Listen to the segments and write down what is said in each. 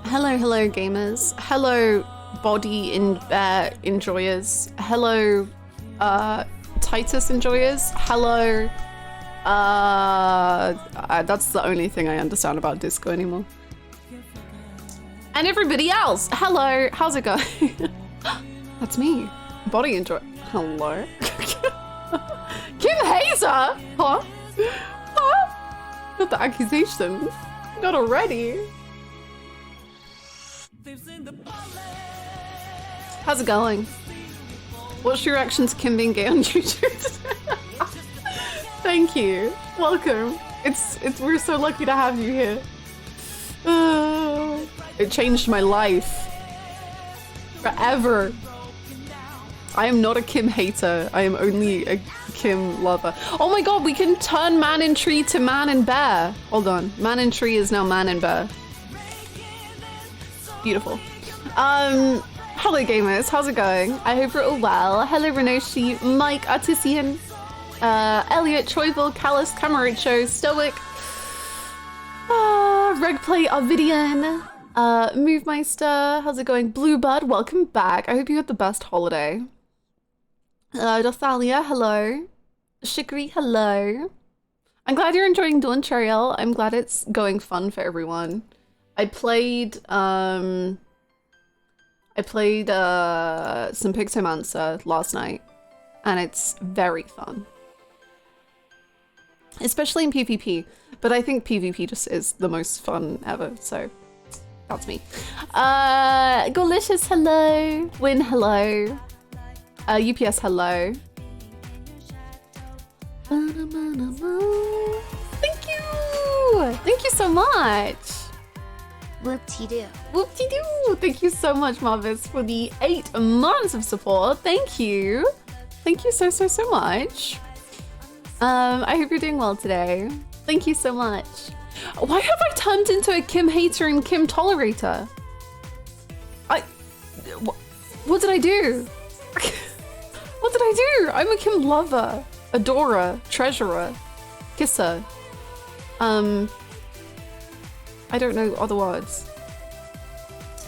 Hello, hello, gamers. Hello, body enjoyers. Hello, Titus enjoyers. Hello. That's the only thing I understand about disco anymore. And everybody else. Hello. How's it going? That's me. Body enjoy. Hello. Kim Hazer. Huh? Huh? Not the accusations. Not already. How's it going? What's your reaction to Kim being gay on YouTube? Thank you. Welcome. We're so lucky to have you here. It changed my life. Forever. I am not a Kim hater. I am only a Kim lover. Oh my god, we can turn man in tree to man and bear. Hold on. Man in tree is now man and bear. Beautiful. Hello gamers, how's it going? I hope you're all well. Hello Renoshi, Mike, Artisian, Elliot, Troyville, Callus, Camaracho, Stoic, Regplay, Arvidian, Movemeister, how's it going? Bluebird, welcome back. I hope you had the best holiday. Dothalia, hello. Shikri, hello. I'm glad you're enjoying Dawn Trail. I'm glad it's going fun for everyone. I played some Pixomancer last night, and it's very fun. Especially in PvP, but I think PvP just is the most fun ever, so that's me. Golicious, hello. Win, hello. UPS, hello. Thank you! Thank you so much! Whoop-de-doo. Whoop-de-doo! Thank you so much, Marvis, for the 8 months of support. Thank you. Thank you so much. I hope you're doing well today. Thank you so much. Why have I turned into a Kim hater and Kim tolerator? What did I do? What did I do? I'm a Kim lover, adorer, treasurer, kisser. I don't know other words.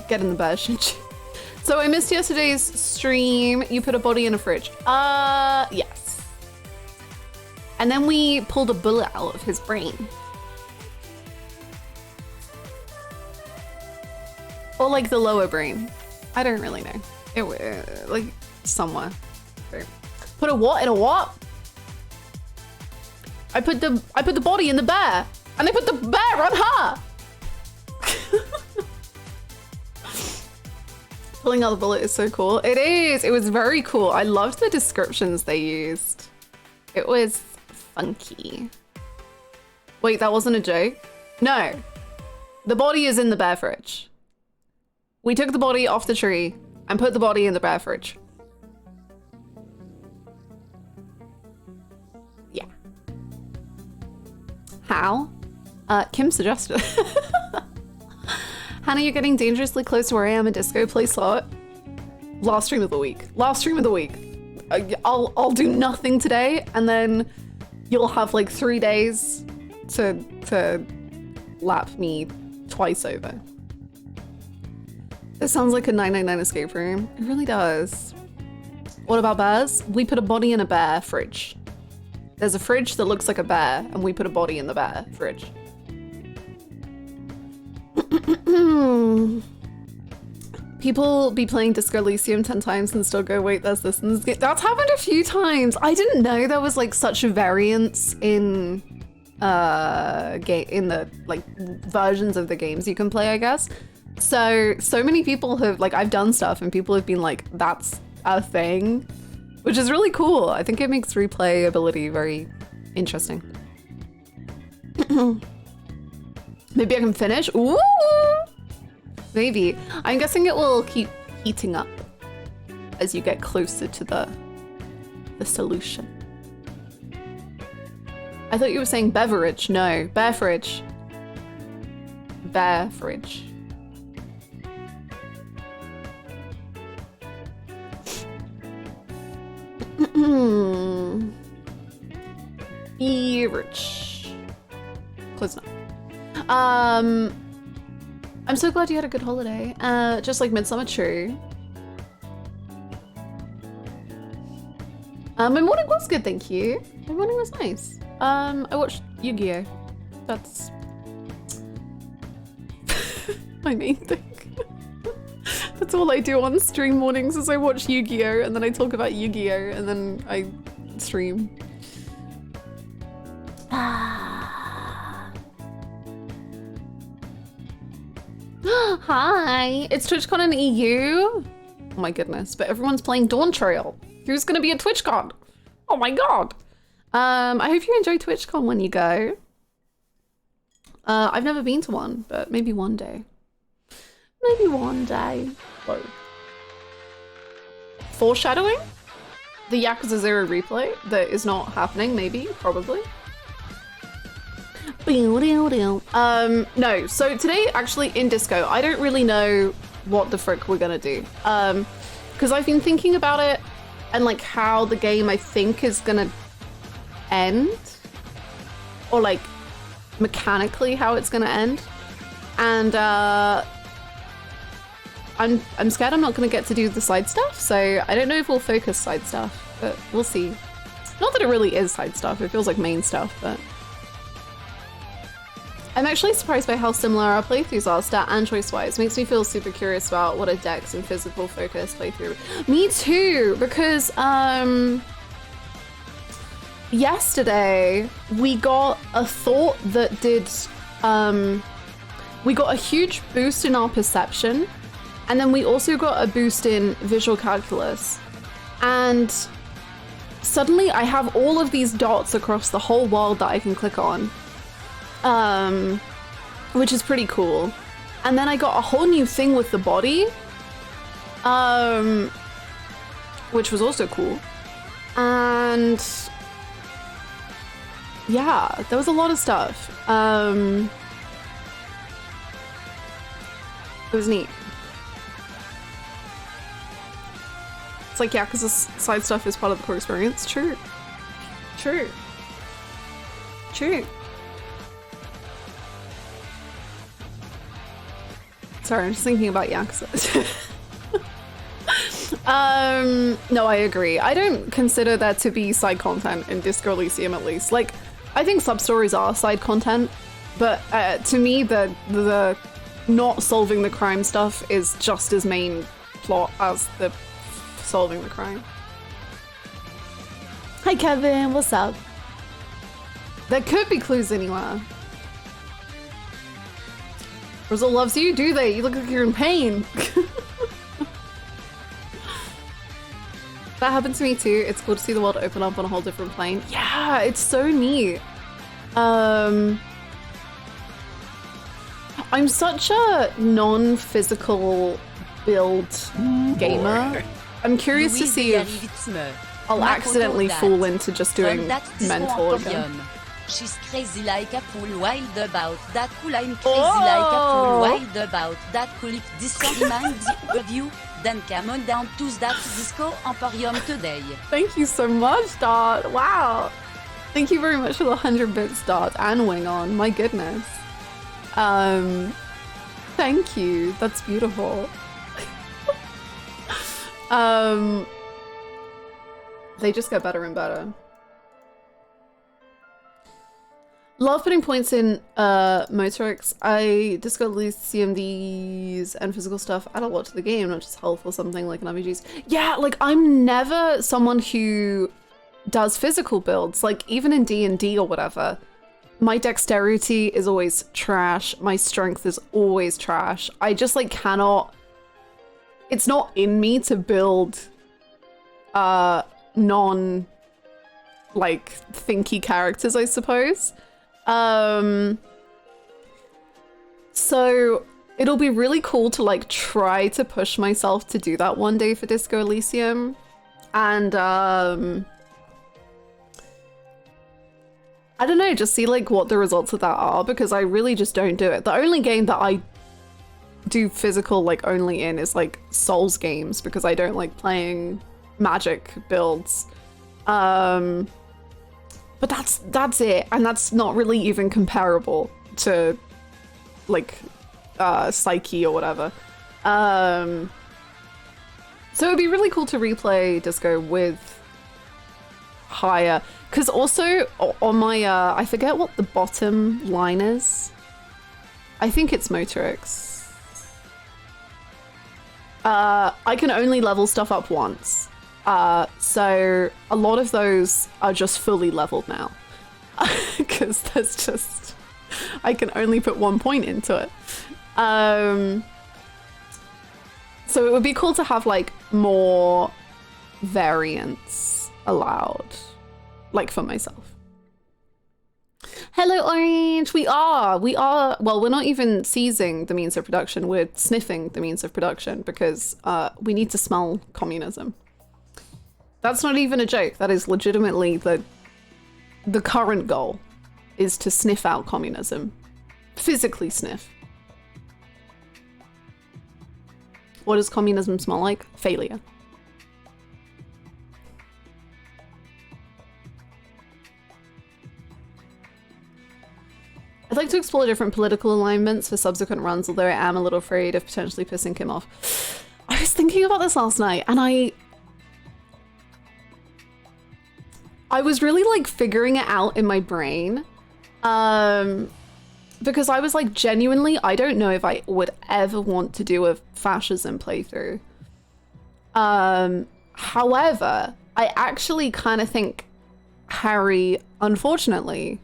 Get in the bed, shouldn't you? So I missed yesterday's stream. You put a body in a fridge. Yes. And then we pulled a bullet out of his brain. Or like the lower brain. I don't really know. It like somewhere. Put a what in a what? I put the body in the bear, and I put the bear on her. Pulling out the bullet is so cool. It is. It was very cool. I loved the descriptions they used. It was funky. Wait, that wasn't a joke? No. The body is in the bear fridge. We took the body off the tree and put the body in the bear fridge. Yeah. How? Kim suggested. Hannah, you're getting dangerously close to where I am in disco. Play slot. Last stream of the week. Last stream of the week. I'll do nothing today, and then you'll have like 3 days to lap me twice over. This sounds like a 999 escape room. It really does. What about bears? We put a body in a bear fridge. There's a fridge that looks like a bear, and we put a body in the bear fridge. People be playing Disco Elysium 10 times and still go, wait, there's this. And this. That's happened a few times. I didn't know there was like such a variance in the like versions of the games you can play, I guess. So many people have, like, I've done stuff and people have been like, that's a thing, which is really cool. I think it makes replayability very interesting. Maybe I can finish. Ooh! Maybe. I'm guessing it will keep heating up as you get closer to the solution. I thought you were saying beverage. No, bear fridge. Bear fridge. Beverage. Close enough. I'm so glad you had a good holiday. Just like Midsummer, true. My morning was good, thank you. My morning was nice. I watched Yu-Gi-Oh! That's my main thing. That's all I do on stream mornings is I watch Yu-Gi-Oh! And then I talk about Yu-Gi-Oh! And then I stream. Hi, it's TwitchCon in EU. Oh my goodness, but everyone's playing Dawn Trail. Who's gonna be at TwitchCon? Oh my god. I hope you enjoy TwitchCon when you go. I've never been to one, but maybe one day. Maybe one day. Whoa. Foreshadowing? The Yakuza 0 replay that is not happening, maybe, probably. No, so today actually in Disco, I don't really know what the frick we're gonna do. Because I've been thinking about it and like how the game I think is gonna end. Or like mechanically how it's gonna end. And I'm scared I'm not gonna get to do the side stuff, so I don't know if we'll focus side stuff, but we'll see. Not that it really is side stuff, it feels like main stuff, but I'm actually surprised by how similar our playthroughs are, stat and choice-wise. Makes me feel super curious about what a dex and physical focus playthrough. Me too, because yesterday we got a thought that did we got a huge boost in our perception, and then we also got a boost in visual calculus. And suddenly I have all of these dots across the whole world that I can click on. Which is pretty cool. And then I got a whole new thing with the body, which was also cool. And yeah, there was a lot of stuff. It was neat. It's like, yeah, because this side stuff is part of the core experience. True. True. True. Sorry, I'm just thinking about Yakuza. No, I agree. I don't consider that to be side content in Disco Elysium, at least. Like, I think sub-stories are side content, but to me, the not solving the crime stuff is just as main plot as the solving the crime. Hi, Kevin. What's up? There could be clues anywhere. Rizal loves you, do they? You look like you're in pain. That happened to me too. It's cool to see the world open up on a whole different plane. Yeah, it's so neat. I'm such a non-physical build gamer. I'm curious to see if I'll accidentally fall into just doing mental again. She's crazy like a fool wild about that cool. I'm crazy like a fool wild about that cool. If this reminds you of you, then come on down to that Disco Emporium today. Thank you so much, Dot. Wow. Thank you very much for the 100 bits, Dot, and Wing On. My goodness. Thank you. That's beautiful. They just get better and better. Love putting points in motorics. I Disco Elysium these and physical stuff add a lot to the game, not just health or something like an RPGs. Yeah, like I'm never someone who does physical builds, like even in D&D or whatever. My dexterity is always trash. My strength is always trash. I just like cannot, it's not in me to build non like thinky characters, I suppose. So it'll be really cool to like try to push myself to do that one day for Disco Elysium. And I don't know, just see like what the results of that are, because I really just don't do it. The only game that I do physical like only in is like Souls games, because I don't like playing magic builds. But that's it, and that's not really even comparable to like psyche or whatever. So it'd be really cool to replay Disco with higher, because also on my I forget what the bottom line is. I think it's Motorix. I can only level stuff up once. So a lot of those are just fully leveled now. Because there's just... I can only put 1 point into it. So it would be cool to have like more variants allowed. Like for myself. Hello, Orange! We are! Well, we're not even seizing the means of production, we're sniffing the means of production because we need to smell communism. That's not even a joke, that is legitimately the current goal, is to sniff out communism. Physically sniff. What does communism smell like? Failure. I'd like to explore different political alignments for subsequent runs, although I am a little afraid of potentially pissing Kim off. I was thinking about this last night, and I was really like figuring it out in my brain. Because I was like, genuinely, I don't know if I would ever want to do a fascism playthrough. However, I actually kind of think Harry, unfortunately,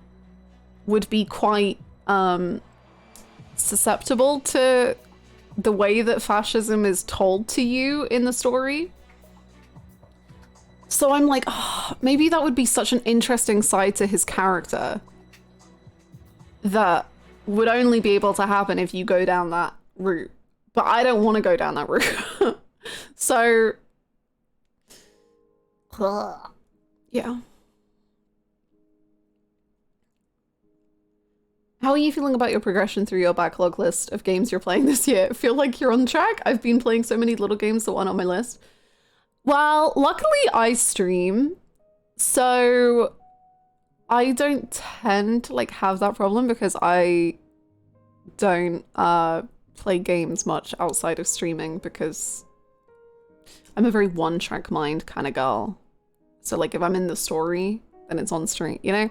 would be quite susceptible to the way that fascism is told to you in the story. So I'm like, oh, maybe that would be such an interesting side to his character that would only be able to happen if you go down that route. But I don't want to go down that route. So, yeah. How are you feeling about your progression through your backlog list of games you're playing this year? I feel like you're on track. I've been playing so many little games that weren't on my list. Well, luckily I stream, so I don't tend to like have that problem because I don't play games much outside of streaming because I'm a very one-track mind kind of girl. So like if I'm in the story, then it's on stream, you know?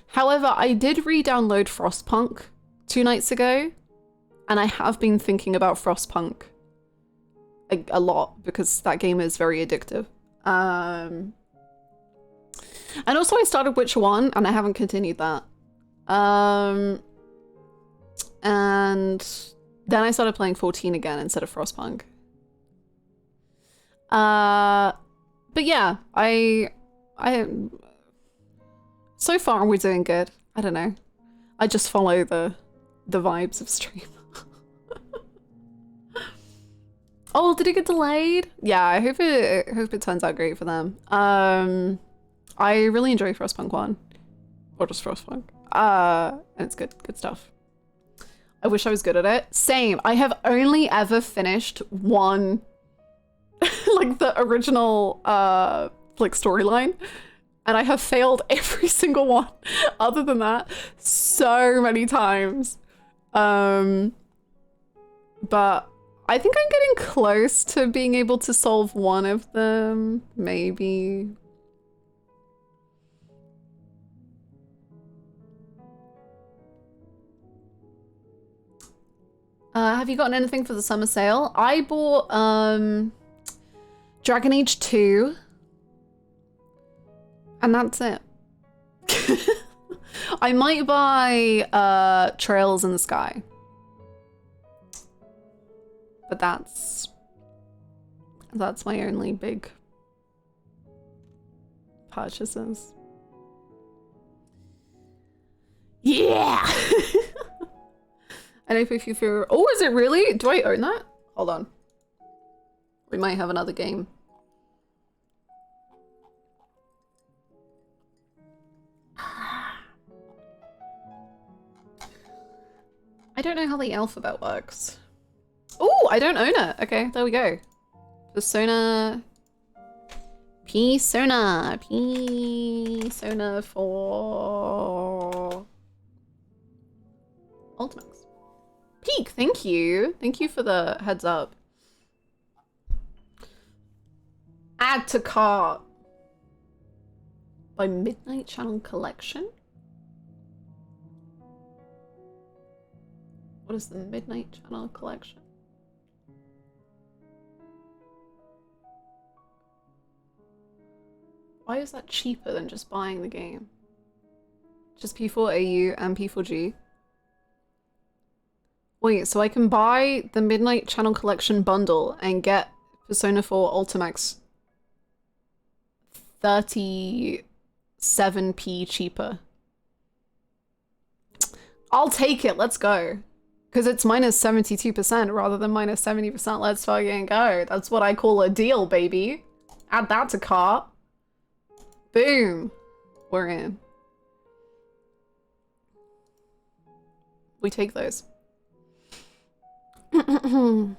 However, I did re-download Frostpunk 2 nights ago, and I have been thinking about Frostpunk a lot because that game is very addictive. And also I started Witcher 1 and I haven't continued that. And then I started playing 14 again instead of Frostpunk. But yeah, I so far we're doing good. I don't know. I just follow the vibes of stream. Oh, did it get delayed? Yeah, I hope it turns out great for them. I really enjoy Frostpunk 1. Or just Frostpunk. And it's good stuff. I wish I was good at it. Same. I have only ever finished one like the original like storyline. And I have failed every single one other than that so many times. But I think I'm getting close to being able to solve one of them, maybe. Have you gotten anything for the summer sale? I bought Dragon Age 2. And that's it. I might buy Trails in the Sky. But that's my only big purchases. Yeah! I don't know if you feel... Oh, is it really? Do I own that? Hold on. We might have another game. I don't know how the alphabet works. Oh, I don't own it. Okay, there we go. Persona 4 Ultimax. Peak, thank you. Thank you for the heads up. Add to cart. By Midnight Channel Collection? What is the Midnight Channel Collection? Why is that cheaper than just buying the game? Just P4AU and P4G? Wait, so I can buy the Midnight Channel Collection bundle and get Persona 4 Ultimax 37p cheaper. I'll take it, let's go. Because it's minus 72% rather than minus 70%. Let's fucking go. That's what I call a deal, baby. Add that to cart. Boom. We're in. We take those. I'm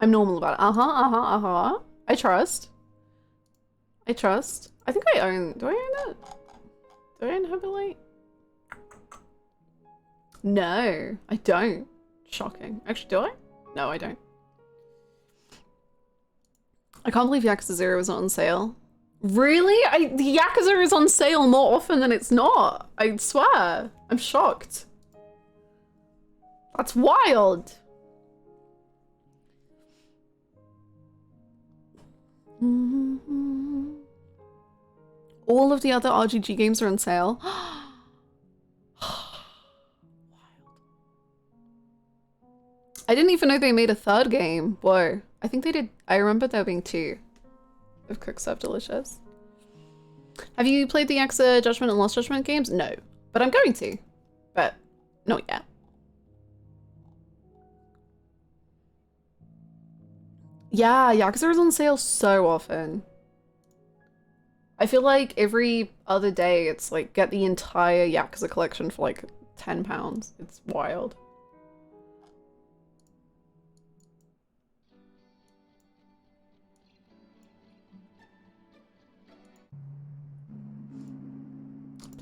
normal about it. I trust. I trust. I think I own... Do I own it? Do I own Herbalight? No, I don't. Shocking. Actually, do I? No, I don't. I can't believe Yakuza 0 is not on sale. Really? The Yakuza is on sale more often than it's not. I swear. I'm shocked. That's wild. All of the other RGG games are on sale. I didn't even know they made a third game. Whoa. I think they did. I remember there being 2 of Quick Serve Delicious. Have you played the Yakuza Judgment and Lost Judgment games? No. But I'm going to. But not yet. Yeah, Yakuza is on sale so often. I feel like every other day it's like get the entire Yakuza collection for like £10. It's wild.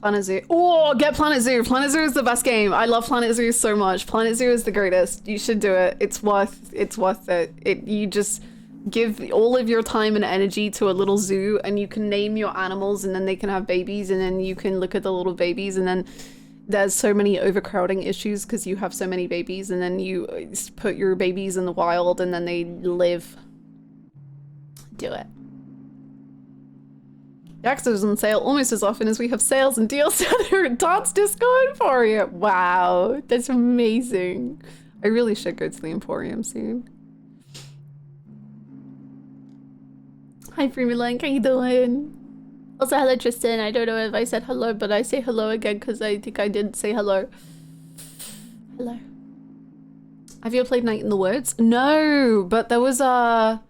Planet Zoo. Oh, get Planet Zoo. Planet Zoo is the best game. I love Planet Zoo so much. Planet Zoo is the greatest. You should do it. It's worth it. You just give all of your time and energy to a little zoo and you can name your animals and then they can have babies and then you can look at the little babies and then there's so many overcrowding issues because you have so many babies and then you put your babies in the wild and then they live. Do it. Yakuza is on sale almost as often as we have sales and deals at Dance Discord for you. Wow, that's amazing. I really should go to the Emporium soon. Hi, Freemalink, how you doing? Also, hello, Tristan. I don't know if I said hello, but I say hello again because I think I didn't say hello. Hello. Have you ever played Night in the Woods? No, but there was a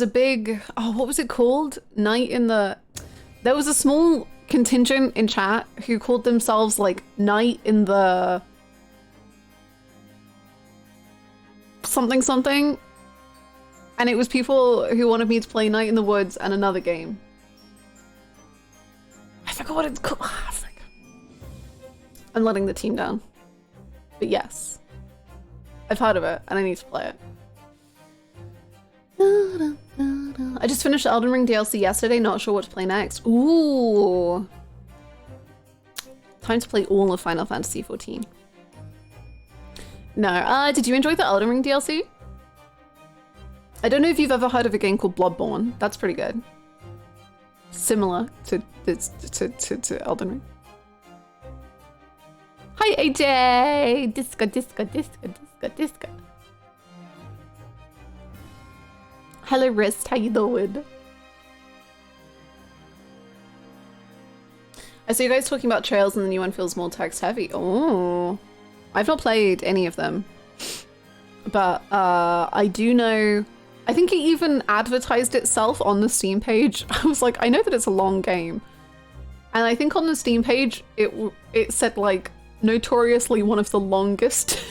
big, oh, what was it called? There was a small contingent in chat who called themselves like Night in the something something. And it was people who wanted me to play Night in the Woods and another game. I forgot what it's called. I'm letting the team down. But yes. I've heard of it and I need to play it. I just finished Elden Ring DLC yesterday, not sure what to play next. Ooh. Time to play all of Final Fantasy XIV. No, did you enjoy the Elden Ring DLC? I don't know if you've ever heard of a game called Bloodborne. That's pretty good. Similar to Elden Ring. Hi AJ! Disco. Hello Wrist, how you doing? I saw you guys talking about Trails and the new one feels more text heavy. Oh, I've not played any of them. But I do know, I think it even advertised itself on the Steam page. I was like, I know that it's a long game. And I think on the Steam page, it said like, notoriously one of the longest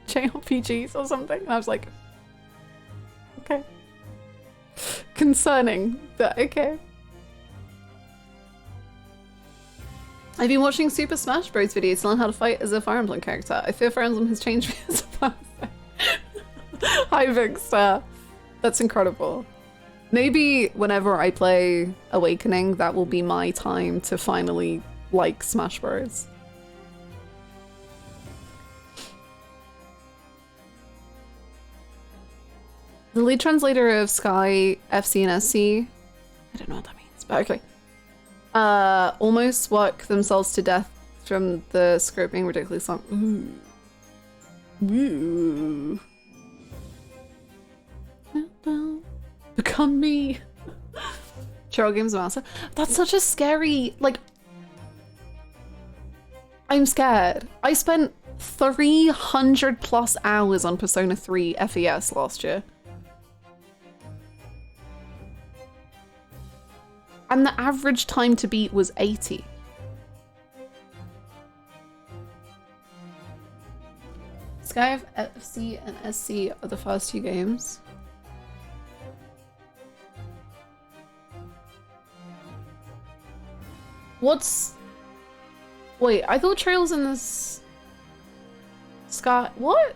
JRPGs or something. And I was like, okay. Concerning, but okay. I've been watching Super Smash Bros videos to learn how to fight as a Fire Emblem character. I fear Fire Emblem has changed me as a person. Hi, Vixter. That's incredible. Maybe whenever I play Awakening, that will be my time to finally like Smash Bros. The lead translator of Sky, FC, and SC, I don't know what that means, but okay. Almost work themselves to death from the script being ridiculous long. Ooh. Ooh. Become me. Cheryl Games Master. That's such a scary, like, I'm scared. I spent 300 plus hours on Persona 3 FES last year. And the average time to beat was 80. Sky FC and SC are the first two games. What's... Wait, I thought Trails in this... Sky... What?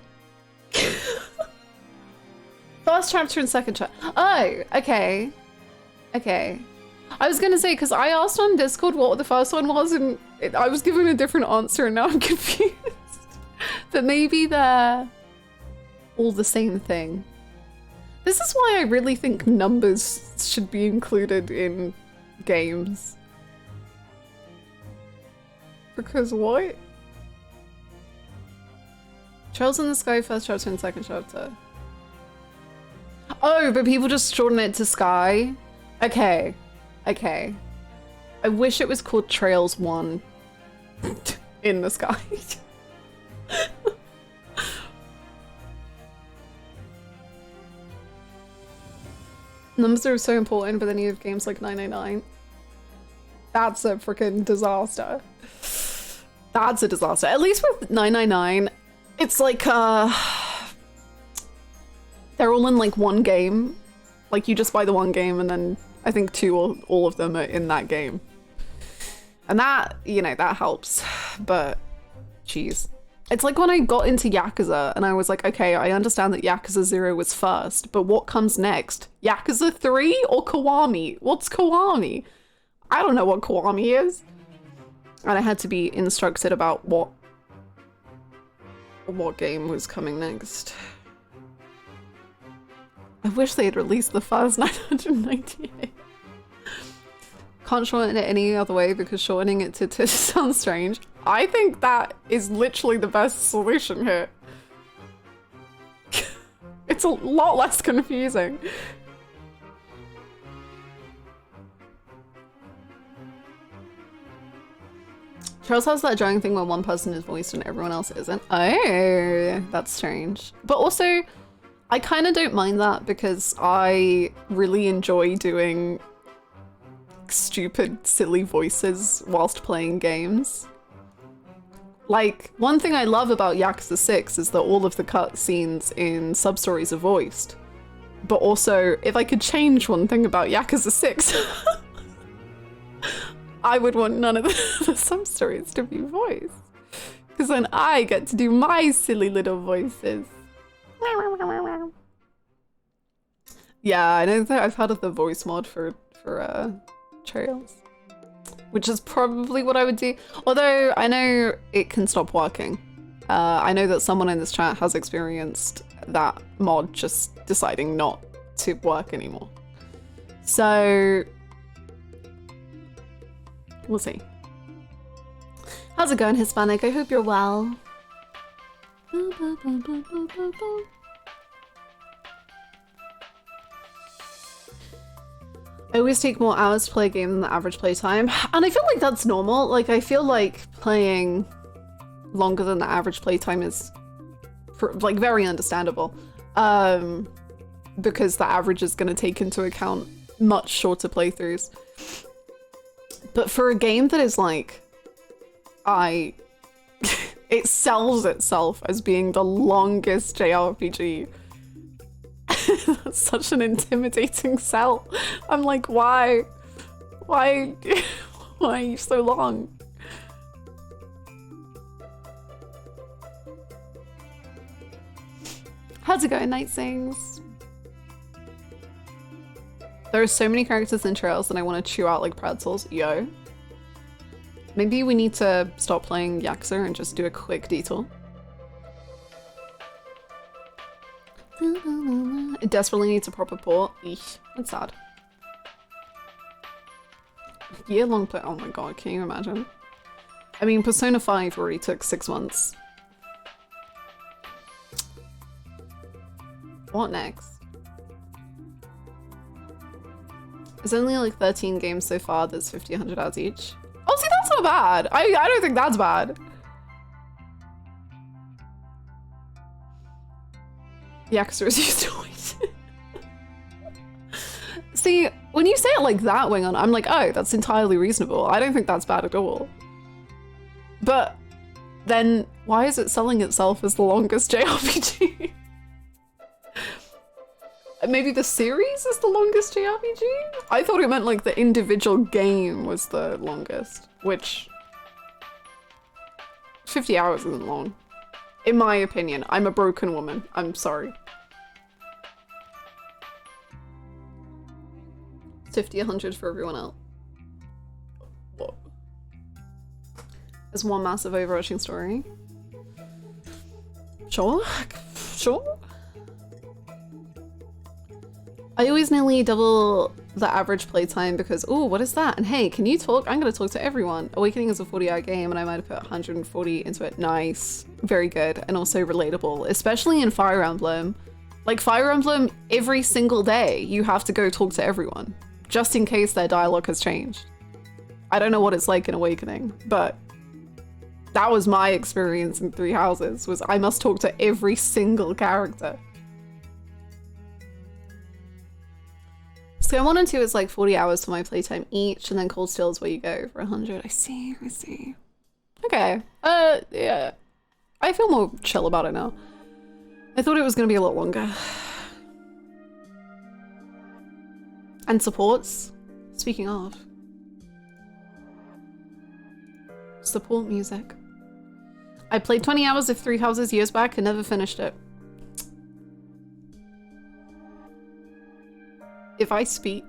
First chapter and second chapter. Oh, okay. Okay. I was gonna say, because I asked on Discord what the first one was, and I was given a different answer, and now I'm confused. But maybe they're all the same thing. This is why I really think numbers should be included in games. Because what? Trails in the Sky, first chapter and second chapter. Oh, but people just shorten it to Sky? Okay. Okay. I wish it was called Trails 1 in the Sky. Numbers are so important, but then you have games like 999. That's a freaking disaster. That's a disaster. At least with 999, it's like, they're all in like one game. Like you just buy the one game and then I think all of them are in that game. And that, you know, that helps. But, geez. It's like when I got into Yakuza and I was like, okay, I understand that Yakuza 0 was first, but what comes next? Yakuza 3 or Kiwami? What's Kiwami? I don't know what Kiwami is. And I had to be instructed about what game was coming next. I wish they had released the first 998. Can't shorten it any other way because shortening it to sounds strange. I think that is literally the best solution here. It's a lot less confusing. Charles has that drawing thing where one person is voiced and everyone else isn't. Oh, that's strange. But also, I kind of don't mind that because I really enjoy doing stupid, silly voices whilst playing games. Like, one thing I love about Yakuza 6 is that all of the cutscenes in sub-stories are voiced. But also, if I could change one thing about Yakuza 6, I would want none of the sub-stories to be voiced. Because then I get to do my silly little voices. Yeah, I know that I've heard of the voice mod for Trails, which is probably what I would do. Although I know it can stop working. I know that someone in this chat has experienced that mod just deciding not to work anymore. So we'll see. How's it going, Hispanic? I hope you're well. I always take more hours to play a game than the average playtime, and I feel like that's normal. Like, I feel like playing longer than the average playtime is, like, very understandable, because the average is going to take into account much shorter playthroughs. But for a game that is like, it sells itself as being the longest JRPG. That's such an intimidating sell. I'm like, why? Why are you so long? How's it going, Night Sings? There are so many characters in Trails that I want to chew out like pretzels. Yo. Maybe we need to stop playing Yakuza and just do a quick detour. It desperately needs a proper port. Eesh, that's sad. Year-long play. Oh my god, can you imagine? I mean, Persona 5 already took 6 months. What next? There's only like 13 games so far. There's 50, 100 hours each. Oh, see, that's not bad. I don't think that's bad. Yakuza is used to wait. See, when you say it like that, Wing On, I'm like, oh, that's entirely reasonable. I don't think that's bad at all. But then why is it selling itself as the longest JRPG? Maybe the series is the longest JRPG? I thought it meant like the individual game was the longest, which 50 hours isn't long. In my opinion, I'm a broken woman. I'm sorry. 50, 100 for everyone else. Whoa. There's one massive overarching story. Sure, sure. I always nearly double the average playtime because, oh, what is that? And hey, can you talk? I'm gonna talk to everyone. Awakening is a 40-hour game and I might have put 140 into it. Nice. Very good. And also relatable, especially in Fire Emblem. Like Fire Emblem, every single day you have to go talk to everyone, just in case their dialogue has changed. I don't know what it's like in Awakening, but that was my experience in Three Houses, was I must talk to every single character. So 1 and 2 is like 40 hours for my playtime each, and then Cold Steel is where you go for 100. I see, I see. Okay, yeah. I feel more chill about it now. I thought it was gonna be a lot longer. And supports, speaking of. Support music. I played 20 hours of Three Houses years back and never finished it. If I speak,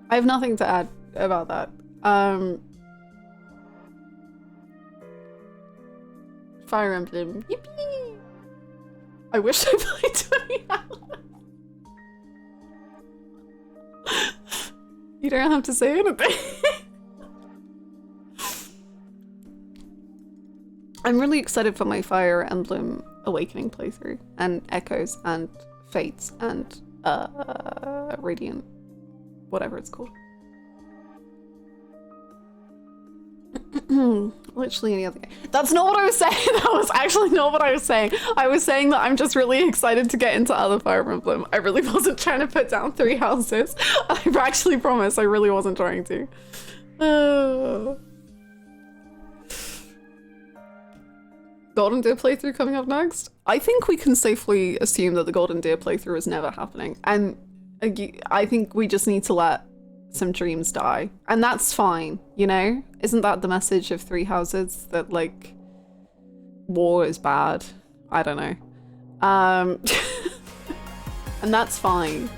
I have nothing to add about that. Fire Emblem, yippee! I wish I played 20 hours. You don't have to say anything. I'm really excited for my Fire Emblem Awakening playthrough, and Echoes, and Fates, and Radiant, whatever it's called. Literally any other game. That's not what I was saying. That was actually not what I was saying. I was saying that I'm just really excited to get into other Fire Emblem. I really wasn't trying to put down Three Houses. I actually promise I really wasn't trying to. Golden Deer playthrough coming up next? I think we can safely assume that the Golden Deer playthrough is never happening. And I think we just need to let some dreams die. And that's fine, you know? Isn't that the message of Three Houses? That, like, war is bad? I don't know. And that's fine.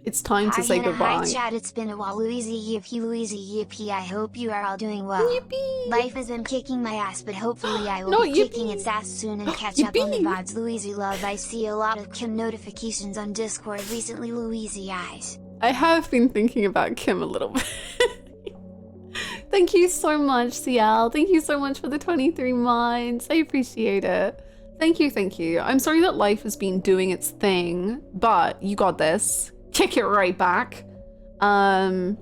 It's time to say goodbye. Hi chat, it's been a while. Louisey yippee, I hope you are all doing well. Yippee. Life has been kicking my ass, but hopefully I will be kicking its ass soon and catch up on the VODs. Louisey love, I see a lot of Kim notifications on Discord recently. Louisey eyes. I have been thinking about Kim a little bit. Thank you so much, CL. Thank you so much for the 23 months. I appreciate it. Thank you, thank you. I'm sorry that life has been doing its thing, but you got this. Kick it right back. And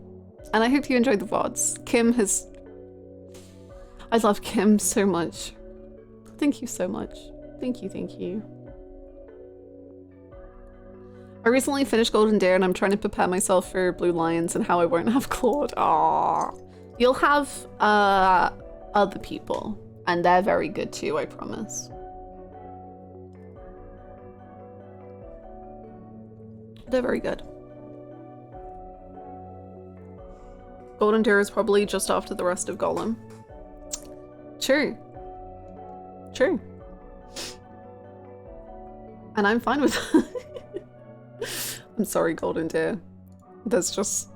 I hope you enjoyed the VODs. Kim has... I love Kim so much. Thank you so much. Thank you, thank you. I recently finished Golden Deer and I'm trying to prepare myself for Blue Lions and how I won't have Claude. Aww. You'll have other people and they're very good too, I promise. They're very good. Golden Deer is probably just after the rest of Golem. True. True. And I'm fine with I'm sorry, Golden Deer. There's just...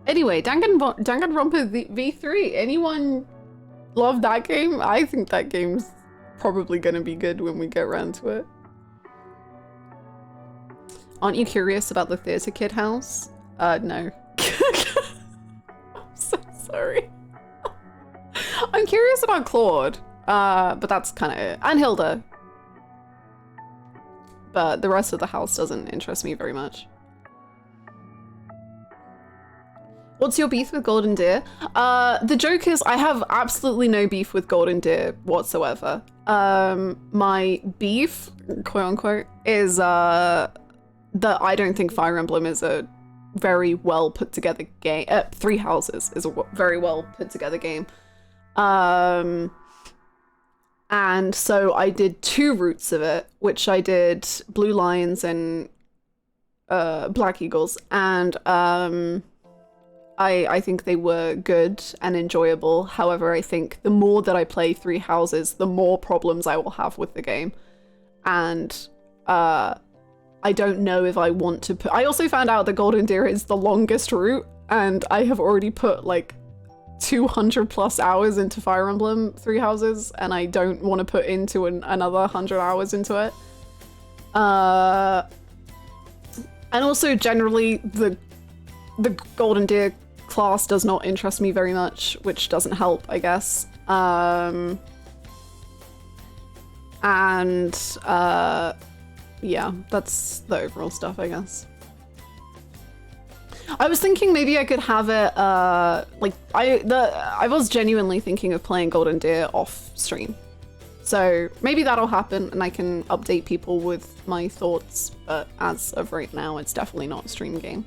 Anyway, Danganronpa V3. Anyone love that game? I think that game's probably gonna be good when we get around to it. Aren't you curious about the Theatre Kid house? No. I'm so sorry. I'm curious about Claude, but that's kind of it. And Hilda. But the rest of the house doesn't interest me very much. What's your beef with Golden Deer? The joke is I have absolutely no beef with Golden Deer whatsoever. My beef, quote unquote, is that I don't think Fire Emblem is a very well put together game. Three Houses is a very well put together game. And so I did 2 routes of it, which I did Blue Lions and Black Eagles, and I think they were good and enjoyable. However, I think the more that I play Three Houses, the more problems I will have with the game. And I don't know if I want to put... I also found out that Golden Deer is the longest route, and I have already put like 200 plus hours into Fire Emblem Three Houses, and I don't want to put into another 100 hours into it. And also generally the Golden Deer class does not interest me very much, which doesn't help, I guess. Yeah, that's the overall stuff, I guess. I was thinking maybe I could have it, like, I was genuinely thinking of playing Golden Deer off stream. So maybe that'll happen and I can update people with my thoughts, but as of right now, it's definitely not a stream game.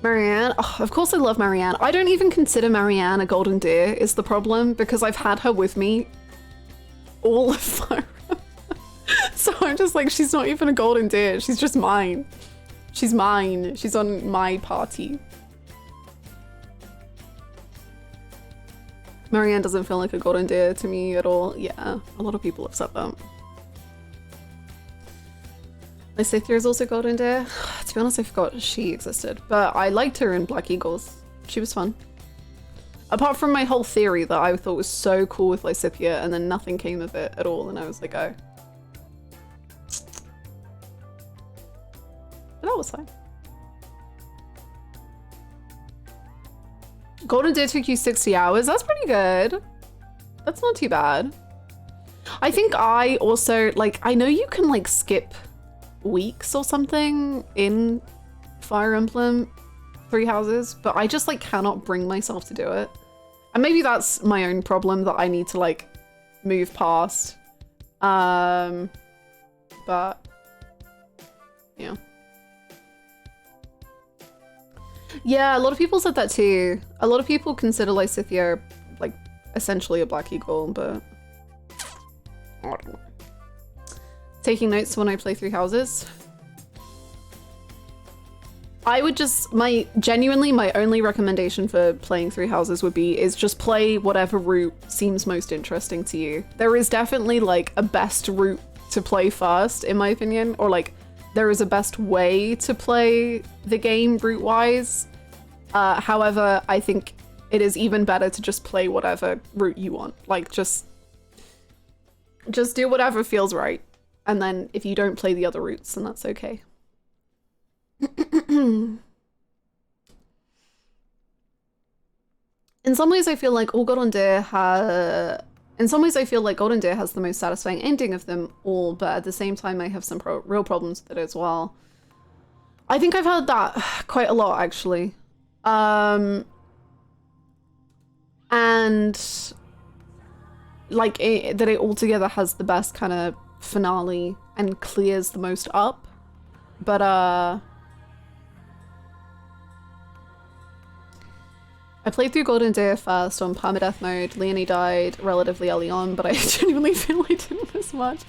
Marianne, oh, of course I love Marianne. I don't even consider Marianne a Golden Deer is the problem, because I've had her with me all of Fire Emblem. So I'm just like, she's not even a Golden Deer, she's just mine. She's mine, she's on my party. Marianne doesn't feel like a Golden Deer to me at all. Yeah, a lot of people have said that. Lysithea is also Golden Deer. To be honest, I forgot she existed, but I liked her in Black Eagles. She was fun. Apart from my whole theory that I thought was so cool with Lysithea, and then nothing came of it at all, and I was like, oh. But that was fine. Golden Deer took you 60 hours. That's pretty good. That's not too bad. I think I also, like, I know you can, like, skip weeks or something in Fire Emblem Three Houses, but I just, like, cannot bring myself to do it. And maybe that's my own problem that I need to, like, move past. But, yeah. Yeah, a lot of people said that too. A lot of people consider Lysithea, like, essentially a Black Eagle, but I don't know. Taking notes when I play Three Houses. I would just, genuinely, my only recommendation for playing Three Houses would be, is just play whatever route seems most interesting to you. There is definitely, like, a best route to play first, in my opinion, or, like, there is a best way to play the game route-wise. However, I think it is even better to just play whatever route you want. Like, just do whatever feels right. And then if you don't play the other routes, then that's okay. In some ways, I feel like Golden Deer has the most satisfying ending of them all, but at the same time, I have some real problems with it as well. I think I've heard that quite a lot, actually. And like that it altogether has the best kind of finale and clears the most up, but I played through Golden Deer first on permadeath mode. Leonie died relatively early on, but I genuinely feel I didn't miss much.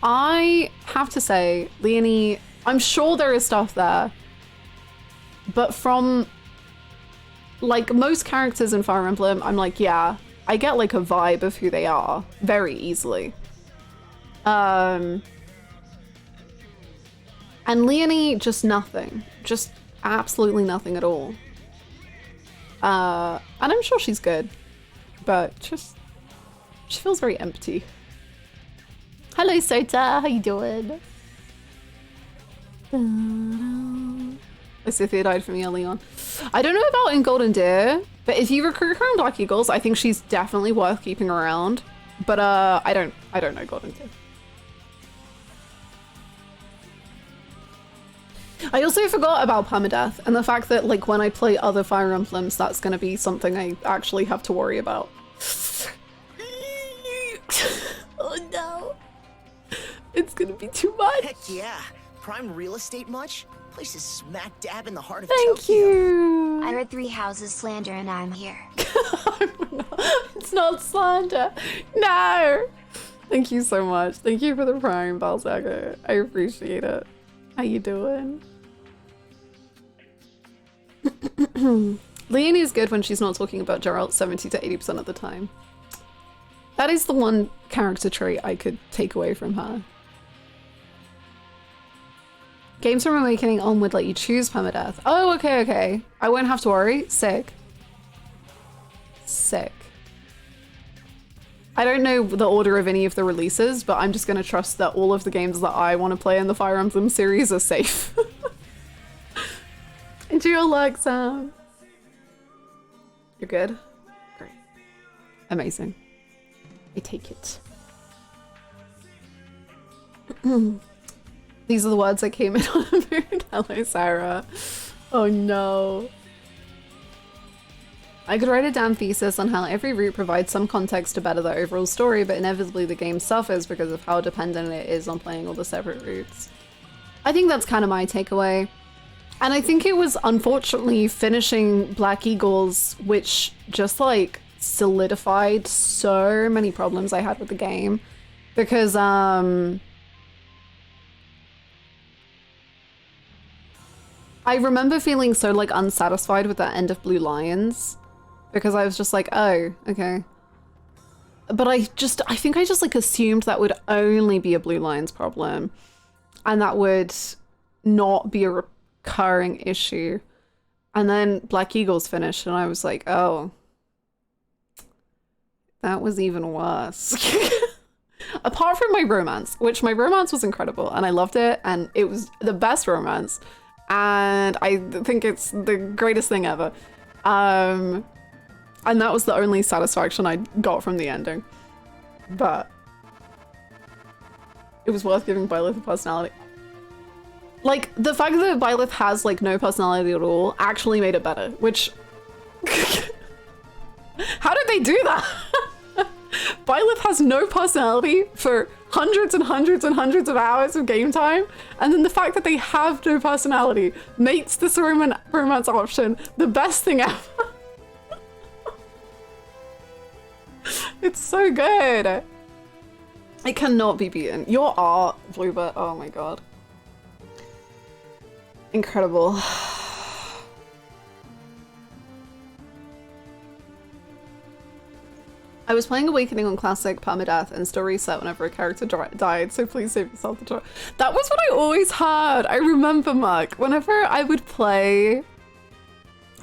I have to say, Leonie I'm sure there is stuff there. But from, like, most characters in Fire Emblem, I'm like, yeah, I get, like, a vibe of who they are very easily. And Leonie, just nothing. Just absolutely nothing at all. And I'm sure she's good, but just, she feels very empty. Hello, Sota, how you doing? Cynthia died for me early on. I don't know about in Golden Deer, but if you recruit her in Black Eagles, I think she's definitely worth keeping around. But I don't know Golden Deer. I also forgot about permadeath and the fact that, like, when I play other Fire Emblems, that's going to be something I actually have to worry about. Oh no. It's going to be too much. Heck yeah. Prime real estate much? Place is smack dab in the heart of Thank Tokyo. you. I heard 3 houses slander and I'm here. It's not slander. No. Thank you so much. Thank you for the Prime, Balzaga. I appreciate it. How you doing? Leonie is good when she's not talking about Geralt 70 to 80% of the time. That is the one character trait I could take away from her. Games from Awakening on would let you choose permadeath. Oh, okay, okay. I won't have to worry. Sick. Sick. I don't know the order of any of the releases, but I'm just going to trust that all of the games that I want to play in the Fire Emblem series are safe. Into your luck, Sam. You're good? Great. Amazing. I take it. These are the words that came in on a mood. Hello, Sarah. Oh no. I could write a damn thesis on how every route provides some context to better the overall story, but inevitably the game suffers because of how dependent it is on playing all the separate routes. I think that's kind of my takeaway. And I think it was unfortunately finishing Black Eagles, which just like solidified so many problems I had with the game. Because, I remember feeling so like unsatisfied with that end of Blue Lions. Because I was just like, oh, okay. But I think I just like assumed that would only be a Blue Lions problem. And that would not be a recurring issue. And then Black Eagles finished and I was like, oh. That was even worse. Apart from my romance, which my romance was incredible and I loved it and it was the best romance. And I think it's the greatest thing ever. And that was the only satisfaction I got from the ending. But it was worth giving Byleth a personality. Like, the fact that Byleth has, like, no personality at all actually made it better, which... How did they do that? Byleth has no personality for hundreds and hundreds and hundreds of hours of game time, and then the fact that they have no personality makes this romance option the best thing ever. It's so good. It cannot be beaten. Your art, Bluebird, oh my god. Incredible. I was playing Awakening on Classic permadeath and still reset whenever a character died, so please save yourself the joy. That was what I always had. I remember, Mark, whenever I would play,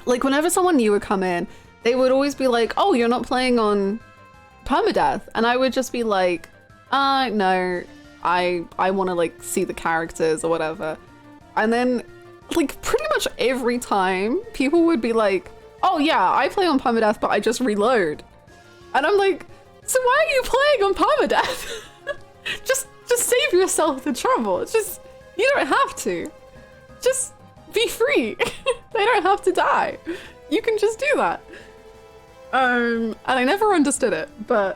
like whenever someone new would come in, they would always be like, oh, you're not playing on permadeath. And I would just be like, no, I want to like see the characters or whatever. And then like pretty much every time people would be like, oh yeah, I play on permadeath, but I just reload. And I'm like, so why are you playing on permadeath? just save yourself the trouble. It's just, you don't have to. Just be free. They don't have to die. You can just do that. And I never understood it, but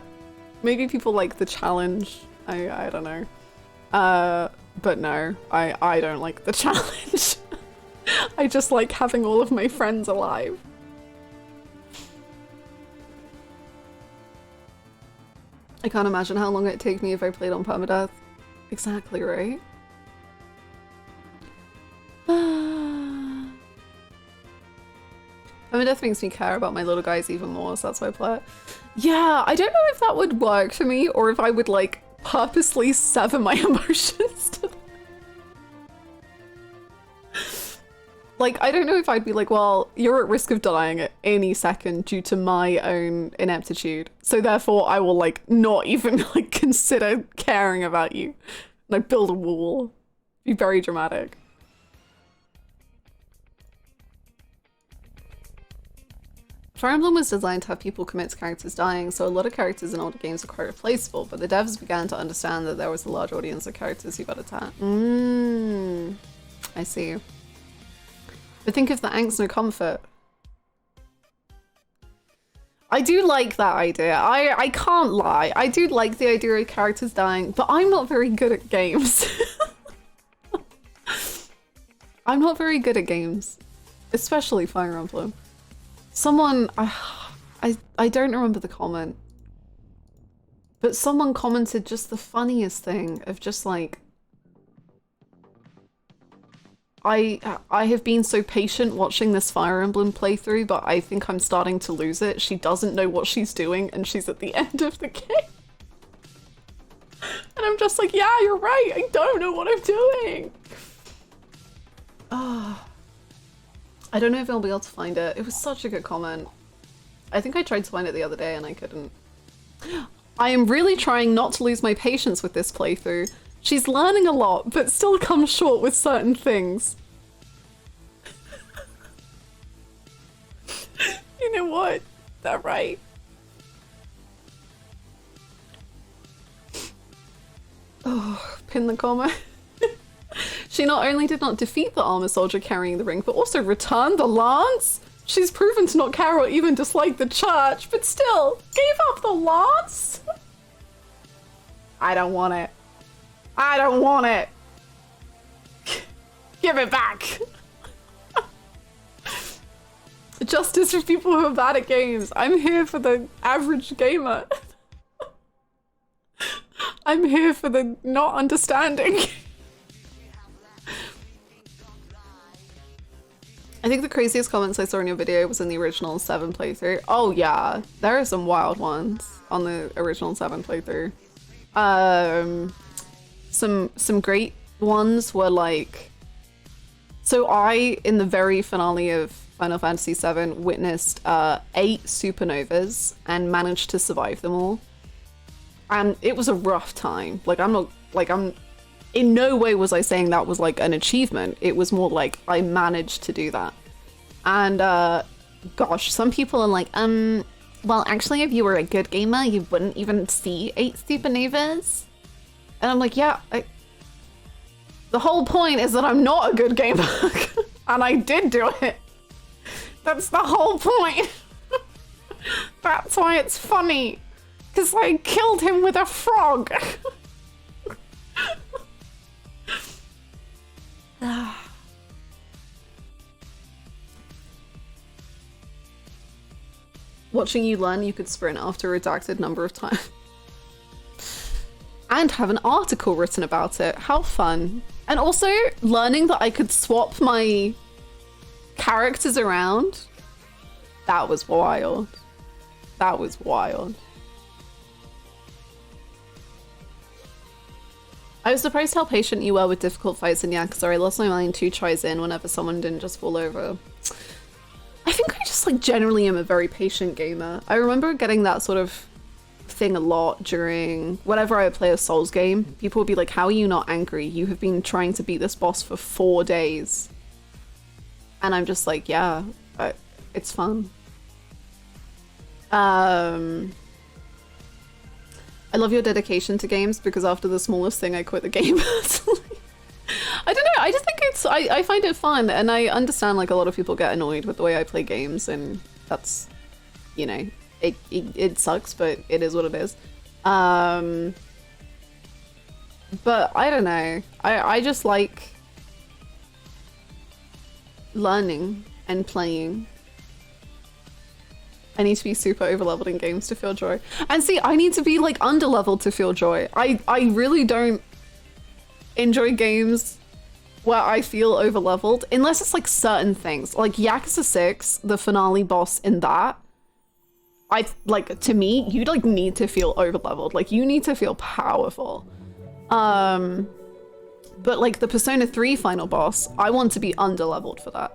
maybe people like the challenge. I don't know. But no, I don't like the challenge. I just like having all of my friends alive. I can't imagine how long it'd take me if I played on permadeath. Exactly, right? Permadeath makes me care about my little guys even more, so that's why I play it. Yeah, I don't know if that would work for me or if I would like purposely sever my emotions to them. Like, I don't know if I'd be like, well, you're at risk of dying at any second due to my own ineptitude. So therefore I will like not even like consider caring about you. Like build a wall. Be very dramatic. Fire Emblem was designed to have people commit to characters dying, so a lot of characters in older games are quite replaceable, but the devs began to understand that there was a large audience of characters who got attacked. I see. But think of the angst no comfort. I do like that idea. I can't lie. I do like the idea of characters dying, but I'm not very good at games. I'm not very good at games, especially Fire Emblem. Someone, I don't remember the comment, but someone commented just the funniest thing of just like, I have been so patient watching this Fire Emblem playthrough, but I think I'm starting to lose it. She doesn't know what she's doing and she's at the end of the game. And I'm just like, yeah, you're right. I don't know what I'm doing. I don't know if I'll be able to find it. It was such a good comment. I think I tried to find it the other day and I couldn't. I am really trying not to lose my patience with this playthrough. She's learning a lot, but still comes short with certain things. You know what? That right. Oh, pin the comment. She not only did not defeat the armor soldier carrying the ring, but also returned the lance? She's proven to not care or even dislike the church, but still, gave up the lance? I don't want it. I don't want it. Give it back. Justice for people who are bad at games. I'm here for the average gamer. I'm here for the not understanding. I think the craziest comments I saw in your video was in the original 7 playthrough. Oh yeah, there are some wild ones on the original 7 playthrough. Some great ones were like, so I, in the very finale of Final Fantasy VII, witnessed 8 supernovas and managed to survive them all. And it was a rough time. Like, I'm in no way was I saying that was like an achievement. It was more like I managed to do that. And gosh, some people are like, well, actually, if you were a good gamer, you wouldn't even see 8 supernovas. And I'm like, yeah, the whole point is that I'm not a good gamer. And I did do it. That's the whole point. That's why it's funny. Because I killed him with a frog. Watching you learn you could sprint after a redacted number of times. And have an article written about it. How fun. And also learning that I could swap my characters around. That was wild. That was wild. I was surprised how patient you were with difficult fights in Yakuza. I lost my mind 2 tries in whenever someone didn't just fall over. I think I just like generally am a very patient gamer. I remember getting that sort of thing a lot during whenever I would play a Souls game. People would be like, how are you not angry? You have been trying to beat this boss for 4 days. And I'm just like, yeah, it's fun. I love your dedication to games because after the smallest thing I quit the game. I don't know, I just think it's, I find it fun, and I understand like a lot of people get annoyed with the way I play games, and that's, you know, it sucks, but it is what it is. But I don't know, I just like learning and playing. I need to be super over-leveled in games to feel joy. And see, I need to be like under-leveled to feel joy. I really don't enjoy games where I feel over-leveled, unless it's like certain things. Like Yakuza 6, the finale boss in that, like, to me, you like need to feel over-leveled. Like, you need to feel powerful. But like the Persona 3 final boss, I want to be under-leveled for that.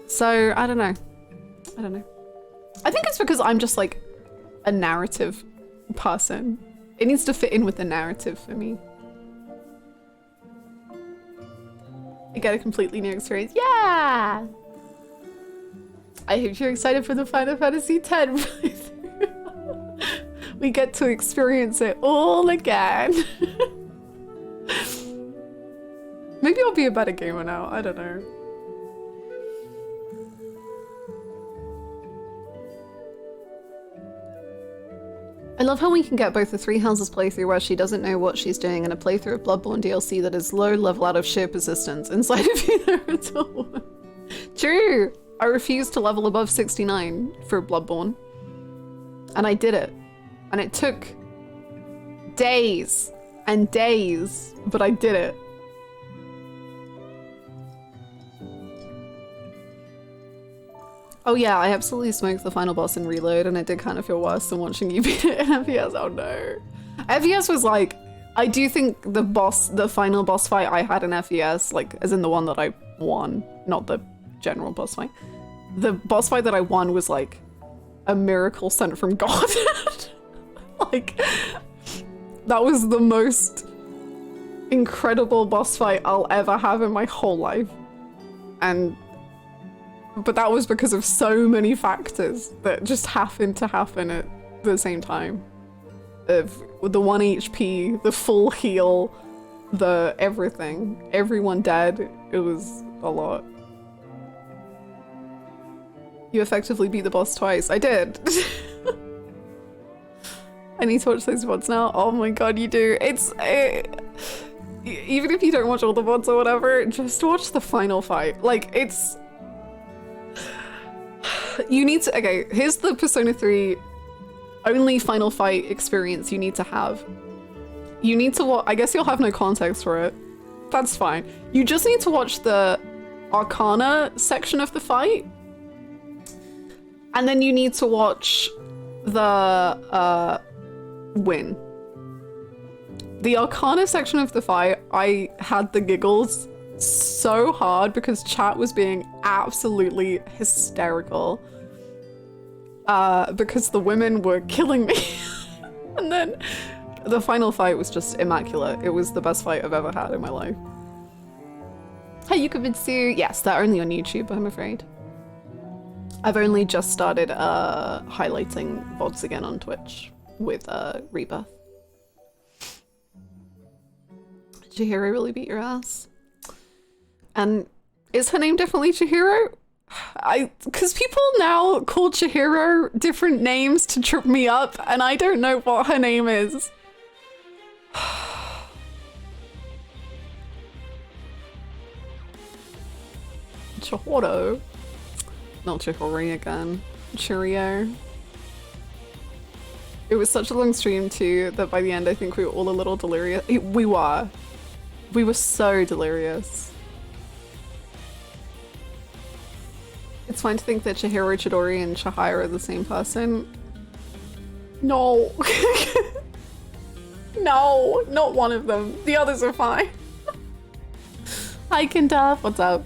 So I don't know. I think it's because I'm just like a narrative person. It needs to fit in with the narrative for me. I get a completely new experience. Yeah! I hope you're excited for the Final Fantasy X playthrough. We get to experience it all again. Maybe I'll be a better gamer now. I don't know. I love how we can get both the Three Houses playthrough where she doesn't know what she's doing and a playthrough of Bloodborne DLC that is low level out of sheer persistence inside of either at all. True! I refused to level above 69 for Bloodborne. And I did it. And it took days and days, but I did it. Oh yeah, I absolutely smoked the final boss in Reload and it did kind of feel worse than watching you beat it in FPS. Oh no. FPS was like, I do think the final boss fight I had in FPS, like as in the one that I won, not the general boss fight. The boss fight that I won was like a miracle sent from God. Like, that was the most incredible boss fight I'll ever have in my whole life. But that was because of so many factors that just happened to happen at the same time. With the 1 HP, the full heal, the everything, everyone dead. It was a lot. You effectively beat the boss twice. I did. I need to watch those VODs now. Oh my god, you do. Even if you don't watch all the VODs or whatever, just watch the final fight. Like, it's... You need to... Okay, here's the Persona 3 only final fight experience you need to have. You need to watch... I guess you'll have no context for it. That's fine. You just need to watch the Arcana section of the fight. And then you need to watch the win. The Arcana section of the fight, I had the giggles so hard because chat was being absolutely hysterical. Because the women were killing me. And then the final fight was just immaculate. It was the best fight I've ever had in my life. Hey, Yukabitsu. Yes, they're only on YouTube, I'm afraid. I've only just started highlighting VODs again on Twitch with Rebirth. Chihiro really beat your ass. And is her name definitely Chihiro? Because people now call Chihiro different names to trip me up, and I don't know what her name is. Chihiro. Not Chihori again. Cheerio. It was such a long stream too that by the end I think we were all a little delirious. We were. We were so delirious. It's fine to think that Chihiro, Chidori, and Chihiro are the same person. No. No, not one of them. The others are fine. Hi, Kinta. What's up?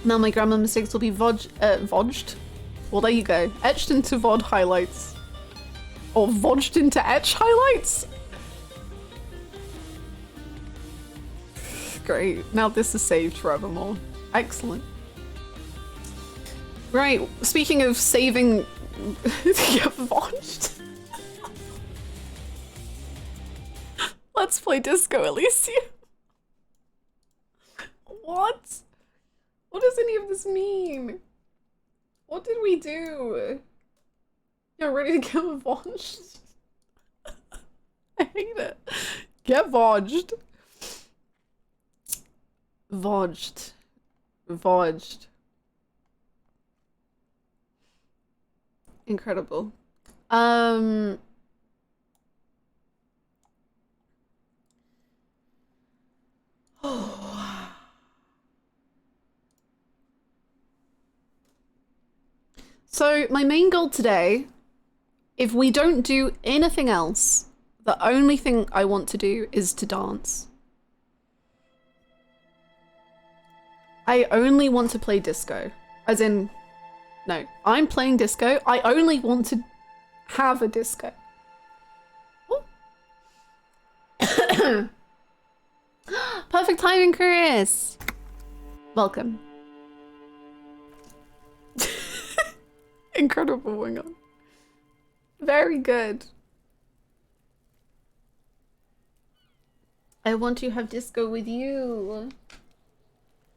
Now my grammar mistakes will be vodged. Well, there you go. Etched into VOD highlights. Or vodged into etch highlights? Great. Now this is saved forevermore. Excellent. Right, speaking of saving... yeah, vodged. Let's play Disco Elysium. What? What does any of this mean? What did we do? You're ready to get vodged? I hate it. Get vodged. Vodged. Vodged. Incredible. So my main goal today, if we don't do anything else, the only thing I want to do is to dance. I only want to play disco. As in, no, I'm playing disco. I only want to have a disco. Perfect timing, Chris. Welcome. Incredible, hang on. Very good. I want to have disco with you.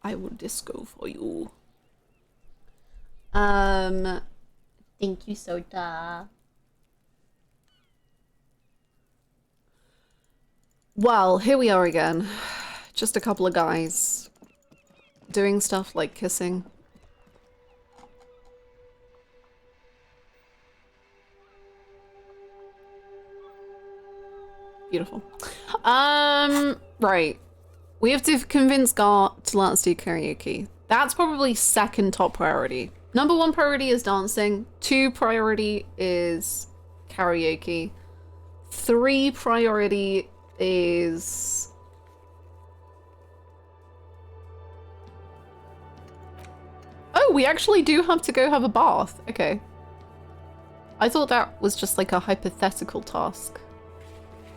I will disco for you. Thank you, Soda. Well, here we are again. Just a couple of guys doing stuff like kissing. Beautiful. Right. We have to convince Gar to let us do karaoke. That's probably second top priority. Number 1 priority is dancing. 2 priority is karaoke. 3 priority is... Oh, we actually do have to go have a bath. Okay. I thought that was just like a hypothetical task.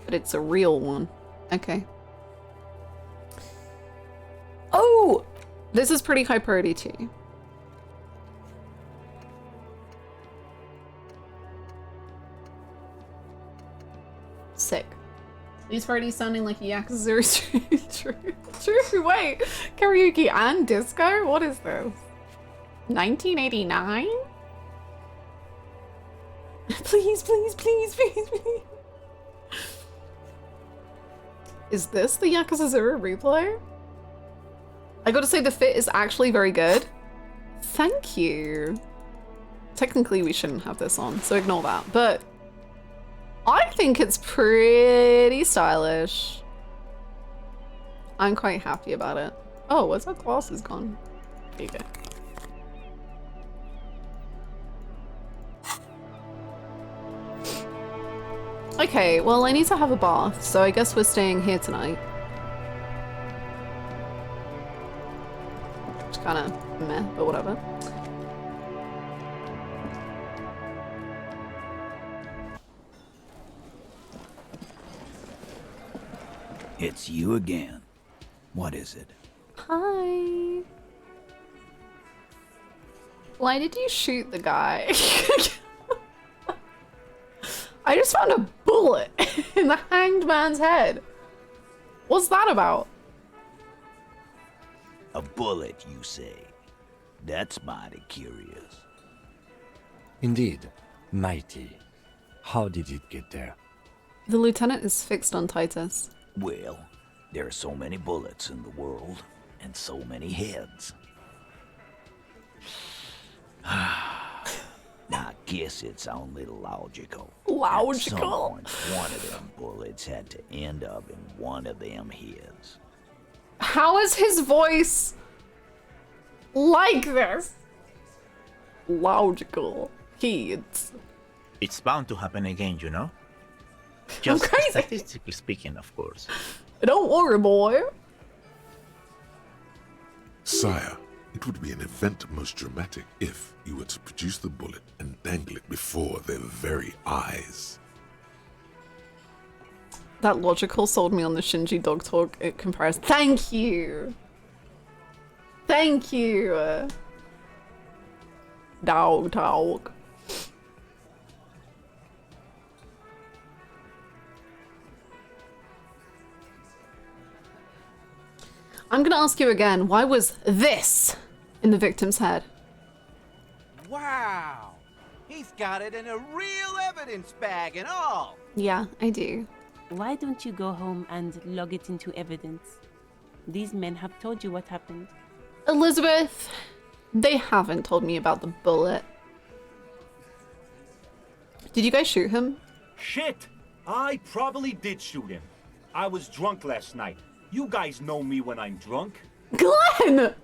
But it's a real one. Okay. Oh! This is pretty high priority too. Sick. These parties sounding like Yakuza. True. Wait. Karaoke and disco? What is this? 1989? Please. Is this the Yakuza 0 replay? I gotta say the fit is actually very good. Thank you. Technically we shouldn't have this on, so ignore that. But I think it's pretty stylish. I'm quite happy about it. Oh, what's that glasses gone? There you go. Okay, well I need to have a bath, so I guess we're staying here tonight. Which kind of meh, but whatever. It's you again. What is it? Hi. Why did you shoot the guy? I just found a bullet in the hanged man's head. What's that about? A bullet, you say? That's mighty curious. Indeed. Mighty. How did it get there? The lieutenant is fixed on Titus. Well, there are so many bullets in the world, and so many heads. Now, I guess it sounds a little logical. Logical? At some point, one of them bullets had to end up in one of them heads. How is his voice like this? Logical. Heads. It's bound to happen again, you know? Just I'm crazy. statistically speaking, of course. Don't worry, boy. Sire, it would be an event most dramatic if you were to produce the bullet and dangle it before their very eyes. That logical sold me on the Shinji dog talk comparison. Thank you. Thank you. Dog talk. I'm gonna ask you again, why was this in the victim's head? Wow! He's got it in a real evidence bag and all! Yeah, I do. Why don't you go home and log it into evidence? These men have told you what happened. Elizabeth, they haven't told me about the bullet. Did you guys shoot him? Shit! I probably did shoot him. I was drunk last night. You guys know me when I'm drunk. Glenn!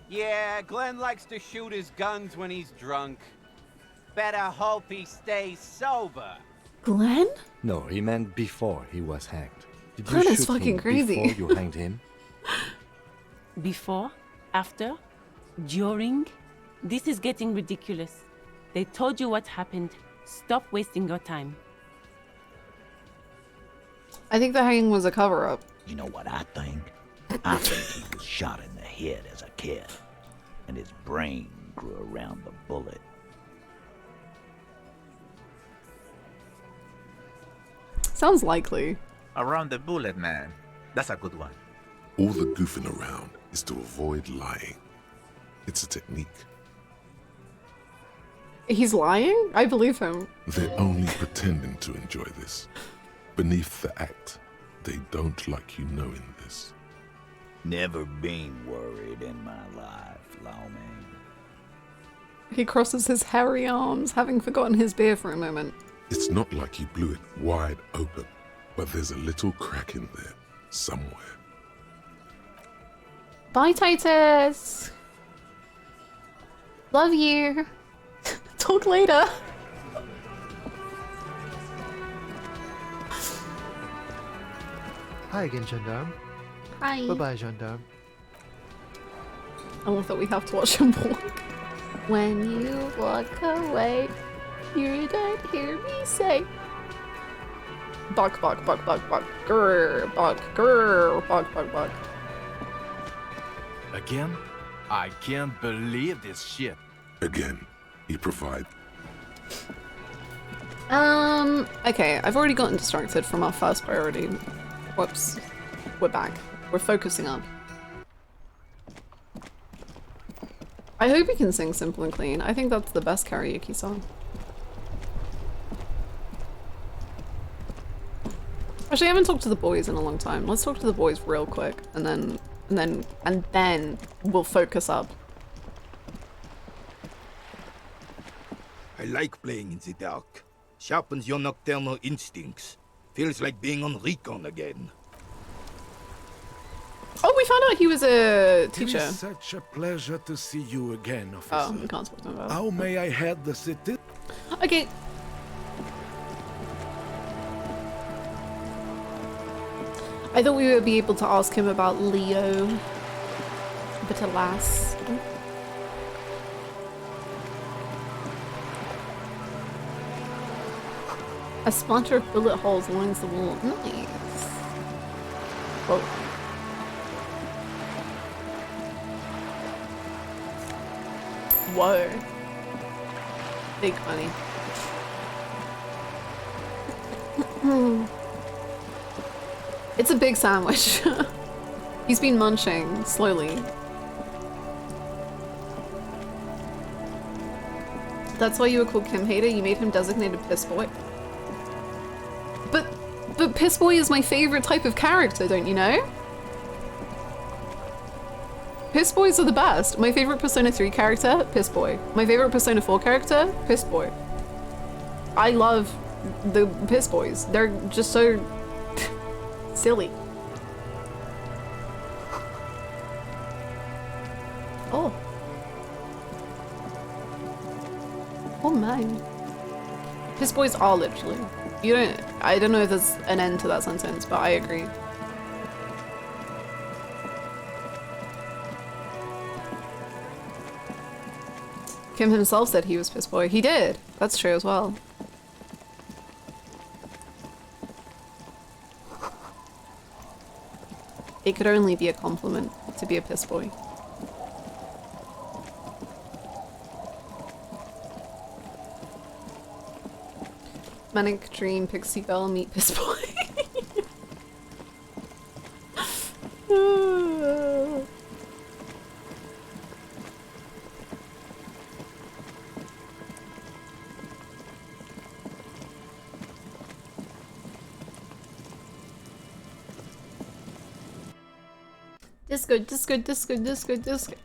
Yeah, Glenn likes to shoot his guns when he's drunk. Better hope he stays sober. Glenn? No, he meant before he was hanged. Did Glenn you is shoot fucking him crazy. before you hanged him? Before? After? During? This is getting ridiculous. They told you what happened. Stop wasting your time. I think the hanging was a cover-up. You know what I think? I think he was shot in the head as a kid, and his brain grew around the bullet. Sounds likely. Around the bullet, man. That's a good one. All the goofing around is to avoid lying. It's a technique. He's lying? I believe him. They're only pretending to enjoy this. Beneath the act, they don't like you knowing this. Never been worried in my life, lawman. He crosses his hairy arms, having forgotten his beer for a moment. It's not like you blew it wide open, but there's a little crack in there, somewhere. Bye, Titus! Love you! Talk later! Hi again, Gendarme. Hi. Bye-bye, Gendarme. I love that we have to watch him walk. When you walk away, you don't hear me say. Buck, buck, buck, buck, buck, grrr, buck, grrr, buck, buck, buck. Again? I can't believe this shit. Again, he provides. Okay, I've already gotten distracted from our first priority. Whoops. We're back. We're focusing up. I hope he can sing Simple and Clean. I think that's the best karaoke song. Actually, I haven't talked to the boys in a long time. Let's talk to the boys real quick, and then we'll focus up. I like playing in the dark. Sharpens your nocturnal instincts. Feels like being on recon again. Oh, we found out he was a teacher. It is such a pleasure to see you again, officer. Oh, we can't talk to him about it. How may I head the city? Okay. I thought we would be able to ask him about Leo, but alas. A splatter of bullet holes lines the wall. Nice. Whoa. Whoa. Big money. It's a big sandwich. He's been munching slowly. That's why you were called Kim Hater? You made him designated Piss Boy? But Piss Boy is my favorite type of character, don't you know? Piss Boys are the best. My favorite Persona 3 character, Piss Boy. My favorite Persona 4 character, Piss Boy. I love the Piss Boys. They're just so silly. Oh. Oh man. Piss Boys are literally. I don't know if there's an end to that sentence, but I agree. Kim himself said he was Piss Boy. He did. That's true as well. It could only be a compliment to be a Piss Boy. Manic Dream Pixie Belle meet Piss Boy. Disco, disco, disco, disco, disco.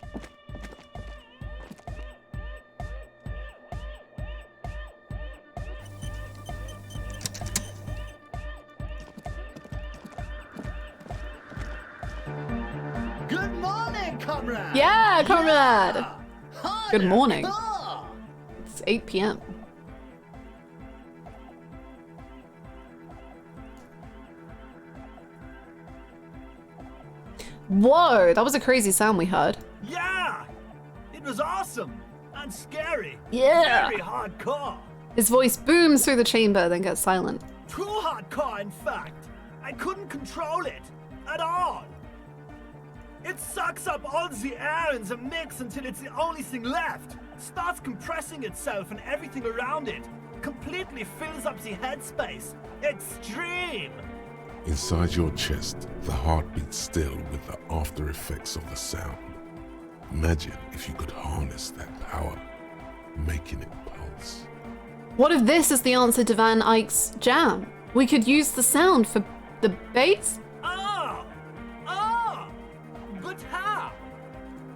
comrade! Yeah, comrade! Yeah. Good morning. It's 8 p.m. Whoa, that was a crazy sound we heard. Yeah! It was awesome! And scary! Yeah! Very hardcore! His voice booms through the chamber, then gets silent. Too hardcore, in fact! I couldn't control it! At all! It sucks up all the air in the mix until it's the only thing left! Starts compressing itself and everything around it! Completely fills up the headspace! Extreme! Inside your chest, the heart beats still with the after effects of the sound. Imagine if you could harness that power, making it pulse. What if this is the answer to Van Eyck's jam? We could use the sound for the bass? But how?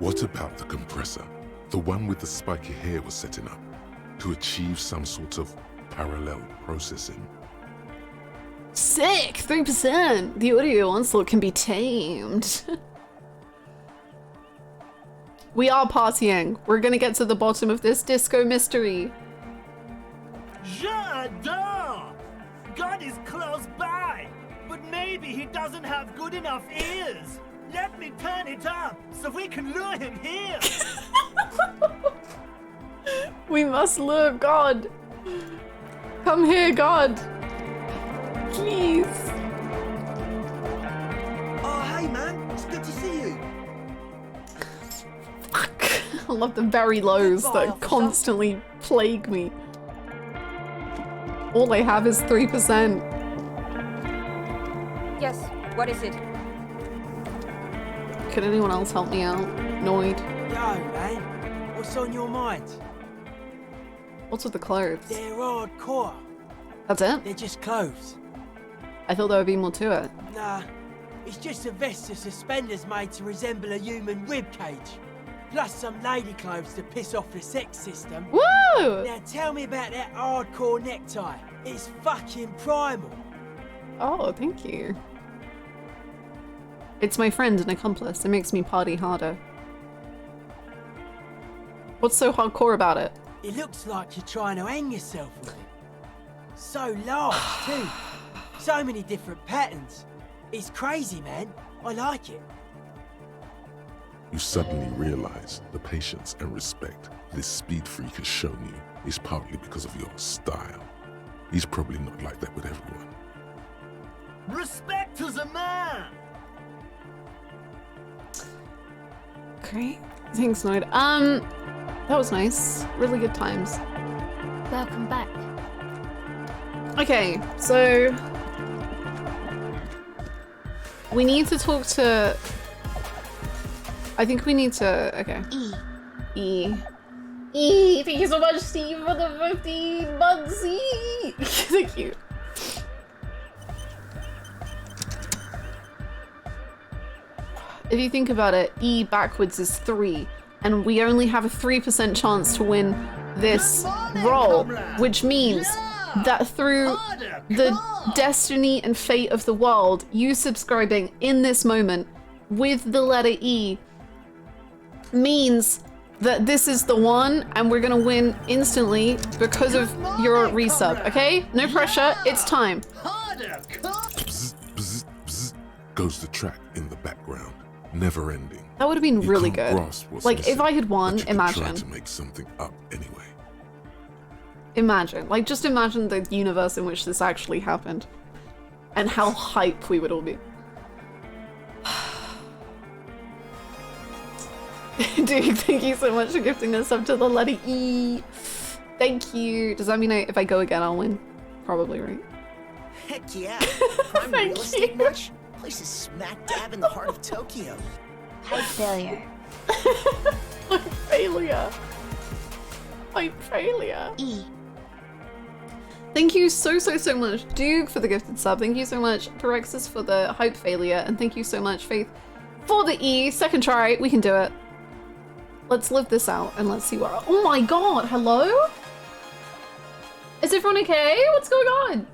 What about the compressor? The one with the spiky hair was setting up to achieve some sort of parallel processing. Sick! 3%! The audio onslaught can be tamed. We are partying. We're gonna get to the bottom of this disco mystery. J'adore! God is close by, but maybe he doesn't have good enough ears. Let me turn it up so we can lure him here. We must lure God. Come here, God. Please. Oh, hey man, it's good to see you. Fuck. I love the very lows that constantly plague me. All I have is 3%. Yes, what is it? Could anyone else help me out? Noid. Yo, man, what's on your mind? What's with the clothes? They're hardcore. That's it? They're just clothes. I thought there would be more to it. Nah, it's just a vest of suspenders made to resemble a human ribcage. Plus some lady clothes to piss off the sex system. Woo! Now tell me about that hardcore necktie. It's fucking primal. Oh, thank you. It's my friend and accomplice. It makes me party harder. What's so hardcore about it? It looks like you're trying to hang yourself with it. So large, too. So many different patterns. It's crazy, man. I like it. You suddenly realize the patience and respect this speed freak has shown you is partly because of your style. He's probably not like that with everyone. Respect to the man! Great. Thanks, Noid. That was nice. Really good times. Welcome back. Okay, so we need to talk to. I think we need to. Okay. E. Thank you so much, Steve, for the 15 months. E. Thank you. If you think about it, E backwards is 3, and we only have a 3% chance to win this roll, which means that through the destiny and fate of the world, you subscribing in this moment with the letter E means that this is the one, and we're gonna win instantly because of your resub, okay? No pressure, it's time. Bzz, bzz, bzz, goes the track in the background. Never ending. That would have been You really can't good. grasp what's Like, missing, if I had won, but you could imagine. try to make something up anyway. Imagine. Like, just imagine the universe in which this actually happened. And how hype we would all be. Dude, thank you so much for gifting us up to the letter E. Thank you. Does that mean if I go again, I'll win? Probably, right? Heck yeah. Prime real estate much? Place is smack dab in the heart of Tokyo. Hype failure. Hype failure. Hype failure. E. Thank you so much, Duke, for the gifted sub. Thank you so much, Pirexis, for the hype failure. And thank you so much, Faith, for the E. Second try. We can do it. Let's live this out and let's see what... Oh my god, hello? Is everyone okay? What's going on?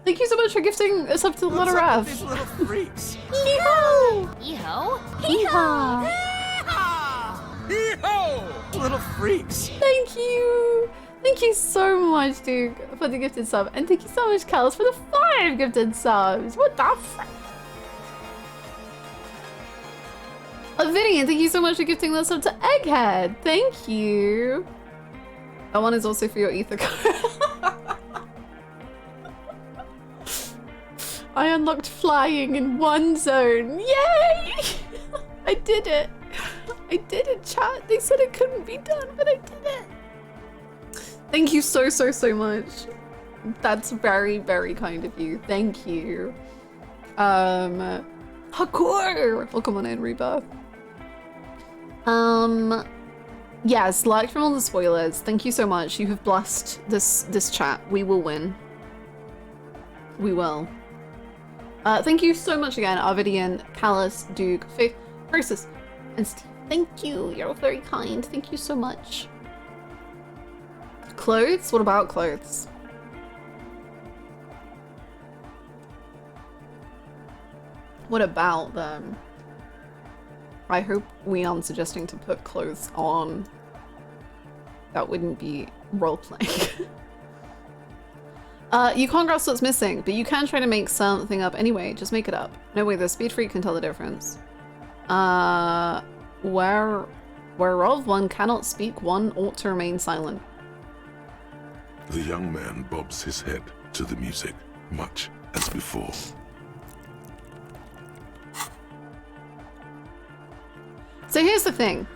Thank you so much for gifting us up to the letter F. These little freaks. Yeehaw! Yeehaw! Yeehaw! freaks. Thank you. Thank you so much, Duke, for the gifted sub. And thank you so much, Callus, for the 5 gifted subs. What the frick? Ovidian, thank you so much for gifting the sub to Egghead. Thank you. That one is also for your ether card. I unlocked flying in one zone. Yay! I did it. I did it, chat. They said it couldn't be done, but I did it. Thank you so much. That's very, very kind of you. Thank you. Hakur! Welcome on in, Rebirth. Yes, like from all the spoilers. Thank you so much. You have blessed this chat. We will win. We will. Thank you so much again, Arvidian, Callus, Duke, Faith, Versus, and Steve. Thank you. You're very kind. Thank you so much. Clothes? What about clothes? What about them? I hope we aren't suggesting to put clothes on. That wouldn't be role-playing. You can't grasp what's missing, but you can try to make something up anyway. Just make it up. No way, the speed freak can tell the difference. Whereof one cannot speak, one ought to remain silent. The young man bobs his head to the music, much as before. So here's the thing.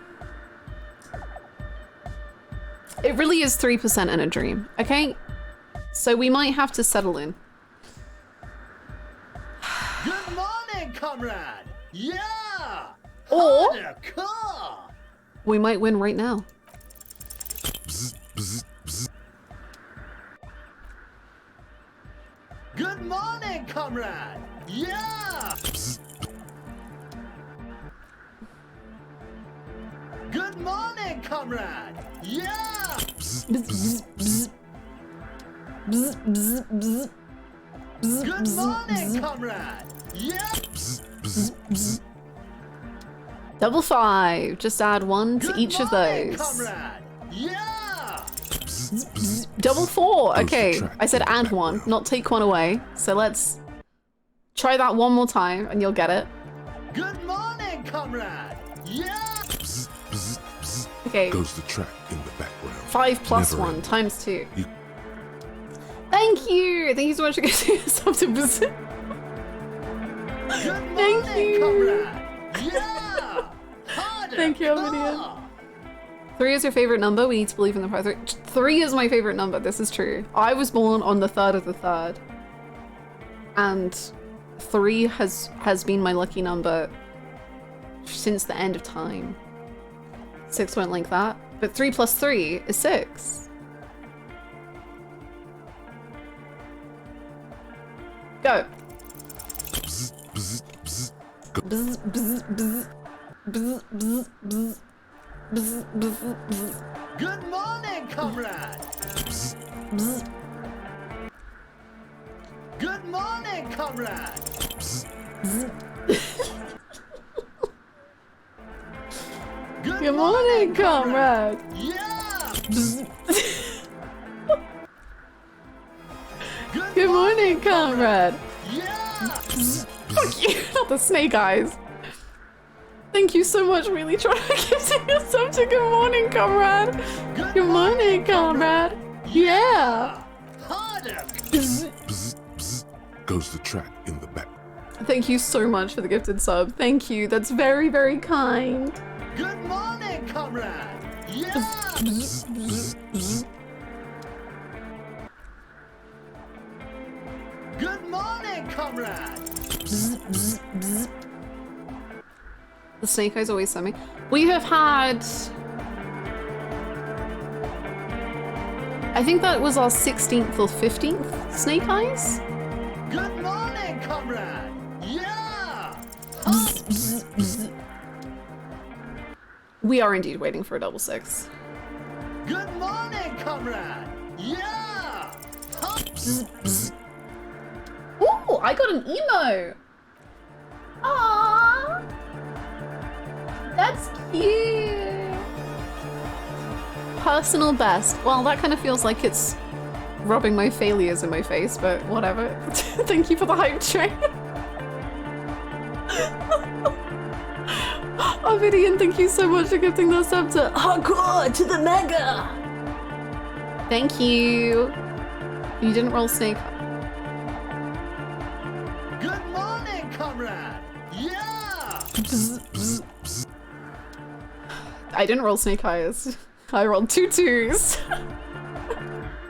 It really is 3% in a dream, okay? So we might have to settle in. Good morning, comrade! Yeah! Or car! we might win right now. Bzz, bzz, bzz. Good morning, comrade! Yeah! Bzz. Good morning, comrade! Yeah! Bzz, bzz, bzz. Bzz, bzz, bzz. Bzz, Good bzz, morning, bzz. comrade! Yeah! Bzz, bzz, bzz. Double 5. Just add 1 to each of those. Comrade! Yeah! Bzz, bzz. Double 4. Goes the Okay, track I said in the add 1, background. not take 1 away. So let's try that one more time and you'll get it. Good morning, comrade! Yeah! Bzz, bzz, bzz. Okay, Goes the track in the background. 5 plus Never 1 end. times 2. You- Thank you! Thank you so much for getting yourself to Brazil. Good Thank morning, you! comrade! Yeah! Harder, Thank you, car! Ovidian. 3 is your favorite number? We need to believe in the power. 3 is my favorite number, this is true. I was born on the 3rd of the 3rd. And 3 has been my lucky number since the end of time. 6 went like that. But 3 plus 3 is 6. Go. Bzz, bzz, bzz. Go. Bzz, bzz, bzz. Bzz, bzz, bzz. Bzz, bzz, bzz. Good morning, comrade! Bzz, Bzz, Good morning, comrade! bzz. bzz. Good morning, comrade! Yeah! Bzz. Good morning, comrade! Yeah! Fuck you, not the snake eyes. Thank you so much, really trying to give yourself to good morning, comrade. Good morning, comrade. Yeah. Harder! Bzz, bzz, bzz. Goes the track in the back. Thank you so much for the gifted sub. Thank you. That's very, very kind. Good morning, comrade! Yeah! Bzz, bzz, bzz. Good morning, comrade! Bzz, bzz, bzz. The snake eyes always send me. We have had... I think that was our 16th or 15th snake eyes. Good morning, comrade! Yeah! Bzz, bzz, bzz. We are indeed waiting for a double 6. Good morning, comrade! Yeah! Bzz, bzz. Ooh, I got an emo. Aww. That's cute. personal best. Well, that kind of feels like it's rubbing my failures in my face, but whatever. Thank you for the hype train. Ovidian, thank you so much for gifting that sub to hardcore to the mega. Thank you. You didn't roll snake. Good morning, comrade. Yeah. I didn't roll snake eyes. I rolled 2 2s.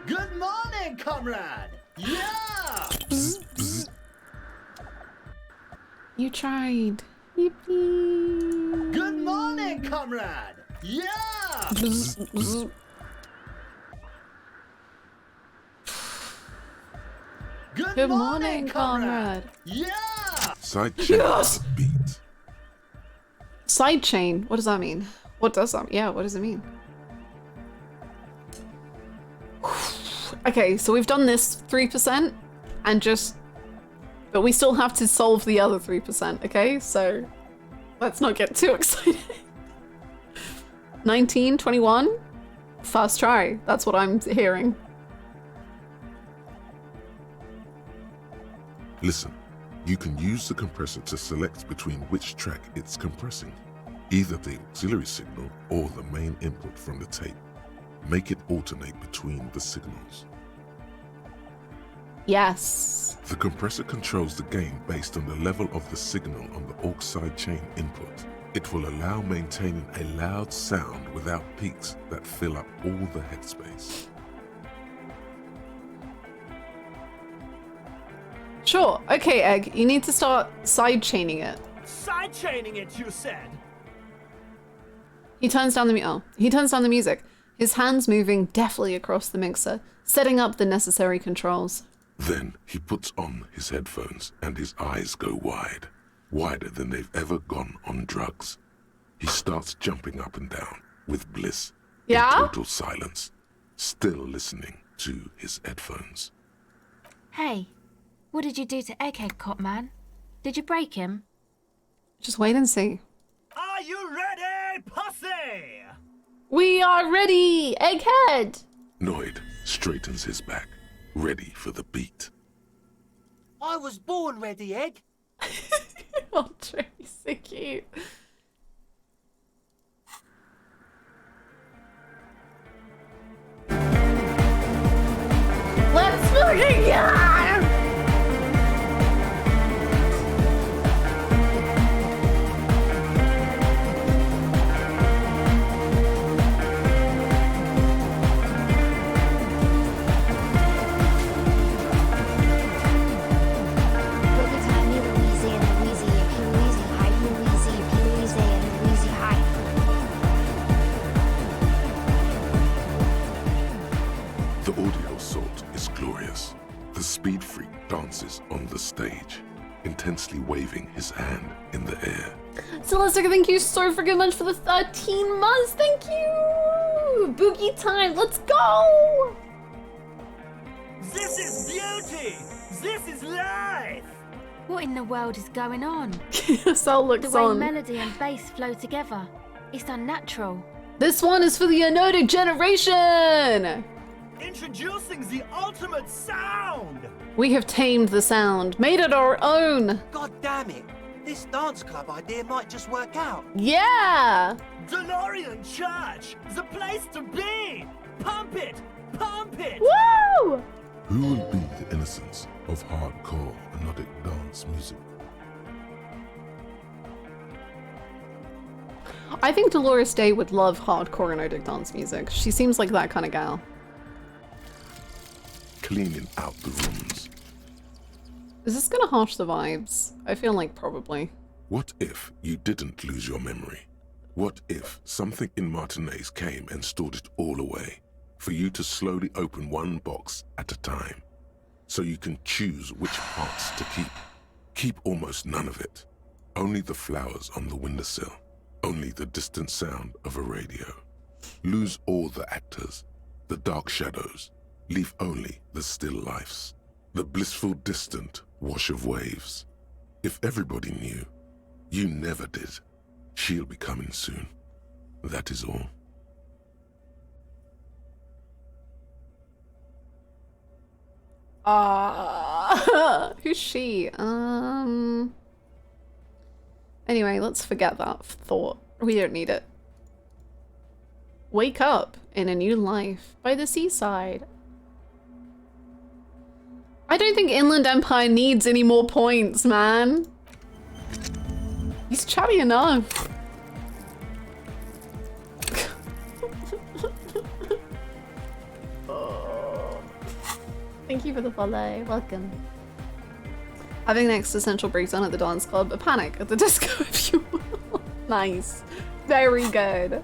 Good morning, comrade. Yeah. You tried. Yippee. Good morning, comrade. Yeah. Good morning, comrade. Yeah. Sidechain Yes. beat. Sidechain. What does that mean? What does that? Yeah. What does it mean? Okay, so we've done this 3% and but we still have to solve the other 3%. Okay, so let's not get too excited. 19, 21, first try. That's what I'm hearing. Listen, you can use the compressor to select between which track it's compressing, either the auxiliary signal or the main input from the tape. Make it alternate between the signals. Yes. The compressor controls the gain based on the level of the signal on the aux sidechain input. It will allow maintaining a loud sound without peaks that fill up all the headspace. Sure. Okay, Egg. You need to start sidechaining it. Sidechaining it, you said? He turns down the music. His hands moving deftly across the mixer, setting up the necessary controls. Then he puts on his headphones and his eyes go wide, wider than they've ever gone on drugs. He starts jumping up and down with bliss in total silence, still listening to his headphones. Hey, what did you do to Egghead, Copman? Did you break him? Just wait and see. Are you ready, pussy? We are ready, Egghead! Noid straightens his back, ready for the beat. I was born ready, Egg. Oh, Trey's so cute. Let's fucking go! The audio assault is glorious. The speed freak dances on the stage, intensely waving his hand in the air. Celestica, thank you so freaking much for the 13 months. Thank you! Boogie time, let's go! This is beauty! This is life! What in the world is going on? Cell looks The way on. melody and bass flow together. It's unnatural. This one is for the Anodic generation! Introducing the ultimate sound! We have tamed the sound, made it our own! God damn it! This dance club idea might just work out. Yeah! DeLorean Church! The place to be! Pump it! Pump it! Woo! Who will be the innocence of hardcore anodic dance music? I think Dolores Day would love hardcore anodic dance music. She seems like that kind of gal. Cleaning out the rooms. Is this gonna harsh the vibes? I feel like probably. What if you didn't lose your memory? What if something in Martinez came and stored it all away, for you to slowly open one box at a time, so you can choose which parts to keep? Keep almost none of it. Only the flowers on the windowsill. Only the distant sound of a radio. Lose all the actors, the dark shadows. Leave only the still lifes, the blissful distant wash of waves. If everybody knew, you never did, she'll be coming soon. That is all. Who's she? Anyway, let's forget that thought. We don't need it. Wake up in a new life by the seaside. I don't think Inland Empire needs any more points, man. He's chatty enough. Oh. Thank you for the follow. Welcome. Having an existential breakdown at the dance club, a panic at the disco, if you will. Nice. Very good.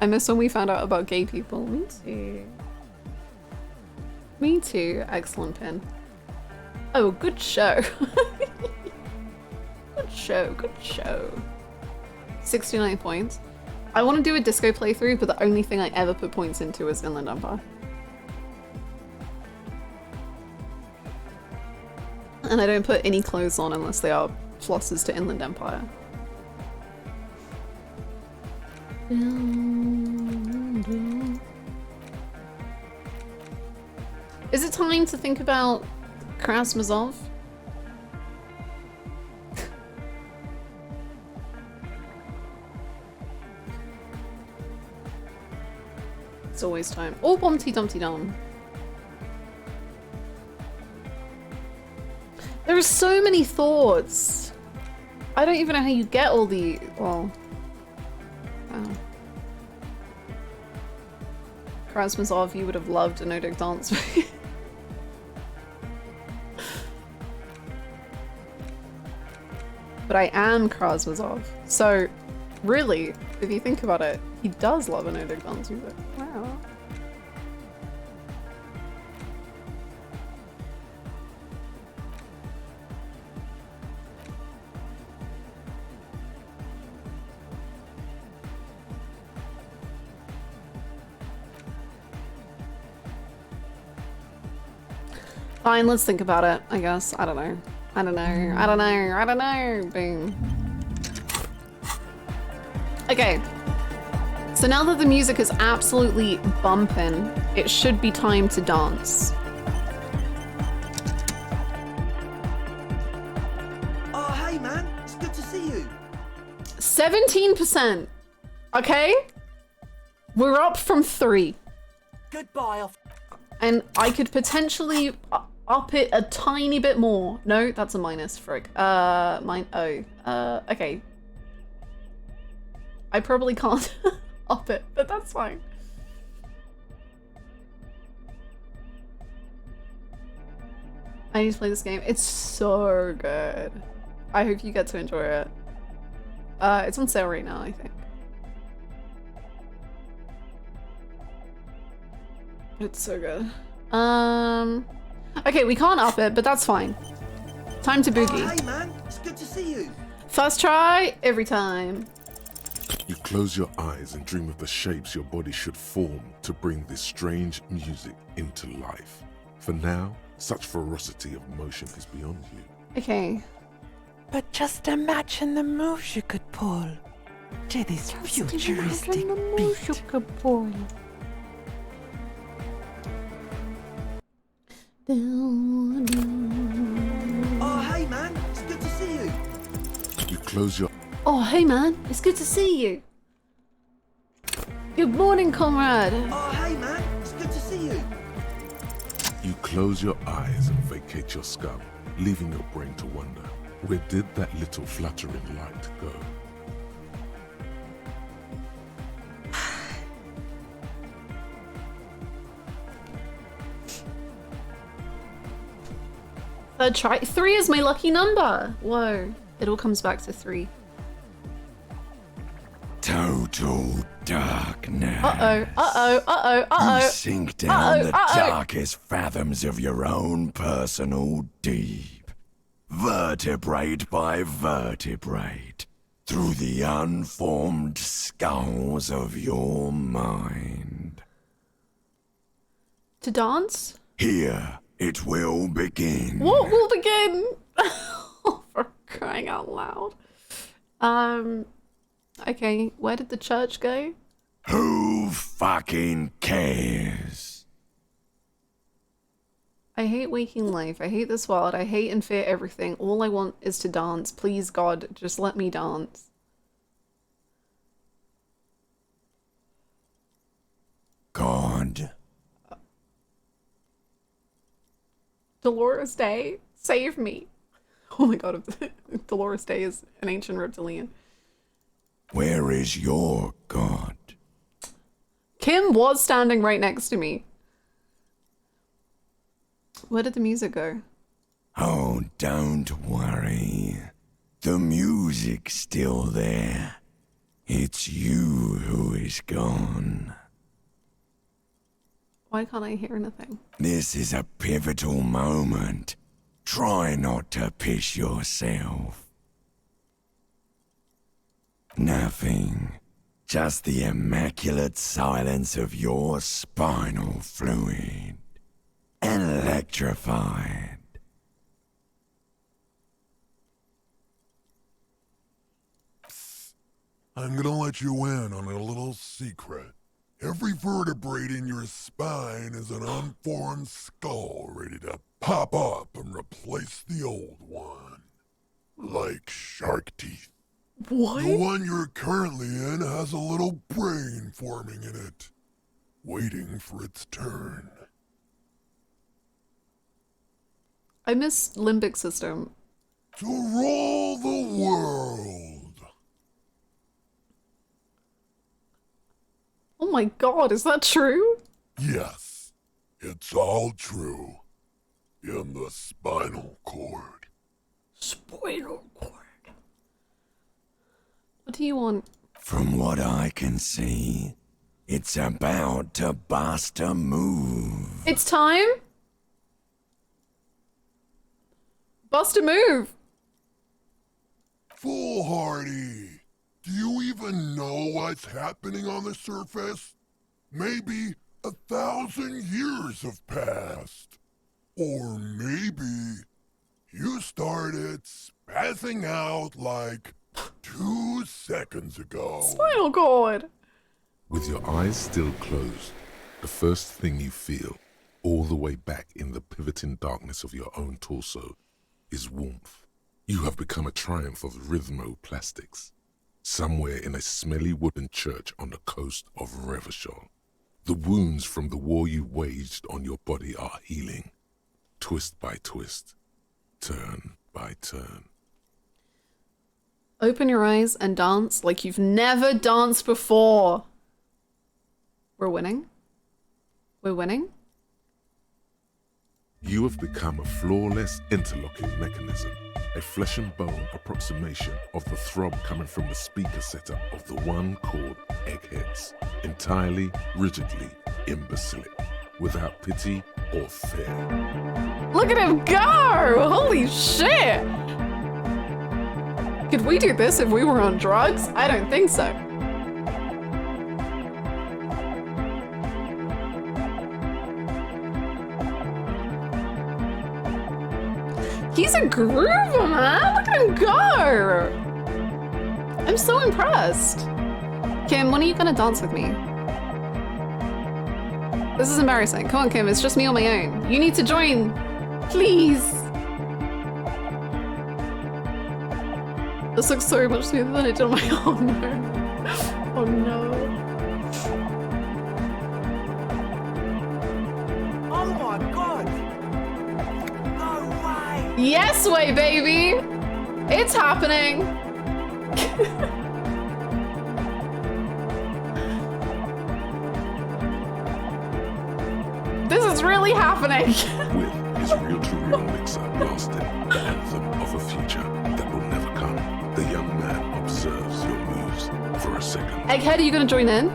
I miss when we found out about gay people. Me too. Me too. Excellent pin. Oh, good show. Good show, good show. 69 points. I want to do a disco playthrough, but the only thing I ever put points into is Inland Empire. And I don't put any clothes on unless they are flosses to Inland Empire. Is it time to think about Krasmazov? It's always time. Oh, Bumpty Dumpty Dum. There are so many thoughts. I don't even know how you get all the... well... wow. Krasmazov, you would have loved a no-dig dance. But I am Krasmazov. So, really, if you think about it, he does love a no-dig dance music. Wow. Fine, let's think about it, I guess. I don't know. I don't know. I don't know. I don't know. Boom. Okay. So now that the music is absolutely bumping, it should be time to dance. Oh, hey man, it's good to see you. 17%. Okay? We're up from 3. Goodbye. And I could potentially up it a tiny bit more. No, that's a minus, frig. Okay. I probably can't up it, but that's fine. I need to play this game. It's so good. I hope you get to enjoy it. It's on sale right now, I think. It's so good. Okay, we can't up it, but that's fine. Time to boogie. Oh, hey man, it's good to see you. First try, every time. You close your eyes and dream of the shapes your body should form to bring this strange music into life. For now, such ferocity of motion is beyond you. Okay. But just imagine the moves you could pull to this futuristic beat. Oh, hey man, it's good to see you. You close your... Oh, hey man, it's good to see you. Good morning, comrade. Oh, hey man, it's good to see you. You close your eyes and vacate your skull, leaving your brain to wonder, where did that little fluttering light go? Third try. 3 is my lucky number. Whoa. It all comes back to 3. Total darkness. Uh-oh, uh-oh, uh-oh, uh-oh. You sink down the darkest fathoms of your own personal deep. Vertebrate by vertebrate. Through the unformed skulls of your mind. To dance? Here it will begin. What will begin? Oh, for crying out loud. Okay, where did the church go? Who fucking cares? I hate waking life. I hate this world. I hate and fear everything. All I want is to dance. Please, God, just let me dance. God. Dolores Day, save me. Oh my God, Dolores Day is an ancient reptilian. Where is your God? Kim was standing right next to me. Where did the music go? Oh, don't worry. The music's still there. It's you who is gone. Why can't I hear anything? This is a pivotal moment. Try not to piss yourself. Nothing. Just the immaculate silence of your spinal fluid. Electrified. I'm gonna let you in on a little secret. Every vertebrae in your spine is an unformed skull ready to pop up and replace the old one. Like shark teeth. What? The one you're currently in has a little brain forming in it, waiting for its turn. I miss limbic system. To rule the world. Oh my God, is that true? Yes, it's all true. In the spinal cord. Spinal cord. What do you want? From what I can see, it's about to bust a move. It's time? Bust a move. Foolhardy, do you even know what's happening on the surface? Maybe 1,000 years have passed. Or maybe you started spazzing out like 2 seconds ago. Spinal cord. With your eyes still closed, the first thing you feel, all the way back in the pivoting darkness of your own torso, is warmth. You have become a triumph of rhythmoplastics, somewhere in a smelly wooden church on the coast of Revachol. The wounds from the war you waged on your body are healing, twist by twist, turn by turn. Open your eyes and dance like you've never danced before. We're winning? We're winning? You have become a flawless interlocking mechanism, a flesh and bone approximation of the throb coming from the speaker setup of the one called Eggheads, entirely, rigidly, imbecilic, without pity or fear. Look at him go! Holy shit! Could we do this if we were on drugs? I don't think so. He's a groover, man! Look at him go! I'm so impressed. Kim, when are you gonna dance with me? This is embarrassing. Come on, Kim, it's just me on my own. You need to join, please. This looks so much smoother than it did on my own. Oh no. Oh my God! No way! Yes way, baby! It's happening! This is really happening! With his reel-to-reel mixer blasting the anthem of a future that will never come, the young man observes your moves for a second. Egghead, are you gonna join in?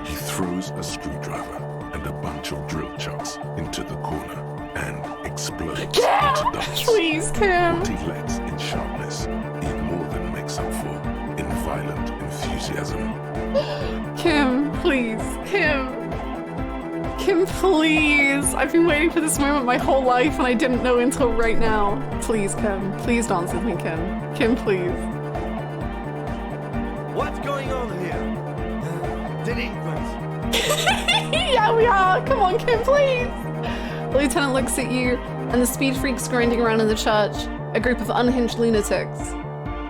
He throws a screwdriver and a bunch of drill chucks into the corner and explodes into dust. Please, Kim! What he lacks in sharpness, he more than makes up for in violent enthusiasm. Kim, please. Kim. Kim, please. I've been waiting for this moment my whole life and I didn't know until right now. Please, Kim. Please dance with me, Kim. Kim, please. What's going on here? Delinquents, Yeah, we are. Come on, Kim, please. The lieutenant looks at you and the speed freaks grinding around in the church. A group of unhinged lunatics.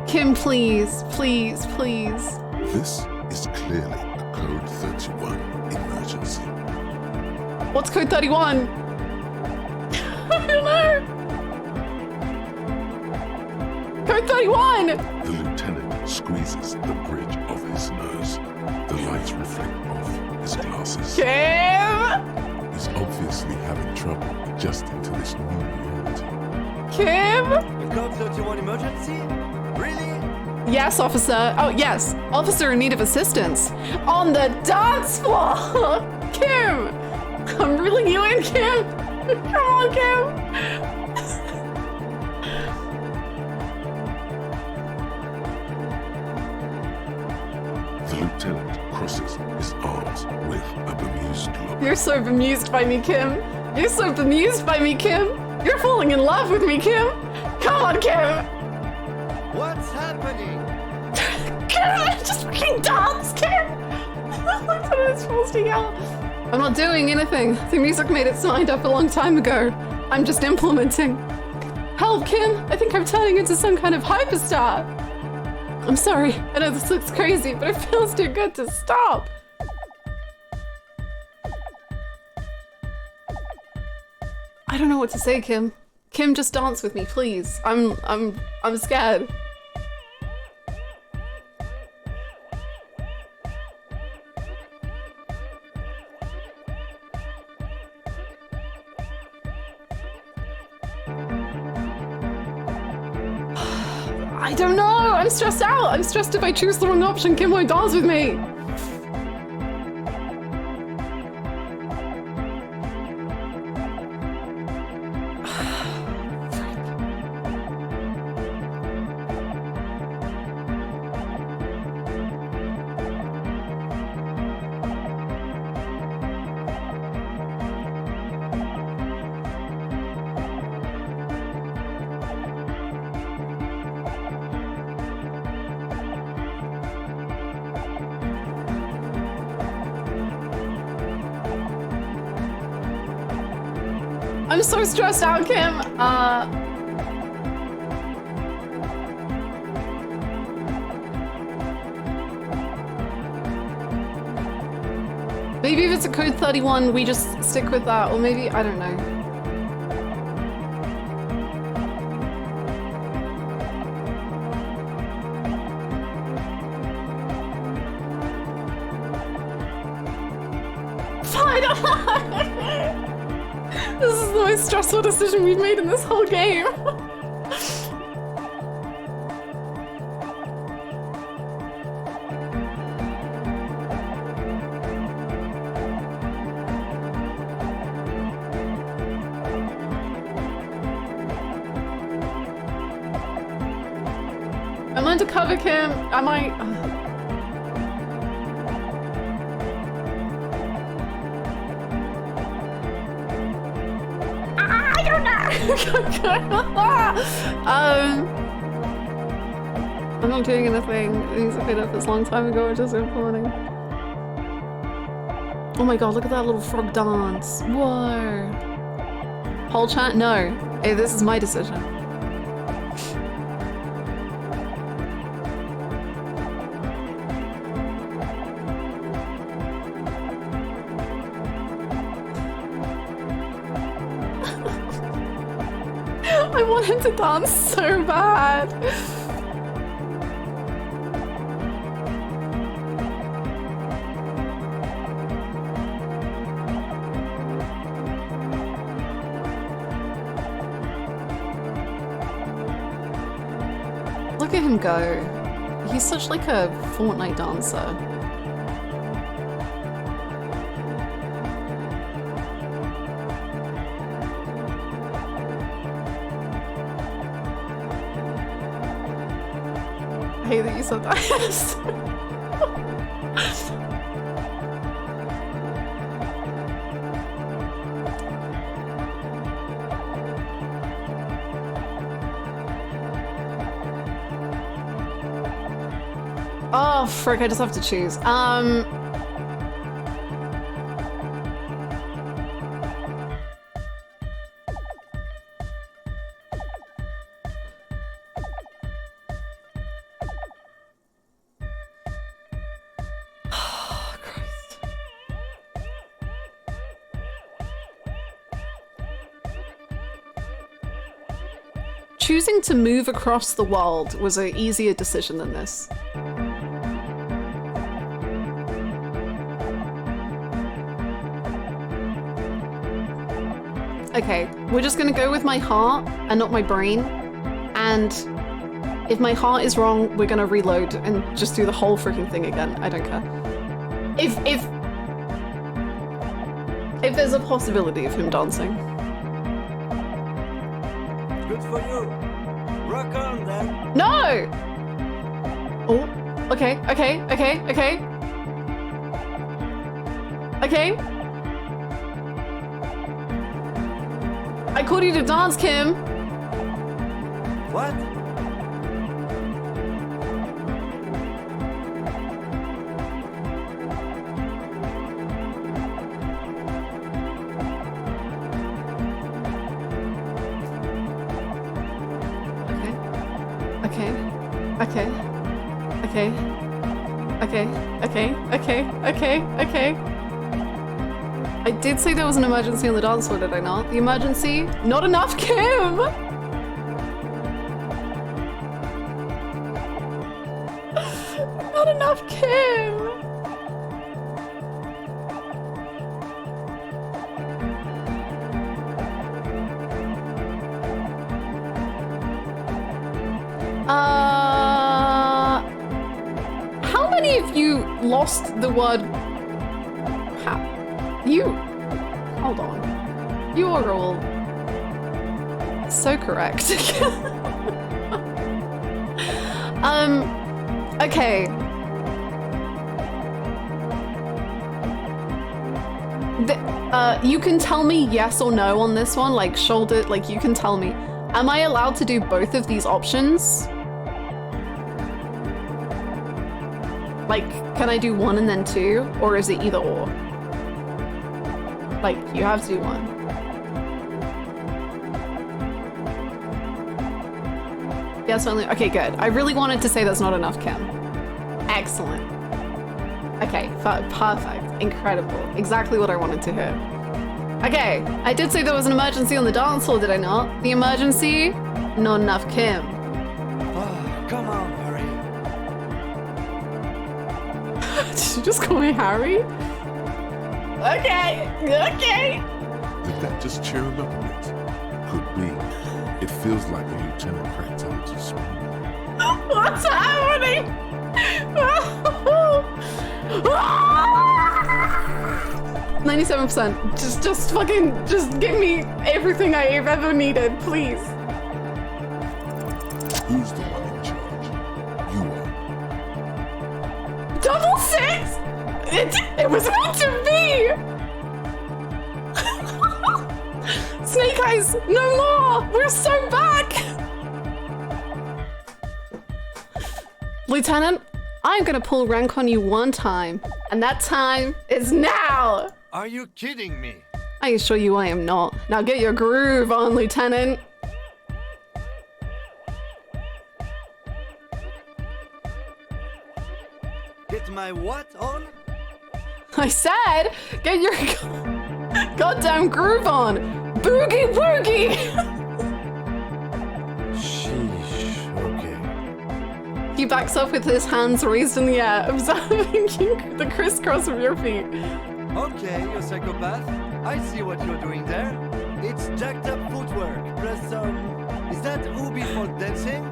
Kim, please, please, please. This is clearly a Code 31 emergency. What's Code 31? I don't know. Code 31! The lieutenant squeezes the bridge of his nose. The lights reflect off his glasses. Kim! He's obviously having trouble adjusting to this new reality. Kim? Code 31 emergency? Really? Yes, officer. Oh, yes. Officer in need of assistance. On the dance floor! Kim! I'm reeling you in, Kim! Come on, Kim! The lieutenant crosses his arms with a bemused look. You're so bemused by me, Kim. You're so bemused by me, Kim. You're falling in love with me, Kim. Come on, Kim. What's happening? Kim, just fucking dance, Kim. That's what it's supposed to yell. I'm not doing anything. The music made its mind up a long time ago. I'm just implementing. Help, Kim. I think I'm turning into some kind of hyperstar. I'm sorry. I know this looks crazy, but it feels too good to stop. I don't know what to say, Kim. Kim, just dance with me, please. I'm scared. I don't know. I'm stressed out. I'm stressed if I choose the wrong option, Kim won't dance with me. I'm so stressed out, Kim. Maybe if it's a Code 31, we just stick with that, or maybe, I don't know. Fine! This is the most stressful decision we've made in this whole game. I'm undercover, Kim. I might... I don't know. I'm not doing anything. These have been up this long time ago. It's just implementing. Oh my god! Look at that little frog dance. Whoa. Whole chat? No. Hey, this is my decision. I want him to dance so bad. Look at him go. He's such like a Fortnite dancer. I hate that you said that. Oh, frick, I just have to choose. choosing to move across the world was an easier decision than this. Okay, we're just gonna go with my heart and not my brain. And if my heart is wrong, we're gonna reload and just do the whole freaking thing again. I don't care. If there's a possibility of him dancing. Good for you. Rock on then. No! Oh, okay. I called you to dance, Kim. What? Okay. I did say there was an emergency on the dance floor, did I not? The emergency? Not enough, Kim! Not enough, Kim! How many of you lost the word? Hold on. You are all so correct. Okay. You can tell me yes or no on this one, like shoulder, like you can tell me. Am I allowed to do both of these options? Like, can I do one and then two, or is it either or? Like, you have to do one. Yes, only. Okay, good. I really wanted to say that's not enough, Kim. Excellent. Okay, perfect. Incredible. Exactly what I wanted to hear. Okay, I did say there was an emergency on the dance floor, did I not? The emergency? Not enough, Kim. Oh, come on, Harry. Did you just call me Harry? Okay. Did that just cheer him up a bit? Could be. It feels like the lieutenant cracked on too small. What's happening? 97%. Just give me everything I've ever needed, please. Who's the one in charge? You are. Double six? It was meant to be! Snake Eyes, no more! We're so back! Lieutenant, I'm gonna pull rank on you one time, and that time is now! Are you kidding me? I assure you I am not. Now get your groove on, Lieutenant. Get my what on? I said, get your goddamn groove on! Boogie woogie! Sheesh, okay. He backs up with his hands raised in the air, observing the crisscross of your feet. Okay, you psychopath. I see what you're doing there. It's jacked up footwork, plus is that Ubi folk dancing?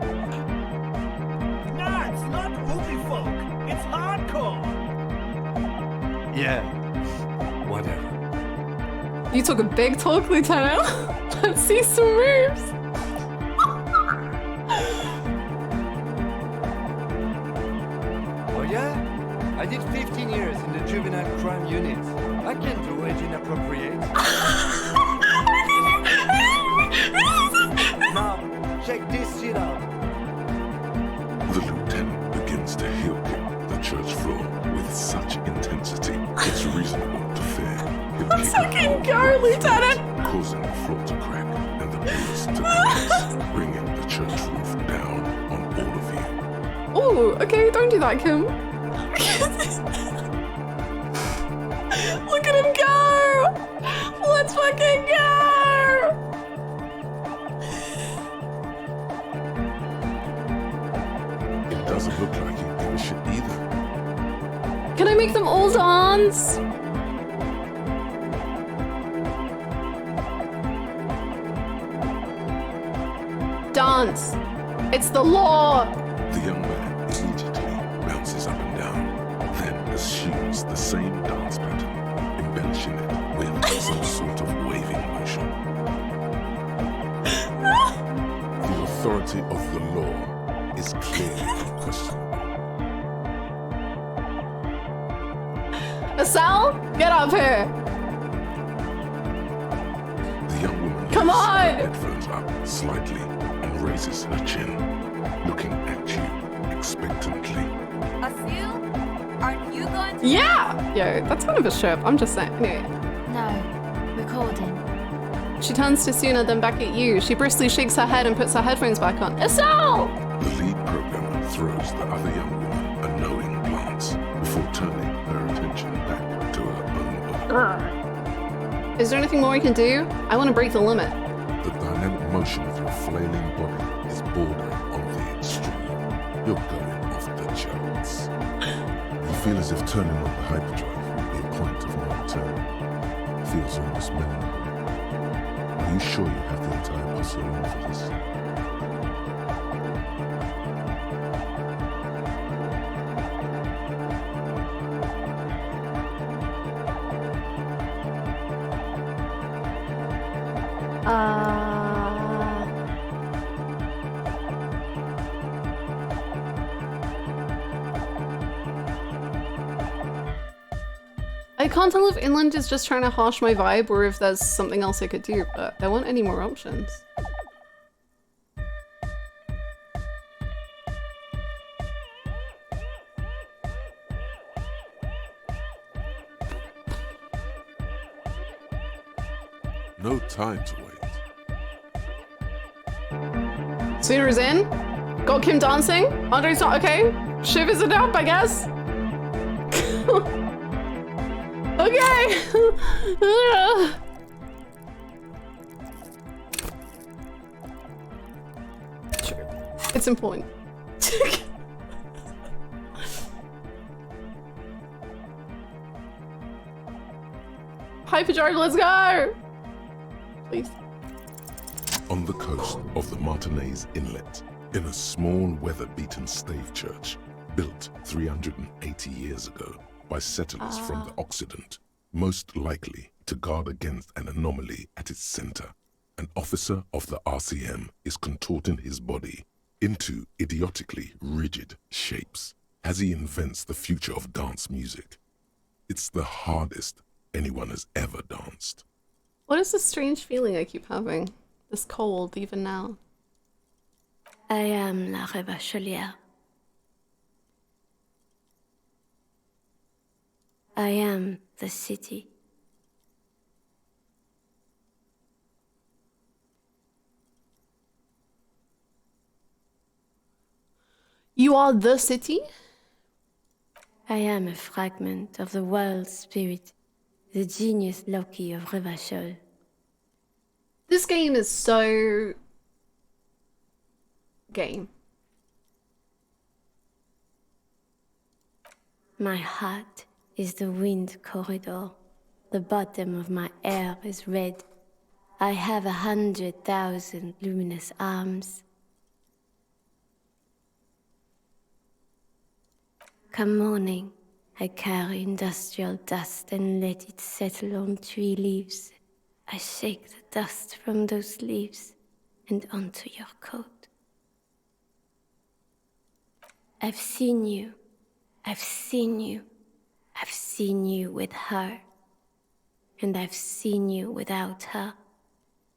Nah, it's not Ubi folk. It's hardcore. Yeah, whatever. You took a big talk, Lieutenant. Let's see some moves. Oh yeah? I did 15 years in the juvenile crime unit. I can do age inappropriate. Now, check this shit out. The lieutenant begins to heel kick the church floor with such intensity, it's reasonable to fear he'll Let's kick fucking go, Lieutenant! causing the floor to crack and the pillars to collapse, bringing the church roof down on all of you. Oh, okay, don't do that, Kim. Look at him go! Let's fucking go! doesn't look like you give a shit either. Can I make them all dance? Dance. It's the law. The young man immediately bounces up and down, then assumes the same dance pattern, embellishing it with some sort of waving motion. The authority of the law is clearly unquestionable. Sal, get up here. The young woman Come on. her headphones up slightly and raises her chin, looking at you expectantly. Asil, aren't you going to? Yeah. Yo, that's kind of a chirp. I'm just saying. Anyway. No, recording. She turns to Suna, then back at you. She briskly shakes her head and puts her headphones back on. Asal! The lead programmer throws the other young woman a knowing glance before turning her attention back to her own body. Is there anything more we can do? I want to break the limit. The dynamic motion of your flailing body is bordering on the extreme. You're going off the charts. You feel as if turning on the hyperdrive would be a point of no return. Feels almost memorable. Are you sure you have the entire puzzle in for this? I can't tell if Inland is just trying to harsh my vibe or if there's something else I could do, but there weren't any more options. No time to wait. Suna's in. Got Kim dancing. Andre's not okay. Shiv isn't up, I guess. Okay. Sure. It's important. Hyperdrive, let's go! Please. On the coast of the Martinez Inlet, in a small weather-beaten stave church, built 380 years ago by settlers from the Occident, most likely to guard against an anomaly at its center, an officer of the RCM is contorting his body into idiotically rigid shapes as he invents the future of dance music. It's the hardest anyone has ever danced. What is this strange feeling I keep having? This cold, even now. I am la Rebachelière. I am the city. You are the city? I am a fragment of the world spirit, the genius Loki of Revachol. This game is so... game. My heart is the wind corridor. The bottom of my air is red. I have 100,000 luminous arms. Come morning, I carry industrial dust and let it settle on tree leaves. I shake the dust from those leaves and onto your coat. I've seen you. I've seen you. I've seen you with her. And I've seen you without her.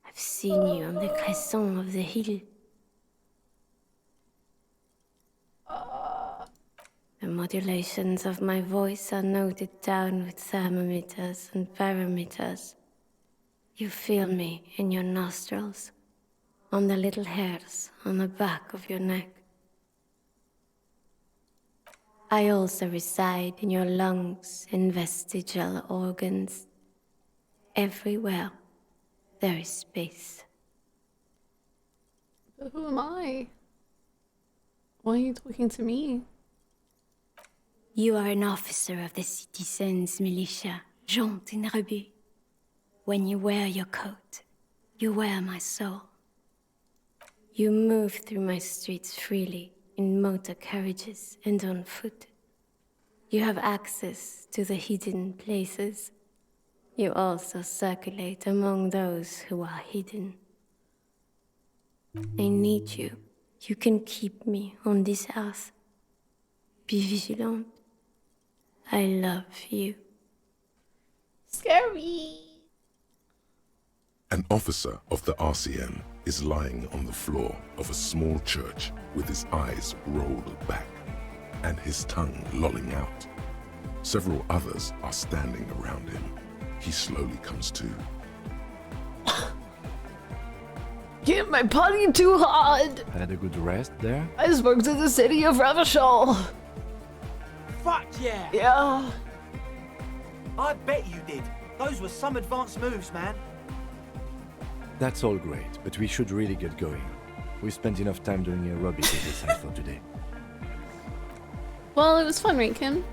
I've seen you on the crescent of the hill. The modulations of my voice are noted down with thermometers and barometers. You feel me in your nostrils, on the little hairs on the back of your neck. I also reside in your lungs and vestigial organs. Everywhere there is space. But who am I? Why are you talking to me? You are an officer of the citizens' militia, Jean in Rebut. When you wear your coat, you wear my soul. You move through my streets freely, in motor carriages and on foot. You have access to the hidden places. You also circulate among those who are hidden. I need you. You can keep me on this earth. Be vigilant. I love you. Scary. An officer of the RCM is lying on the floor of a small church with his eyes rolled back and his tongue lolling out. Several others are standing around him. He slowly comes to. Hit my body too hard. Had a good rest there? I spoke to the city of Revachol. Fuck yeah! Yeah. I bet you did. Those were some advanced moves, man. That's all great, but we should really get going. We spent enough time doing aerobic exercise for today. Well, it was fun, right, Kim?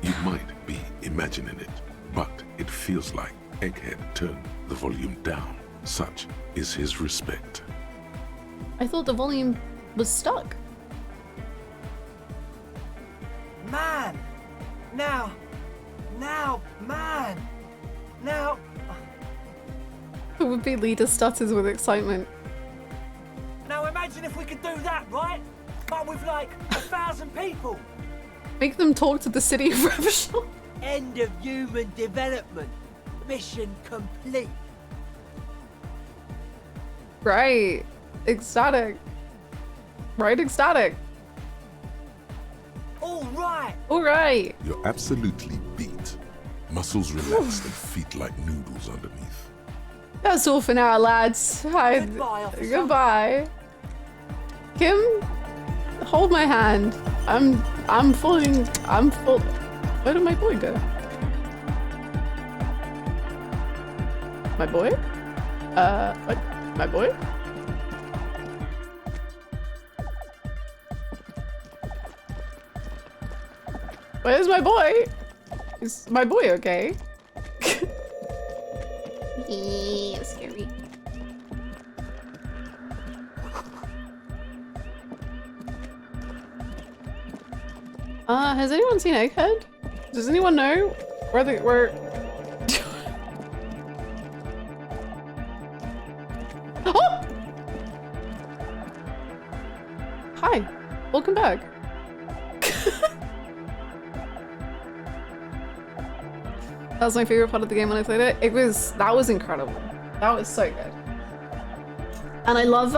You might be imagining it, but it feels like Egghead turned the volume down. Such is his respect. I thought the volume was stuck. Man! Now, man! Now... The would-be leader stutters with excitement. Now imagine if we could do that, right? But with like 1,000 people. Make them talk to the city of Revachol. End of human development. Mission complete. Right. Ecstatic. Right, ecstatic. All right. All right. You're absolutely beat. Muscles relaxed and feet like noodles underneath. That's all for now, lads. Goodbye, officer. Goodbye. Kim, hold my hand. I'm full. Where did my boy go? My boy? What? My boy? Where's my boy? Is my boy okay? Yeah, scary. Has anyone seen Egghead? Does anyone know where Oh! Hi, welcome back. That was my favorite part of the game when I played it. That was incredible. That was so good. And I love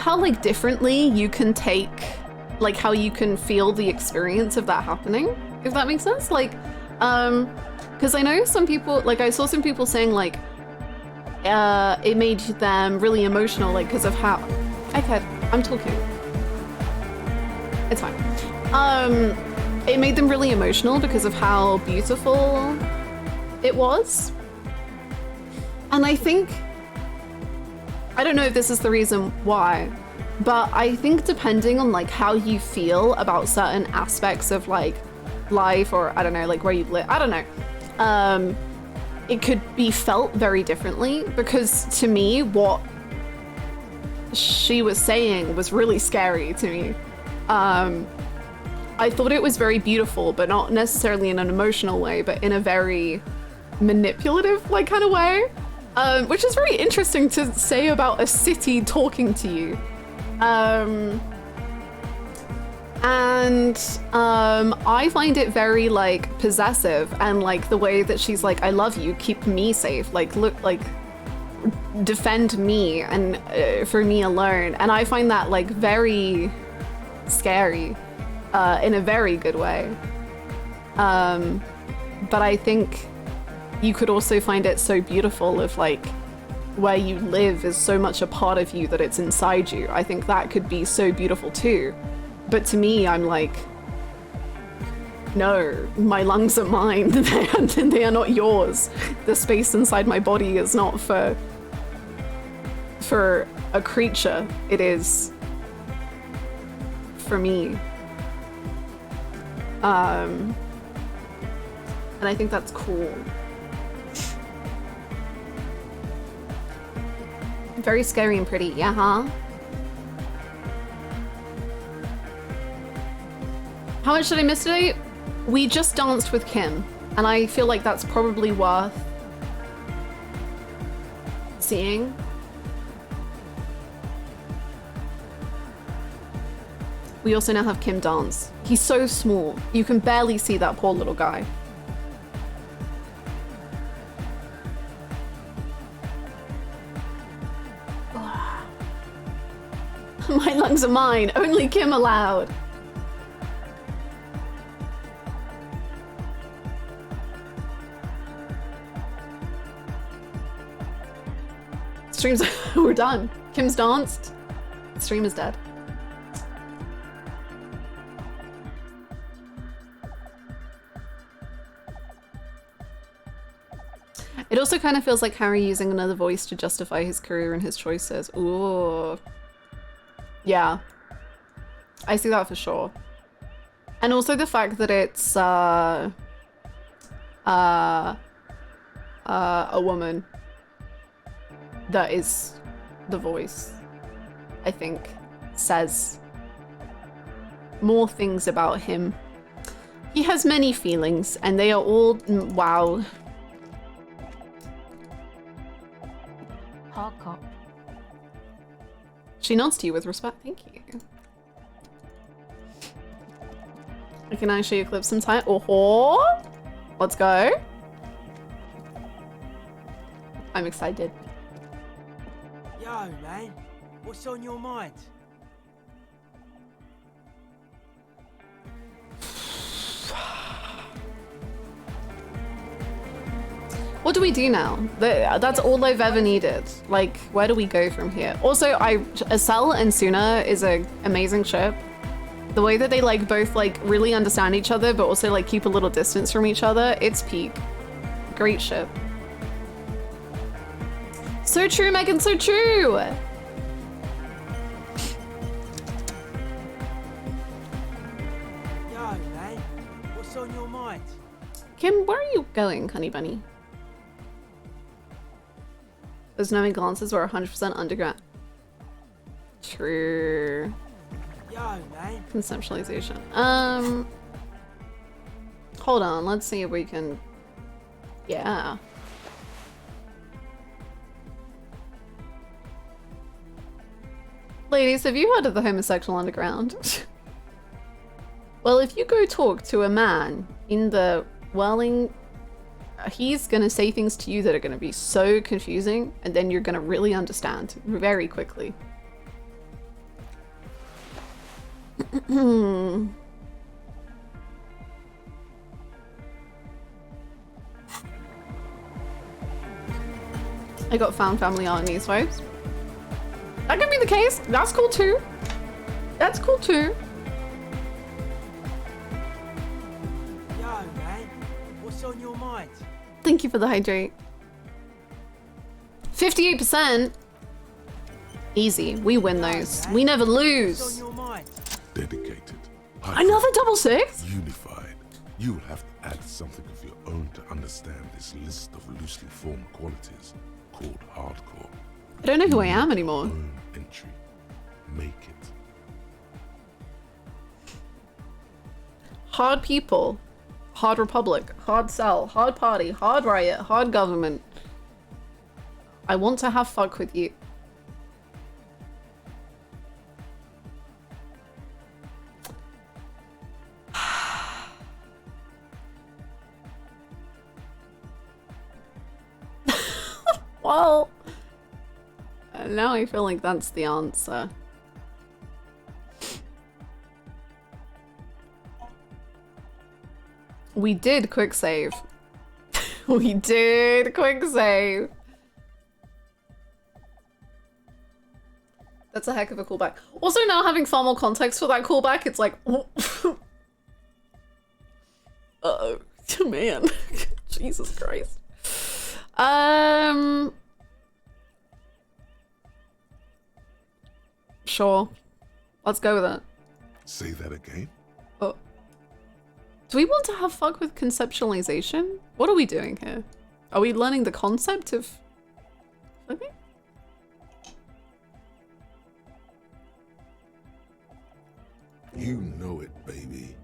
how like differently you can take, like how you can feel the experience of that happening, if that makes sense. Like, because I know some people, like I saw some people saying like, it made them really emotional, like because of how, okay, I'm talking. It's fine. It made them really emotional because of how beautiful it was. And I think, I don't know if this is the reason why, but I think depending on like how you feel about certain aspects of like life, or I don't know, like where you live, I don't know, it could be felt very differently, because to me, what she was saying was really scary to me. I thought it was very beautiful, but not necessarily in an emotional way, but in a very manipulative like kind of way, which is very interesting to say about a city talking to you. I find it very like possessive, and like the way that she's like, I love you, keep me safe, like look, like defend me and for me alone. And I find that like very scary in a very good way. But I think you could also find it so beautiful if like where you live is so much a part of you that it's inside you. I think that could be so beautiful too. But to me, I'm like, no, my lungs are mine. They are not yours. The space inside my body is not for for a creature it is for me. And I think that's cool. Very scary and pretty, yeah, huh? How much did I miss today? We just danced with Kim, and I feel like that's probably worth seeing. We also now have Kim dance. He's so small. You can barely see that poor little guy. My lungs are mine. Only Kim allowed. Stream's we're done. Kim's danced. Stream is dead. It also kind of feels like Harry using another voice to justify his career and his choices. Ooh. Yeah. I see that for sure. And also the fact that it's a woman that is the voice, I think, says more things about him. He has many feelings, and they are all wow. Hard cop. She nods to you with respect. Thank you. Can I show you a clip sometime? Oh, let's go. I'm excited. Yo, man, what's on your mind? What do we do now? That's all I've ever needed. Like, where do we go from here? Also, Acel and Suna is an amazing ship. The way that they like both like really understand each other, but also like keep a little distance from each other, it's peak. Great ship. So true, Megan, so true! Yo, man, what's on your mind? Kim, where are you going, honey bunny? Those knowing glances were 100% underground. True. Yo, man. Conceptualization. Hold on, let's see if we can... Yeah. Ladies, have you heard of the homosexual underground? Well, if you go talk to a man in the whirling... He's gonna say things to you that are gonna be so confusing, and then you're gonna really understand very quickly. I got found family art in these vibes. That could be the case. That's cool too. That's cool too. Yo, man, what's on your mind? Thank you for the hydrate. 58%. Easy. We win those. We never lose. Dedicated. Another double six? Unified. You will have to add something of your own to understand this list of loosely formed qualities called hardcore. I don't know who I am anymore. Own entry. Make it. Hard people. Hard republic. Hard cell. Hard party. Hard riot. Hard government. I want to have fuck with you. Well, now I feel like that's the answer. We did quick save. We did quick save. That's a heck of a callback. Also, now having far more context for that callback, it's like, uh-oh, man, Jesus Christ. Sure. Let's go with it. Say that again? Oh. Do we want to have fuck with conceptualization? What are we doing here? Are we learning the concept of fucking? You know it, baby.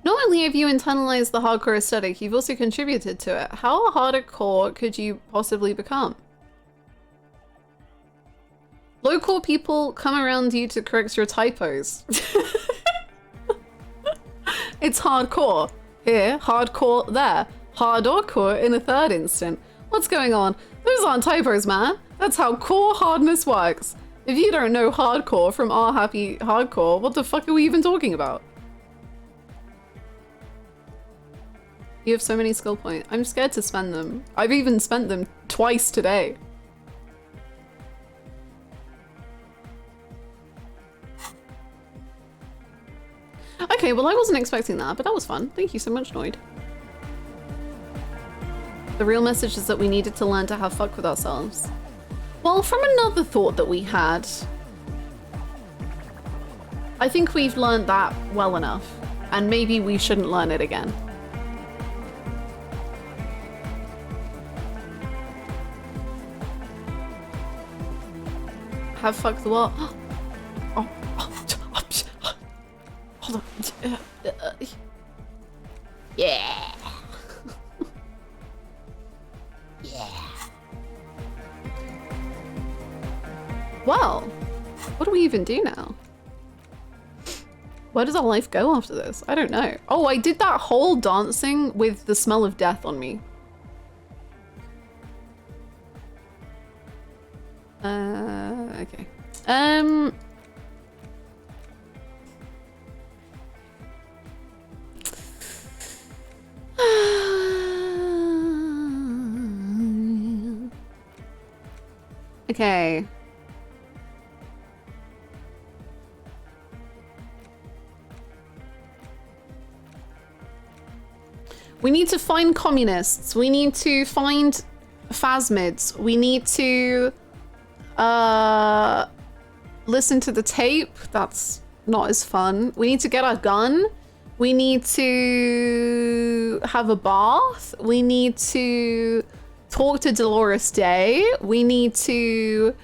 Not only have you internalized the hardcore aesthetic, you've also contributed to it. How hardcore could you possibly become? Low-core people come around you to correct your typos. It's hardcore here, hardcore there, hardcore in a third instant. What's going on? Those aren't typos, man. That's how core hardness works. If you don't know hardcore from our happy hardcore, what the fuck are we even talking about? You have so many skill points. I'm scared to spend them. I've even spent them twice today. Okay, well I wasn't expecting that, but that was fun. Thank you so much, Noid. The real message is that we needed to learn to have fuck with ourselves. Well, from another thought that we had, I think we've learned that well enough, and maybe we shouldn't learn it again. Have fuck the what? Oh, hold on. Yeah. Yeah. Well, what do we even do now? Where does our life go after this? I don't know. Oh, I did that whole dancing with the smell of death on me. Okay. Okay. We need to find communists. We need to find phasmids. We need to listen to the tape. That's not as fun. We need to get our gun. We need to have a bath. We need to talk to Dolores Day. We need to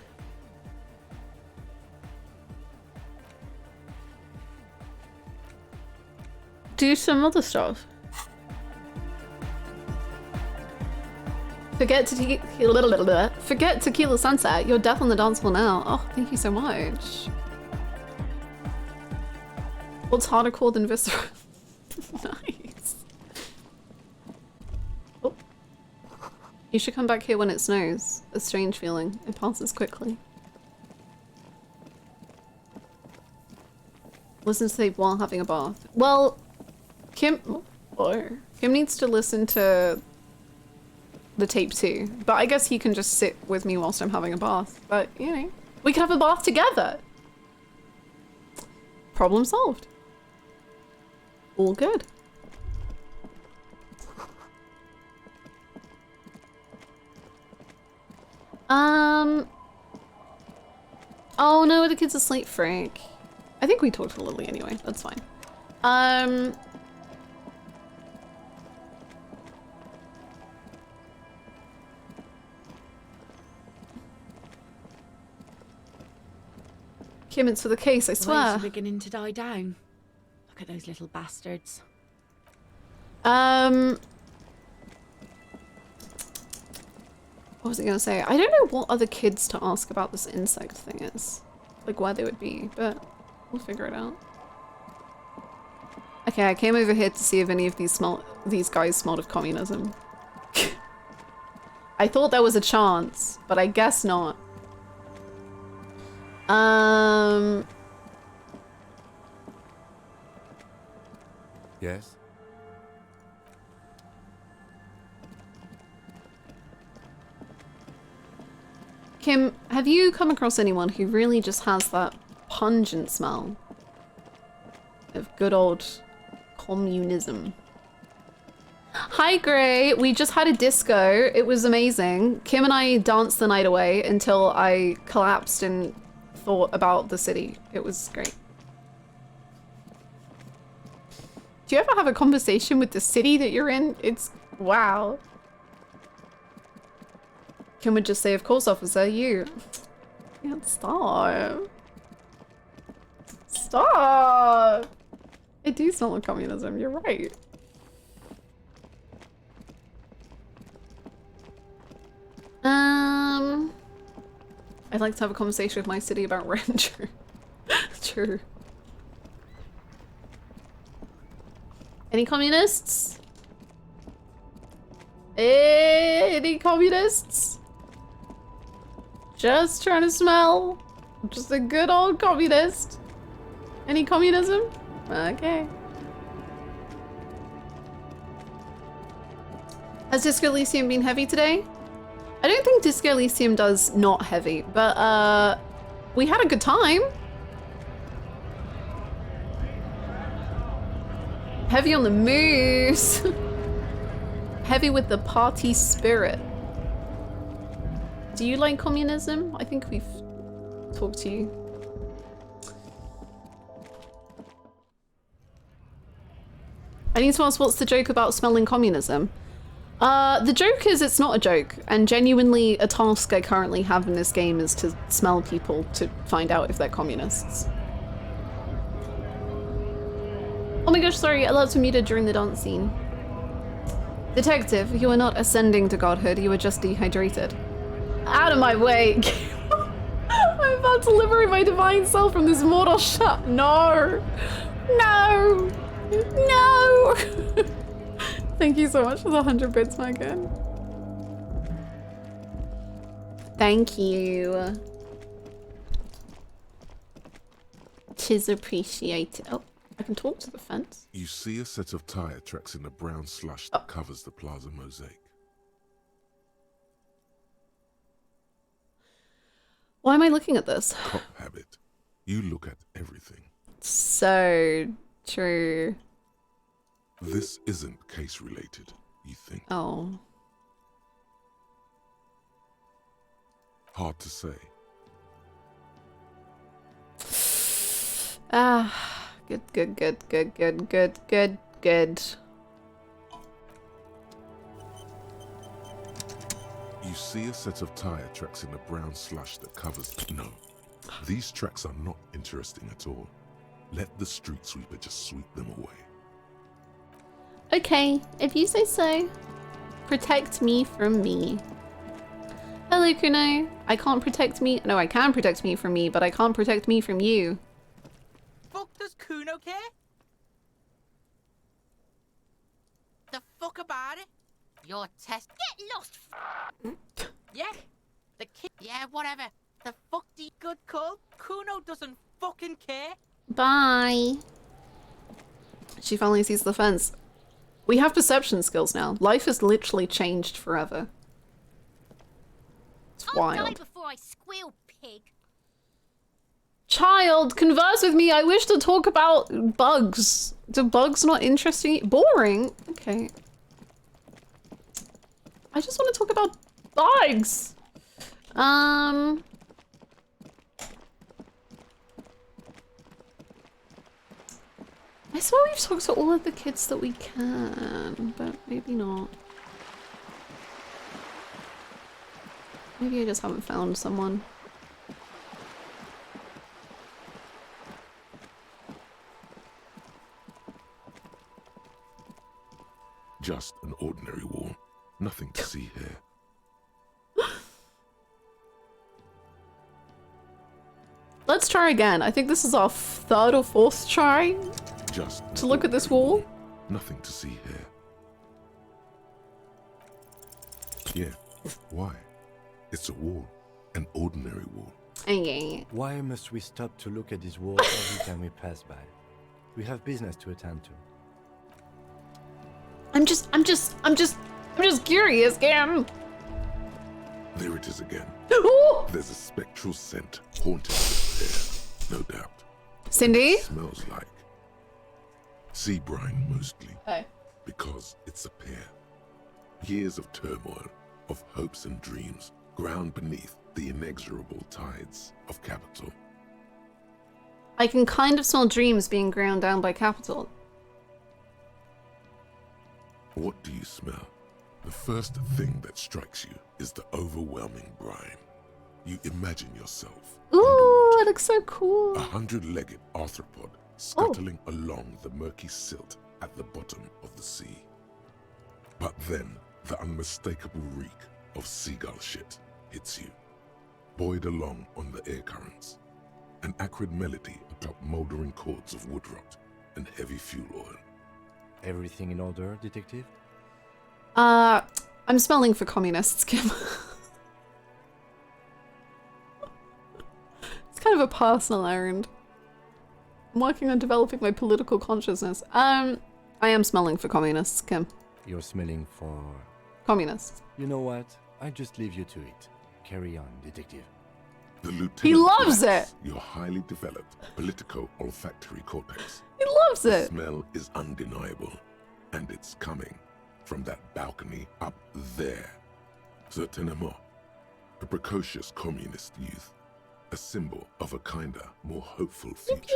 do some other stuff. Forget Tequila Sunset. You're deaf on the dance floor now. Oh, thank you so much. What's harder core than Viscera? Nice. Oh. You should come back here when it snows. A strange feeling. It passes quickly. Listen to tape while having a bath. Well, Kim needs to listen to the tape too, but I guess he can just sit with me whilst I'm having a bath. But, you know, we can have a bath together. Problem solved. All good. Oh no, the kid's asleep, Frank. I think we talked to Lily anyway, that's fine. Kim, it's for the case, I swear. The waves are beginning to die down. Look at those little bastards. What was I gonna say? I don't know what other kids to ask about this insect thing is. Like where they would be, but we'll figure it out. Okay, I came over here to see if any of these guys smelled of communism. I thought there was a chance, but I guess not. Yes? Kim, have you come across anyone who really just has that pungent smell of good old communism? Hi, Gray. We just had a disco. It was amazing. Kim and I danced the night away until I collapsed and thought about the city. It was great. Do you ever have a conversation with the city that you're in? It's wow. Kim would just say, of course, officer, you. Can't stop. Stop. I do smell of communism, you're right. I'd like to have a conversation with my city about rent. True. Any communists? Any communists? Just trying to smell. Just a good old communist. Any communism? Okay. Has Disco Elysium been heavy today? I don't think Disco Elysium does not heavy, but we had a good time. Heavy on the moose. Heavy with the party spirit. Do you like communism? I think we've talked to you. I need to ask, what's the joke about smelling communism? The joke is it's not a joke, and genuinely a task I currently have in this game is to smell people to find out if they're communists. Oh my gosh, sorry, alerts were muted during the dance scene. Detective, you are not ascending to godhood, you are just dehydrated. Out of my way! I'm about to liberate my divine self from this mortal shut. No! No! No! Thank you so much for the 100 bits, Megan. Thank you. Tis appreciated. Oh, I can talk to the fence. You see a set of tire tracks in the brown slush that covers the plaza mosaic. Why am I looking at this? Cop habit. You look at everything. So true. This isn't case related, you think? Oh. Hard to say. Ah, good. You see a set of tire tracks in the brown slush that covers... No, these tracks are not interesting at all. Let the street sweeper just sweep them away. Okay, if you say so. Protect me from me. Hello, Kuno. I can't protect me. No, I can protect me from me, but I can't protect me from you. Fuck does Kuno care? The fuck about it? Your test. Get lost. Yeah. The kid. Yeah, whatever. The fuck do you good call? Kuno doesn't fucking care. Bye. She finally sees the fence. We have perception skills now. Life has literally changed forever. It's wild. I'll die before I squeal, pig. Child, converse with me. I wish to talk about bugs. Do bugs not interest you? Boring. Okay. I just want to talk about bugs. I swear we've talked to all of the kids that we can, but maybe not. Maybe I just haven't found someone. Just an ordinary wall. Nothing to see here. Let's try again. I think this is our third or fourth try Just to look at this wall. Nothing to see here. Yeah, why? It's a wall. An ordinary wall. Okay. Why must we stop to look at this wall every time we pass by? We have business to attend to. I'm just curious, Cam. There it is again. Ooh! There's a spectral scent haunting this air, no doubt. Cindy? It smells like sea brine mostly. Oh. Because it's a pair. Years of turmoil, of hopes and dreams, ground beneath the inexorable tides of capital. I can kind of smell dreams being ground down by capital. What do you smell? The first thing that strikes you is the overwhelming brine. You imagine yourself. Ooh, it looks so cool. 100-legged arthropod scuttling along the murky silt at the bottom of the sea. But then, the unmistakable reek of seagull shit hits you, buoyed along on the air currents. An acrid melody atop mouldering cords of wood rot and heavy fuel oil. Everything in order, detective? I'm smelling for communists, Kim. It's kind of a personal errand. I'm working on developing my political consciousness. I am smelling for communists, Kim. You're smelling for... communists. You know what? I just leave you to it. Carry on, detective. The lieutenant He loves lacks it! Your highly developed politico-olfactory cortex. He loves it! The smell is undeniable, and it's coming from that balcony up there. Certainement. A precocious communist youth. A symbol of a kinder, more hopeful future.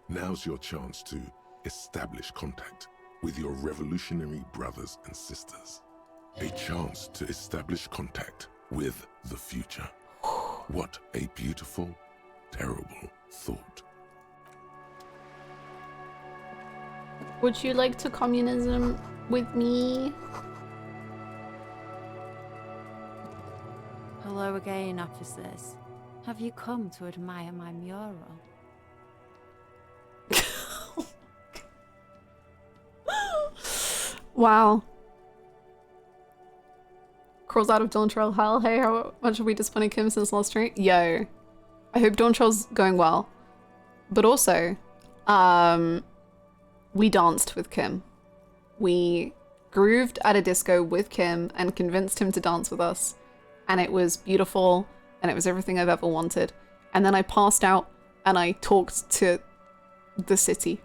Now's your chance to establish contact with your revolutionary brothers and sisters. A chance to establish contact with the future. What a beautiful, terrible thought. Would you like to communism with me? Hello again, officers. Have you come to admire my mural? Wow. Crawls out of Dawn Trail Hell. Hey, how much have we disappointed Kim since last stream? Yo. I hope Dawn Trail's going well. But also, we danced with Kim. We grooved at a disco with Kim and convinced him to dance with us. And it was beautiful, and it was everything I've ever wanted. And then I passed out and I talked to the city.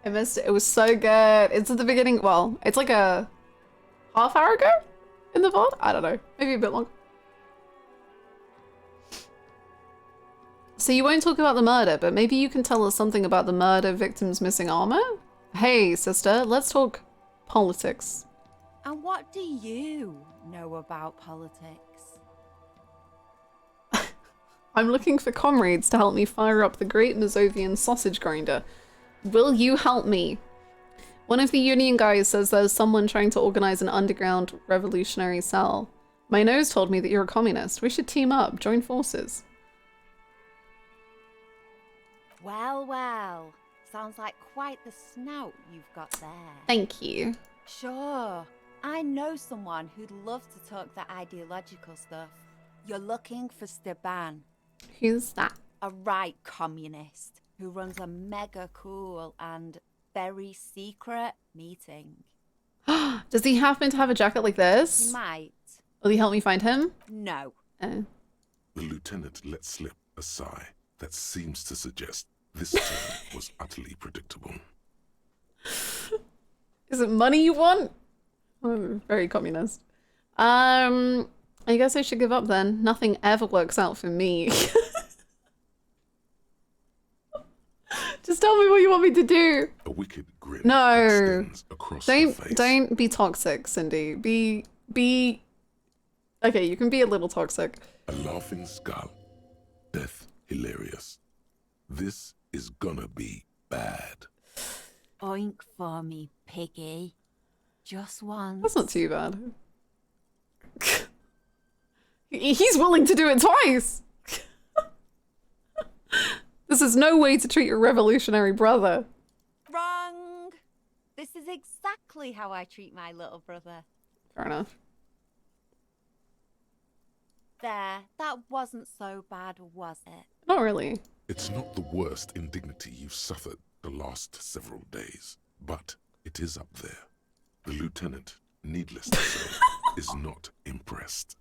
I missed it. It was so good. It's at the beginning. Well, it's like a half hour ago in the VOD? I don't know. Maybe a bit longer. So you won't talk about the murder, but maybe you can tell us something about the murder victim's missing armor? Hey, sister, let's talk politics. And what do you know about politics? I'm looking for comrades to help me fire up the Great Mazovian Sausage Grinder. Will you help me? One of the union guys says there's someone trying to organize an underground revolutionary cell. My nose told me that you're a communist. We should team up, join forces. Well, well. Sounds like quite the snout you've got there. Thank you. Sure. I know someone who'd love to talk the ideological stuff. You're looking for Steban. Who's that? A right communist who runs a mega cool and very secret meeting. Does he happen to have a jacket like this? He might. Will you help me find him? No. Oh. The lieutenant let slip a sigh that seems to suggest this turn was utterly predictable. Is it money you want? Oh, very communist. I guess I should give up then. Nothing ever works out for me. Just tell me what you want me to do. A wicked grin no. extends across her face. Don't be toxic, Cindy. Be okay, you can be a little toxic. A laughing skull. Death hilarious. This is gonna be bad. Oink for me, piggy. Just once. That's not too bad. He's willing to do it twice. This is no way to treat your revolutionary brother. Wrong. This is exactly how I treat my little brother. Fair enough. There, that wasn't so bad, was it? Not really. It's not the worst indignity you've suffered the last several days, but it is up there. The lieutenant, needless to say, is not impressed.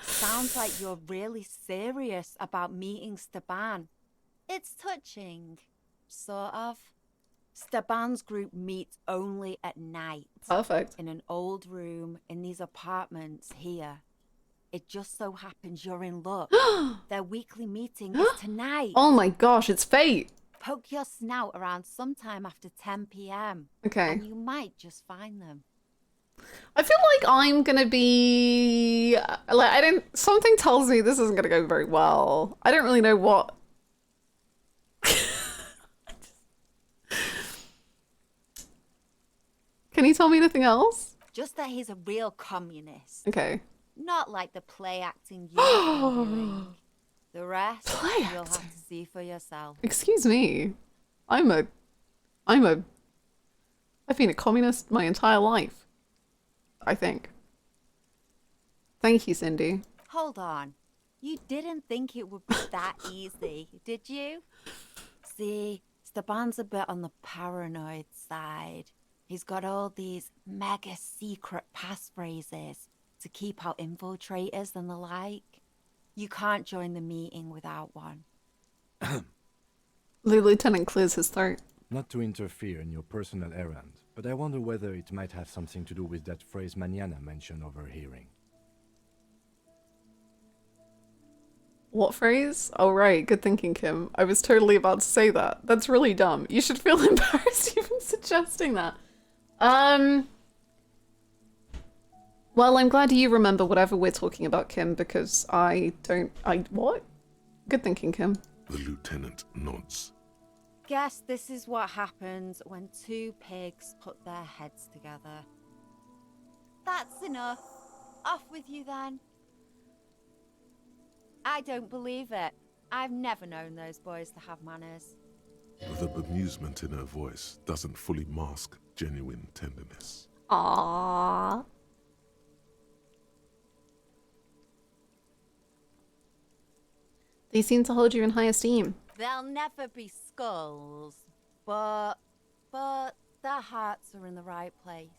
Sounds like you're really serious about meeting Steban. It's touching, sort of. Steban's group meets only at night. Perfect. In an old room in these apartments here. It just so happens you're in luck. Their weekly meeting is tonight. Oh my gosh, it's fate. Poke your snout around sometime after 10 p.m. Okay. And you might just find them. I feel like I'm gonna be like something tells me this isn't gonna go very well. I don't really know what. Can you tell me anything else? Just that he's a real communist. Okay. Not like the play acting you're doing. The rest you'll have to see for yourself. Excuse me. I've been a communist my entire life. I think. Thank you, Cindy. Hold on. You didn't think it would be that easy, did you? See, Steban's a bit on the paranoid side. He's got all these mega secret passphrases to keep out infiltrators and the like. You can't join the meeting without one. The lieutenant clears his throat. Not to interfere in your personal errand, but I wonder whether it might have something to do with that phrase Mañana mentioned overhearing. What phrase? Oh right, good thinking, Kim. I was totally about to say that. That's really dumb. You should feel embarrassed even suggesting that. Well, I'm glad you remember whatever we're talking about, Kim, because what? Good thinking, Kim. The lieutenant nods. Guess this is what happens when two pigs put their heads together. That's enough. Off with you then. I don't believe it. I've never known those boys to have manners. The bemusement in her voice doesn't fully mask genuine tenderness. Aww. They seem to hold you in high esteem. They'll never be skulls, but their hearts are in the right place.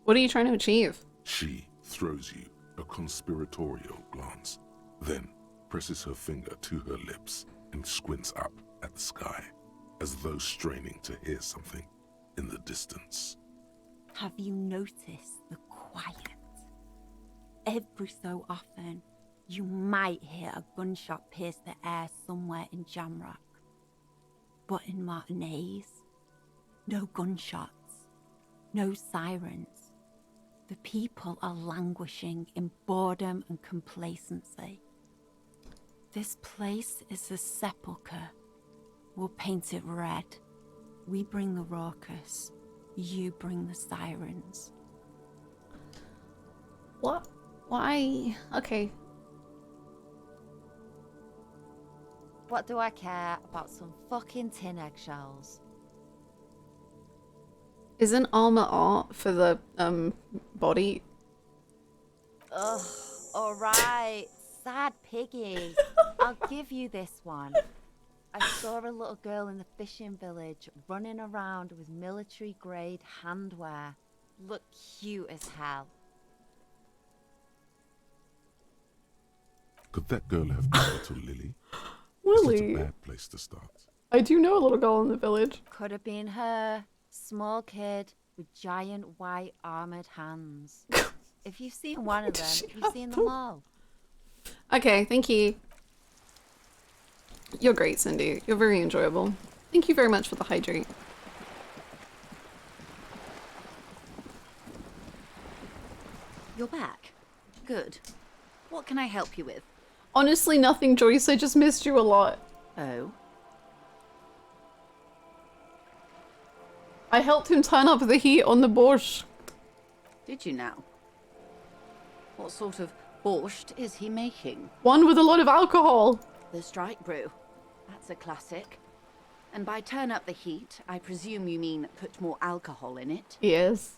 What are you trying to achieve? She throws you a conspiratorial glance, then presses her finger to her lips and squints up at the sky, as though straining to hear something in the distance. Have you noticed the quiet? Every so often, you might hear a gunshot pierce the air somewhere in Jamrock. But in Martinez, no gunshots, no sirens. The people are languishing in boredom and complacency. This place is a sepulchre. We'll paint it red. We bring the raucous. You bring the sirens. What? Why? Okay. What do I care about some fucking tin eggshells? Isn't armor art for the body? Ugh, alright. Sad piggy. I'll give you this one. I saw a little girl in the fishing village running around with military grade handwear. Looked cute as hell. Could that girl have been little Lily? Lily? It's not a bad place to start. I do know a little girl in the village. Could have been her. Small kid with giant white armored hands. If you've seen one of them, you've seen them all. Okay, thank you. You're great, Cindy. You're very enjoyable. Thank you very much for the hydrate. You're back. Good. What can I help you with? Honestly, nothing, Joyce. I just missed you a lot. Oh? I helped him turn up the heat on the borscht. Did you now? What sort of borscht is he making? One with a lot of alcohol. The strike brew. That's a classic. And by turn up the heat, I presume you mean put more alcohol in it? Yes.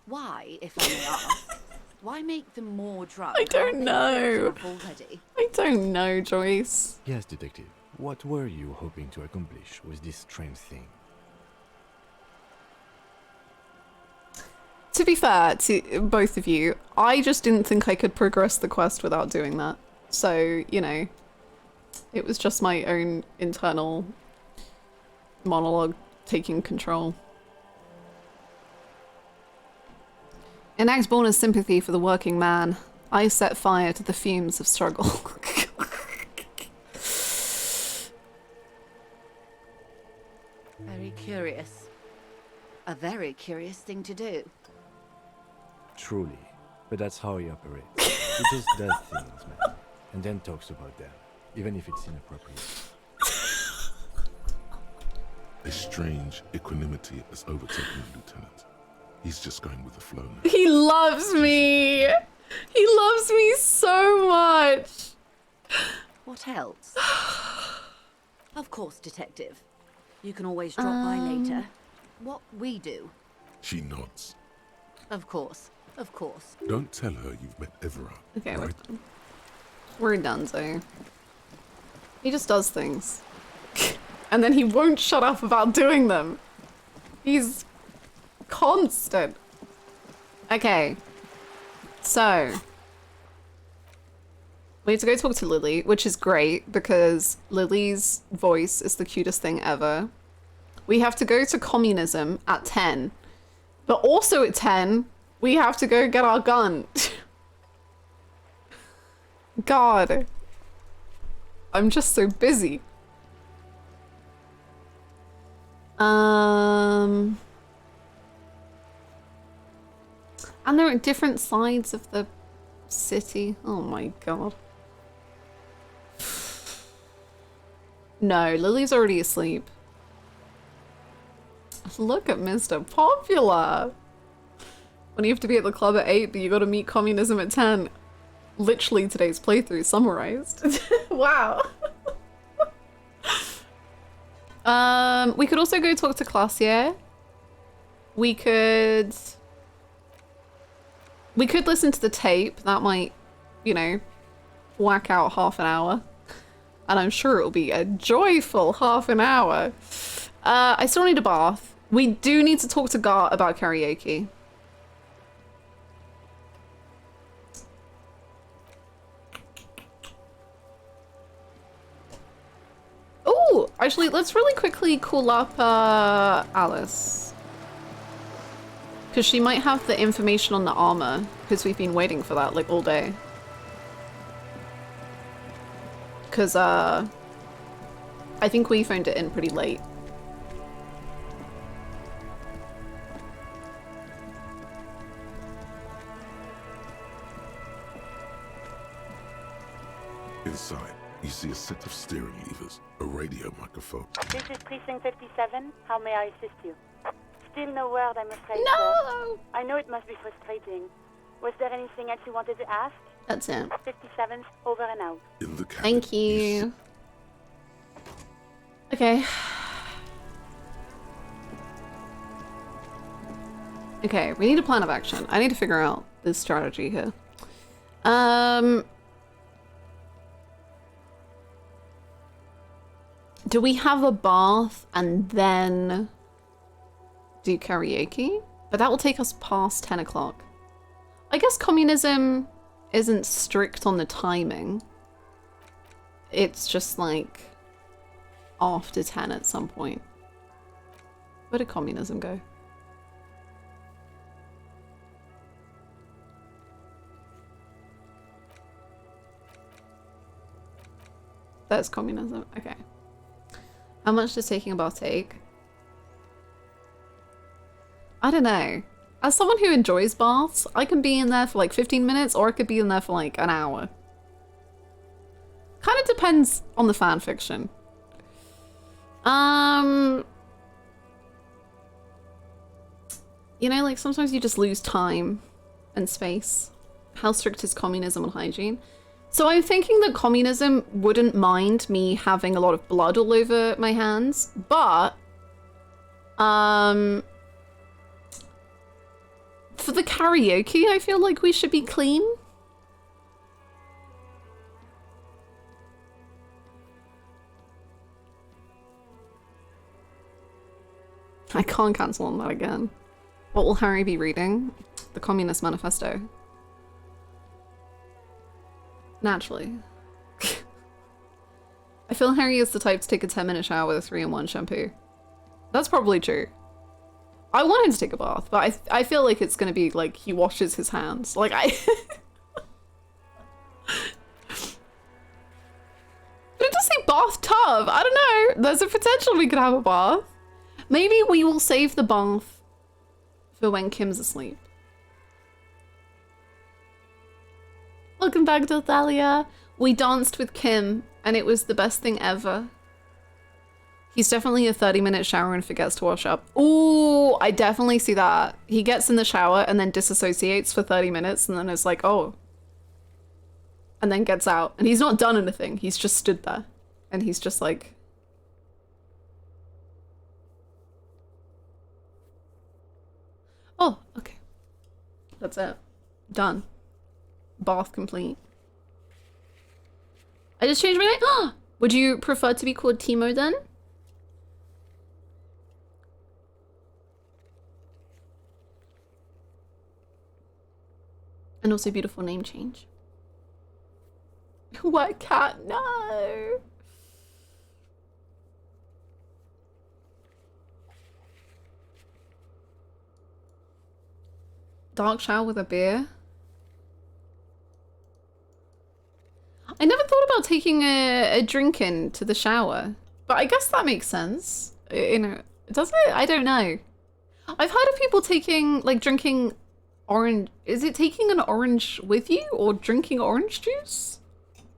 Why, if I may ask? Why make them more drunk? I don't know. Already? I don't know, Joyce. Yes, detective. What were you hoping to accomplish with this strange thing? To be fair to both of you, I just didn't think I could progress the quest without doing that. So, you know, it was just my own internal monologue taking control. Enact Borner's sympathy for the working man. I set fire to the fumes of struggle. Very curious. A very curious thing to do. Truly. But that's how he operates. He just does things, man. And then talks about them. Even if it's inappropriate. A strange equanimity has overtaken the lieutenant. He's just going with the flow now. He loves me! He loves me so much! What else? Of course, Detective. You can always drop by later. What we do. She nods. Of course. Of course. Don't tell her you've met Evera. Okay, right? we're done, so. He just does things. And then he won't shut up about doing them. He's constant. Okay. So. We need to go talk to Lily, which is great because Lily's voice is the cutest thing ever. We have to go to communism at 10. But also at 10, we have to go get our gun. God. I'm just so busy. And they're at different sides of the city. Oh my god. No, Lily's already asleep. Look at Mr. Popular. When you have to be at the club at 8, but you gotta meet communism at 10. Literally today's playthrough summarized. Wow. We could also go talk to Classier. We could listen to the tape. That might, you know, whack out half an hour. And I'm sure it'll be a joyful half an hour. I still need a bath. We do need to talk to Gart about karaoke. Oh, actually, let's really quickly call up Alice. Because she might have the information on the armor, because we've been waiting for that like all day. Because I think we phoned it in pretty late. Inside, you see a set of steering levers, a radio microphone. This is Precinct 57. How may I assist you? Still no word, I'm afraid. No! Sir. I know it must be frustrating. Was there anything else you wanted to ask? That's it. 57, over and out. In the cabin, thank you. Okay. Okay, we need a plan of action. I need to figure out this strategy here. Do we have a bath and then do karaoke? But that will take us past 10 o'clock. I guess communism isn't strict on the timing. It's just like after 10 at some point. Where did communism go? That's communism. Okay. How much does taking a bath take? I don't know. As someone who enjoys baths, I can be in there for like 15 minutes or I could be in there for like an hour. Kind of depends on the fan fiction. You know, like sometimes you just lose time and space. How strict is communism on hygiene? So I'm thinking that communism wouldn't mind me having a lot of blood all over my hands, but for the karaoke, I feel like we should be clean. I can't cancel on that again. What will Harry be reading? The Communist Manifesto. Naturally. I feel Harry is the type to take a 10-minute shower with a 3-in-1 shampoo. That's probably true. I want him to take a bath, but I feel like it's gonna be like he washes his hands. Like But it does say bathtub. I don't know. There's a potential we could have a bath. Maybe we will save the bath for when Kim's asleep. Welcome back, Dothalia. We danced with Kim, and it was the best thing ever. He's definitely a 30-minute shower and forgets to wash up. Ooh, I definitely see that. He gets in the shower and then disassociates for 30 minutes, and then it's like, oh. And then gets out. And he's not done anything. He's just stood there. And he's just like... Oh, okay. That's it. Done. Bath complete. I just changed my name. Would you prefer to be called Timo then? And also beautiful name change. What cat? No. Dark shower with a beer. I never thought about taking a drink into the shower, but I guess that makes sense. You know, does it? I don't know. I've heard of people taking, like, drinking orange. Is it taking an orange with you or drinking orange juice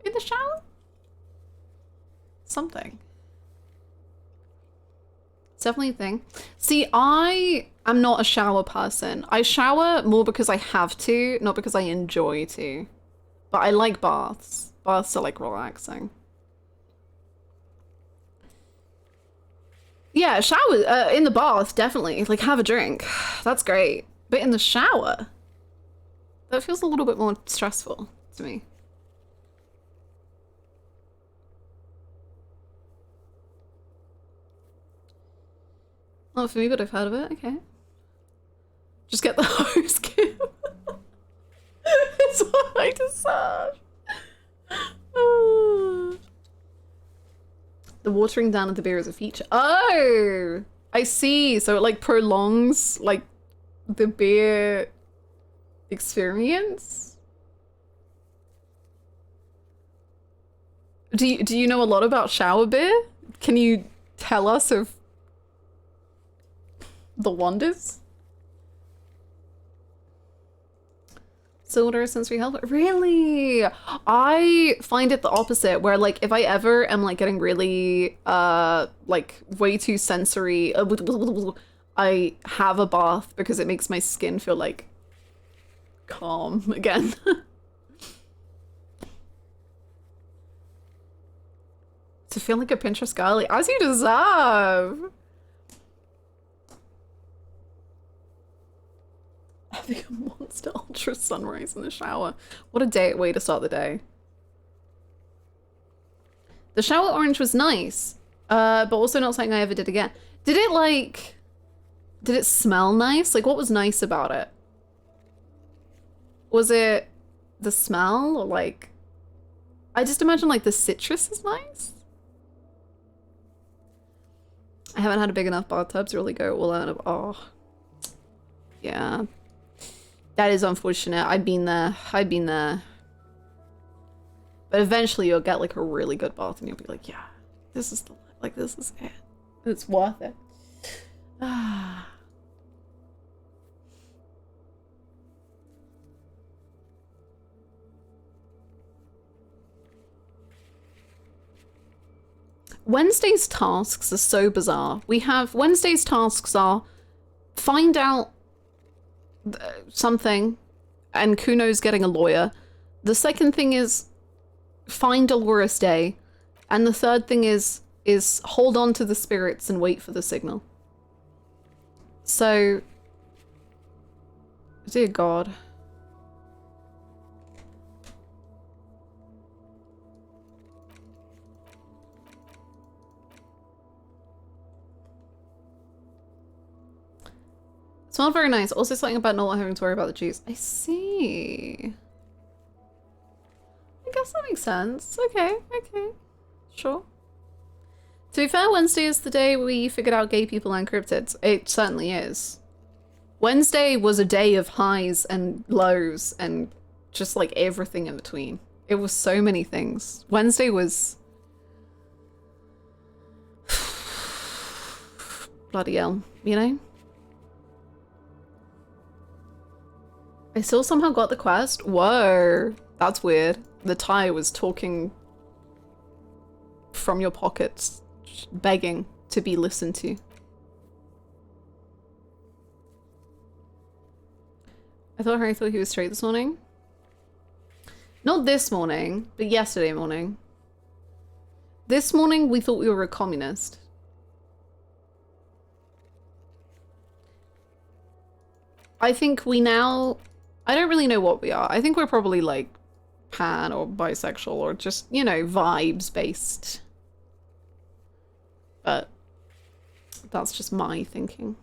in the shower? Something. It's definitely a thing. See, I am not a shower person. I shower more because I have to, not because I enjoy to. But I like baths. Baths are like relaxing. Yeah, shower in the bath, definitely. Like, have a drink. That's great. But in the shower, that feels a little bit more stressful to me. Not for me, but I've heard of it. Okay. Just get the hose, Kim. It's what I deserve. The watering down of the beer is a feature. Oh, I see. So it like prolongs like the beer experience. Do you know a lot about shower beer? Can you tell us of the wonders? Soda sensory health. Really? I find it the opposite, where like if I ever am like getting really like way too sensory, I have a bath because it makes my skin feel like calm again. To feel like a Pinterest girly, as you deserve. Having a Monster Ultra sunrise in the shower. What a way to start the day. The shower orange was nice, but also not something I ever did again. Did it smell nice? Like, what was nice about it? Was it the smell, or like, I just imagine like the citrus is nice. I haven't had a big enough bathtub to really go all out of, oh, yeah. That is unfortunate. I've been there. I've been there. But eventually you'll get like a really good bath and you'll be like, yeah, this is this is it. It's worth it. Wednesday's tasks are so bizarre. We have Wednesday's tasks are find out something, and Kuno's getting a lawyer. The second thing is find Dolores Day, and the third thing is hold on to the spirits and wait for the signal. So, dear God. Smelled very nice. Also something about not having to worry about the juice. I see. I guess that makes sense. Okay, okay. Sure. To be fair, Wednesday is the day we figured out gay people and cryptids. It certainly is. Wednesday was a day of highs and lows and just like everything in between. It was so many things. Wednesday was... bloody hell, you know? I still somehow got the quest. Whoa, that's weird. The tie was talking from your pockets, begging to be listened to. I thought he was straight this morning. Not this morning, but yesterday morning. This morning we thought we were a communist. I think we now... I don't really know what we are. I think we're probably like pan or bisexual or just, you know, vibes based. But that's just my thinking.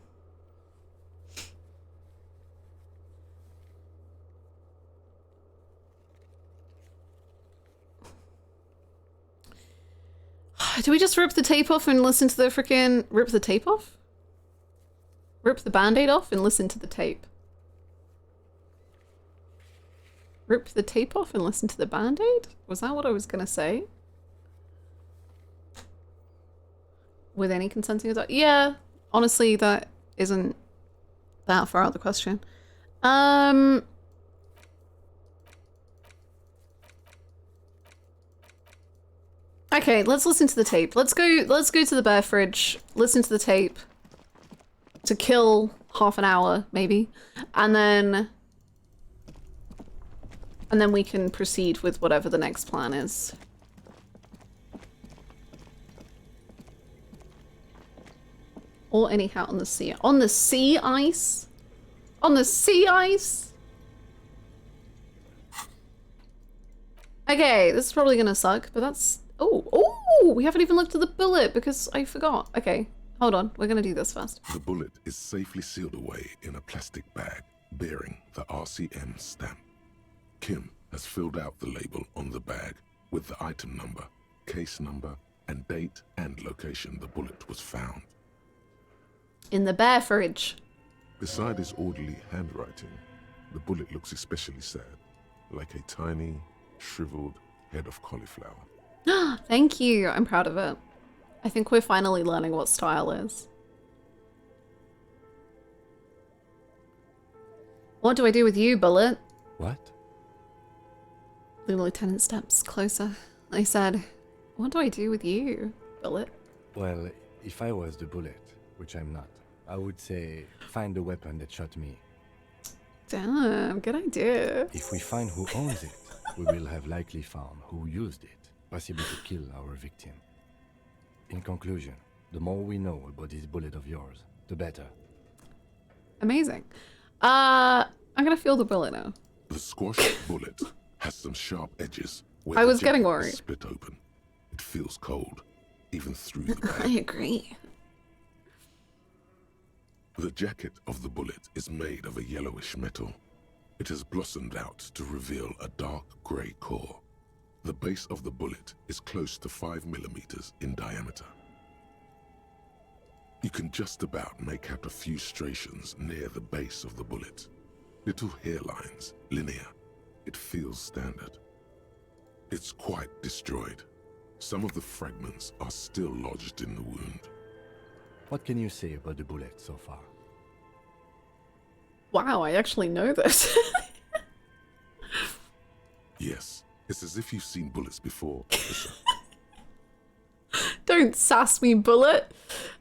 Do we just rip the tape off and listen to the freaking... Rip the tape off? Rip the band-aid off and listen to the tape. Rip the tape off and listen to the band-aid? Was that what I was gonna say? With any consenting adult? Yeah, honestly, that isn't that far out of the question. Okay, let's listen to the tape. Let's go to the bear fridge, listen to the tape to kill half an hour, maybe, and then we can proceed with whatever the next plan is. Or anyhow on the sea. On the sea ice? On the sea ice? Okay, this is probably gonna suck, but that's... Oh, we haven't even looked at the bullet because I forgot. Okay, hold on. We're gonna do this first. The bullet is safely sealed away in a plastic bag bearing the RCM stamp. Kim has filled out the label on the bag with the item number, case number, and date and location the bullet was found. In the bear fridge. Beside his orderly handwriting, the bullet looks especially sad, like a tiny, shriveled head of cauliflower. Thank you. I'm proud of it. I think we're finally learning what style is. What do I do with you, bullet? What? The lieutenant steps closer. I said, what do I do with you, bullet? Well, if I was the bullet, which I'm not, I would say find the weapon that shot me. Damn, good idea. If we find who owns it, we will have likely found who used it, possibly to kill our victim. In conclusion, the more we know about this bullet of yours, the better. Amazing. I'm gonna feel the bullet now. The squashed bullet has some sharp edges where I was the getting jacket worried. is split open. It feels cold, even through the bag. I agree. The jacket of the bullet is made of a yellowish metal. It has blossomed out to reveal a dark grey core. The base of the bullet is close to 5 millimeters in diameter. You can just about make out a few striations near the base of the bullet. Little hairlines, linear. It feels standard. It's quite destroyed. Some of the fragments are still lodged in the wound. What can you say about the bullet so far? Wow, I actually know this. Yes, it's as if you've seen bullets before, officer. Don't sass me, bullet.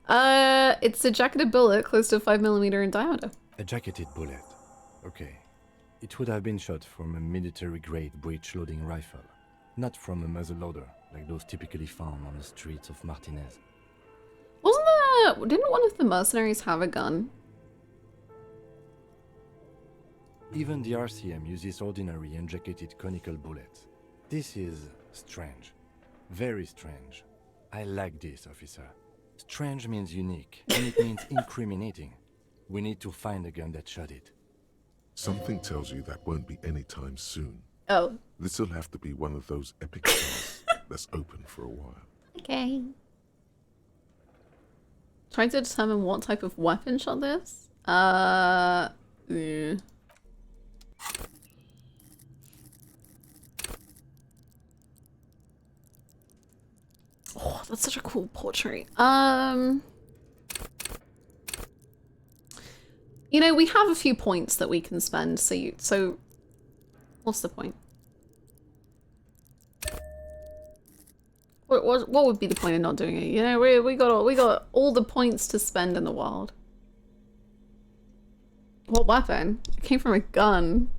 It's a jacketed bullet close to 5 millimeter in diameter. A jacketed bullet. Okay. It would have been shot from a military-grade breech-loading rifle, not from a muzzleloader like those typically found on the streets of Martinez. Didn't one of the mercenaries have a gun? Even the RCM uses ordinary unjacketed conical bullets. This is strange. Very strange. I like this, officer. Strange means unique, and it means incriminating. We need to find the gun that shot it. Something tells you that won't be anytime soon. Oh. This'll have to be one of those epic files that's open for a while. Okay. Trying to determine what type of weapon shot this? Yeah. Oh, that's such a cool portrait. You know, we have a few points that we can spend, so what's the point? What would be the point of not doing it? You know, we got all the points to spend in the wild. What weapon? It came from a gun.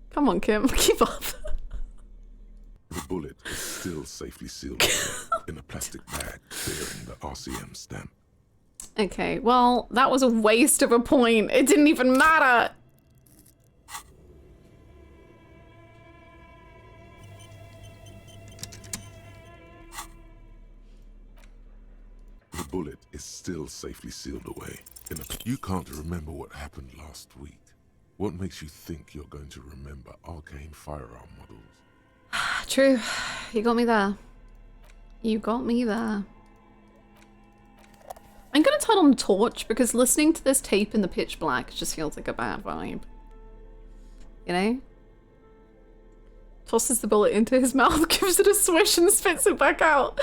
Come on, Kim, keep up. The bullet is still safely sealed in a plastic bag bearing the RCM stamp. Okay, well, that was a waste of a point. It didn't even matter. The bullet is still safely sealed away. You can't remember what happened last week. What makes you think you're going to remember arcane firearm models? True. You got me there. You got me there. I'm gonna turn on the torch because listening to this tape in the pitch black just feels like a bad vibe. You know? Tosses the bullet into his mouth, gives it a swish and spits it back out.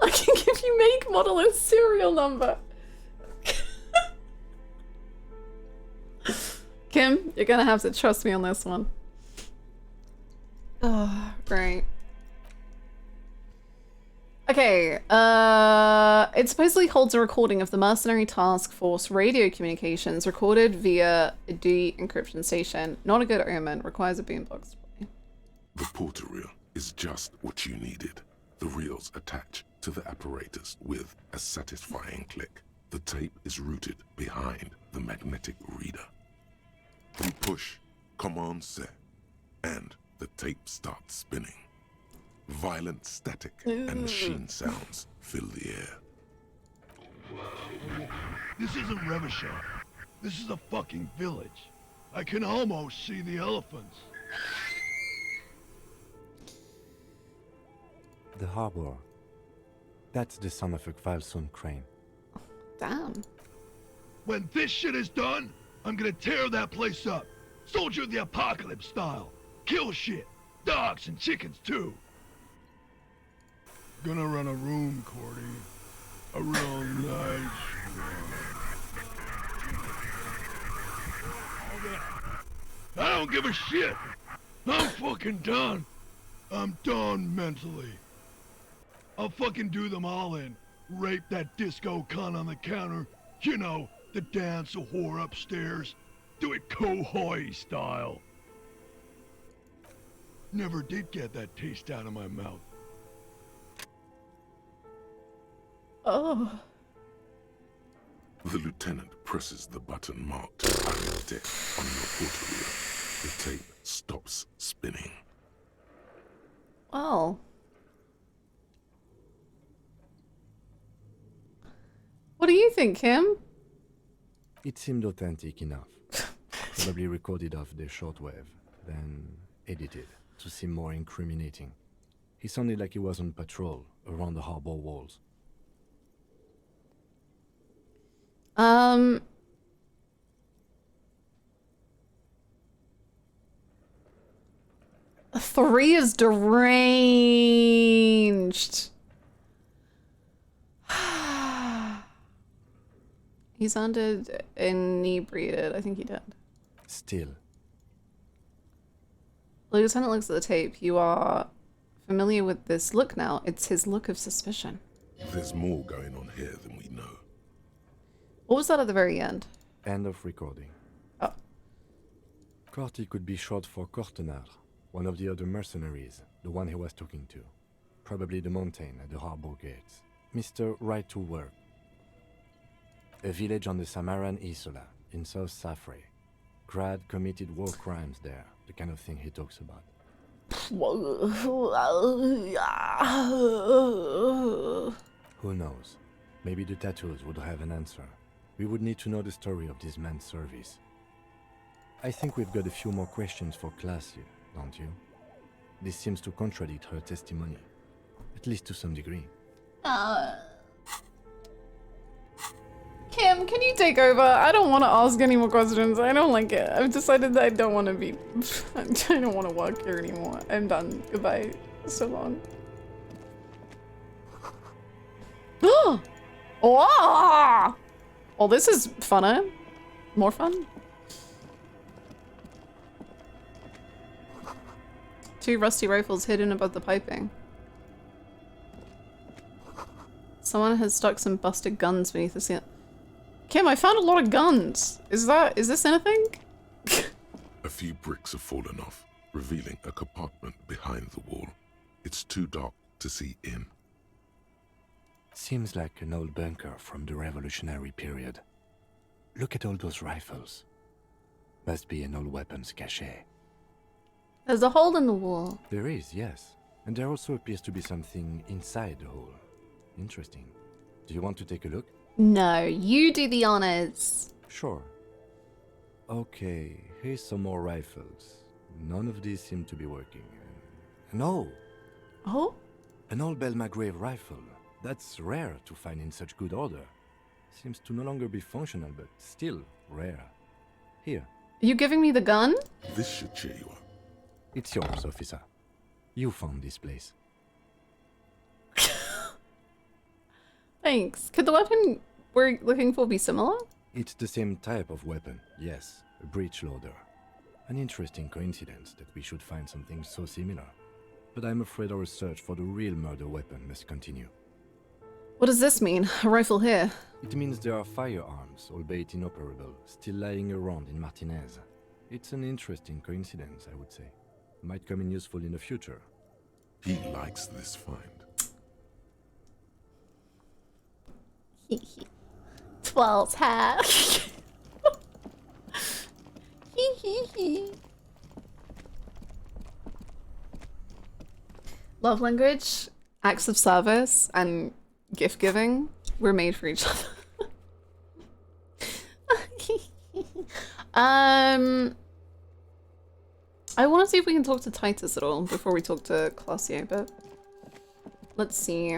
I can give you make, model, and serial number. Kim, you're gonna have to trust me on this one. Oh, great. Okay, it supposedly holds a recording of the Mercenary Task Force radio communications recorded via a de-encryption station. Not a good omen, requires a boombox. The porter reel is just what you needed. The reels attach to the apparatus with a satisfying click. The tape is routed behind the magnetic reader. You push Command Set, and the tape starts spinning. Violent static and machine sounds fill the air. This isn't Revachol. This is a fucking village. I can almost see the elephants. The harbor. That's the son of a Kvalson crane. Damn. When this shit is done, I'm gonna tear that place up. Soldier of the Apocalypse style. Kill shit. Dogs and chickens too. Gonna run a room, Cordy. A real nice room. I don't give a shit. I'm fucking done. I'm done mentally. I'll fucking do them all in. Rape that disco cunt on the counter. You know, the dance a whore upstairs. Do it Kohoi style. Never did get that taste out of my mouth. Oh. The lieutenant presses the button marked anecdotes on your portal reel. The tape stops spinning. Well. What do you think, Kim? It seemed authentic enough. Probably recorded off the shortwave, then edited to seem more incriminating. He sounded like he was on patrol around the harbor walls. 3 is deranged. He sounded inebriated. I think he did. Still. The lieutenant looks at the tape. You are familiar with this look now. It's his look of suspicion. There's more going on here than we know. What was that at the very end? End of recording. Oh. Corty could be short for Cortenard, one of the other mercenaries, the one he was talking to. Probably the mountain at the harbor gates. Mr. Right to Work. A village on the Samaran Isola, in South Safre. Grad committed war crimes there, the kind of thing he talks about. Who knows? Maybe the tattoos would have an answer. We would need to know the story of this man's service. I think we've got a few more questions for Classy, don't you? This seems to contradict her testimony, at least to some degree. Kim, can you take over? I don't want to ask any more questions. I don't like it. I've decided that I don't want to be... I don't want to work here anymore. I'm done. Goodbye. So long. Oh! Well, this is funner. More fun. 2 rusty rifles hidden above the piping. Someone has stuck some busted guns beneath the ceiling. Kim, I found a lot of guns. Is this anything? A few bricks have fallen off, revealing a compartment behind the wall. It's too dark to see in. Seems like an old bunker from the revolutionary period. Look at all those rifles. Must be an old weapons cache. There's a hole in the wall. There is, yes. And there also appears to be something inside the hole. Interesting. Do you want to take a look? No, you do the honors. Sure. Okay, here's some more rifles. None of these seem to be working. No! Oh? An old Belmagrave rifle. That's rare to find in such good order. Seems to no longer be functional, but still rare. Here. Are you giving me the gun? This should cheer you up. It's yours, officer. You found this place. Thanks. Could the weapon we're looking for be similar? It's the same type of weapon, yes. A breech loader. An interesting coincidence that we should find something so similar. But I'm afraid our search for the real murder weapon must continue. What does this mean? A rifle here? It means there are firearms, albeit inoperable, still lying around in Martinez. It's an interesting coincidence, I would say. Might come in useful in the future. He likes this find. 12's hat. Love language, acts of service, and gift giving were made for each other. I want to see if we can talk to Titus at all before we talk to Classio, but let's see.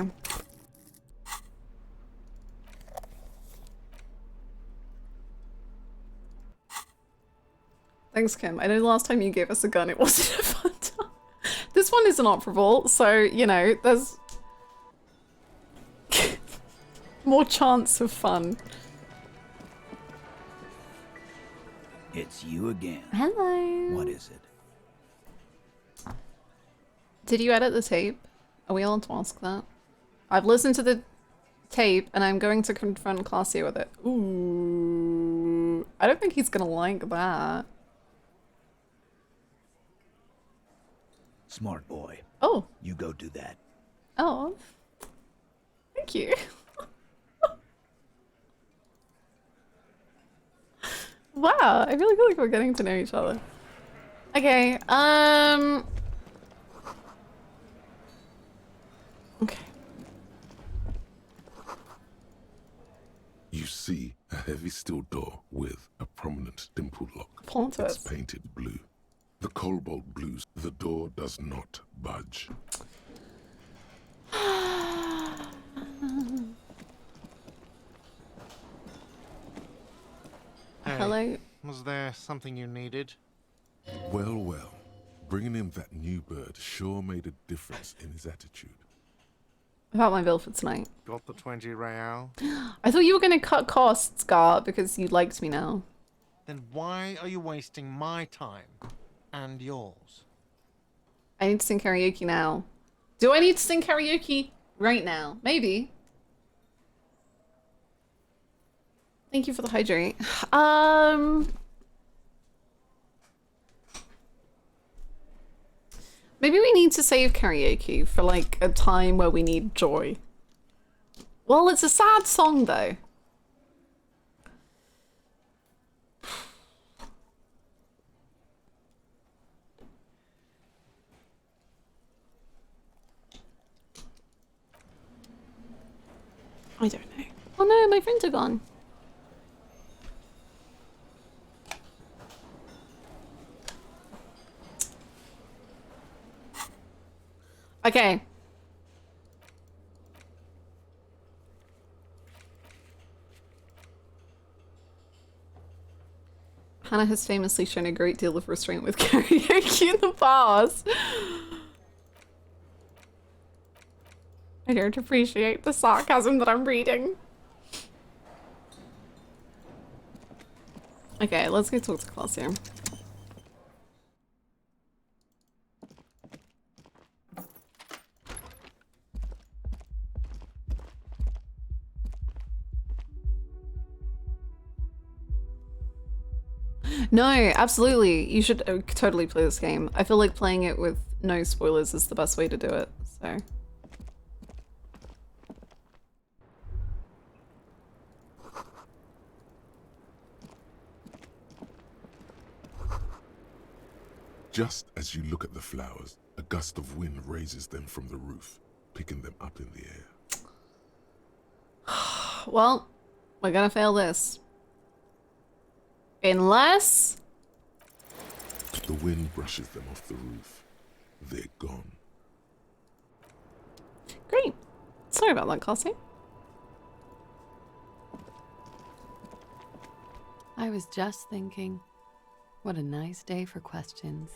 Thanks, Kim. I know the last time you gave us a gun, it wasn't a fun time. This one is inoperable, so, you know, there's more chance of fun. It's you again. Hello. What is it? Did you edit the tape? Are we allowed to ask that? I've listened to the tape and I'm going to confront Classio with it. Ooh. I don't think he's gonna like that. Smart boy. Oh. You go do that. Oh. Thank you. Wow, I really feel like we're getting to know each other. Okay, okay. You see a heavy steel door with a prominent dimple lock. Pontus. It's painted blue. The cobalt blues. The door does not budge. Hey, hello? Was there something you needed? Well, well. Bringing in that new bird sure made a difference in his attitude. About my bill for tonight. Got the 20 real? I thought you were gonna cut costs, Gar, because you liked me now. Then why are you wasting my time and yours? I need to sing karaoke now. Do I need to sing karaoke right now? Maybe. Thank you for the hydrate. Maybe we need to save karaoke for like a time where we need joy. Well, it's a sad song though. I don't know. Oh no, my friends are gone. Okay. Hannah has famously shown a great deal of restraint with karaoke in the past. I don't appreciate the sarcasm that I'm reading. Okay, let's go talk to class here. No, absolutely. You should totally play this game. I feel like playing it with no spoilers is the best way to do it, so. Just as you look at the flowers, a gust of wind raises them from the roof, picking them up in the air. Well, we're gonna fail this. Unless... The wind brushes them off the roof. They're gone. Great. Sorry about that, Cassie. I was just thinking, what a nice day for questions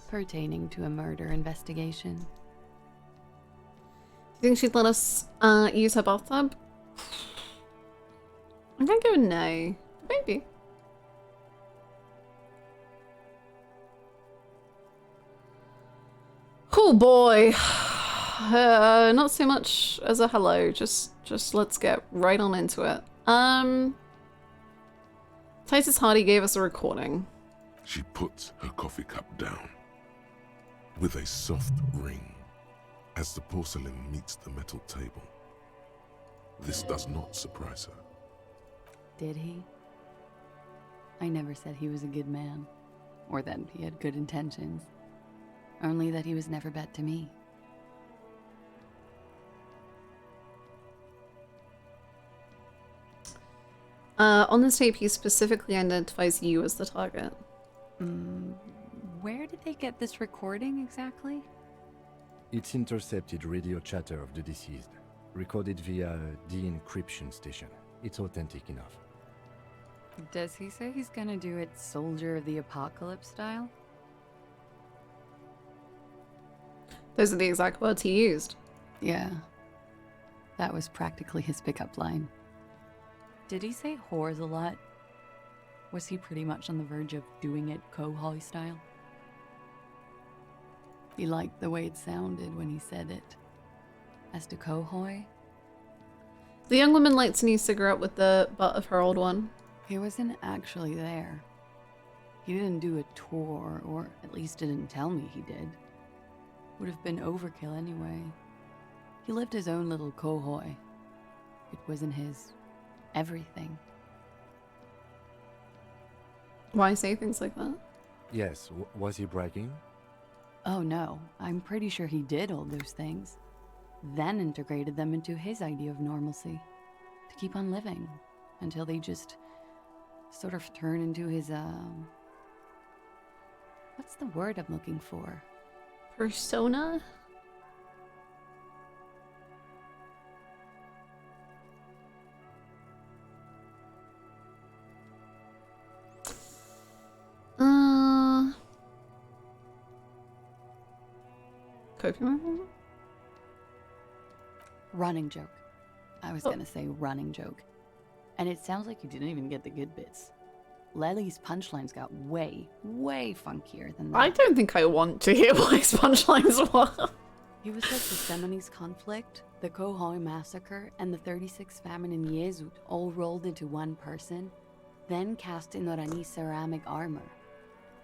pertaining to a murder investigation. Do you think she'd let us use her bathtub? I'm gonna go no. Maybe. Oh boy. Not so much as a hello, just let's get right on into it. Titus Hardy gave us a recording. She puts her coffee cup down with a soft ring as the porcelain meets the metal table. This does not surprise her. Did he? I never said he was a good man, or that he had good intentions. Only that he was never bad to me. On this tape, he specifically identifies you as the target. Where did they get this recording exactly? It's intercepted radio chatter of the deceased, recorded via the encryption station. It's authentic enough. Does he say he's gonna do it Soldier of the Apocalypse style? Those are the exact words he used. Yeah. That was practically his pickup line. Did he say whores a lot? Was he pretty much on the verge of doing it Kohoi style? He liked the way it sounded when he said it. As to Kohoi? The young woman lights a new cigarette with the butt of her old one. He wasn't actually there. He didn't do a tour, or at least didn't tell me he did. Would have been overkill anyway. He lived his own little Kohoi. It wasn't his everything. Why say things like that? Yes, was he bragging? Oh no, I'm pretty sure he did all those things. Then integrated them into his idea of normalcy. To keep on living. Until they just sort of turn into his, what's the word I'm looking for? Persona? Coping? Running joke. I was gonna say running joke. And it sounds like you didn't even get the good bits. Lely's punchlines got way, way funkier than that. I don't think I want to hear what his punchlines were. He was like the Seminoles conflict, the Kohoi massacre, and the 36 famine in Yezut all rolled into one person, then cast in Orani ceramic armor,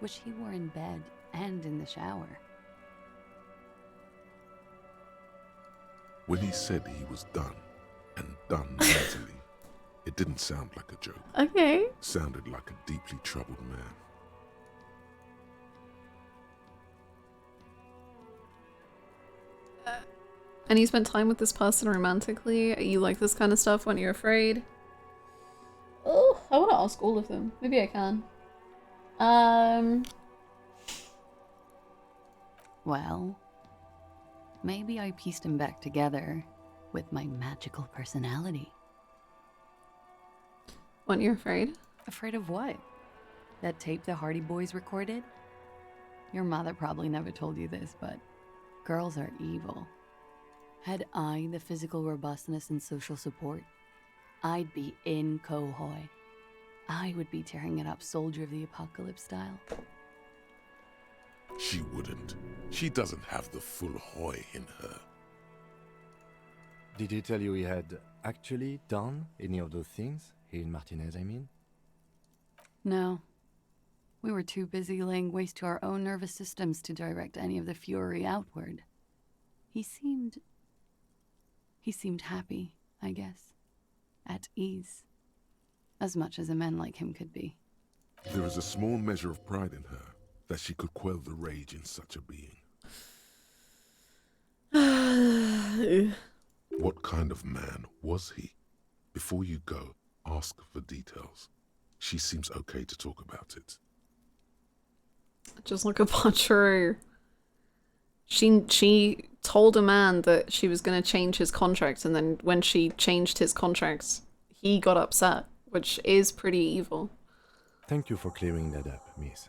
which he wore in bed and in the shower. When he said he was done, and done mentally, it didn't sound like a joke. Okay. Sounded like a deeply troubled man. And you spent time with this person romantically? You like this kind of stuff when you're afraid? Oh, I want to ask all of them. Maybe I can. Well, Maybe I pieced him back together with my magical personality. Weren't you afraid? Afraid of what? That tape the Hardy Boys recorded? Your mother probably never told you this, but girls are evil. Had I the physical robustness and social support, I'd be in Kohoi. I would be tearing it up Soldier of the Apocalypse style. She wouldn't. She doesn't have the full Hoi in her. Did he tell you he had actually done any of those things? He and Martinez, I mean? No. We were too busy laying waste to our own nervous systems to direct any of the fury outward. He seemed happy, I guess. At ease. As much as a man like him could be. There is a small measure of pride in her, that she could quell the rage in such a being. What kind of man was he? Before you go, ask for details. She seems okay to talk about it. Just look upon true. She told a man that she was going to change his contract, and then when she changed his contracts, he got upset, which is pretty evil. Thank you for clearing that up, miss.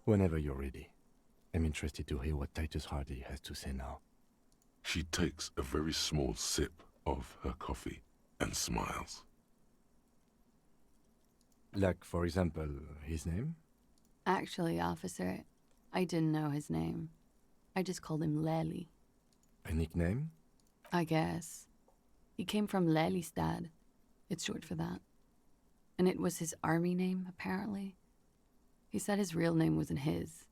Whenever you're ready. I'm interested to hear what Titus Hardy has to say now. She takes a very small sip of her coffee and smiles. Like, for example, his name? Actually, officer, I didn't know his name. I just called him Lely. A nickname? I guess. He came from Lelystad. It's short for that. And it was his army name, apparently. He said his real name wasn't his.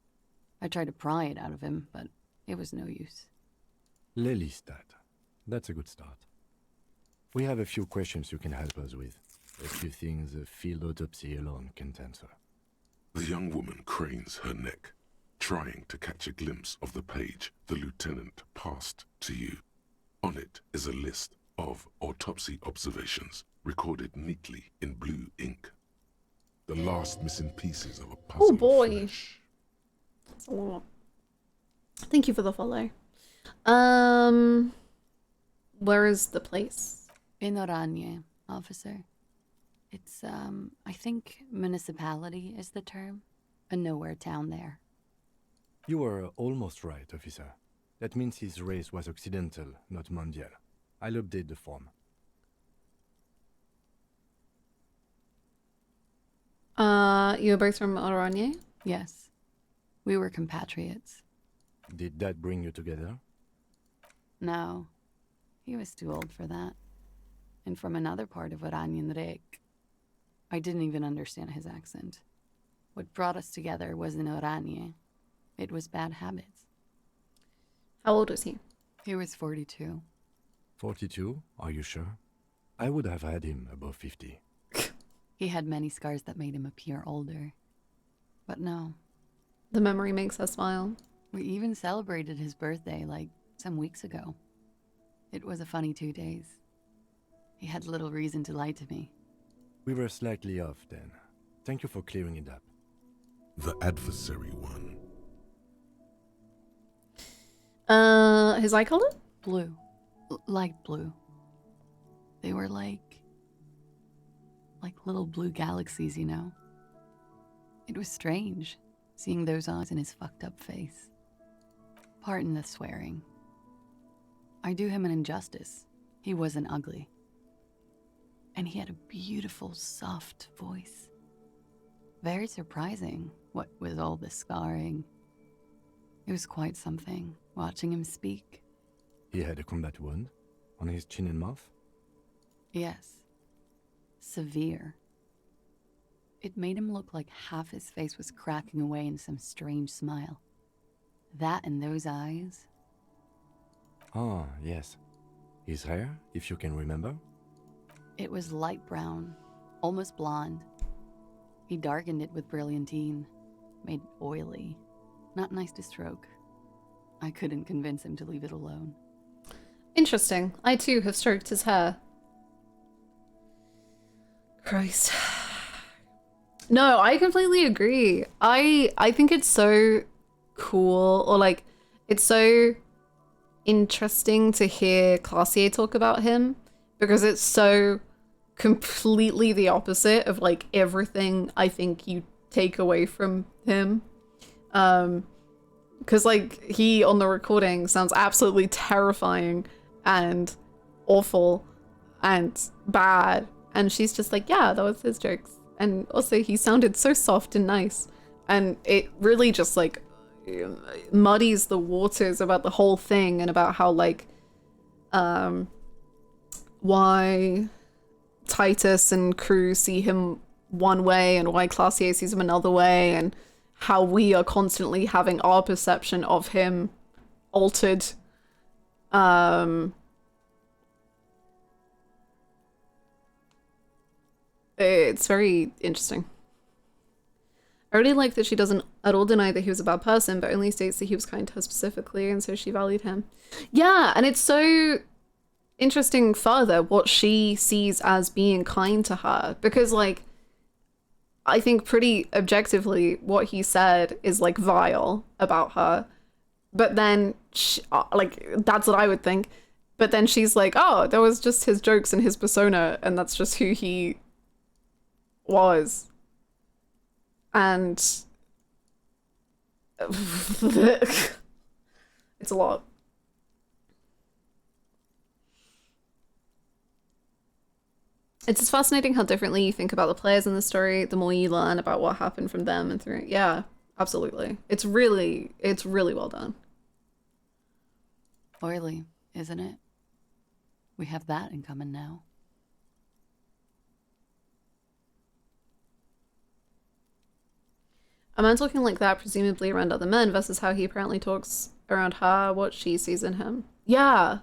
I tried to pry it out of him, but it was no use. Lelystad. That's a good start. We have a few questions you can help us with. A few things a field autopsy alone can't answer. The young woman cranes her neck, trying to catch a glimpse of the page the lieutenant passed to you. On it is a list of autopsy observations recorded neatly in blue ink. The last missing pieces of a puzzle. Oh boy. That's a lot. Thank you for the follow. Where is the place? In Oranje, officer. It's, I think municipality is the term. A nowhere town there. You were almost right, officer. That means his race was Occidental, not Mondial. I'll update the form. You were both from Oranje? Yes. We were compatriots. Did that bring you together? No. He was too old for that. And from another part of Oranjenrijk. I didn't even understand his accent. What brought us together wasn't Oranje. It was bad habits. How old was he? He was 42. 42? Are you sure? I would have had him above 50. He had many scars that made him appear older. But no. The memory makes us smile. We even celebrated his birthday, like, some weeks ago. It was a funny 2 days. He had little reason to lie to me. We were slightly off then. Thank you for clearing it up. The adversary one. His eye color? Blue. Light blue. They were like little blue galaxies, you know? It was strange, seeing those eyes in his fucked up face. Pardon the swearing. I do him an injustice. He wasn't ugly. And he had a beautiful, soft voice. Very surprising, what with all the scarring. It was quite something, watching him speak. He had a combat wound on his chin and mouth? Yes. Severe. It made him look like half his face was cracking away in some strange smile. That and those eyes. Ah, yes. His hair, if you can remember? It was light brown, almost blonde. He darkened it with brilliantine, made it oily. Not nice to stroke. I couldn't convince him to leave it alone. Interesting. I too have stroked his hair. Christ. No, I completely agree. I think it's so cool, or like, it's so interesting to hear Classier talk about him because it's so completely the opposite of like everything I think you take away from him. Because like he on the recording sounds absolutely terrifying and awful and bad, and she's just like, yeah, that was his jokes. And also he sounded so soft and nice, and it really just like muddies the waters about the whole thing and about how like why Titus and crew see him one way and why Classier sees him another way, and how we are constantly having our perception of him altered. It's very interesting. I really like that she doesn't at all deny that he was a bad person, but only states that he was kind to her specifically, and so she valued him. Yeah, and it's so interesting further what she sees as being kind to her, because like I think pretty objectively what he said is like vile about her, but then she, like that's what I would think, but then she's like, oh, that was just his jokes and his persona, and that's just who he was. And it's a lot. It's just fascinating how differently you think about the players in the story, the more you learn about what happened from them and through it. Yeah, absolutely. It's really well done. Oily, isn't it? We have that in common now. A man talking like that, presumably around other men, versus how he apparently talks around her, what she sees in him. Yeah.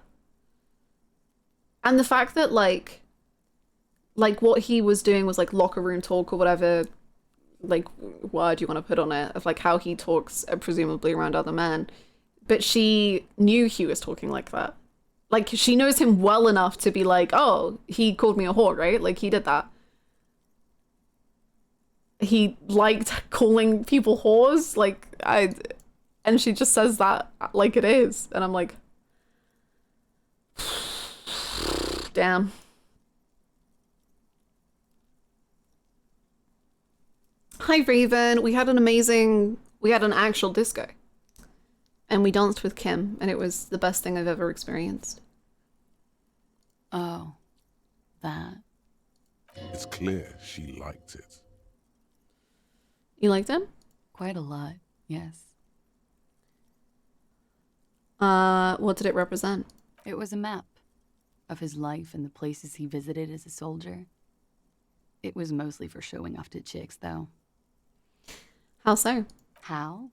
And the fact that like what he was doing was like locker room talk or whatever like word you want to put on it, of like how he talks presumably around other men, but she knew he was talking like that. Like she knows him well enough to be like, oh, he called me a whore, right? Like he did that. He liked calling people whores, like and she just says that like it is, and I'm like, damn. Hi Raven, we had an actual disco, and we danced with Kim, and it was the best thing I've ever experienced. Oh, that. It's clear she liked it. You liked him? Quite a lot, yes. What did it represent? It was a map of his life and the places he visited as a soldier. It was mostly for showing off to chicks, though. How so? How?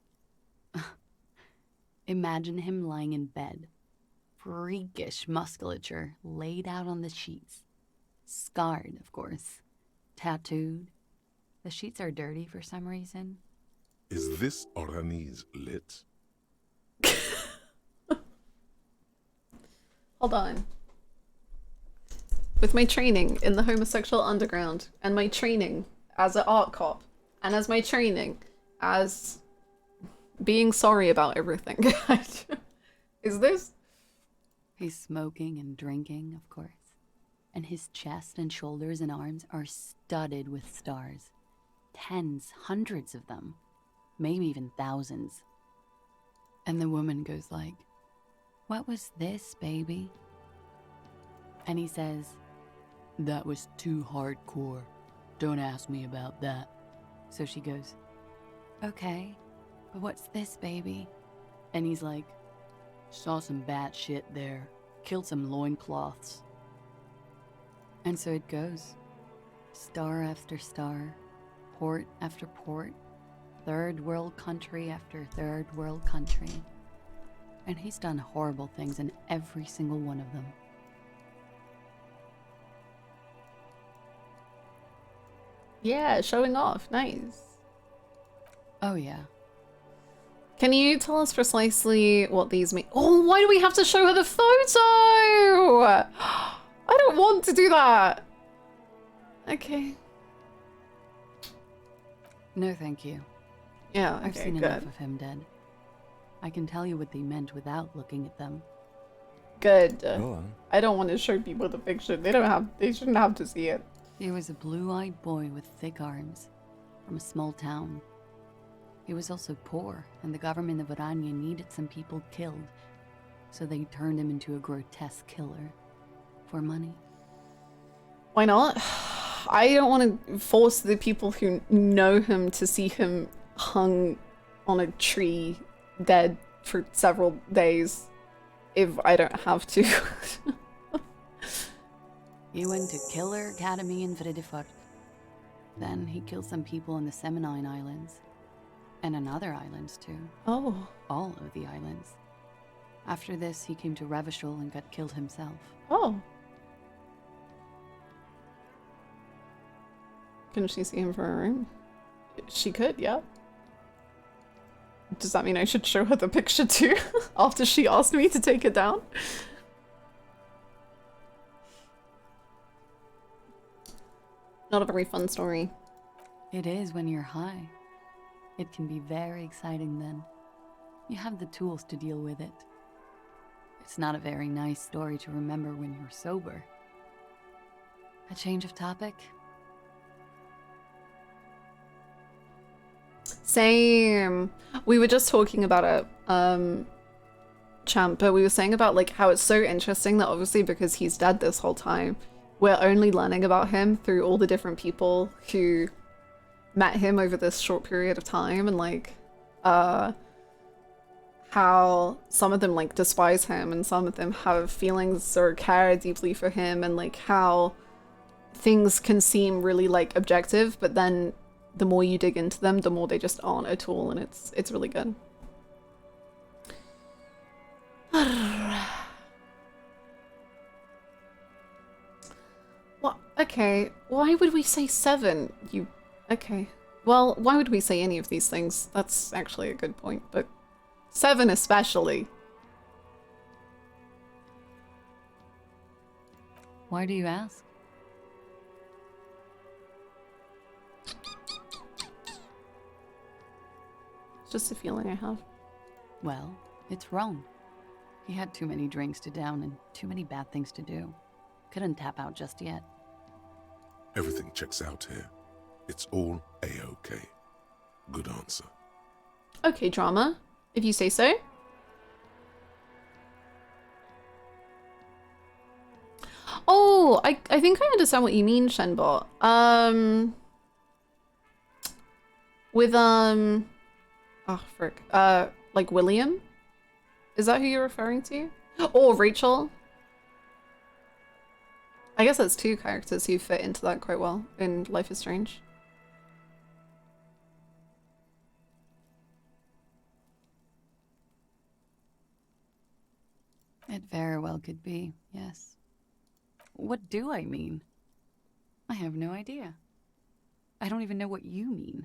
Imagine him lying in bed. Freakish musculature laid out on the sheets. Scarred, of course. Tattooed. The sheets are dirty for some reason. Is this Orani's lit? Hold on. With my training in the homosexual underground, and my training as an art cop, and as my training as being sorry about everything. Is this? He's smoking and drinking, of course. And his chest and shoulders and arms are studded with stars. Tens, hundreds of them. Maybe even thousands. And the woman goes like, "What was this, baby?" And he says, "That was too hardcore. Don't ask me about that." So she goes, "Okay, but what's this, baby?" And he's like, "Saw some bat shit there. Killed some loincloths." And so it goes. Star after star. Port after port. Third world country after third world country. And he's done horrible things in every single one of them. Yeah, showing off. Nice. Oh, yeah. Can you tell us precisely what these mean? Oh, why do we have to show her the photo? I don't want to do that. Okay. No, thank you. Yeah, okay, I've seen good. enough of him dead. I can tell you what they meant without looking at them. good. Go on. I don't want to show people the picture. They shouldn't have to see it. He was a blue-eyed boy with thick arms from a small town. He was also poor, and the government of Orania needed some people killed, so they turned him into a grotesque killer for money. Why not? I don't want to force the people who know him to see him hung on a tree, dead for several days, if I don't have to. He went to Killer Academy in Vredefort. Then he killed some people in the Seminine Islands. And on other islands, too. Oh. All of the islands. After this, he came to Revachol and got killed himself. Oh. Can she see him from her room? She could, yeah. Does that mean I should show her the picture too? After she asked me to take it down? Not a very fun story. It is when you're high. It can be very exciting then. You have the tools to deal with it. It's not a very nice story to remember when you're sober. A change of topic? Same. We were just talking about it, Champ, but we were saying about like how it's so interesting that obviously because he's dead this whole time, we're only learning about him through all the different people who met him over this short period of time, and like how some of them like despise him and some of them have feelings or care deeply for him, and like how things can seem really like objective, but then the more you dig into them, the more they just aren't at all, and it's really good. What? Okay, why would we say 7? Okay. Well, why would we say any of these things? That's actually a good point, but 7 especially. Why do you ask? It's just a feeling I have. Well, it's wrong. He had too many drinks to down and too many bad things to do. Couldn't tap out just yet. Everything checks out here. It's all A-OK. Good answer. Okay, drama, if you say so. Oh, I think I understand what you mean, Shenbot. With oh frick. Like William? Is that who you're referring to? Or Rachel? I guess that's 2 characters who fit into that quite well in Life is Strange. It very well could be, yes. What do I mean? I have no idea. I don't even know what you mean.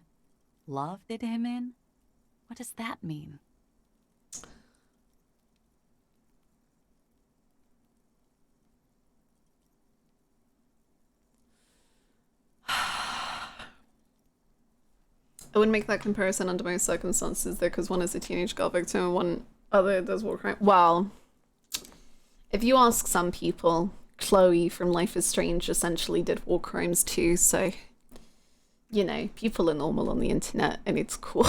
Love did him in? What does that mean? I wouldn't make that comparison under most circumstances though, because one is a teenage girl victim and one other does war crime. Well, if you ask some people, Chloe from Life is Strange essentially did war crimes too, so, you know, people are normal on the internet and it's cool.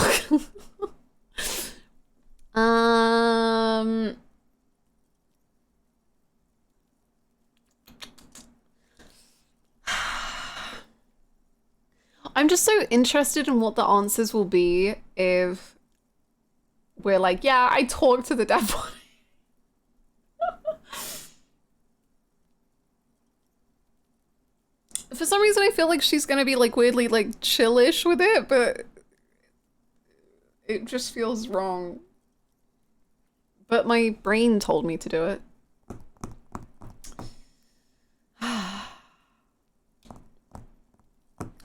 I'm just so interested in what the answers will be if we're like, yeah, I talked to the dead body. For some reason, I feel like she's gonna be like weirdly like chillish with it, but it just feels wrong. But my brain told me to do it.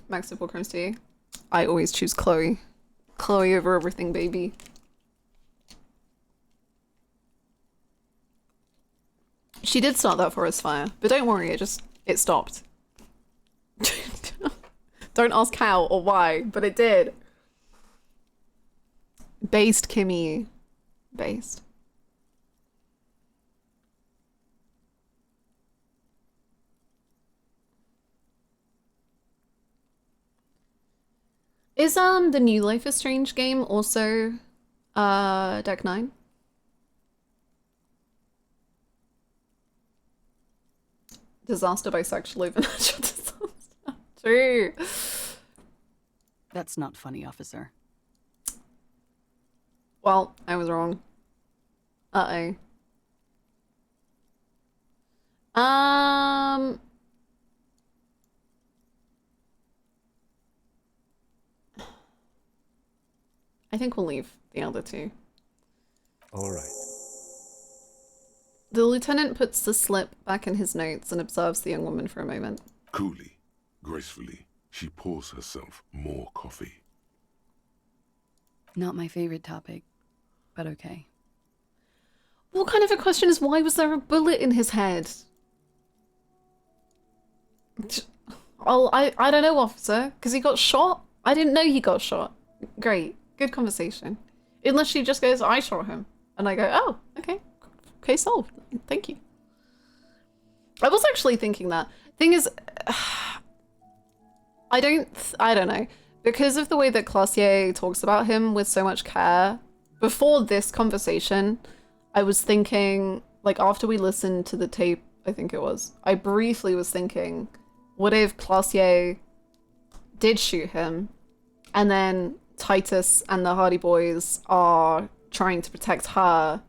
Max Simple Crimes Tea. I always choose Chloe. Chloe over everything, baby. She did start that forest fire, but don't worry, it stopped. Don't ask how or why, but it did. Based Kimmy. Based. Is the new Life is Strange game also Deck 9? Disaster bisexual over natural disaster. True. That's not funny, officer. Well, I was wrong. Uh-oh. I think we'll leave the other two. All right. The lieutenant puts the slip back in his notes and observes the young woman for a moment. Coolly, gracefully, she pours herself more coffee. Not my favorite topic, but okay. What kind of a question is why was there a bullet in his head? I don't know, officer, because he got shot? I didn't know he got shot. Great. Good conversation. Unless she just goes, I shot him. And I go, oh, okay. Okay, solved. Thank you. I was actually thinking that. Thing is, I don't know. Because of the way that Classier talks about him with so much care, before this conversation, I was thinking, like after we listened to the tape, I think it was, I briefly was thinking, what if Classier did shoot him and then Titus and the Hardy Boys are trying to protect her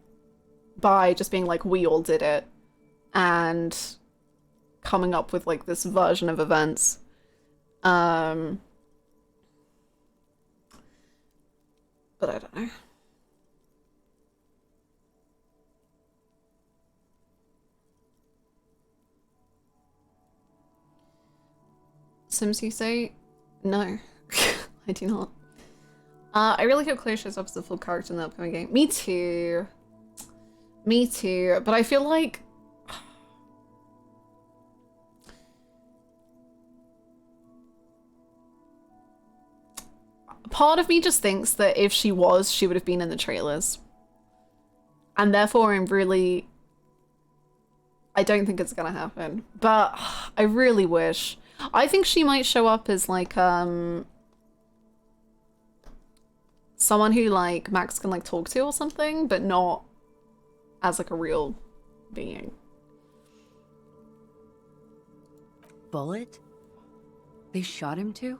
by just being like, we all did it, and coming up with like this version of events. But I don't know. Sims, you say? No, I do not. I really hope Claire shows up as a full character in the upcoming game. Me too. Me too. But I feel like... part of me just thinks that if she was, she would have been in the trailers. And therefore I'm really... I don't think it's gonna happen. But I really wish. I think she might show up as like, someone who like Max can like talk to or something, but not as like a real being. Bullet? They shot him too?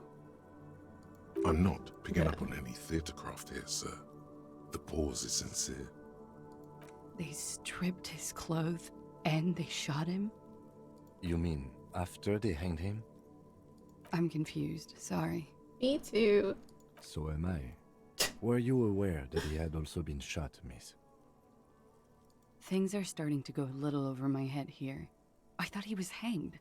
I'm not picking up on any theatrecraft here, sir. The pause is sincere. They stripped his clothes and they shot him? You mean after they hanged him? I'm confused, sorry. Me too. So am I. Were you aware that he had also been shot, miss? Things are starting to go a little over my head here. I thought he was hanged.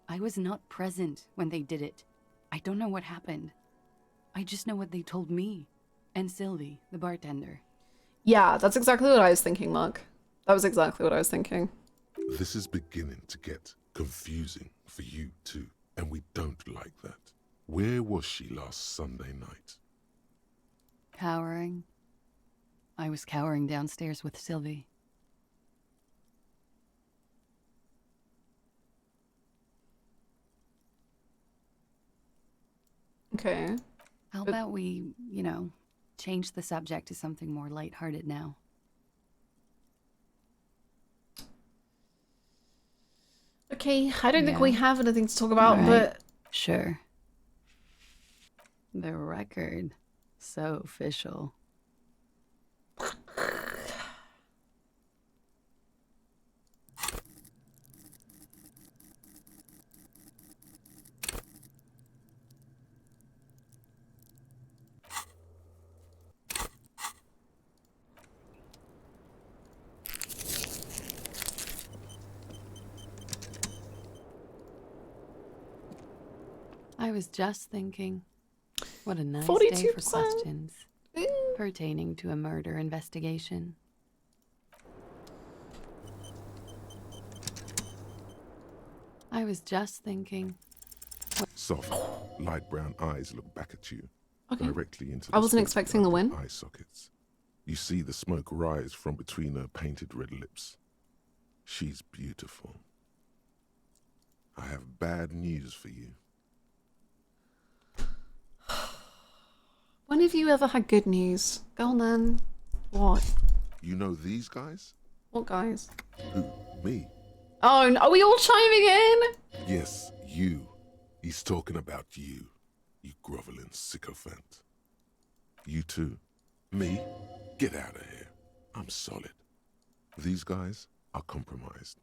I was not present when they did it. I don't know what happened. I just know what they told me. And Sylvie, the bartender. Yeah, that's exactly what I was thinking, Mark. That was exactly what I was thinking. This is beginning to get confusing for you too, and we don't like that. Where was she last Sunday night? Cowering. I was cowering downstairs with Sylvie. Okay. How about we, you know, change the subject to something more lighthearted now? Okay, I don't think we have anything to talk about, but... Sure. The record. So official. I was just thinking, what a nice day for 42%. questions pertaining to a murder investigation. I was just thinking. Soft, light brown eyes look back at you, Okay. directly into I the wasn't space expecting the behind win. her eye sockets. You see the smoke rise from between her painted red lips. She's beautiful. I have bad news for you. have you ever had good news? Go on then. What? You know these guys? What guys? Who? Me? Oh, are we all chiming in? Yes, you. He's talking about you. You groveling sycophant. You too. Me? Get out of here. I'm solid. These guys are compromised.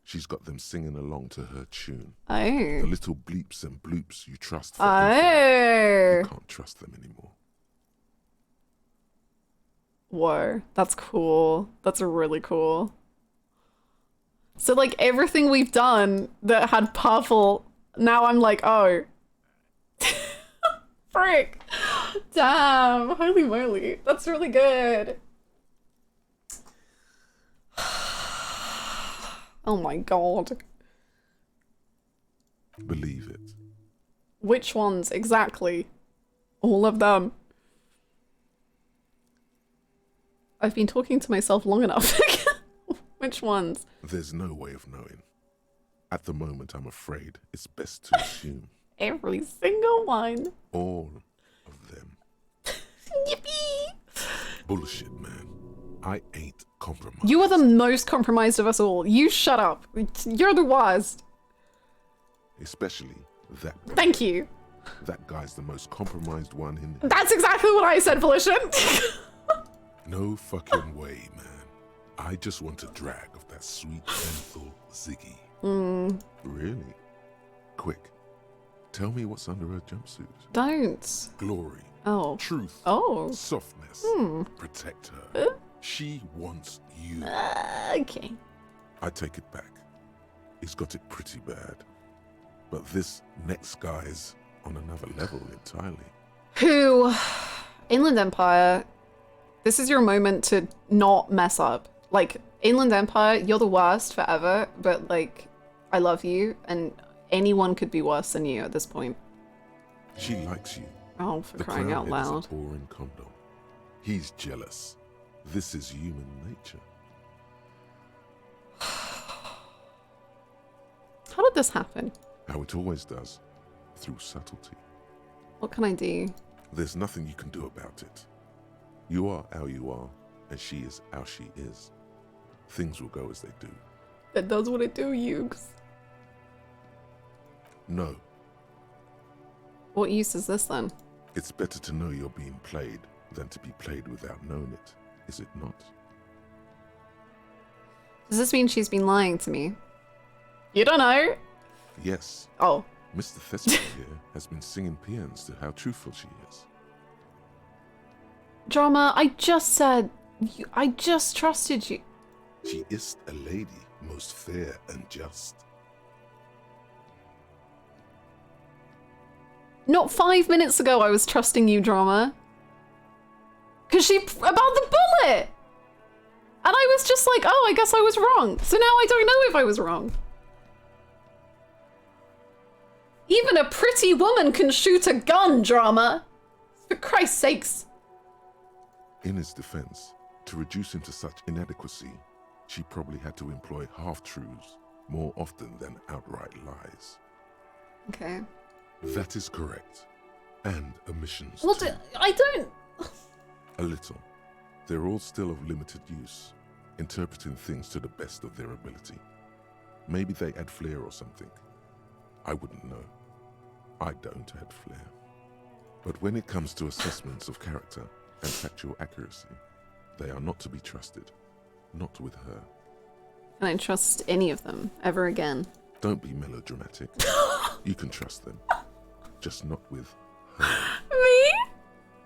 She's got them singing along to her tune. Oh. The little bleeps and bloops you trust for Oh. You can't trust them anymore. Whoa, that's cool. That's really cool. So like everything we've done that had powerful, now I'm like, oh. Frick. Damn, holy moly. That's really good. Oh my god. Believe it. Which ones exactly? All of them. I've been talking to myself long enough. Which ones? There's no way of knowing. At the moment, I'm afraid it's best to assume. Every single one. All of them. Yippee! Bullshit, man. I ain't compromised. You are the most compromised of us all. You shut up. You're the worst. Especially that guy. Thank you. That guy's the most compromised one in... That's exactly what I said, Felicia. No fucking way, man. I just want a drag of that sweet menthol Ziggy. Really? Quick. Tell me what's under her jumpsuit. Don't. Glory. Oh. Truth. Oh. Softness. Protect her. She wants you. Okay. I take it back. He's got it pretty bad. But this next guy's on another level entirely. Who? Inland Empire. This is your moment to not mess up. Like, Inland Empire, you're the worst forever, but like, I love you, and anyone could be worse than you at this point. She likes you. Oh, for the crying out crown loud. Is a boring condom. He's jealous. This is human nature. How did this happen? How it always does. Through subtlety. What can I do? There's nothing you can do about it. You are how you are, and she is how she is. Things will go as they do. That does what it do, Yugs. No. What use is this then? It's better to know you're being played than to be played without knowing it, is it not? Does this mean she's been lying to me? You don't know. Yes. Oh. Mr. Thespian here has been singing paeans to how truthful she is. Drama, I just said, I just trusted you. She is a lady, most fair and just. Not 5 minutes ago I was trusting you, Drama. Cause she, about the bullet! And I was just like, oh, I guess I was wrong. So now I don't know if I was wrong. Even a pretty woman can shoot a gun, Drama. For Christ's sakes. In his defense, to reduce him to such inadequacy, she probably had to employ half-truths more often than outright lies. Okay. That is correct. And omissions. Well, I don't... A little. They're all still of limited use, interpreting things to the best of their ability. Maybe they add flair or something. I wouldn't know. I don't add flair. But when it comes to assessments of character and factual accuracy, they are not to be trusted. Not with her. Can I trust any of them ever again? Don't be melodramatic. You can trust them. Just not with her. Me?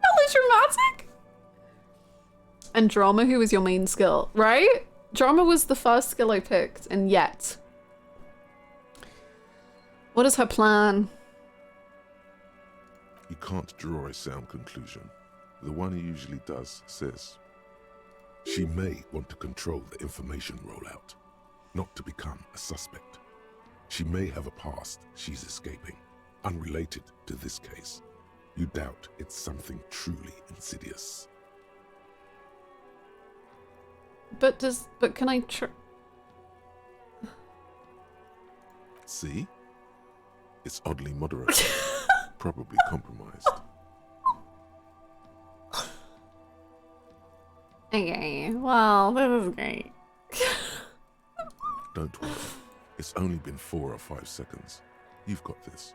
Melodramatic? And Drama, who was your main skill, right? Drama was the first skill I picked, and yet. What is her plan? You can't draw a sound conclusion. The one he usually does says, she may want to control the information rollout, not to become a suspect. She may have a past she's escaping, unrelated to this case. You doubt it's something truly insidious. But can I See? It's oddly moderate. Probably compromised. Okay, well, this is great. Don't worry. It's only been 4 or 5 seconds. You've got this.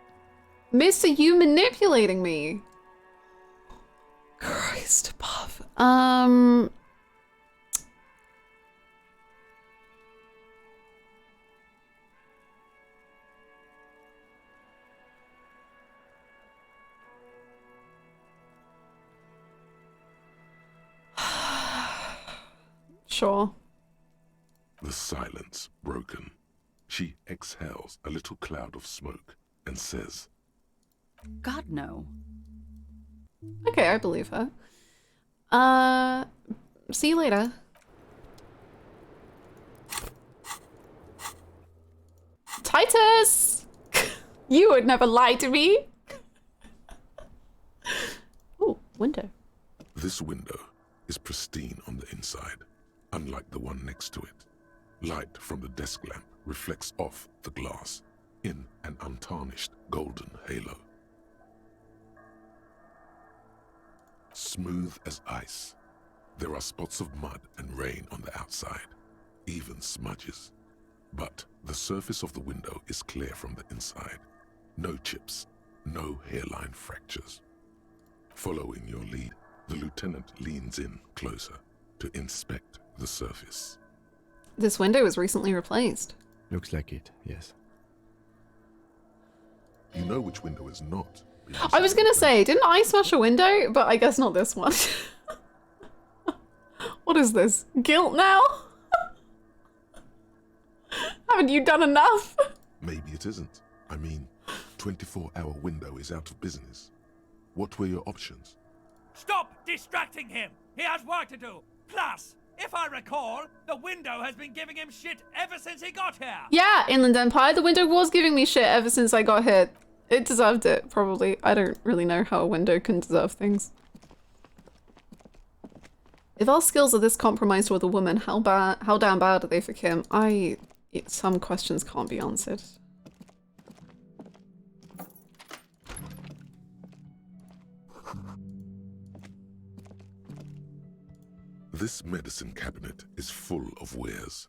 Mister, you manipulating me. Christ above. Sure. The silence broken. She exhales a little cloud of smoke and says, God, no. Okay, I believe her. See you later. Titus! You would never lie to me! Ooh, window. This window is pristine on the inside, unlike the one next to it. Light from the desk lamp reflects off the glass in an untarnished golden halo. Smooth as ice, there are spots of mud and rain on the outside, even smudges. But the surface of the window is clear from the inside. No chips, no hairline fractures. Following your lead, the lieutenant leans in closer to inspect the surface. This window was recently replaced. Looks like it, yes. You know which window is not. I was gonna say, didn't I smash a window? But I guess not this one. What is this? Guilt now? Haven't you done enough? Maybe it isn't. I mean, 24-hour window is out of business. What were your options? Stop distracting him! He has work to do! Plus, if I recall, the window has been giving him shit ever since he got here! Yeah, Inland Empire, the window was giving me shit ever since I got here. It deserved it, probably. I don't really know how a window can deserve things. If our skills are this compromised with a woman, how damn bad are they for Kim? Some questions can't be answered. This medicine cabinet is full of wares.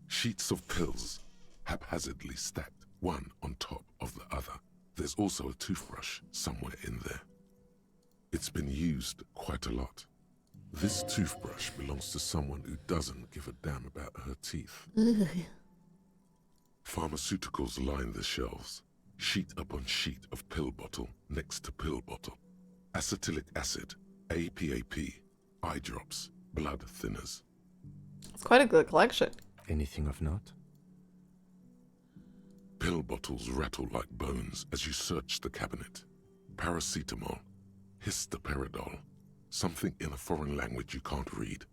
Sheets of pills, haphazardly stacked one on top of the other. There's also a toothbrush somewhere in there. It's been used quite a lot. This toothbrush belongs to someone who doesn't give a damn about her teeth. Pharmaceuticals line the shelves, sheet upon sheet of pill bottle next to pill bottle. Acetylic acid, APAP, eye drops, blood thinners. It's quite a good collection. Anything of note? Pill bottles rattle like bones as you search the cabinet. Paracetamol, histoparidol, something in a foreign language you can't read.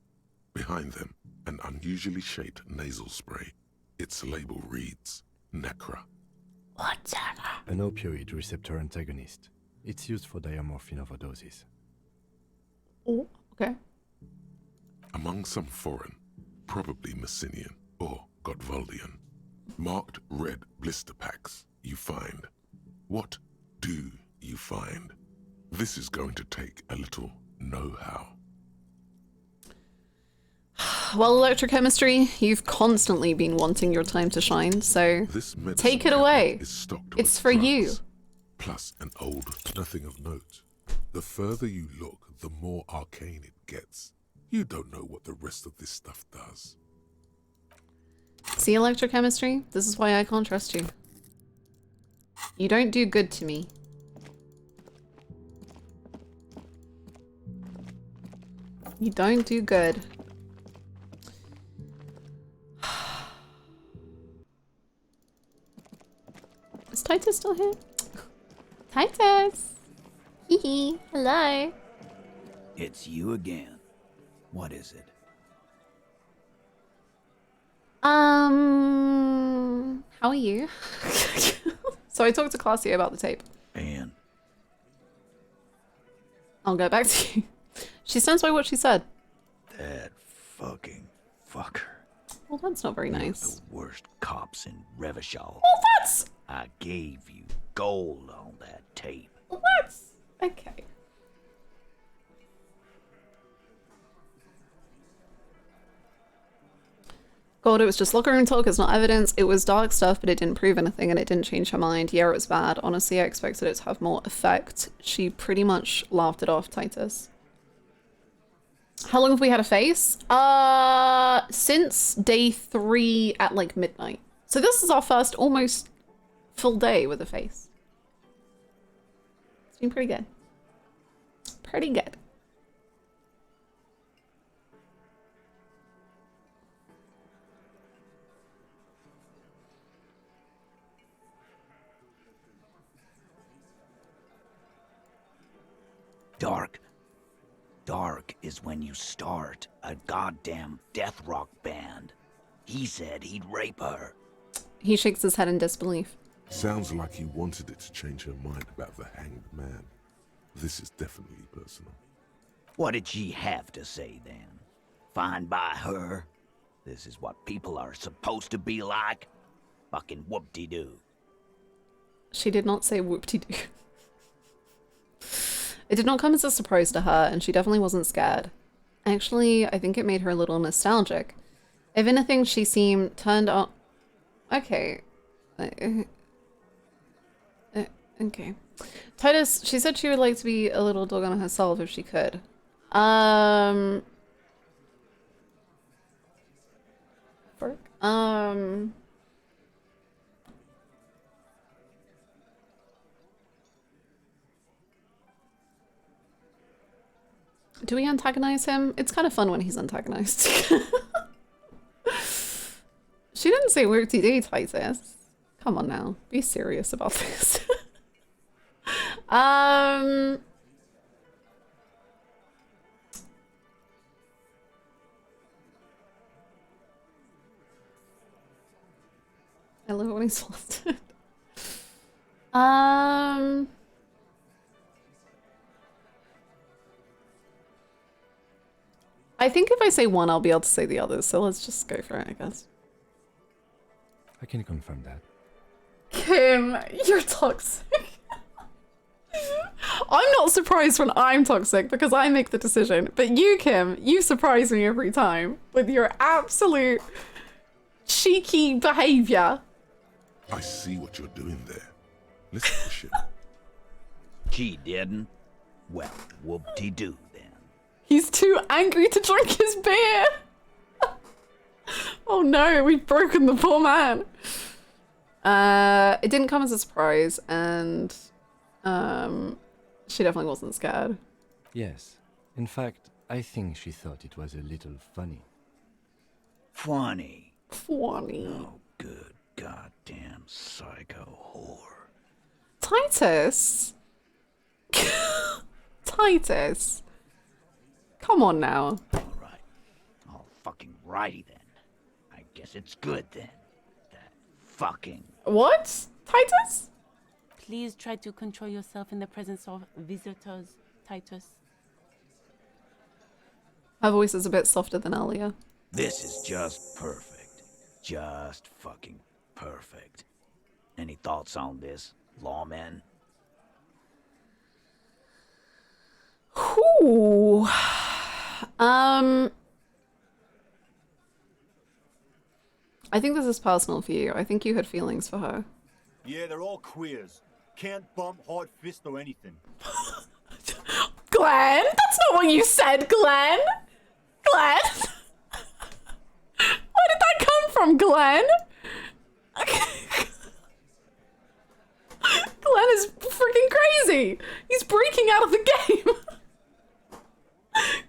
Behind them, an unusually shaped nasal spray. Its label reads, Nacra. What's that? An opioid receptor antagonist. It's used for diamorphine overdoses. Oh, okay. Among some foreign, probably Messinian or Gotwaldian, marked red blister packs you find. What do you find? This is going to take a little know-how. Well, electrochemistry, you've constantly been wanting your time to shine, so take it away. It's for you. Plus an old nothing of note. The further you look, the more arcane it gets. You don't know what the rest of this stuff does. See, electrochemistry? This is why I can't trust you. You don't do good to me. You don't do good. Is Titus still here? Titus! Hee hee, hello. It's you again. What is it? How are you? So I talked to Claudia about the tape. And? I'll go back to you. She stands by what she said. That fucking fucker. Well, that's not very nice. The worst cops in Revachol. Well, that's... I gave you gold on that tape. Well, that's... Okay. God, it was just locker room talk, it's not evidence. It was dark stuff, but it didn't prove anything and it didn't change her mind. Yeah, it was bad. Honestly, I expected it to have more effect. She pretty much laughed it off, Titus. How long have we had a face? Since day 3 at like midnight. So this is our first almost full day with a face. It's been pretty good. Pretty good. Dark. Dark is when you start a goddamn death rock band. He said he'd rape her. He shakes his head in disbelief. Sounds like he wanted it to change her mind about the hanged man. This is definitely personal. What did she have to say then? Fine by her? This is what people are supposed to be like? Fucking whoop-de-doo. She did not say whoop-de-doo. It did not come as a surprise to her, and she definitely wasn't scared. Actually, I think it made her a little nostalgic. If anything, she seemed turned on... Okay. Okay. Titus, she said she would like to be a little dog on herself if she could. Do we antagonize him? It's kind of fun when he's antagonized. She didn't say where today, Titus. Come on now. Be serious about this. I love it when he's salted. I think if I say one, I'll be able to say the others, so let's just go for it, I guess. I can confirm that. Kim, you're toxic. I'm not surprised when I'm toxic because I make the decision, but you, Kim, you surprise me every time with your absolute cheeky behavior. I see what you're doing there. Listen to shit. She didn't? Well, whoop-de-doo then. He's too angry to drink his beer. Oh no, we've broken the poor man. It didn't come as a surprise, and she definitely wasn't scared. Yes. In fact, I think she thought it was a little funny. Funny. Funny. Oh, good goddamn psycho whore. Titus? Titus? Come on now. Alright. All fucking righty then. I guess it's good then. That fucking... What? Titus? Please try to control yourself in the presence of visitors, Titus. Her voice is a bit softer than earlier. This is just perfect. Just fucking perfect. Any thoughts on this, lawman? Ooh. I think this is personal for you. I think you had feelings for her. Yeah, they're all queers. Can't bump, hard fist, or anything. Glenn? That's not what you said, Glenn! Glenn? Where did that come from, Glenn? Glenn is freaking crazy! He's breaking out of the game!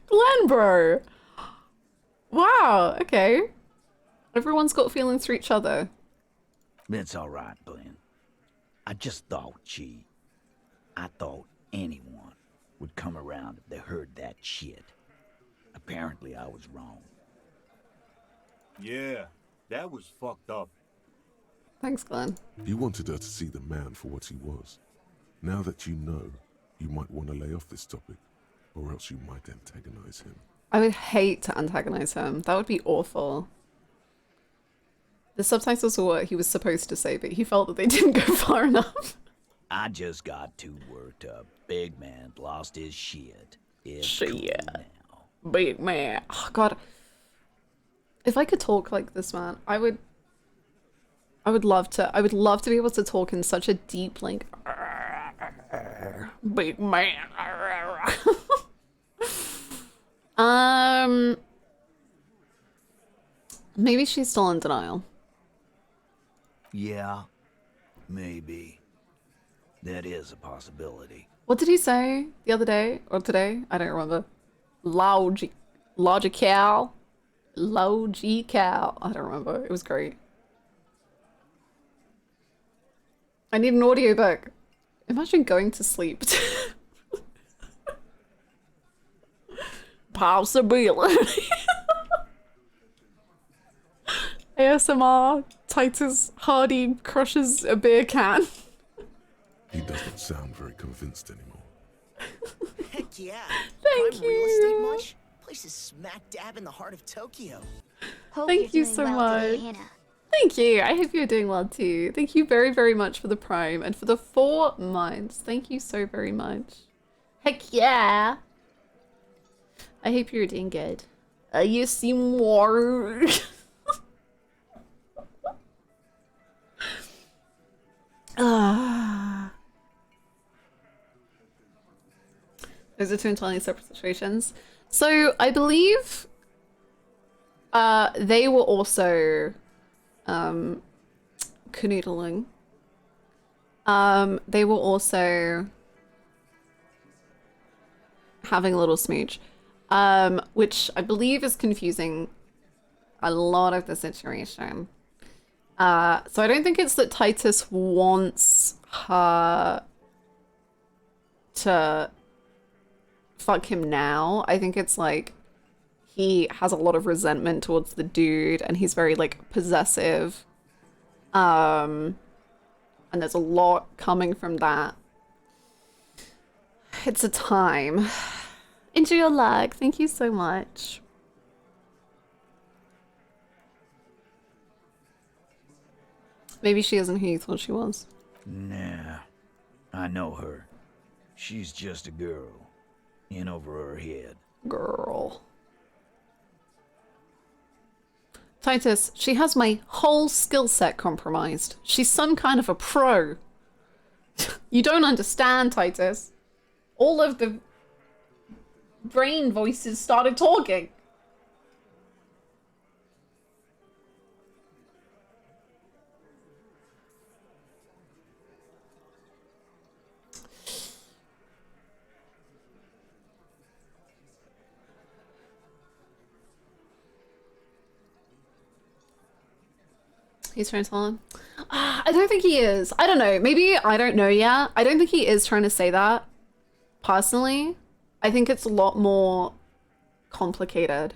Glenn, bro! Wow, okay. Everyone's got feelings for each other. It's alright, Glenn. I just thought I thought anyone would come around if they heard that shit. Apparently I was wrong. Yeah, that was fucked up. Thanks, Glenn. You wanted her to see the man for what he was. Now that you know, you might want to lay off this topic, or else you might antagonize him. I would hate to antagonize him. That would be awful. The subtitles were what he was supposed to say, but he felt that they didn't go far enough. I just got too worked up. Big man lost his shit. It's Shit. cool now. Big man. Oh, God. If I could talk like this, man, I would love to. I would love to be able to talk in such a deep, like, big man. Maybe she's still in denial. Yeah, maybe. That is a possibility. What did he say the other day or today? I don't remember. Logical. I don't remember. It was great. I need an audiobook. Imagine going to sleep. Possibility. ASMR. Titus Hardy crushes a beer can. He doesn't sound very convinced anymore. Heck yeah. Thank Prime you. real estate much? Place is smack dab in the heart of Tokyo. Thank you so much. Thank you. I hope you're doing well too. Thank you very, very much for the Prime and for the 4 months. Thank you so very much. Heck yeah. I hope you're doing good. You seem more. Those are 2 entirely separate situations. So I believe they were also canoodling. They were also having a little smooch, which I believe is confusing a lot of the situation. So I don't think it's that Titus wants her to fuck him now. I think it's like he has a lot of resentment towards the dude and he's very like possessive. And there's a lot coming from that. It's a time. Enjoy your lag. Thank you so much. Maybe she isn't who you thought she was. Nah, I know her. She's just a girl. In over her head. Girl. Titus, she has my whole skill set compromised. She's some kind of a pro. You don't understand, Titus. All of the brain voices started talking. He's trying to tell him. I don't think he is. I don't know. Maybe I don't know yet. I don't think he is trying to say that. Personally, I think it's a lot more complicated.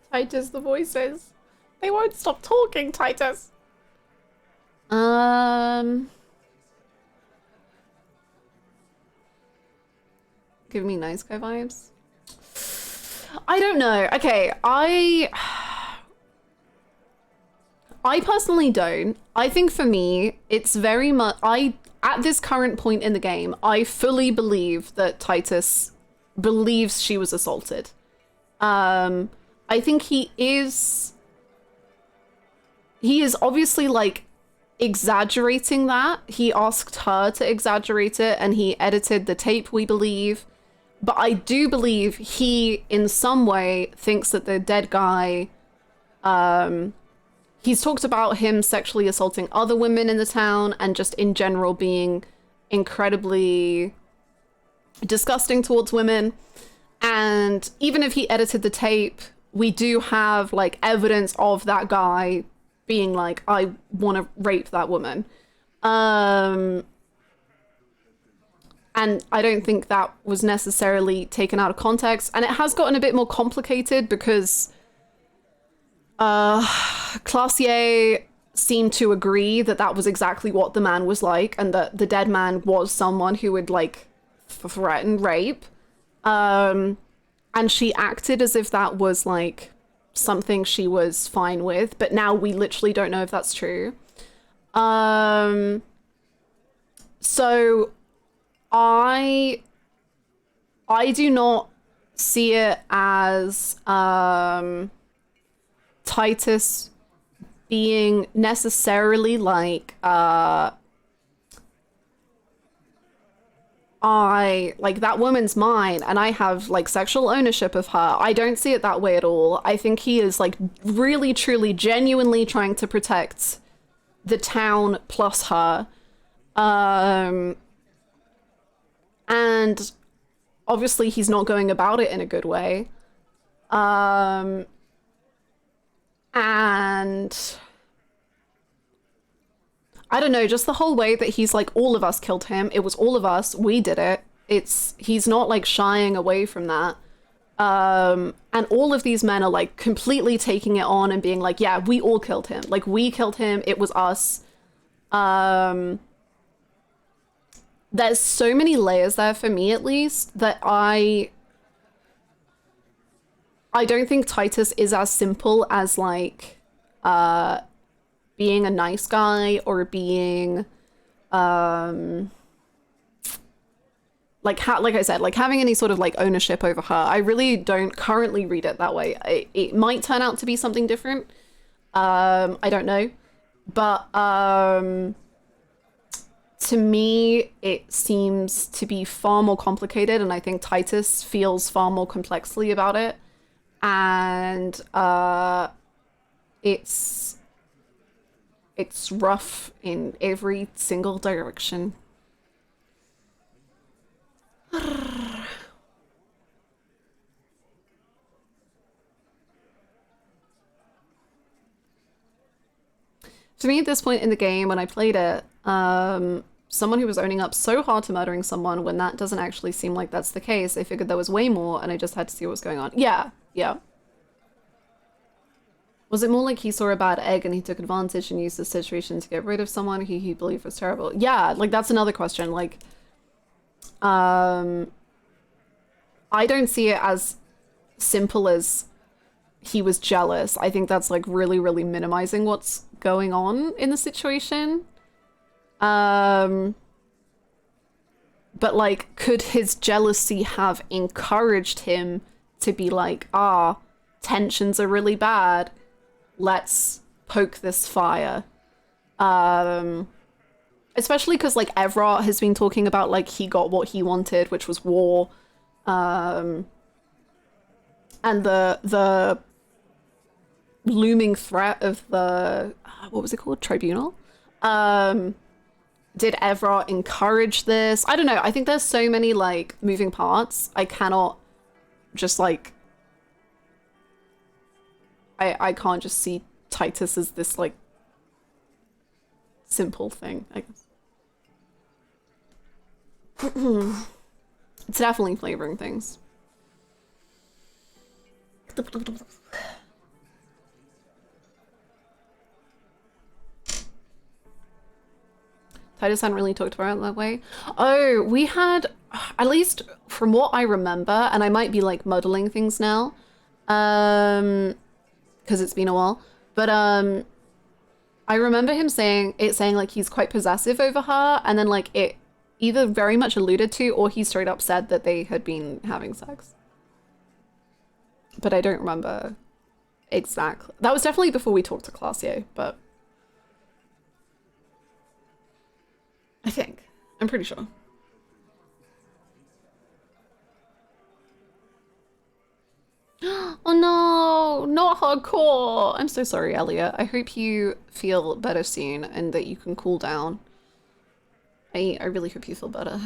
Titus, the voices. They won't stop talking, Titus. Give me nice guy vibes. I don't know. Okay, I personally don't. I think for me, it's very much at this current point in the game, I fully believe that Titus believes she was assaulted. I think he is obviously like exaggerating that. He asked her to exaggerate it and he edited the tape, we believe. But I do believe he, in some way, thinks that the dead guy, he's talked about him sexually assaulting other women in the town and just in general being incredibly disgusting towards women. And even if he edited the tape, we do have like evidence of that guy being like, I want to rape that woman. And I don't think that was necessarily taken out of context. And it has gotten a bit more complicated because Classier seemed to agree that that was exactly what the man was like and that the dead man was someone who would like threaten rape. And she acted as if that was like something she was fine with, but now we literally don't know if that's true. So I do not see it as Titus being necessarily like that woman's mine and I have like sexual ownership of her. I don't see it that way at all. I think he is like really, truly, genuinely trying to protect the town plus her. And obviously he's not going about it in a good way. And I don't know, just the whole way that he's like, all of us killed him. It was all of us. We did it. He's not like shying away from that. And all of these men are like completely taking it on and being like, yeah, we all killed him. Like we killed him. It was us. There's so many layers there for me, at least, that I don't think Titus is as simple as like, being a nice guy or being like I said, like having any sort of like ownership over her. I really don't currently read it that way. It might turn out to be something different. I don't know, but to me it seems to be far more complicated, and I think Titus feels far more complexly about it, and it's rough in every single direction. To me, at this point in the game, when I played it, someone who was owning up so hard to murdering someone when that doesn't actually seem like that's the case, I figured there was way more, and I just had to see what was going on. Yeah. Was it more like he saw a bad egg and he took advantage and used the situation to get rid of someone who he believed was terrible? Yeah, like that's another question. Like, I don't see it as simple as he was jealous. I think that's like really, really minimizing what's going on in the situation. But like, could his jealousy have encouraged him to be like, tensions are really bad, let's poke this fire? Especially because like Evrart has been talking about like he got what he wanted, which was war. And the looming threat of the, what was it called? Tribunal? Did Evrart encourage this? I don't know. I think there's so many like moving parts. I cannot just like, I can't just see Titus as this like simple thing, I guess. It's definitely flavoring things. Titus hadn't really talked about it that way. Oh, we had, at least from what I remember, and I might be like muddling things now, because it's been a while, but I remember him saying like he's quite possessive over her, and then like it either very much alluded to or he straight up said that they had been having sex. But I don't remember exactly. That was definitely before we talked to Classio, but I think. I'm pretty sure. Oh no, not hardcore. I'm so sorry, Elliot. I hope you feel better soon and that you can cool down. I really hope you feel better.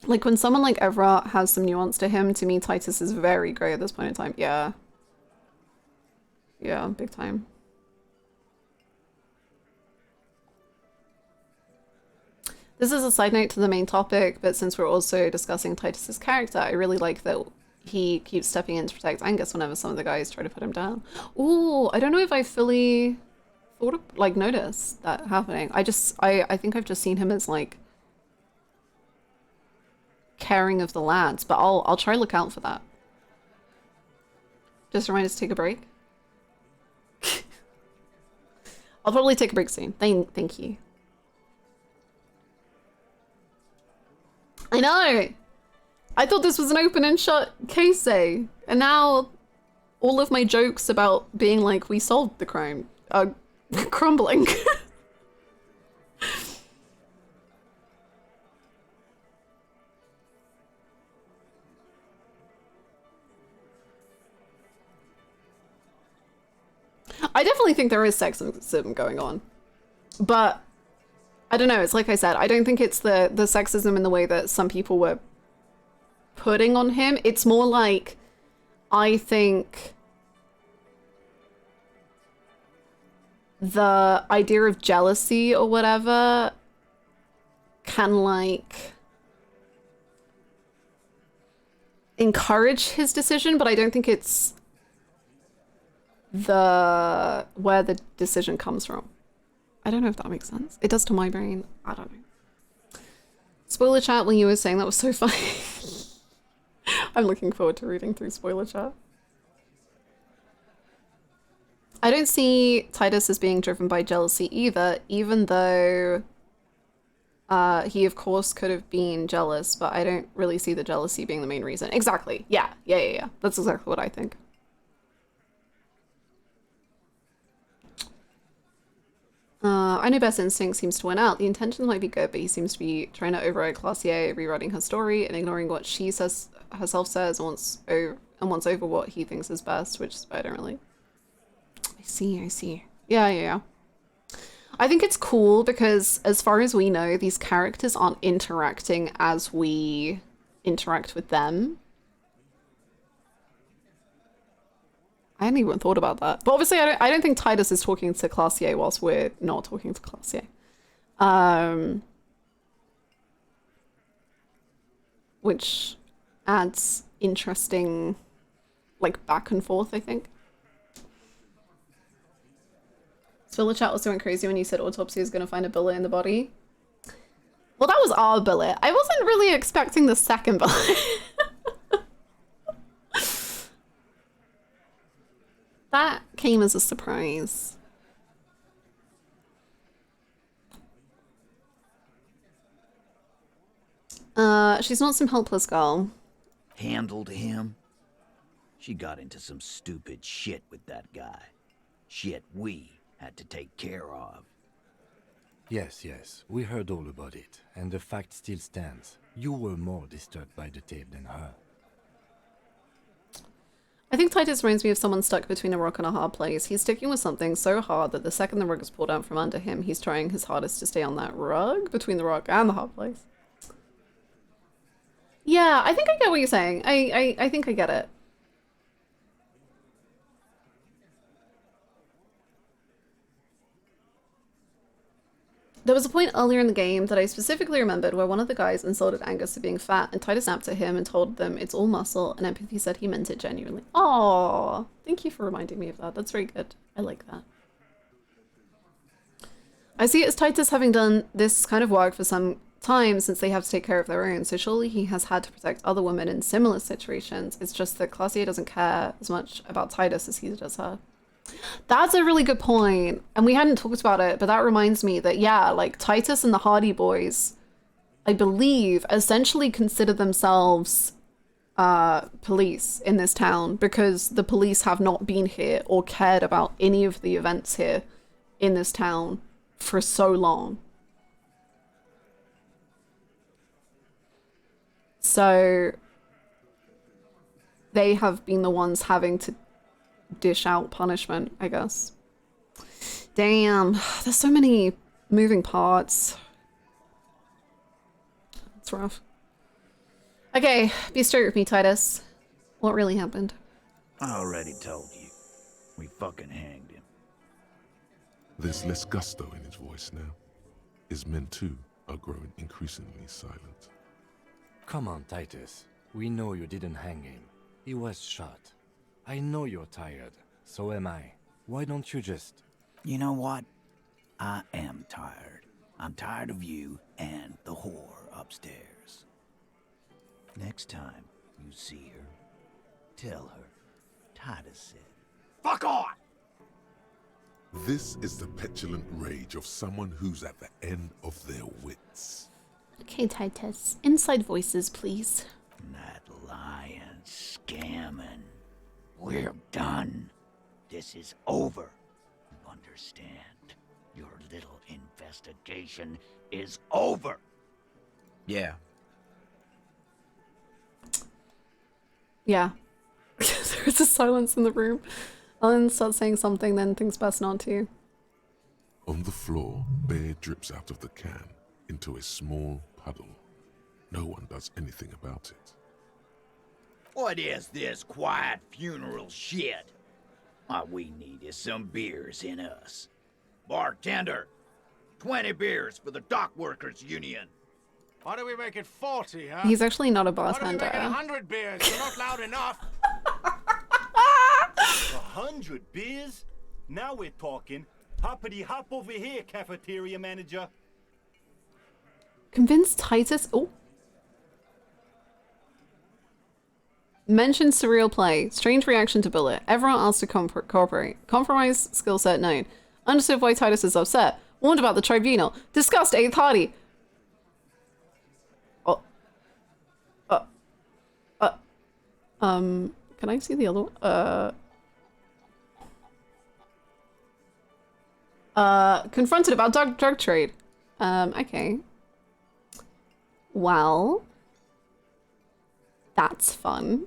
Like when someone like Evrart has some nuance to him, to me Titus is very grey at this point in time. Yeah. Yeah, big time. This is a side note to the main topic, but since we're also discussing Titus's character, I really like that he keeps stepping in to protect Angus whenever some of the guys try to put him down. Ooh, I don't know if I fully thought of, like, noticed that happening. I think I've just seen him as like caring of the lads, but I'll try to look out for that. Just remind us to take a break. I'll probably take a break soon. Thank you. I know! I thought this was an open and shut case, and now all of my jokes about being like, we solved the crime are crumbling. I definitely think there is sexism going on, but I don't know. It's like I said, I don't think it's the sexism in the way that some people were putting on him. It's more like, I think the idea of jealousy or whatever can like encourage his decision, but I don't think it's where the decision comes from. I don't know if that makes sense. It does to my brain. I don't know. Spoiler chat when you were saying that was so funny. I'm looking forward to reading through spoiler chat. I don't see Titus as being driven by jealousy either, even though he of course could have been jealous, but I don't really see the jealousy being the main reason. Exactly. Yeah. That's exactly what I think. I know Best Instinct seems to win out. The intentions might be good, but he seems to be trying to override Classier, rewriting her story and ignoring what she says herself says and wants over what he thinks is best, which I don't really. I see. Yeah. I think it's cool because as far as we know, these characters aren't interacting as we interact with them. I hadn't even thought about that. But obviously I don't think Titus is talking to Classier whilst we're not talking to Classier. Which adds interesting, like, back and forth, I think. Spiller chat also went crazy when you said autopsy is going to find a bullet in the body. Well, that was our bullet. I wasn't really expecting the second bullet. That came as a surprise. She's not some helpless girl. Handled him? She got into some stupid shit with that guy. Shit we had to take care of. Yes, we heard all about it, and the fact still stands. You were more disturbed by the tape than her. I think Titus reminds me of someone stuck between a rock and a hard place. He's sticking with something so hard that the second the rug is pulled out from under him, he's trying his hardest to stay on that rug between the rock and the hard place. Yeah, I think I get what you're saying. I think I get it. There was a point earlier in the game that I specifically remembered where one of the guys insulted Angus for being fat, and Titus snapped at him and told them it's all muscle, and Empathy said he meant it genuinely. Aww, thank you for reminding me of that. That's very good. I like that. I see it as Titus having done this kind of work for some time since they have to take care of their own, so surely he has had to protect other women in similar situations. It's just that Classier doesn't care as much about Titus as he does her. That's a really good point, and we hadn't talked about it, but that reminds me that, yeah, like Titus and the Hardy Boys, I believe, essentially consider themselves police in this town because the police have not been here or cared about any of the events here in this town for so long. So they have been the ones having to dish out punishment, I guess. Damn, there's so many moving parts. It's rough. Okay, be straight with me, Titus. What really happened? I already told you. We fucking hanged him. There's less gusto in his voice now. His men too are growing increasingly silent. Come on, Titus. We know you didn't hang him. He was shot. I know you're tired. So am I. Why don't you just... You know what? I am tired. I'm tired of you and the whore upstairs. Next time you see her, tell her Titus said, Fuck off! This is the petulant rage of someone who's at the end of their wits. Okay, Titus. Inside voices, please. That lying, scamming. We're done. This is over. You understand? Your little investigation is over. Yeah. Yeah. There's a silence in the room. Alan starts saying something, then thinks best not to. On the floor, beer drips out of the can into a small puddle. No one does anything about it. What is this quiet funeral shit? All we need is some beers in us. Bartender, 20 beers for the Dock Workers Union. Why do we make it 40, huh? He's actually not a Why do we bartender. make it 100 beers? You're not loud enough. 100 beers? Now we're talking. Hoppity hop over here, cafeteria manager. Convince Titus. Oh. Mention surreal play. Strange reaction to bullet. Everyone asked to cooperate. Compromise skill set known. Understood why Titus is upset. Warned about the tribunal. Discussed 8th party. Oh. Can I see the other one? Confronted about drug trade. Okay. Well, that's fun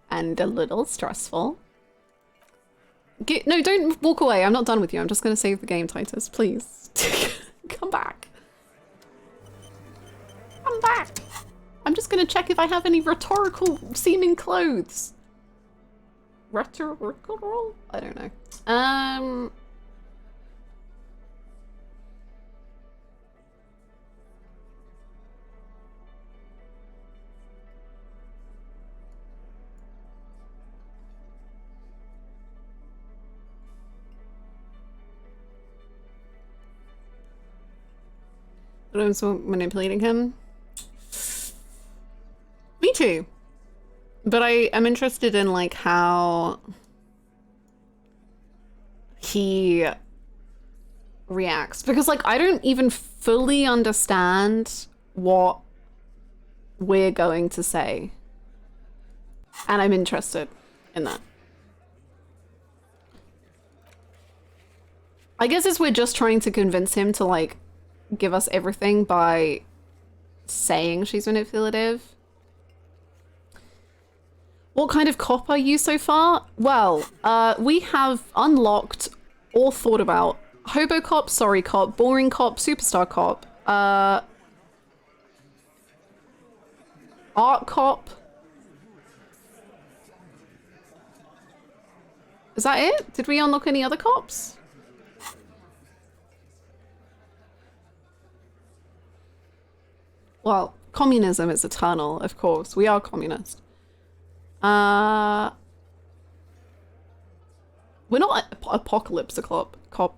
and a little stressful. No, don't walk away. I'm not done with you. I'm just going to save the game, Titus. Please. Come back. Come back. I'm just going to check if I have any rhetorical seeming clothes. Rhetorical? I don't know. I'm still manipulating him. Me too. But I am interested in like how he reacts, because like I don't even fully understand what we're going to say, and I'm interested in that. I guess it's we're just trying to convince him to like give us everything by saying she's manipulative. What kind of cop are you so far? Well, we have unlocked or thought about hobo cop, sorry cop, boring cop, superstar cop, art cop. Is that it? Did we unlock any other cops? Well, communism is eternal, of course. We are communist. We're not apocalypse cop. Whoa.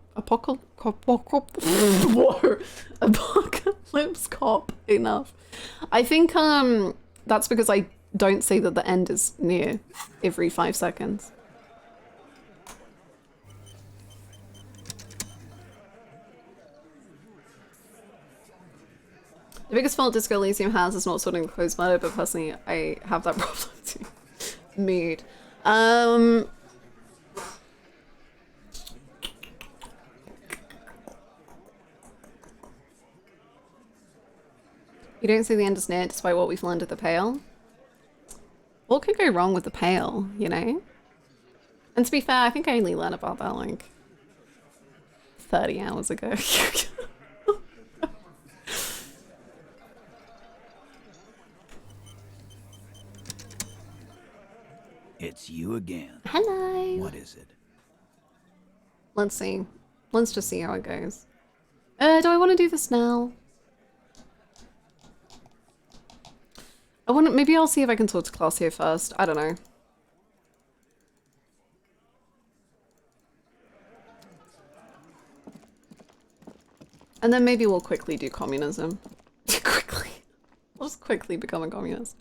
Apocalypse cop enough. I think that's because I don't say that the end is near every 5 seconds. The biggest fault Disco Elysium has is not sorting the closed matter, but personally I have that problem too. Mood. You don't see the end is near despite what we've learned at the Pale. What could go wrong with the Pale, you know? And to be fair, I think I only learned about that like 30 hours ago. It's you again. Hello. What is it? Let's see. Let's just see how it goes. Do I want to do this now? Maybe I'll see if I can talk to class here first. I don't know. And then maybe we'll quickly do communism. Quickly. We'll just quickly become a communist.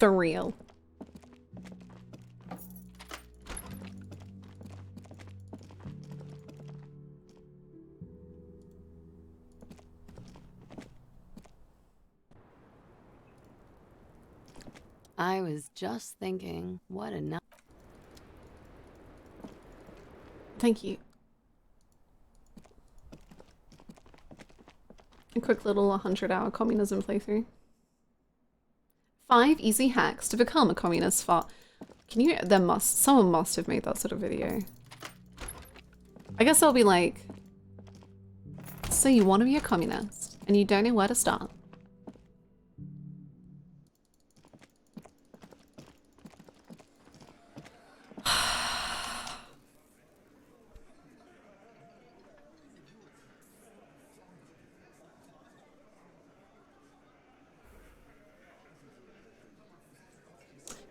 For real. I was just thinking, what a night. Thank you. A quick little 100-hour communism playthrough. 5 easy hacks to become a communist. Can you? Someone must have made that sort of video. I guess I'll be like, so you want to be a communist and you don't know where to start.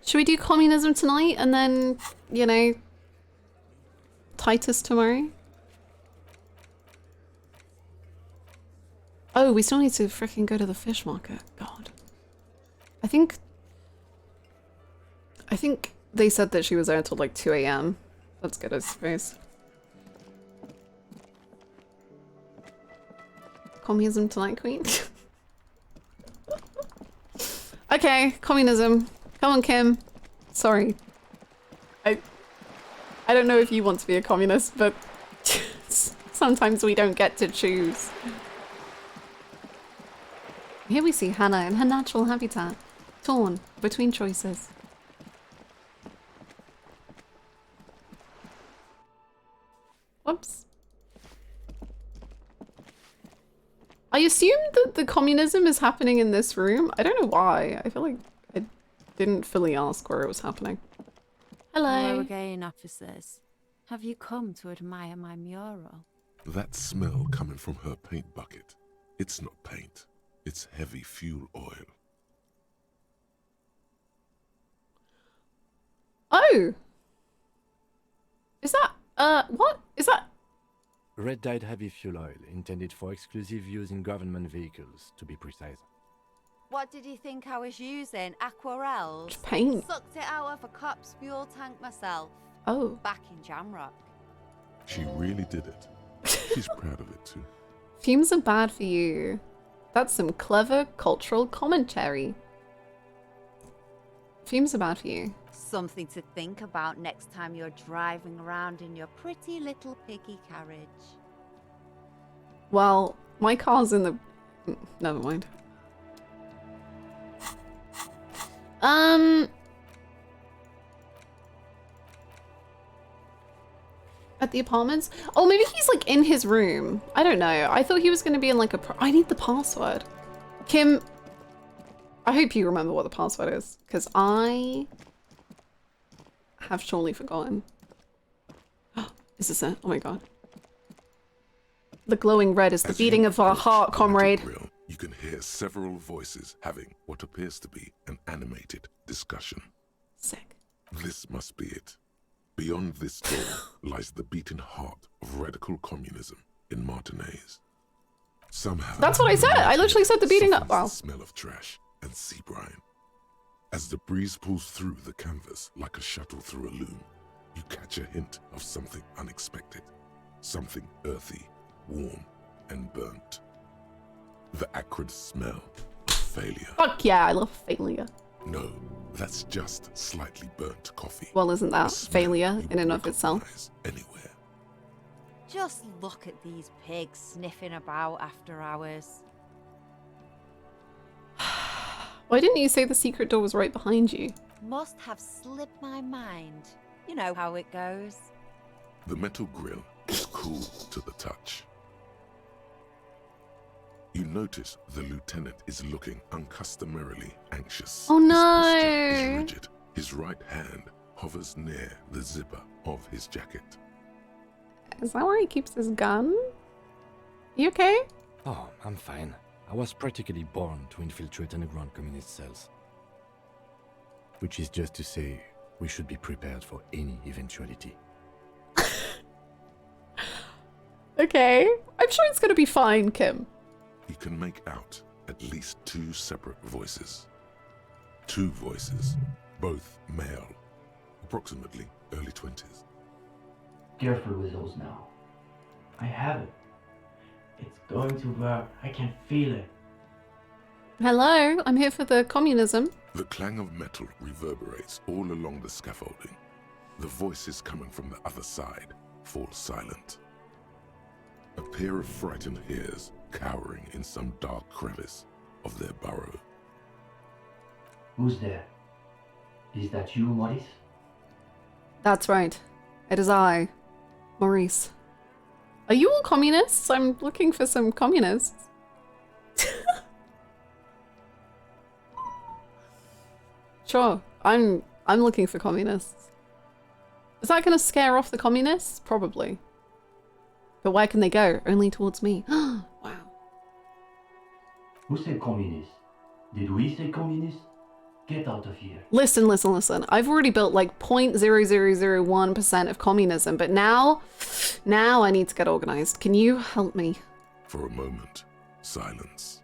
Should we do communism tonight and then, you know, Titus tomorrow? Oh, we still need to freaking go to the fish market. God. I think they said that she was there until like 2 AM. That's good, I suppose. Communism tonight, queen? Okay, communism. Come on, Kim. Sorry. I don't know if you want to be a communist, but sometimes we don't get to choose. Here we see Hannah in her natural habitat, torn between choices. Whoops. I assume that the communism is happening in this room. I don't know why. I feel like I didn't fully ask where it was happening. Hello. Hello again, officers. Have you come to admire my mural? That smell coming from her paint bucket. It's not paint. It's heavy fuel oil. Oh! Is that, what? Is that? Red-dyed heavy fuel oil, intended for exclusive use in government vehicles, to be precise. What did you think I was using? Aquarels? Paint. Sucked it out of a cop's fuel tank myself. Oh. Back in Jamrock. She really did it. She's proud of it too. Fumes are bad for you. That's some clever cultural commentary. Fumes are bad for you. Something to think about next time you're driving around in your pretty little piggy carriage. Well, my car's in the... Never mind. At the apartments? Oh, maybe he's like in his room. I don't know. I thought he was going to be in like a... I need the password. Kim, I hope you remember what the password is, because I have surely forgotten. Is this it? Oh my god. The glowing red is the beating of our heart, comrade. You can hear several voices having what appears to be an animated discussion. Sick. This must be it. Beyond this door lies the beating heart of radical communism in Martinez. Somehow, that's what I said. I literally said the beating up. Wow. The smell of trash and sea brine. As the breeze pulls through the canvas like a shuttle through a loom, you catch a hint of something unexpected, something earthy, warm, and burnt. The acrid smell of failure. Fuck yeah, I love failure. No, that's just slightly burnt coffee. Well, isn't that failure in and of itself? Anywhere. Just look at these pigs sniffing about after hours. Why didn't you say the secret door was right behind you? Must have slipped my mind. You know how it goes. The metal grill is cool to the touch. You notice the lieutenant is looking uncustomarily anxious. Oh no! His posture is rigid. His right hand hovers near the zipper of his jacket. Is that where he keeps his gun? You okay? Oh, I'm fine. I was practically born to infiltrate underground communist cells. Which is just to say, we should be prepared for any eventuality. Okay. I'm sure it's gonna be fine, Kim. You can make out at least 2 separate voices. 2 voices, both male, approximately early 20s. Careful with those now. I have it. It's going to work. I can feel it. Hello, I'm here for the communism. The clang of metal reverberates all along the scaffolding. The voices coming from the other side fall silent. A pair of frightened hares cowering in some dark crevice of their burrow. Who's there? Is that you, Maurice? That's right. It is I, Maurice. Are you all communists? I'm looking for some communists. Sure, I'm looking for communists. Is that going to scare off the communists? Probably. But where can they go? Only towards me. Wow. Who said communist? Did we say communist? Get out of here. Listen, listen, listen. I've already built like 0.0001% of communism, but now I need to get organized. Can you help me? For a moment, silence.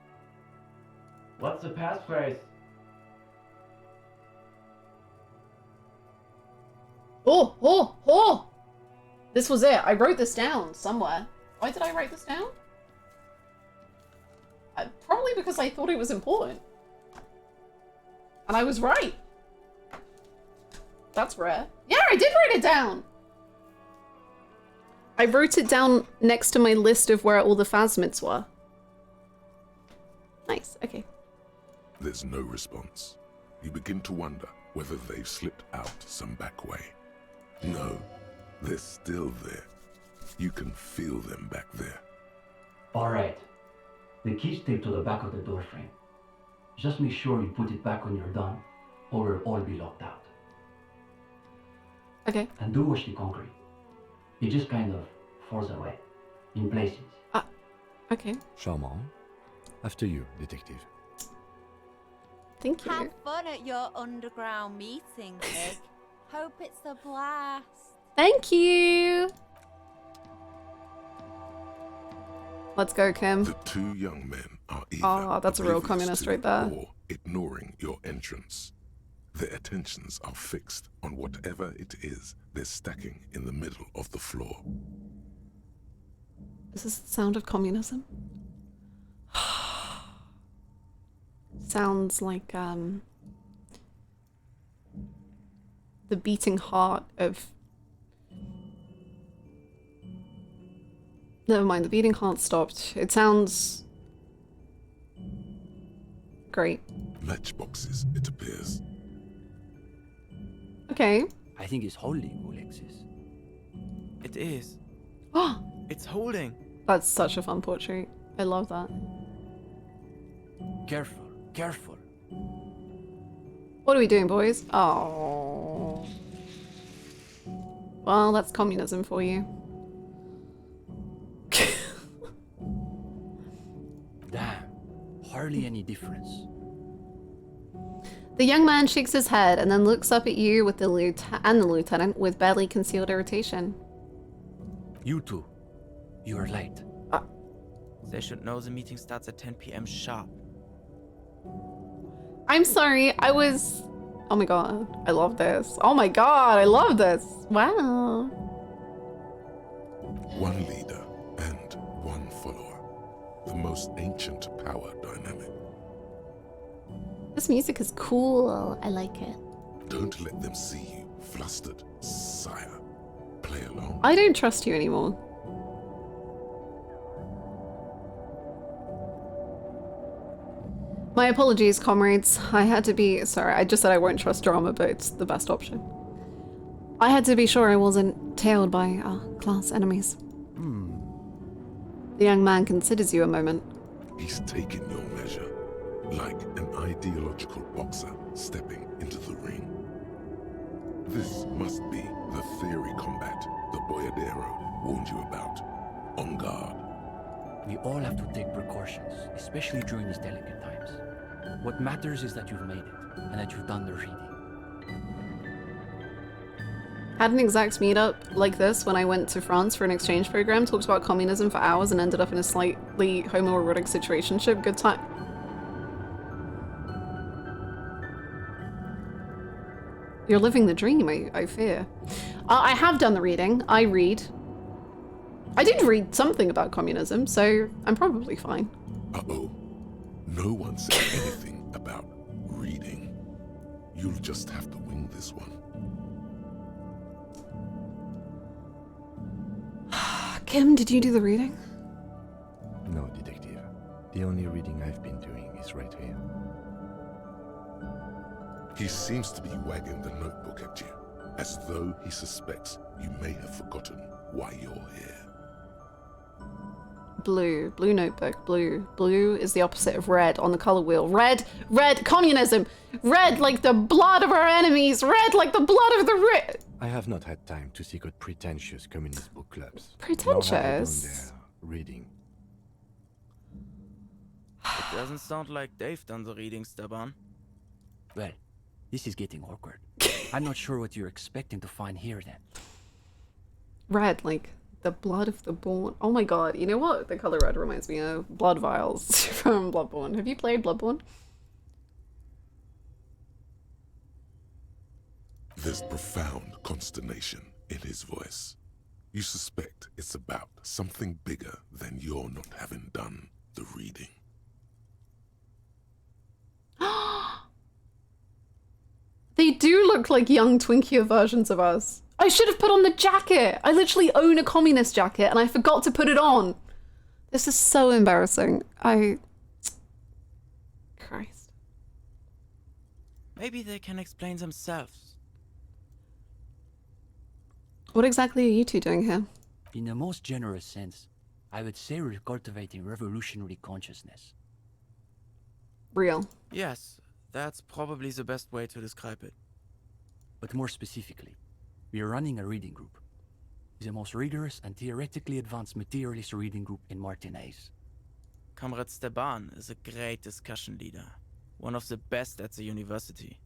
What's the passphrase? Oh! This was it. I wrote this down somewhere. Why did I write this down? Probably because I thought it was important. And I was right. That's rare. Yeah, I did write it down. I wrote it down next to my list of where all the phasmids were. Nice, okay. There's no response. You begin to wonder whether they've slipped out some back way. No, they're still there. You can feel them back there. Alright. The key's taped to the back of the door frame. Just make sure you put it back when you're done, or we'll all be locked out. Okay. And do watch the concrete. It just kind of falls away, in places. Okay. Charmant. After you, detective. Thank you. Have fun at your underground meeting, Pig. Hope it's a blast. Thank you. Let's go, Kim. The 2 young men are either Oh, that's a real oblivious communist to right there. or ignoring your entrance. Their attentions are fixed on whatever it is they're stacking in the middle of the floor. Is this the sound of communism? Sounds like the beating heart of... Never mind, the beating heart stopped. It sounds... great. Matchboxes, it appears. Okay. I think it's holding, Alexis. It is. Oh, It's holding. that's such a fun portrait. I love that. Careful, careful. What are we doing, boys? Oh. Well, that's communism for you. Damn, hardly any difference. The young man shakes his head and then looks up at you with the lieutenant with barely concealed irritation. You two, you are late. They should know the meeting starts at 10 p.m. sharp. I'm sorry, I was... Oh my god, I love this. Oh my god, I love this. Wow. One leader and one follower. The most ancient power dynamic. This music is cool. I like it. Don't let them see you flustered, sire. Play along. I don't trust you anymore. My apologies, comrades. I had to be... Sorry, I just said I won't trust drama, but it's the best option. I had to be sure I wasn't tailed by our class enemies. The young man considers you a moment. He's taken your measure, like an ideological boxer stepping into the ring. This must be the theory combat the Boyadero warned you about. On guard. We all have to take precautions, especially during these delicate times. What matters is that you've made it, and that you've done the reading. Had an exact meetup like this when I went to France for an exchange program, talked about communism for hours and ended up in a slightly homoerotic situationship. Good time. You're living the dream, I fear. I have done the reading. I read. I did read something about communism, so I'm probably fine. Uh-oh. No one said anything about reading. You'll just have to wing this one. Kim, did you do the reading? No, detective. The only reading I've been doing is right here. He seems to be wagging the notebook at you, as though he suspects you may have forgotten why you're here. Blue. Blue notebook. Blue. Blue is the opposite of red on the color wheel. Red. Red. Communism. Red like the blood of our enemies. Red like the blood of the I have not had time to seek out pretentious communist book clubs. Pretentious? Nor have I gone there reading. It doesn't sound like they've done the reading, Steban. Well, this is getting awkward. I'm not sure what you're expecting to find here then. Red like the blood of the born. Oh my god. You know what the color red reminds me of? Blood vials from Bloodborne. Have you played Bloodborne? There's profound consternation in his voice. You suspect it's about something bigger than your not having done the reading. They do look like young, twinkier versions of us. I should have put on the jacket. I literally own a communist jacket and I forgot to put it on. This is so embarrassing. Christ. Maybe they can explain themselves. What exactly are you two doing here? In the most generous sense, I would say we're cultivating revolutionary consciousness. Real. Yes, that's probably the best way to describe it. But more specifically, we are running a reading group. The most rigorous and theoretically advanced materialist reading group in Martinaise. Comrade Steban is a great discussion leader. One of the best at the university.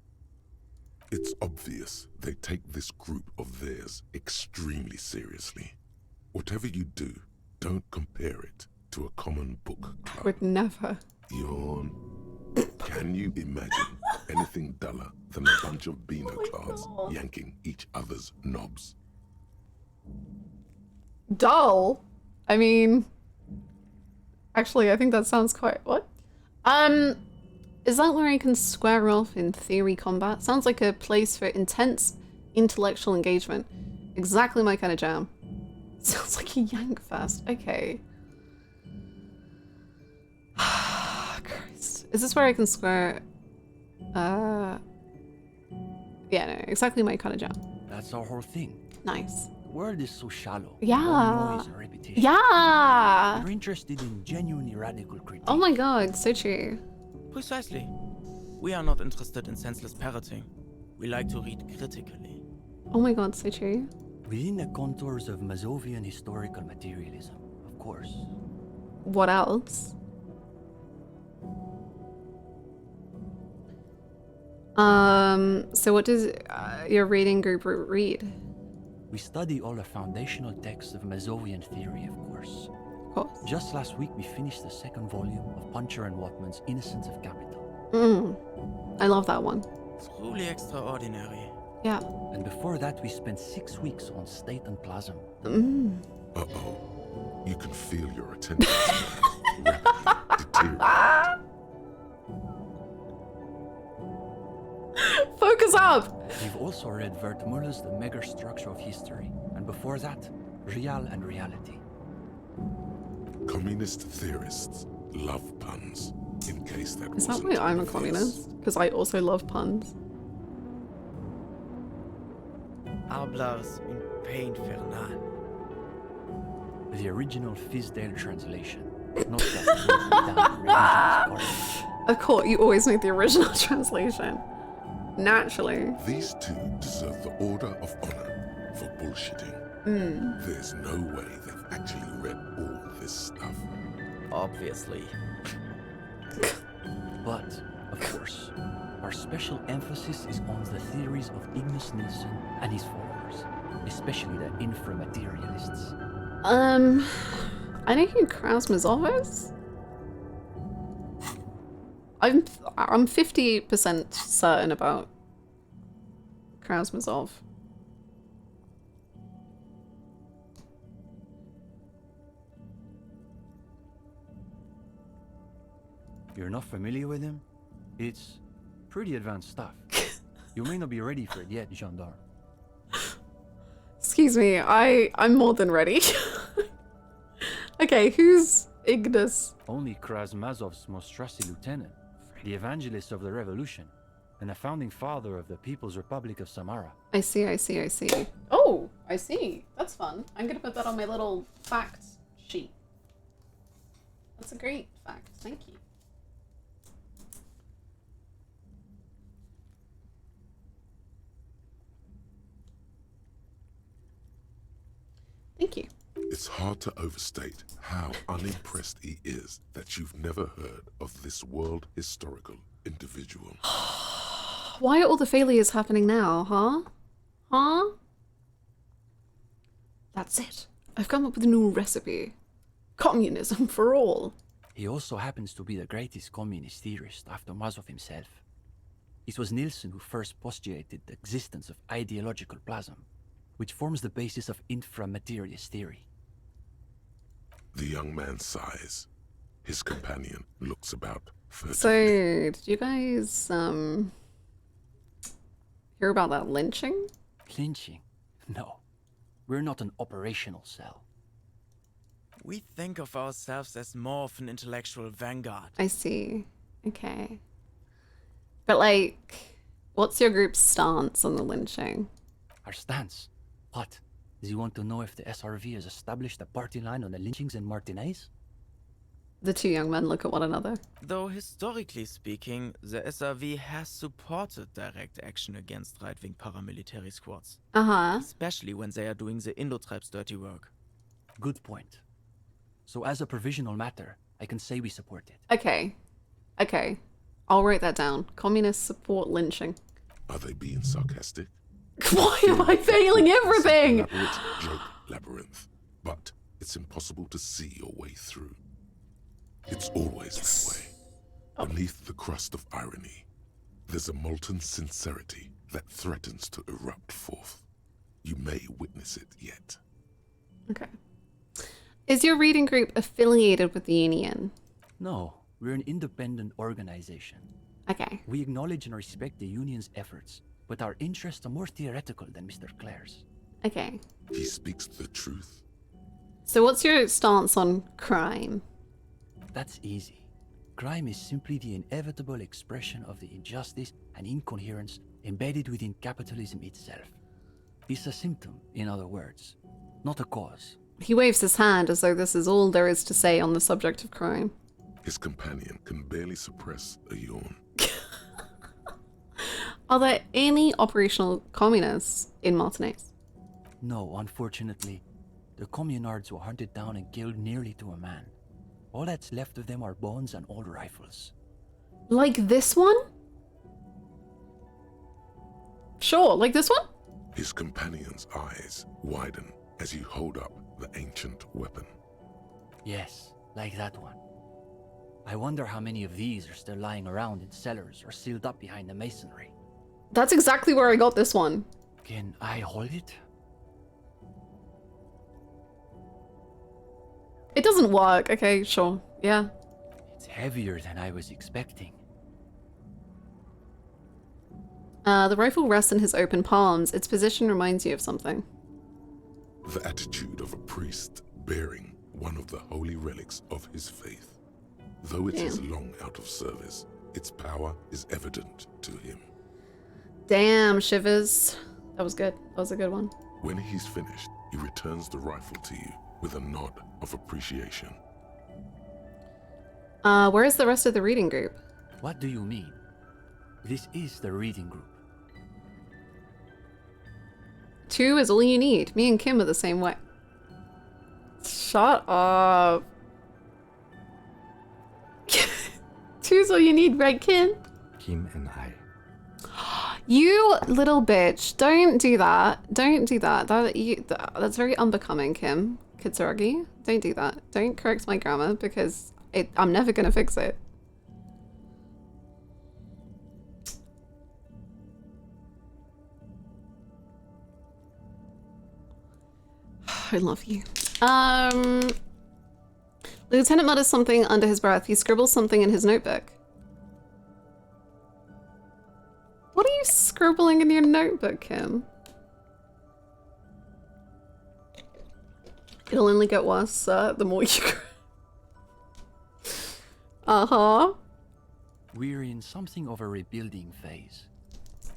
It's obvious they take this group of theirs extremely seriously. Whatever you do, don't compare it to a common book club. Would never. Yawn. Can you imagine anything duller than a bunch of Beano clans yanking each other's knobs? Dull? I mean... Actually, I think that sounds quite... What? Is that where I can square off in theory combat? Sounds like a place for intense intellectual engagement. Exactly my kind of jam. Sounds like a yank fest. Okay. Christ. Is this where I can square... Yeah, no, exactly my kind of jam. That's our whole thing. Nice. The world is so shallow. Yeah. All noise and repetition. Yeah. We're interested in genuinely radical critique. Oh my god, so true. Precisely. We are not interested in senseless parroting. We like to read critically. Oh my god, so true. Within the contours of Mazovian historical materialism, of course. What else? So what does your reading group read? We study all the foundational texts of Mazovian theory, of course. Of course. Just last week we finished the second volume of Puncher and Watman's Innocence of Capital. I love that one. Truly extraordinary. Yeah. And before that we spent 6 weeks on State and Plasm. Uh-oh. You can feel your attention span rapidly deteriorate. Focus up! We've also read Wertmüller's The Megastructure of History, and before that, Real and Reality. Communist theorists love puns, in case that Is that wasn't why I'm a obvious. communist? Because I also love puns. Arblars une pain infernale. The original Fizdale translation. Not that revisionist. Of course, you always make the original translation. Naturally. These two deserve the Order of Honor for bullshitting. There's no way they've actually read all this stuff. Obviously. But, of course, our special emphasis is on the theories of Ignace Nilsson and his followers, especially the inframaterialists. I know who Krasmazov is. I'm 50% certain about Krasmazov. You're not familiar with him? It's pretty advanced stuff. You may not be ready for it yet, gendarme. Excuse me, I'm more than ready. Okay, who's Ignis? Only Krasmazov's most trusted lieutenant, the evangelist of the revolution, and a founding father of the People's Republic of Samara. I see. Oh, I see. That's fun. I'm gonna put that on my little fact sheet. That's a great fact. Thank you. Thank you. It's hard to overstate how unimpressed he is that you've never heard of this world historical individual. Why are all the failures happening now, huh? Huh? That's it. I've come up with a new recipe. Communism for all. He also happens to be the greatest communist theorist after Mazov himself. It was Nielsen who first postulated the existence of ideological plasm, which forms the basis of inframaterialist theory. The young man sighs. His companion looks about furtively. So, did you guys, hear about that lynching? Lynching? No. We're not an operational cell. We think of ourselves as more of an intellectual vanguard. I see. Okay. But, like, what's your group's stance on the lynching? Our stance? What? Do you want to know if the SRV has established a party line on the lynchings in Martinez? The two young men look at one another. Though historically speaking, the SRV has supported direct action against right-wing paramilitary squads. Uh-huh. Especially when they are doing the Indo-Tribe's dirty work. Good point. So as a provisional matter, I can say we support it. Okay. Okay. I'll write that down. Communists support lynching. Are they being sarcastic? Why am I failing everything? Elaborate joke labyrinth, but it's impossible to see your way through. It's always this way. Beneath the crust of irony, there's a molten sincerity that threatens to erupt forth. You may witness it yet. Okay. Is your reading group affiliated with the Union? No, we're an independent organization. Okay. We acknowledge and respect the Union's efforts, but our interests are more theoretical than Mr. Clare's. Okay. He speaks the truth. So what's your stance on crime? That's easy. Crime is simply the inevitable expression of the injustice and incoherence embedded within capitalism itself. It's a symptom, in other words, not a cause. He waves his hand as though this is all there is to say on the subject of crime. His companion can barely suppress a yawn. Are there any operational communists in Martinez? No, unfortunately. The communards were hunted down and killed nearly to a man. All that's left of them are bones and old rifles. Like this one? Sure, like this one? His companion's eyes widen as you hold up the ancient weapon. Yes, like that one. I wonder how many of these are still lying around in cellars or sealed up behind the masonry. That's exactly where I got this one. Can I hold it? It doesn't work. Okay, sure. Yeah. It's heavier than I was expecting. The rifle rests in his open palms. Its position reminds you of something. The attitude of a priest bearing one of the holy relics of his faith. Though it is long out of service, its power is evident to him. Damn, Shivers. That was good. That was a good one. When he's finished, he returns the rifle to you with a nod of appreciation. Where is the rest of the reading group? What do you mean? This is the reading group. 2 is all you need. Me and Kim are the same way. Shut up. 2 is all you need, right, Kim? Kim and I. You little bitch. Don't do that. Don't do that. That's very unbecoming, Kim Kitsuragi. Don't do that. Don't correct my grammar because I'm never going to fix it. I love you. The lieutenant mutters something under his breath. He scribbles something in his notebook. What are you scribbling in your notebook, Kim? It'll only get worse, sir, the more you... Uh-huh. We're in something of a rebuilding phase.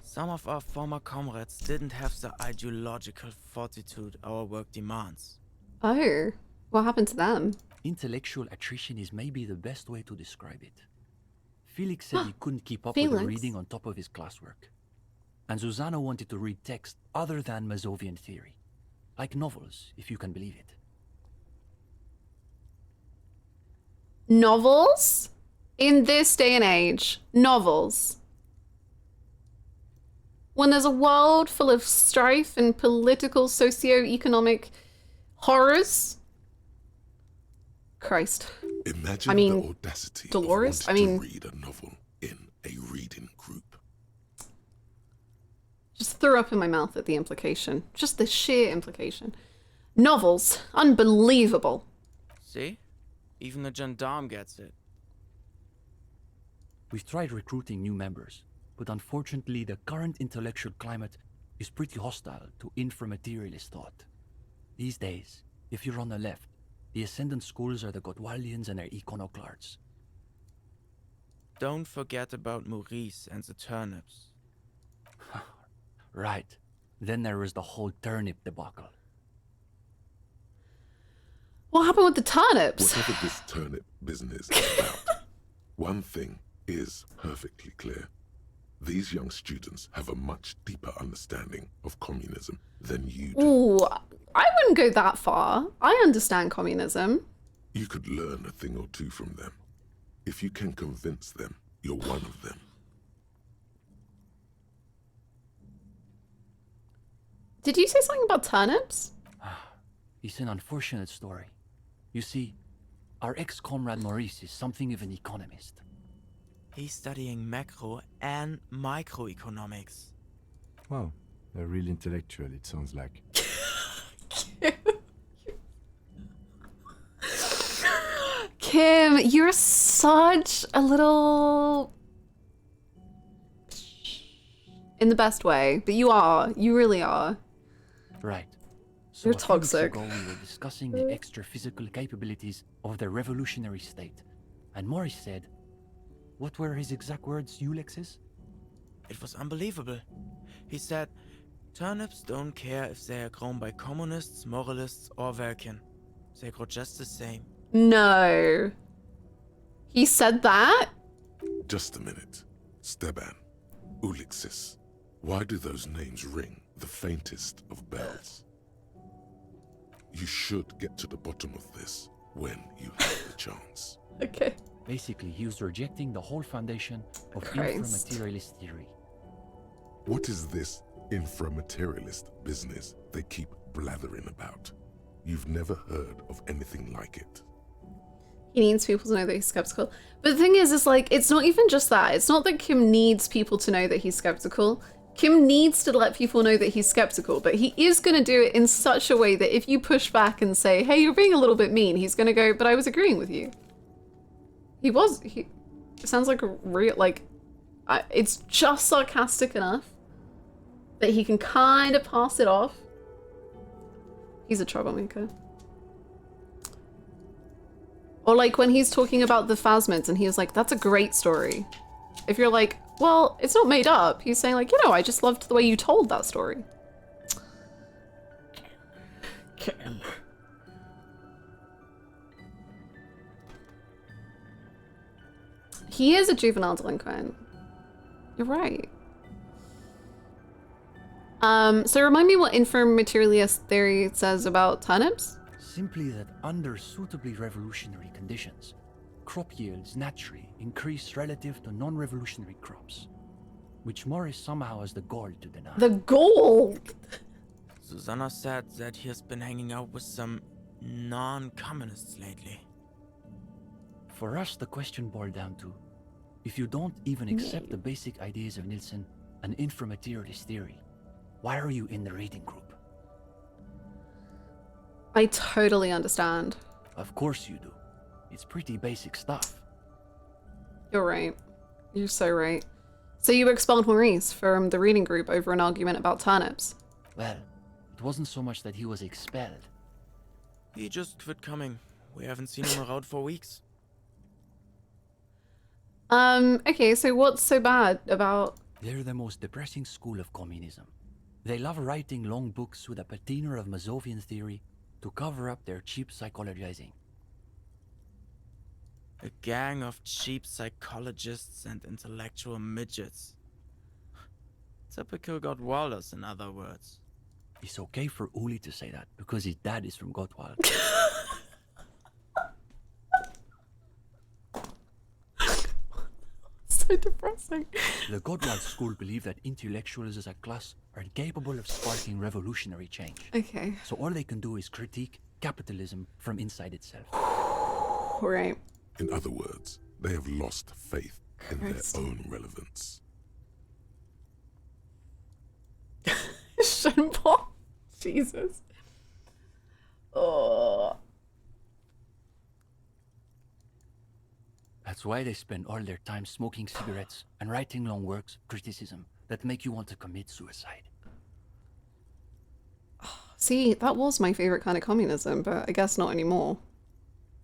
Some of our former comrades didn't have the ideological fortitude our work demands. Oh, what happened to them? Intellectual attrition is maybe the best way to describe it. Felix said he couldn't keep up with the reading on top of his classwork. And Susanna wanted to read text other than Mazovian theory. Like novels, if you can believe it. Novels? In this day and age, novels. When there's a world full of strife and political, socio-economic horrors. Christ. Imagine the audacity Dolores? of wanting to read a novel in a reading group. Just threw up in my mouth at the implication. Just the sheer implication. Novels. Unbelievable. See? Even the gendarme gets it. We've tried recruiting new members, but unfortunately the current intellectual climate is pretty hostile to inframaterialist thought. These days, if you're on the left, the ascendant schools are the Godwaldians and their iconoclasts. Don't forget about Maurice and the turnips. Right. Then there was the whole turnip debacle. What happened with the turnips? Whatever this turnip business is about, one thing is perfectly clear. These young students have a much deeper understanding of communism than you do. Ooh, I wouldn't go that far. I understand communism. You could learn a thing or two from them. If you can convince them you're one of them. Did you say something about turnips? It's an unfortunate story. You see, our ex-comrade Maurice is something of an economist. He's studying macro and microeconomics. Wow, a real intellectual, it sounds like. Kim, you're such a little... In the best way, but you are. You really are. Right. So You're a few weeks toxic. ago we were discussing the extra physical capabilities of the revolutionary state. And Maurice said, what were his exact words, Ulex's? It was unbelievable. He said, turnips don't care if they are grown by communists, moralists, or Vulcan. They grow just the same. No. He said that? Just a minute. Steban, Ulexis, why do those names ring the faintest of bells? You should get to the bottom of this when you have the chance. Okay. Basically, he was rejecting the whole foundation of Christ. inframaterialist theory. What is this inframaterialist business they keep blathering about? You've never heard of anything like it. He needs people to know that he's skeptical. But the thing is like, it's not even just that. It's not that Kim needs people to know that he's skeptical. Kim needs to let people know that he's skeptical, but he is going to do it in such a way that if you push back and say, hey, you're being a little bit mean, he's going to go, but I was agreeing with you. It sounds like a real, it's just sarcastic enough that he can kind of pass it off. He's a troublemaker. Or like when he's talking about the Phasmids and he was like, that's a great story. If you're like, well, it's not made up. He's saying like, I just loved the way you told that story. He is a juvenile delinquent. You're right. So remind me what inframaterialist theory says about turnips? Simply that under suitably revolutionary conditions, crop yields naturally increase relative to non-revolutionary crops, which Morris somehow has the gall to deny. The gall? Susanna said that he has been hanging out with some non-communists lately. For us, the question boiled down to, if you don't even accept the basic ideas of Nielsen and inframaterialist theory, why are you in the reading group? I totally understand. Of course you do. It's pretty basic stuff. You're right. You're so right. So you expelled Maurice from the reading group over an argument about turnips? Well, it wasn't so much that he was expelled. He just quit coming. We haven't seen him around for weeks. Okay, so what's so bad about... They're the most depressing school of communism. They love writing long books with a patina of Mazovian theory to cover up their cheap psychologizing. A gang of cheap psychologists and intellectual midgets. Typical Gottwalders, in other words. It's okay for Uli to say that, because his dad is from Gottwald. So depressing. The Gottwald school believe that intellectuals as a class are incapable of sparking revolutionary change. Okay. So all they can do is critique capitalism from inside itself. Right. In other words, they have lost faith in their own relevance. Shenpong? Jesus. Oh. That's why they spend all their time smoking cigarettes and writing long works of criticism that make you want to commit suicide. See, that was my favorite kind of communism, but I guess not anymore.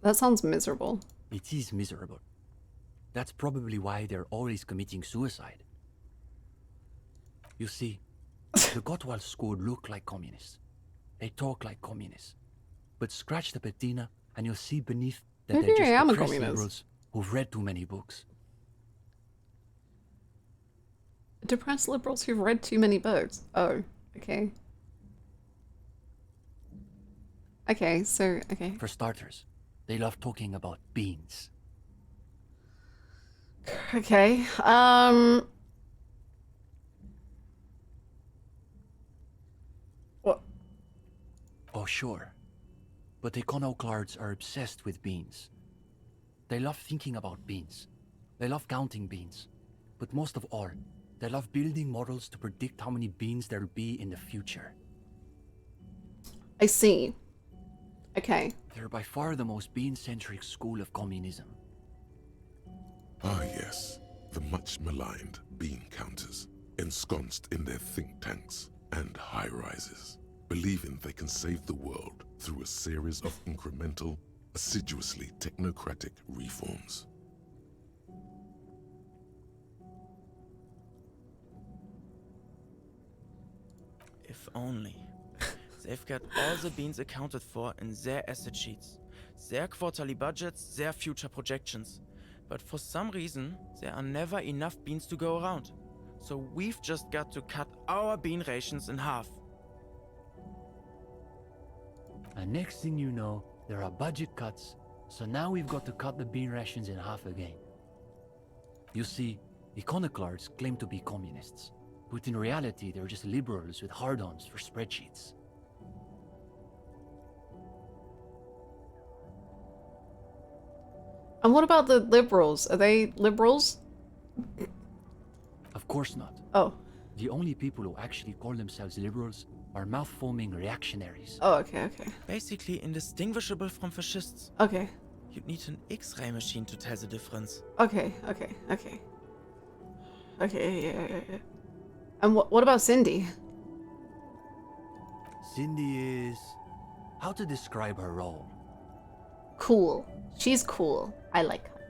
That sounds miserable. It is miserable. That's probably why they're always committing suicide. You see, the Gottwald school look like communists. They talk like communists. But scratch the patina and you'll see beneath that Maybe they're just I am a depressed communist. liberals who've read too many books. Depressed liberals who've read too many books. Oh, okay. Okay, so, okay. For starters, they love talking about beans. Okay, What? Oh, sure. But iconoclasts are obsessed with beans. They love thinking about beans. They love counting beans. But most of all, they love building models to predict how many beans there'll be in the future. I see. Okay. They're by far the most bean-centric school of communism. Ah yes, the much maligned bean counters, ensconced in their think tanks and high-rises, believing they can save the world through a series of incremental, assiduously technocratic reforms. If only. They've got all the beans accounted for in their asset sheets, their quarterly budgets, their future projections. But for some reason, there are never enough beans to go around. So we've just got to cut our bean rations in half. And next thing you know, there are budget cuts, so now we've got to cut the bean rations in half again. You see, iconoclasts claim to be communists, but in reality they're just liberals with hard-ons for spreadsheets. And what about the liberals? Are they liberals? Of course not. Oh. The only people who actually call themselves liberals are mouth-foaming reactionaries. Oh, okay, okay. Basically indistinguishable from fascists. Okay. You'd need an X-ray machine to tell the difference. Okay, okay, okay. Okay, yeah. And what about Cindy? Cindy is... how to describe her role? Cool. She's cool. I like her.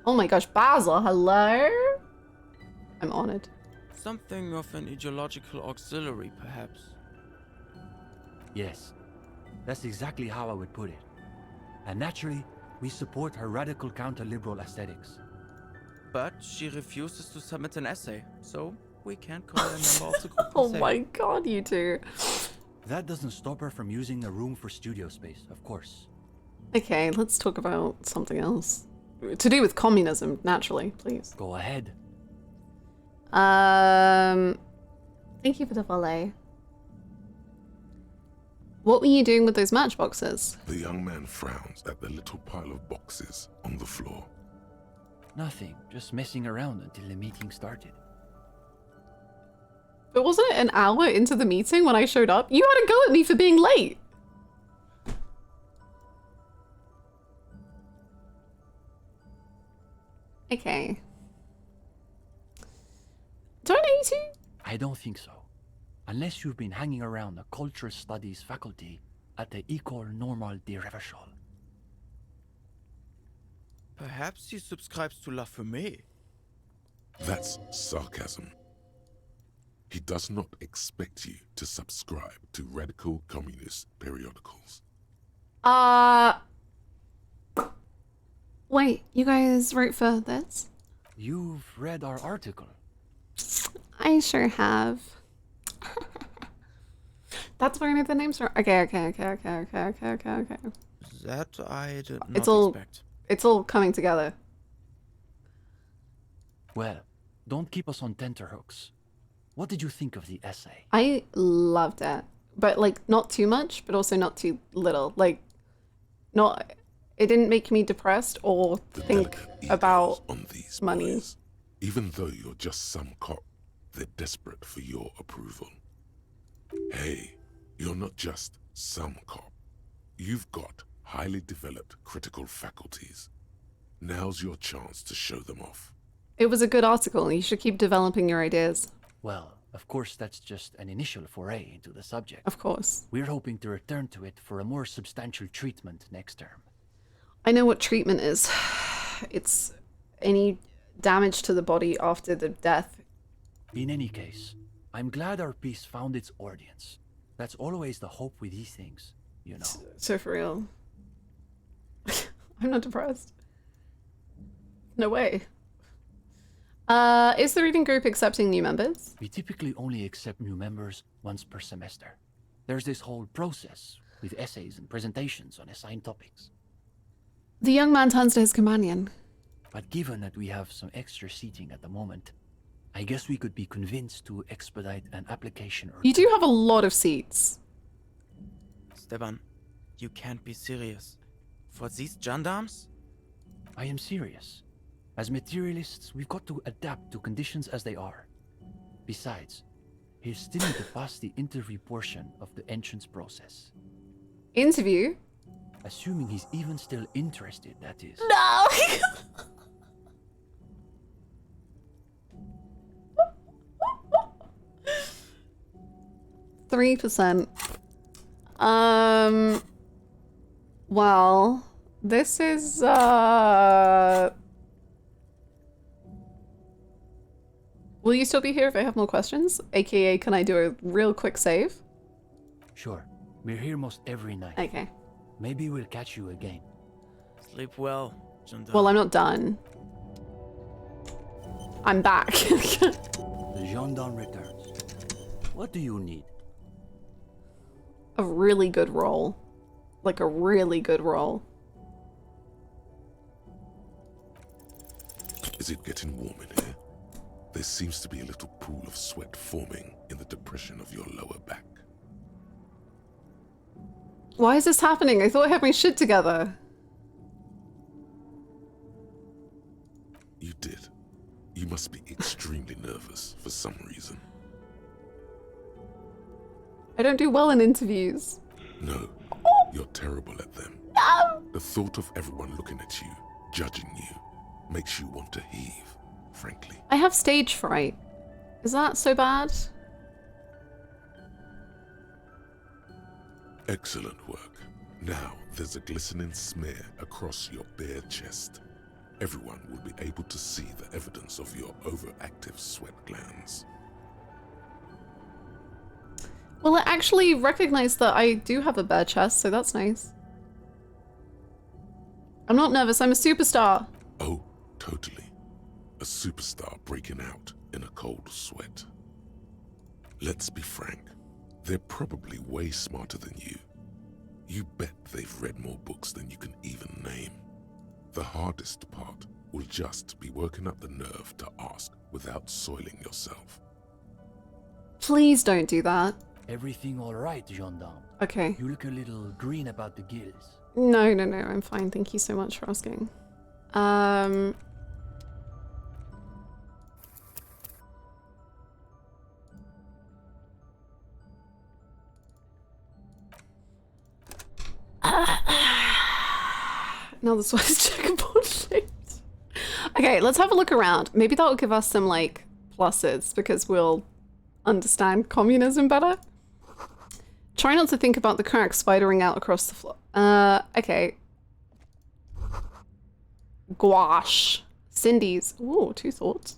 Oh my gosh, Basil, hello? I'm honored. Something of an ideological auxiliary, perhaps. Yes, that's exactly how I would put it. And naturally, we support her radical counter-liberal aesthetics. But she refuses to submit an essay, so we can't call her a member of the group. Oh my god, you two. That doesn't stop her from using the room for studio space, of course. Okay, let's talk about something else. To do with communism, naturally, please. Go ahead. Thank you for the volley. What were you doing with those matchboxes? The young man frowns at the little pile of boxes on the floor. Nothing, just messing around until the meeting started. But wasn't it an hour into the meeting when I showed up? You had a go at me for being late. Okay. Do I need to? I don't think so. Unless you've been hanging around the cultural studies faculty at the École Normale de Révachol. Perhaps he subscribes to La Fumée. That's sarcasm. He does not expect you to subscribe to radical communist periodicals. Wait, you guys wrote for this? You've read our article. I sure have. That's where I know the names from. Okay. That I did not expect. It's all coming together. Well, don't keep us on tenterhooks. What did you think of the essay? I loved it, but like not too much, but also not too little. Like, not. It didn't make me depressed or think about money. Boys. Even though you're just some cop, they're desperate for your approval. Hey, you're not just some cop. You've got highly developed critical faculties. Now's your chance to show them off. It was a good article. You should keep developing your ideas. Well, of course, that's just an initial foray into the subject. Of course. We're hoping to return to it for a more substantial treatment next term. I know what treatment is. It's any damage to the body after the death. In any case, I'm glad our piece found its audience. That's always the hope with these things, you know. So for real. I'm not depressed. No way. Is the reading group accepting new members? We typically only accept new members once per semester. There's this whole process with essays and presentations on assigned topics. The young man turns to his companion. But given that we have some extra seating at the moment, I guess we could be convinced to expedite an application or You do have a lot of seats. Steban, you can't be serious. For these gendarmes? I am serious. As materialists, we've got to adapt to conditions as they are. Besides, he's still need to pass the interview portion of the entrance process. Interview? Assuming he's even still interested, that is. No! 3%. Well, this is, Will you still be here if I have more questions? AKA, can I do a real quick save? Sure. We're here most every night. Okay. Maybe we'll catch you again. Sleep well, gendarme. Well, I'm not done. I'm back. The gendarme returns. What do you need? A really good roll. Like a really good roll. Is it getting warm in here? There seems to be a little pool of sweat forming in the depression of your lower back. Why is this happening? I thought I had my shit together. You did. You must be extremely nervous for some reason. I don't do well in interviews. No, you're terrible at them. No! The thought of everyone looking at you, judging you, makes you want to heave, frankly. I have stage fright. Is that so bad? Excellent work. Now there's a glistening smear across your bare chest. Everyone will be able to see the evidence of your overactive sweat glands. Well, it actually recognized that I do have a bare chest, so that's nice. I'm not nervous, I'm a superstar. Oh, totally. A superstar breaking out in a cold sweat. Let's be frank. They're probably way smarter than you. You bet they've read more books than you can even name. The hardest part will just be working up the nerve to ask without soiling yourself. Please don't do that. Everything all right, gendarme? Okay. You look a little green about the gills. No, I'm fine. Thank you so much for asking. Now this one's checkerboard shaped. Okay, let's have a look around. Maybe that will give us some like pluses because we'll understand communism better. Try not to think about the crack spidering out across the floor. Okay. Gouache. Cindy's. Ooh, 2 thoughts.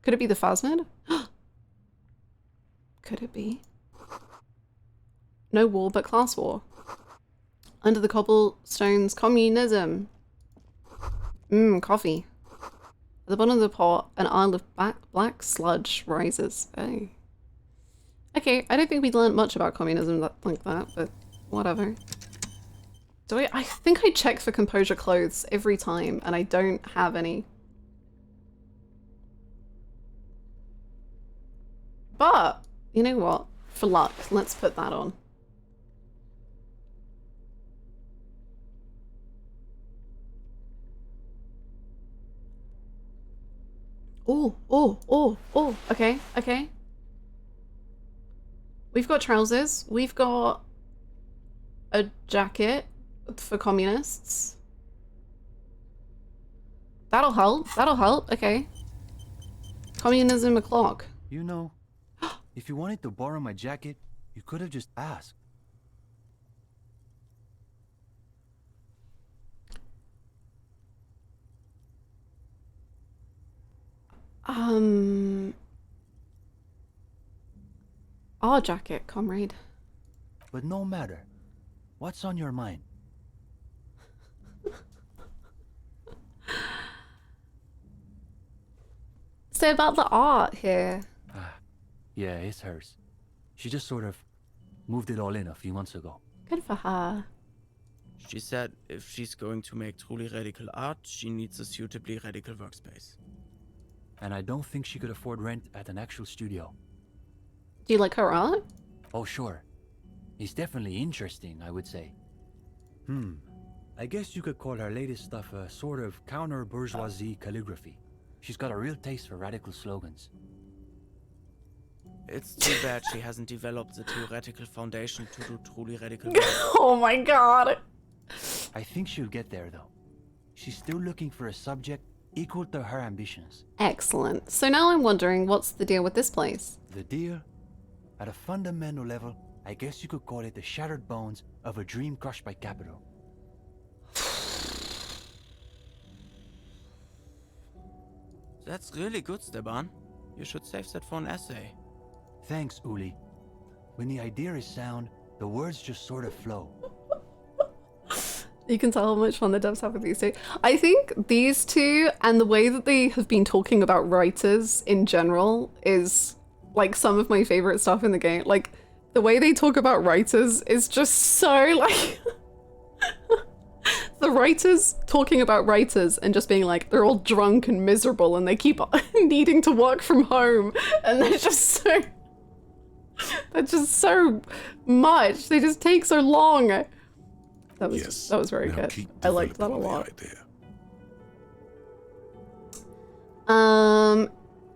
Could it be the phasmid? Could it be? No war but class war. Under the cobblestones, communism. Coffee. At the bottom of the pot, an isle of black sludge rises. Hey. Okay, I don't think we learned much about communism like that, but whatever. I think I check for composure clothes every time, and I don't have any. But, you know what? For luck, let's put that on. Oh, okay, okay. We've got trousers, we've got a jacket for communists. That'll help, okay. Communism o'clock. You know, if you wanted to borrow my jacket, you could have just asked. Our jacket, comrade. But no matter. What's on your mind? So about the art here. Yeah, it's hers. She just sort of moved it all in a few months ago. Good for her. She said if she's going to make truly radical art, she needs a suitably radical workspace. And I don't think she could afford rent at an actual studio. Do you like her art? Oh, sure. It's definitely interesting, I would say. I guess you could call her latest stuff a sort of counter-bourgeoisie calligraphy. She's got a real taste for radical slogans. It's too bad she hasn't developed the theoretical foundation to do truly radical work. Oh my god. I think she'll get there, though. She's still looking for a subject equal to her ambitions. Excellent. So now I'm wondering, what's the deal with this place? The deal? At a fundamental level, I guess you could call it the shattered bones of a dream crushed by capital. That's really good, Steban. You should save that for an essay. Thanks, Uli. When the idea is sound, the words just sort of flow. You can tell how much fun the devs have with these two. I think these two and the way that they have been talking about writers in general is like some of my favorite stuff in the game. Like the way they talk about writers is just so like the writers talking about writers and just being like they're all drunk and miserable and they keep needing to work from home and they're just so much. They just take so long. That was very good. I liked that a lot.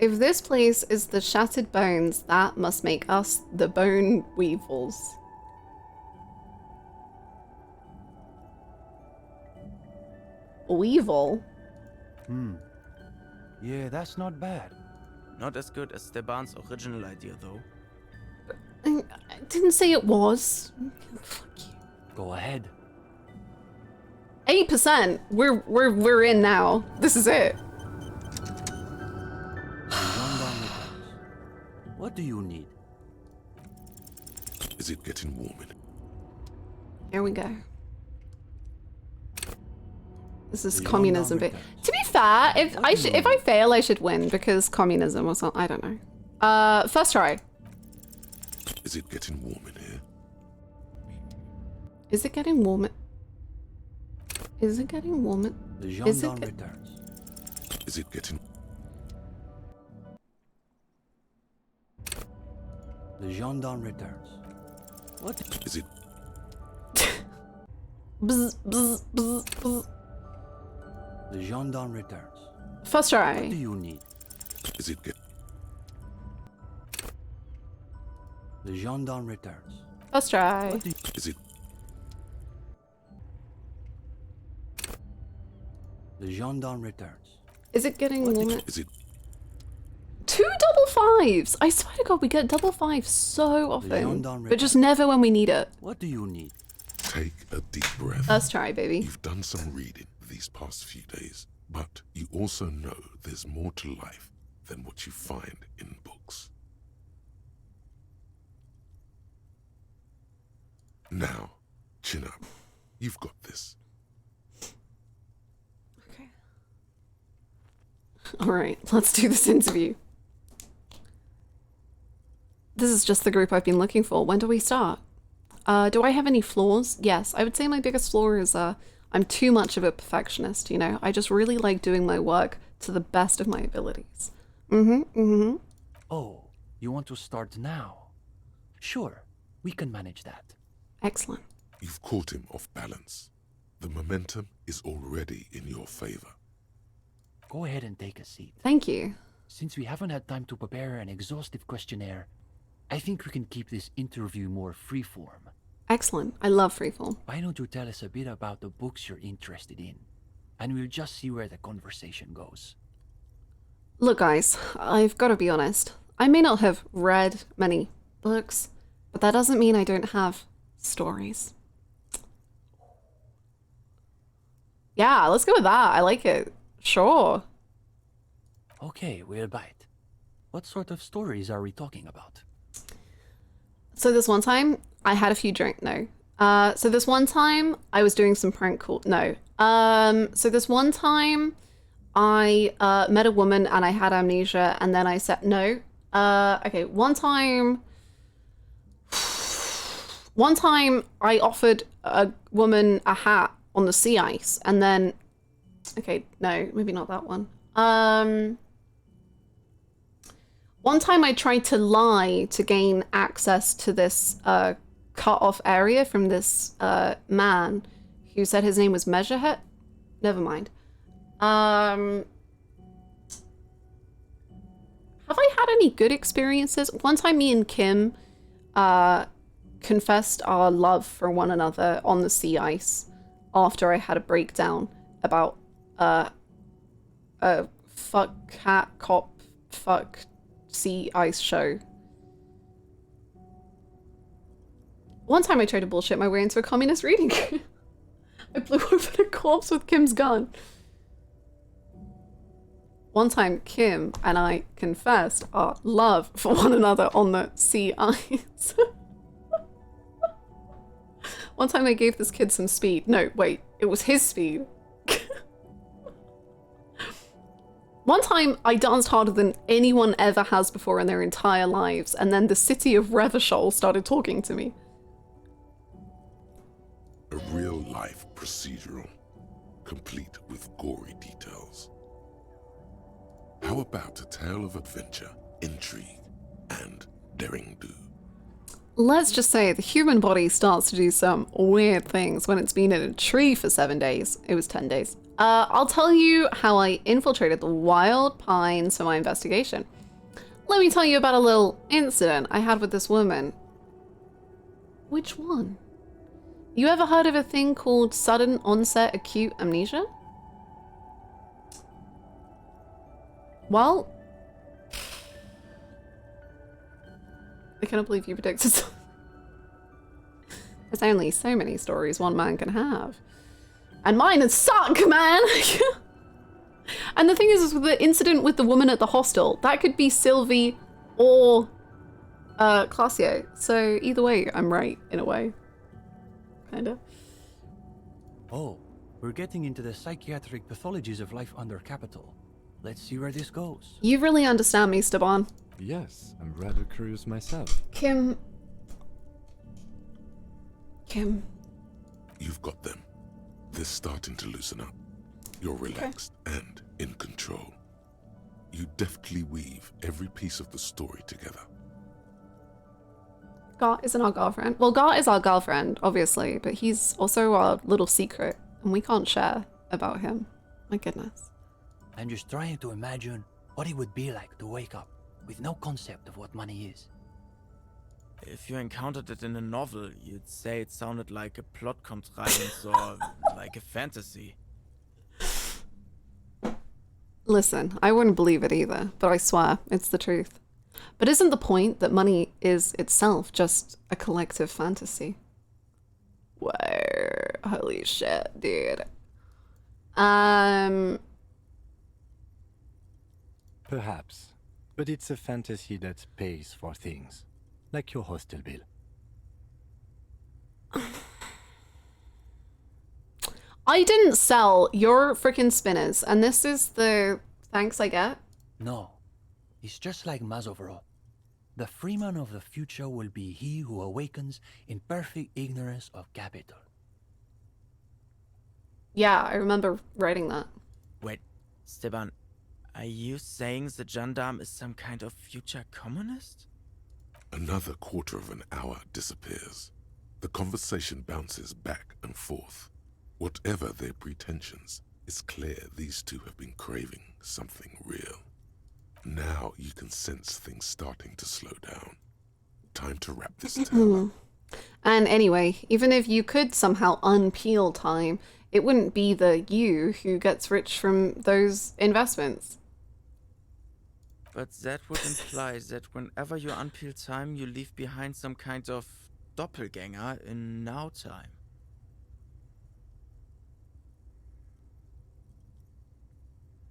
If this place is the shattered bones, that must make us the bone weevils. Weevil? Yeah, that's not bad. Not as good as Steban's original idea, though. I didn't say it was. Fuck you. Go ahead. 8%. We're in now. This is it. What do you need? Is it getting warm in? Here we go. This is communism bit. To be fair, if I fail, I should win because communism or something. I don't know. First try. Is it getting warm in here? Is it getting warm? Is it getting warm? The gendarme returns. Is it getting? The gendarme returns. What is it? Bzz, bzz, bzz, bzz. The gendarme returns. First try. What do you need? Is it get? The gendarme returns. First try. Is it? The gendarme returns. Is it getting warmer? Is it? 2 double fives! I swear to God, we get double fives so often, but just never when we need it. What do you need? Take a deep breath. Let's try, baby. You've done some reading these past few days, but you also know there's more to life than what you find in books. Now, chin up. You've got this. Okay. All right, let's do this interview. This is just the group I've been looking for. When do we start? Do I have any flaws? Yes, I would say my biggest flaw is I'm too much of a perfectionist, you know? I just really like doing my work to the best of my abilities. Oh, you want to start now? Sure, we can manage that. Excellent. You've caught him off balance. The momentum is already in your favor. Go ahead and take a seat. Thank you. Since we haven't had time to prepare an exhaustive questionnaire, I think we can keep this interview more freeform. Excellent. I love freeform. Why don't you tell us a bit about the books you're interested in? And we'll just see where the conversation goes. Look, guys, I've got to be honest. I may not have read many books, but that doesn't mean I don't have stories. Yeah, let's go with that. I like it. Sure. Okay, we'll bite. What sort of stories are we talking about? So this one time, I had a few drinks. No. So this one time, I was doing some prank call. No. So this one time, I met a woman and I had amnesia, and then I said no. Okay. One time, I offered a woman a hat on the sea ice, and then, okay, no, maybe not that one. One time I tried to lie to gain access to this cut off area from this man who said his name was Measurehead. Never mind. Have I had any good experiences? One time me and Kim confessed our love for one another on the sea ice after I had a breakdown about a fuck cat cop fuck sea ice show. One time I tried to bullshit my way into a communist reading. I blew over the corpse with Kim's gun. One time Kim and I confessed our love for one another on the sea ice. One time I gave this kid some speed. No, wait, it was his speed. One time I danced harder than anyone ever has before in their entire lives, and then the city of Revachol started talking to me. A real-life procedural, complete with gory details. How about a tale of adventure, intrigue, and daring-do? Let's just say the human body starts to do some weird things when it's been in a tree for 7 days. It was 10 days. I'll tell you how I infiltrated the wild pines for my investigation. Let me tell you about a little incident I had with this woman. Which one? You ever heard of a thing called sudden onset acute amnesia? Well, I cannot believe you predicted something. There's only so many stories one man can have. And mine would suck, man! And the thing is with the incident with the woman at the hostel, that could be Sylvie or Classio. So either way, I'm right, in a way. Kinda. Oh, we're getting into the psychiatric pathologies of life under capital. Let's see where this goes. You really understand me, Staban. Yes, I'm rather curious myself. Kim. You've got them. They're starting to loosen up. You're relaxed and in control. You deftly weave every piece of the story together. Gart isn't our girlfriend. Well, Gart is our girlfriend, obviously, but he's also our little secret, and we can't share about him. My goodness. I'm just trying to imagine what it would be like to wake up with no concept of what money is. If you encountered it in a novel, you'd say it sounded like a plot contrivance or like a fantasy. Listen, I wouldn't believe it either, but I swear, it's the truth. But isn't the point that money is itself just a collective fantasy? Whoa, holy shit, dude. Perhaps, but it's a fantasy that pays for things, like your hostel bill. I didn't sell your freaking spinners, and this is the thanks I get? No, it's just like Mazovro. The freeman of the future will be he who awakens in perfect ignorance of capital. Yeah, I remember writing that. Wait, Steban, are you saying the gendarme is some kind of future communist? Another quarter of an hour disappears. The conversation bounces back and forth. Whatever their pretensions, it's clear these two have been craving something real. Now you can sense things starting to slow down. Time to wrap this tale up. And anyway, even if you could somehow unpeel time, it wouldn't be the you who gets rich from those investments. But that would imply that whenever you unpeel time, you leave behind some kind of doppelganger in now time.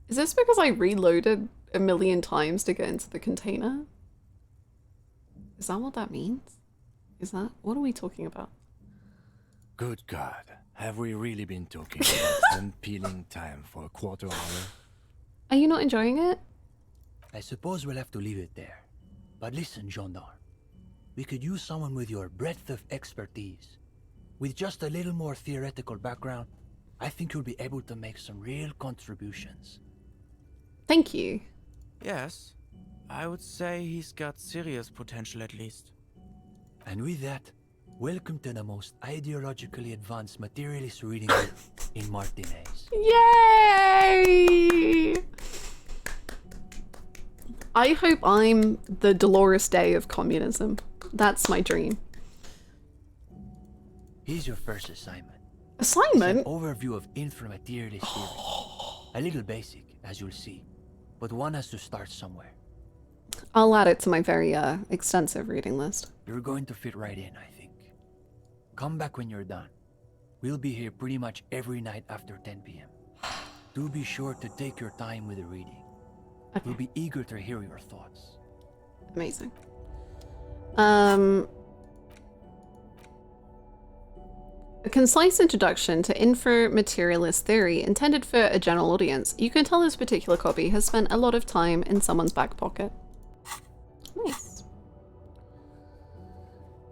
Is this because I reloaded a million times to get into the container? Is that what that means? Is that... what are we talking about? Good God, have we really been talking about unpeeling time for a quarter hour? Are you not enjoying it? I suppose we'll have to leave it there. But listen, gendarme. We could use someone with your breadth of expertise. With just a little more theoretical background, I think you'll be able to make some real contributions. Thank you. Yes, I would say he's got serious potential at least. And with that, welcome to the most ideologically advanced materialist reading group in Martinez. Yay! I hope I'm the Dolores Day of communism. That's my dream. Here's your first assignment. Assignment? It's an overview of inframaterialist theory. A little basic, as you'll see, but one has to start somewhere. I'll add it to my very extensive reading list. You're going to fit right in, I think. Come back when you're done. We'll be here pretty much every night after 10 p.m. Do be sure to take your time with the reading. Okay. We'll be eager to hear your thoughts. Amazing. A concise introduction to inframaterialist theory intended for a general audience. You can tell this particular copy has spent a lot of time in someone's back pocket. Nice.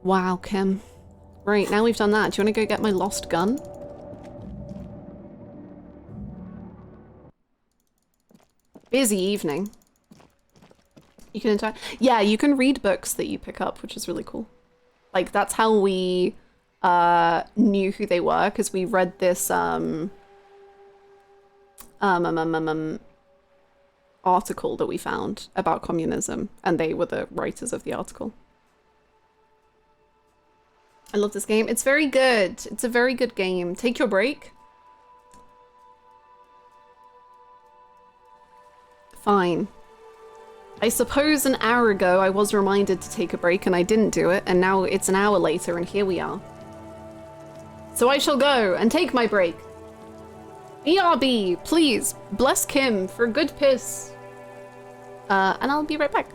Wow, Kim. Right, now we've done that. Do you want to go get my lost gun? Busy evening. You can interact. Yeah, you can read books that you pick up, which is really cool. Like, that's how we knew who they were, because we read this article that we found about communism, and they were the writers of the article. I love this game. It's very good. It's a very good game. Take your break. Fine. I suppose an hour ago I was reminded to take a break and I didn't do it, and now it's an hour later and here we are. So I shall go and take my break. BRB, please, bless Kim for a good piss. And I'll be right back.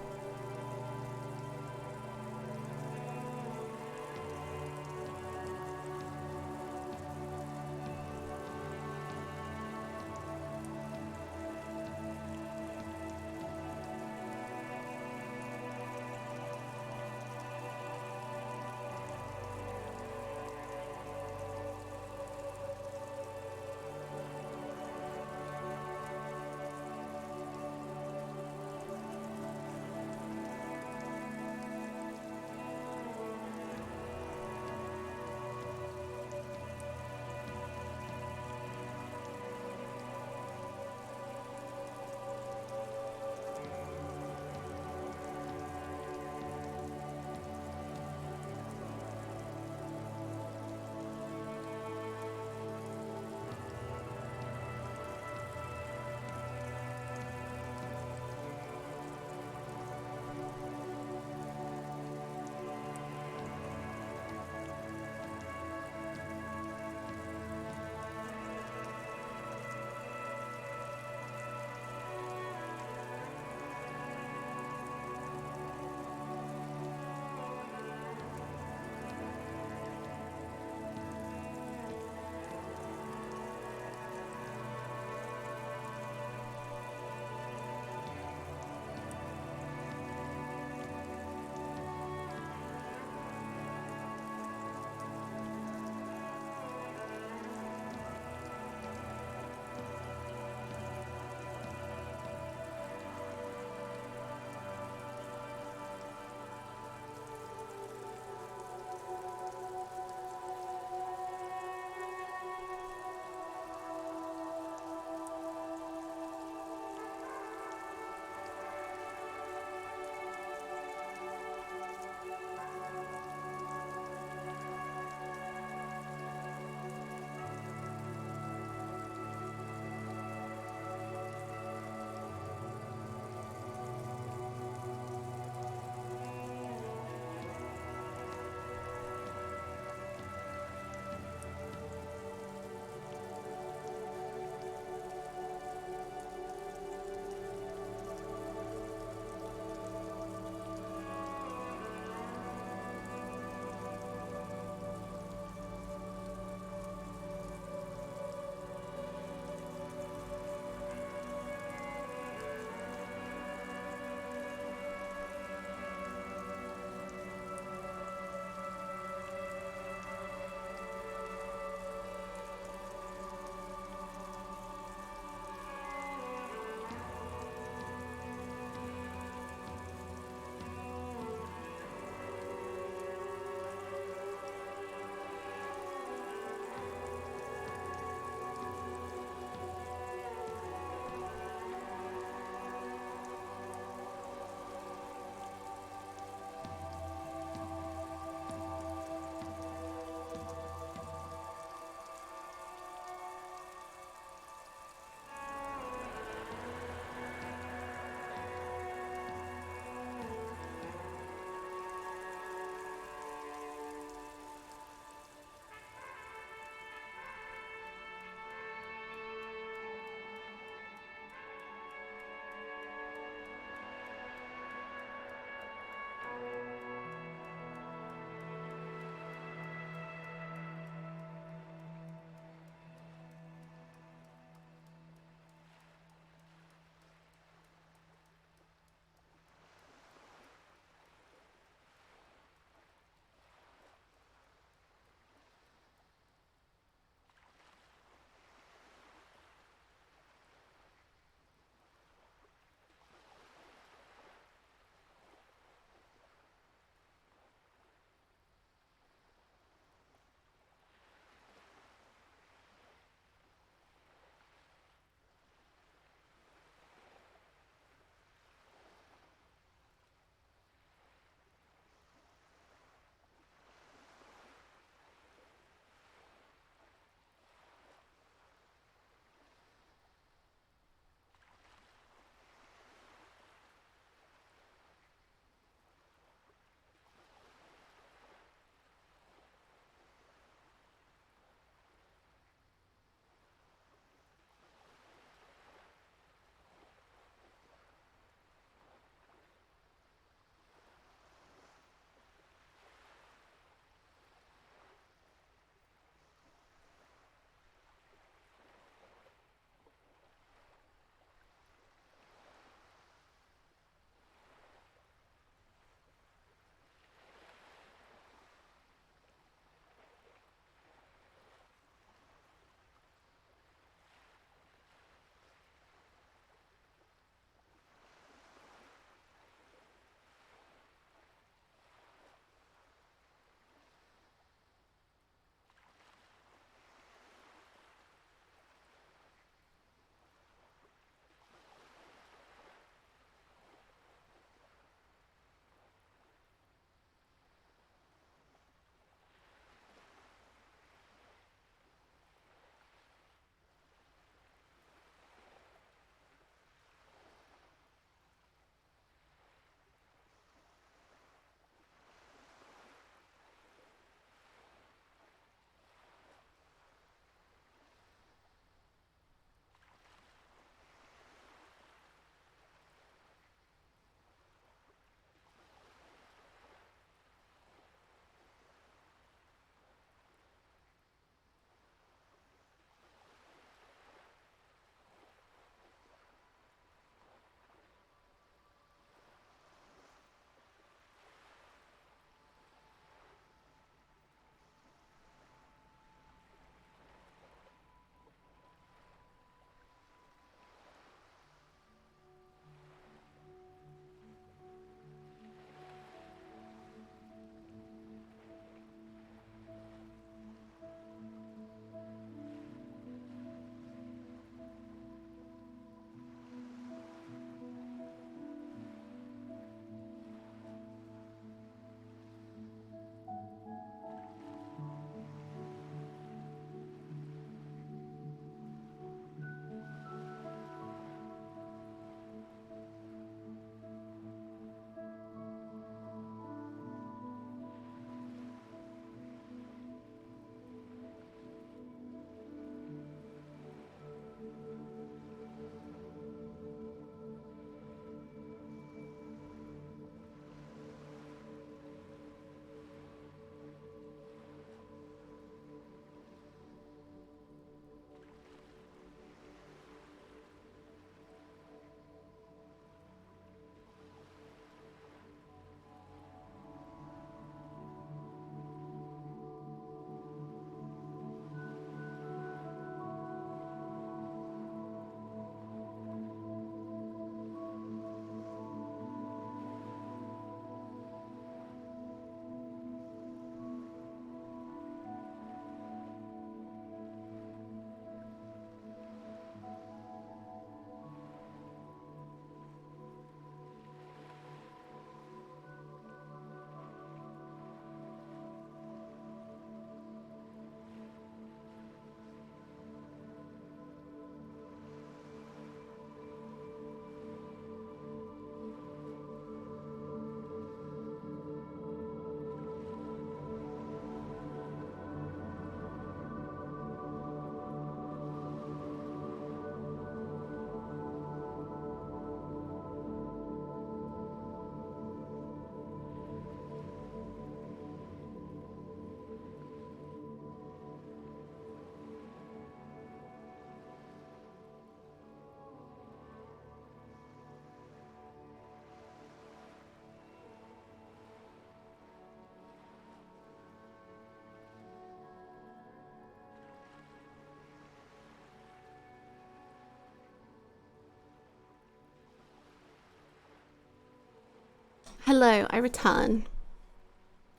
Hello, I return.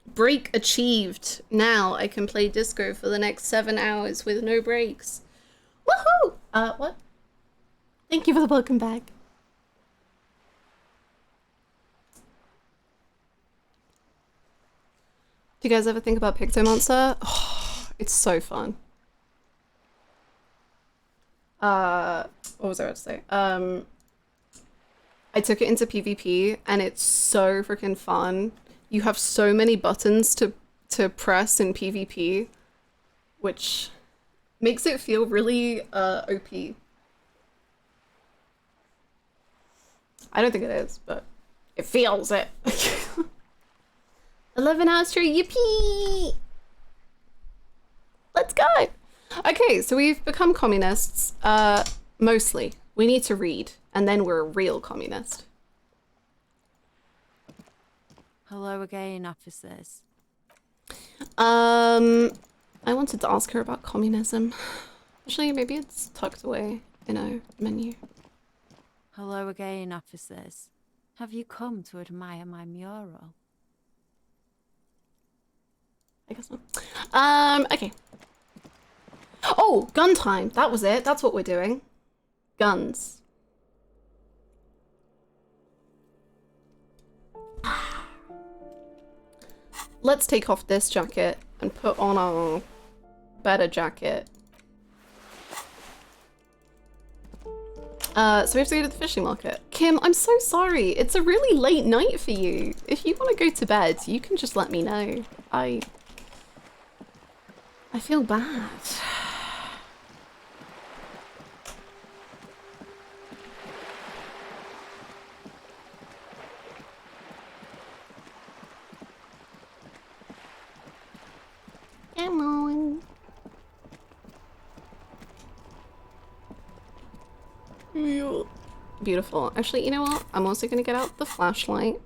Break achieved. Now I can play disco for the next 7 hours with no breaks. Woohoo! What? Thank you for the welcome back. Do you guys ever think about Pictomonster? Oh, it's so fun. What was I about to say? I took it into PvP and it's so freaking fun. You have so many buttons to press in PvP, which makes it feel really OP. I don't think it is, but it feels it. 11 hours straight, yippee! Let's go! Okay, so we've become communists, mostly. We need to read, and then we're a real communist. Hello again, officers. I wanted to ask her about communism. Actually, maybe it's tucked away in a menu. Hello again, officers. Have you come to admire my mural? I guess not. Okay. Oh, gun time. That was it. That's what we're doing. Guns. Let's take off this jacket and put on our better jacket. So we have to go to the fishing market. Kim, I'm so sorry. It's a really late night for you. If you want to go to bed, you can just let me know. I feel bad. Come on. Beautiful. Actually, you know what? I'm also gonna get out the flashlight.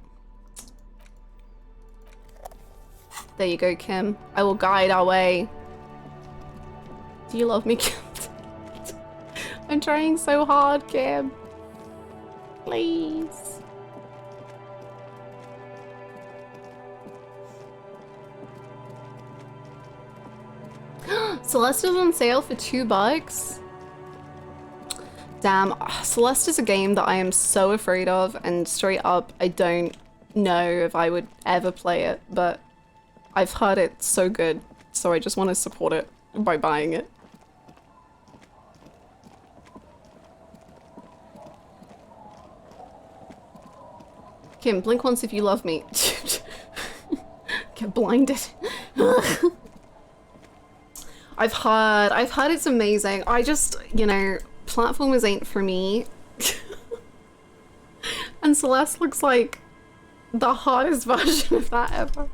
There you go, Kim. I will guide our way. Do you love me, Kim? I'm trying so hard, Kim. Please. Celeste is on sale for $2. Damn, Celeste is a game that I am so afraid of, and straight up, I don't know if I would ever play it, but I've heard it's so good, so I just want to support it by buying it. Kim, blink once if you love me. Get blinded. I've heard it's amazing. I just, you know, platformers ain't for me. And Celeste looks like the hardest version of that ever.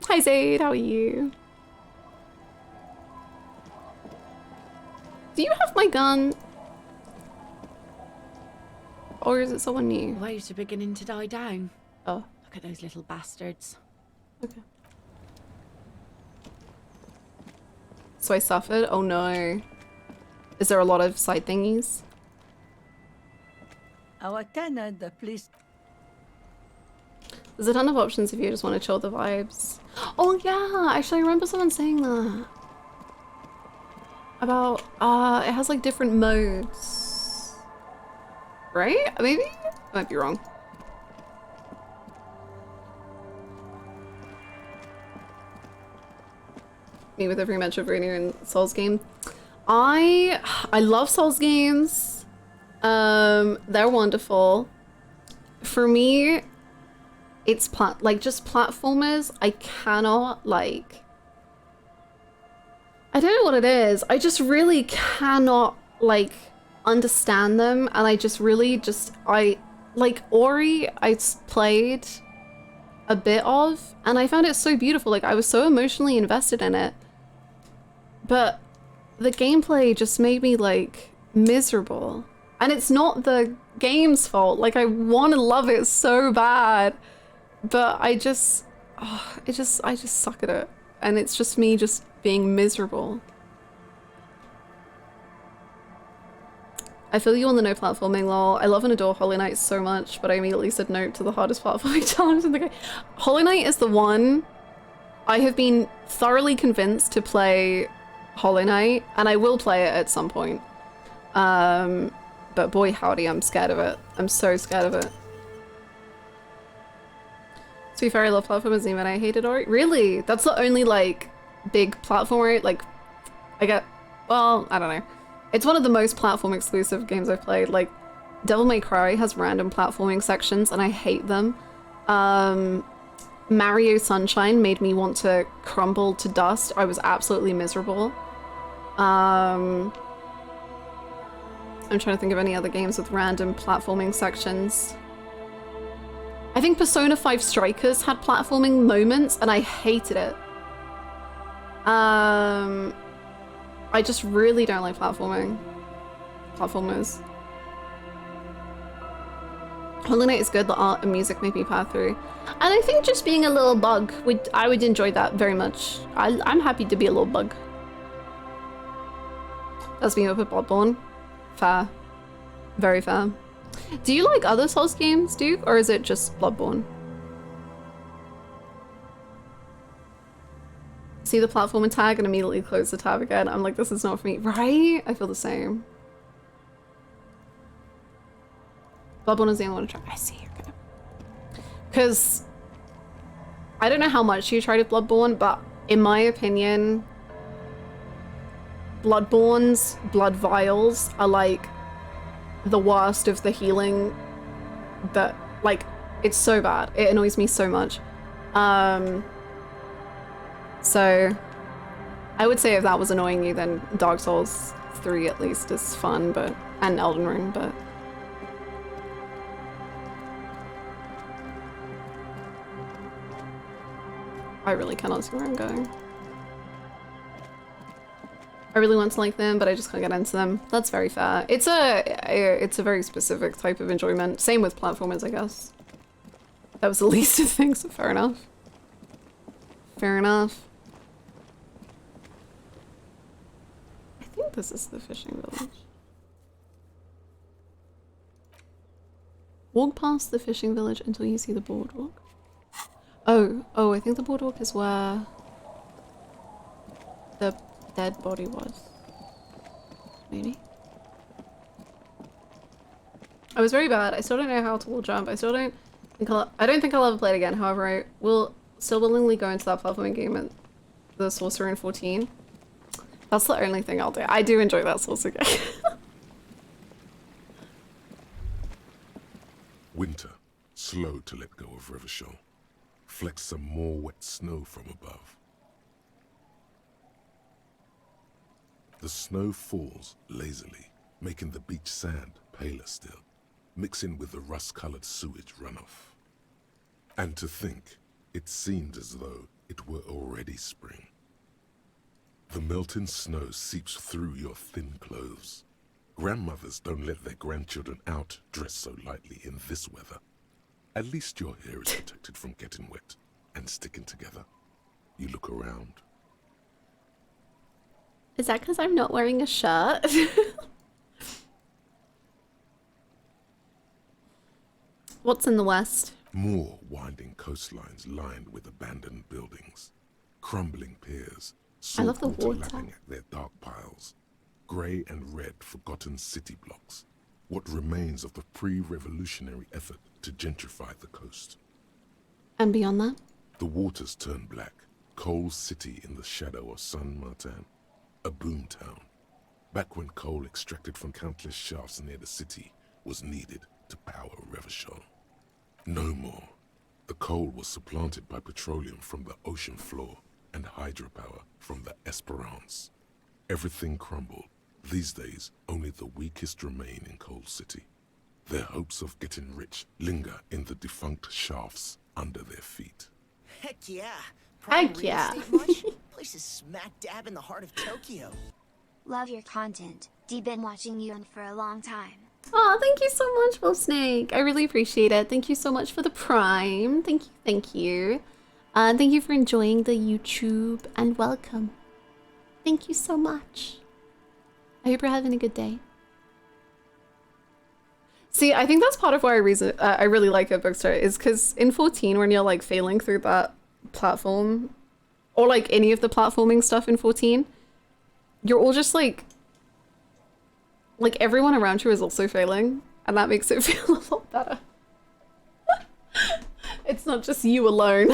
Hi Zaid, how are you? Do you have my gun? Or is it someone new? Waves are beginning to die down. Oh. Look at those little bastards. Okay. So I suffered? Oh no. Is there a lot of side thingies? Our tenant, please. There's a ton of options if you just want to chill the vibes. Oh yeah, actually I remember someone saying that. About, it has like different modes. Right? Maybe? I might be wrong. Me with every Metroidvania and Souls game. I love Souls games. They're wonderful. For me, it's just platformers. I cannot like. I don't know what it is. I just really cannot like understand them, and I just really I like Ori. I played a bit of, and I found it so beautiful. Like I was so emotionally invested in it. But the gameplay just made me like miserable. And it's not the game's fault. Like I want to love it so bad. But I just suck at it. And it's just me just being miserable. I feel you on the no platforming lol. I love and adore Hollow Knight so much, but I immediately said no to the hardest platforming challenge in the game. Hollow Knight is the one I have been thoroughly convinced to play Hollow Knight, and I will play it at some point. But boy howdy, I'm scared of it. I'm so scared of it. To be fair, I love platformers even I hated Ori. Really? That's the only like big platformer, like I get, well, I don't know. It's one of the most platform exclusive games I've played. Like Devil May Cry has random platforming sections and I hate them. Mario Sunshine made me want to crumble to dust. I was absolutely miserable. I'm trying to think of any other games with random platforming sections. I think Persona 5 Strikers had platforming moments and I hated it. I just really don't like platformers. Hollow Knight is good, the art and music make me power through. And I think just being a little bug, I would enjoy that very much. I'm happy to be a little bug. That's me up at Bloodborne. Fair. Very fair. Do you like other Souls games, Duke, or is it just Bloodborne? See the platform and tag and immediately close the tab again. I'm like, this is not for me. Right? I feel the same. Bloodborne is the only one to try. I see. Okay. Because I don't know how much you tried with Bloodborne, but in my opinion, Bloodborne's blood vials are like the worst of the healing that, like, it's so bad. It annoys me so much. So I would say if that was annoying you, then Dark Souls 3 at least is fun, but, and Elden Ring, but. I really cannot see where I'm going. I really want to like them, but I just can't get into them. That's very fair. It's a very specific type of enjoyment. Same with platformers, I guess. That was the least of things, so fair enough. Fair enough. I think this is the fishing village. Walk past the fishing village until you see the boardwalk. Oh, I think the boardwalk is where the dead body was. Maybe. I was very bad. I still don't know how to wall jump. I still don't think I don't think I'll ever play it again. However, I will still willingly go into that platforming game at the Sorcerer in 14. That's the only thing I'll do. I do enjoy that Sorcerer game. Winter, slow to let go of Revachol. Flex some more wet snow from above. The snow falls lazily, making the beach sand paler still, mixing with the rust-colored sewage runoff. And to think, it seemed as though it were already spring. The melting snow seeps through your thin clothes. Grandmothers don't let their grandchildren out dressed so lightly in this weather. At least your hair is protected from getting wet and sticking together. You look around. Is that because I'm not wearing a shirt? What's in the west? More winding coastlines lined with abandoned buildings, crumbling piers, I love the saltwater water. lapping at their dark piles, grey and red forgotten city blocks, what remains of the pre-revolutionary effort to gentrify the coast. And beyond that? The waters turn black, Coal City in the shadow of San Martin, a boom town. Back when coal extracted from countless shafts near the city was needed to power Revachol. No more. The coal was supplanted by petroleum from the ocean floor and hydropower from the Esperance. Everything crumbled. These days, only the weakest remain in Coal City. Their hopes of getting rich linger in the defunct shafts under their feet. Heck yeah. Heck yeah. Place is smack dab in the heart of Tokyo. Love your content. Deep been watching you on for a long time. Oh, thank you so much, Wolf Snake. I really appreciate it. Thank you so much for the Prime. Thank you, thank you. And thank you for enjoying the YouTube and welcome. Thank you so much. I hope you're having a good day. See, I think that's part of why I really like a bookstore is because in 14, when you're like failing through that platform, or like any of the platforming stuff in 14, you're all just like everyone around you is also failing, and that makes it feel a lot better. It's not just you alone.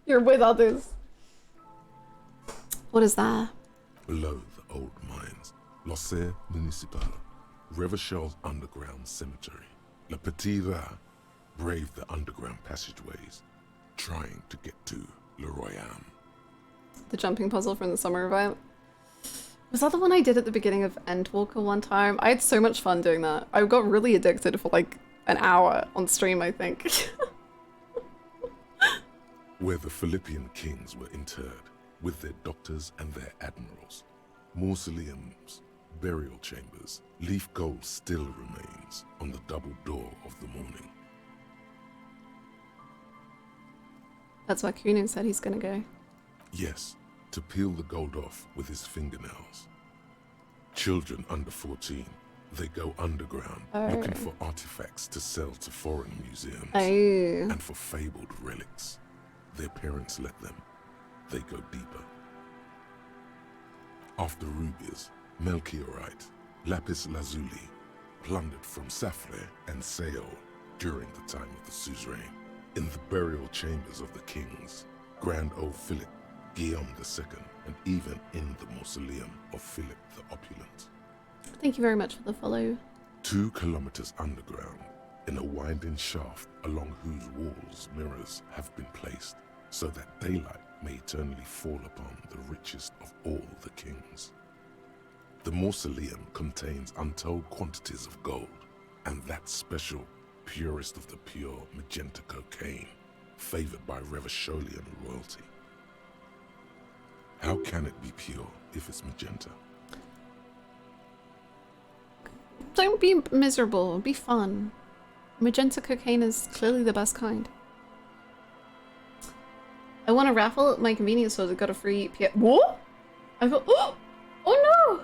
You're with others. What is that? Below the old mines, L'Océan Municipal, Revachel's underground cemetery. Le Petit Rat braved the underground passageways, trying to get to Le Royaume. The jumping puzzle from the summer event. Was that the one I did at the beginning of Endwalker one time? I had so much fun doing that. I got really addicted for like an hour on stream, I think. Where the Philippian kings were interred, with their doctors and their admirals. Mausoleums, burial chambers, leaf gold still remains on the double door of the morning. That's where Kuno said he's gonna go. Yes, to peel the gold off with his fingernails. Children under 14, they go underground looking for artifacts to sell to foreign museums. And for fabled relics. Their parents let them. They go deeper. After rubies, melchiorite, lapis lazuli, plundered from Safre and Seol during the time of the suzerain. In the burial chambers of the kings, Grand Old Philip, Guillaume II, and even in the mausoleum of Philip the Opulent. Thank you very much for the follow. 2 kilometers underground, in a winding shaft along whose walls mirrors have been placed, so that daylight may eternally fall upon the richest of all the kings. The mausoleum contains untold quantities of gold, and that special, purest of the pure magenta cocaine, favored by Revacholian royalty. How can it be pure if it's magenta? Don't be miserable, be fun. Magenta cocaine is clearly the best kind. I won a raffle at my convenience store that got a free What? I thought, oh no!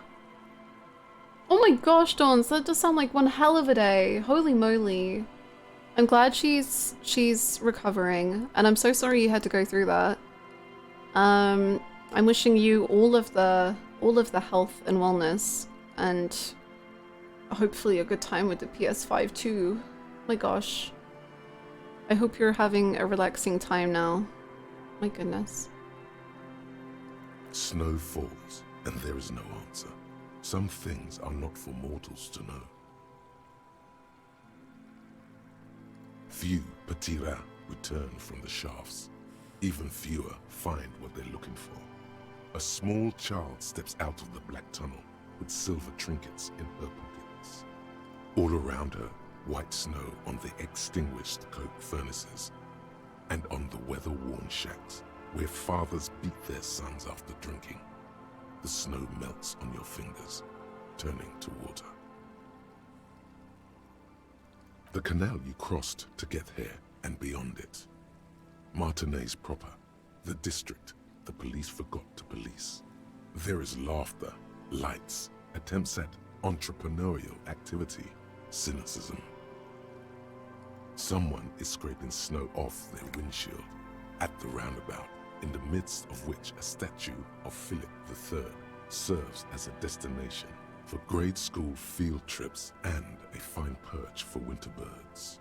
Oh my gosh, Dawns, that does sound like one hell of a day. Holy moly. I'm glad she's recovering, and I'm so sorry you had to go through that. I'm wishing you all of the health and wellness, and hopefully a good time with the PS5 too. My gosh. I hope you're having a relaxing time now. My goodness. Snow falls, and there is no answer. Some things are not for mortals to know. Few Petit Rats return from the shafts. Even fewer find what they're looking for. A small child steps out of the black tunnel with silver trinkets in her pockets. All around her, white snow on the extinguished coke furnaces, and on the weather-worn shacks where fathers beat their sons after drinking. The snow melts on your fingers, turning to water. The canal you crossed to get here and beyond it. Martinez proper, the district the police forgot to police. There is laughter, lights, attempts at entrepreneurial activity, cynicism. Someone is scraping snow off their windshield at the roundabout, in the midst of which a statue of Philip III serves as a destination for grade school field trips and a fine perch for winter birds.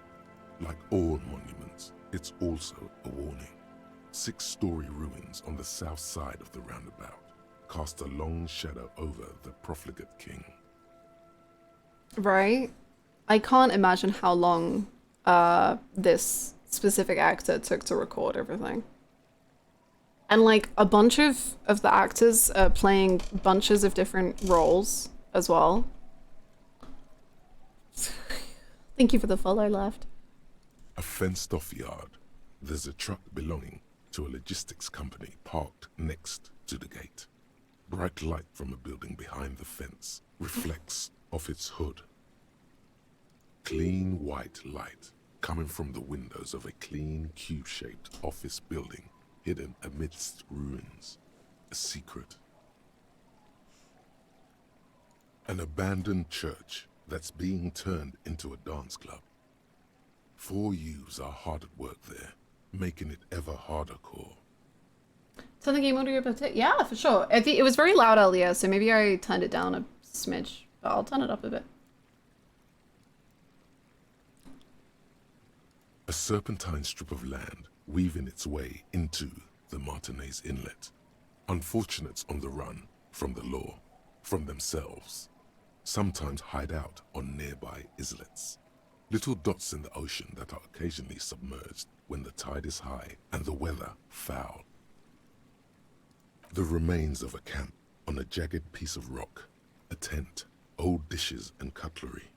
Like all monuments, it's also a warning. 6-story ruins on the south side of the roundabout cast a long shadow over the profligate king. Right? I can't imagine how long this specific actor took to record everything. And like a bunch of the actors are playing bunches of different roles as well. Thank you for the follow, Left. A fenced-off yard. There's a truck belonging to a logistics company parked next to the gate. Bright light from a building behind the fence reflects off its hood. Clean white light coming from the windows of a clean cube-shaped office building hidden amidst ruins. A secret. An abandoned church that's being turned into a dance club. 4 youths are hard at work there, making it ever harder core. Turn the game audio up a bit. Yeah, for sure. It was very loud earlier, so maybe I turned it down a smidge. But I'll turn it up a bit. A serpentine strip of land weaving its way into the Martinez Inlet. Unfortunates on the run from the law, from themselves, sometimes hide out on nearby islets. Little dots in the ocean that are occasionally submerged when the tide is high and the weather foul. The remains of a camp on a jagged piece of rock, a tent, old dishes and cutlery,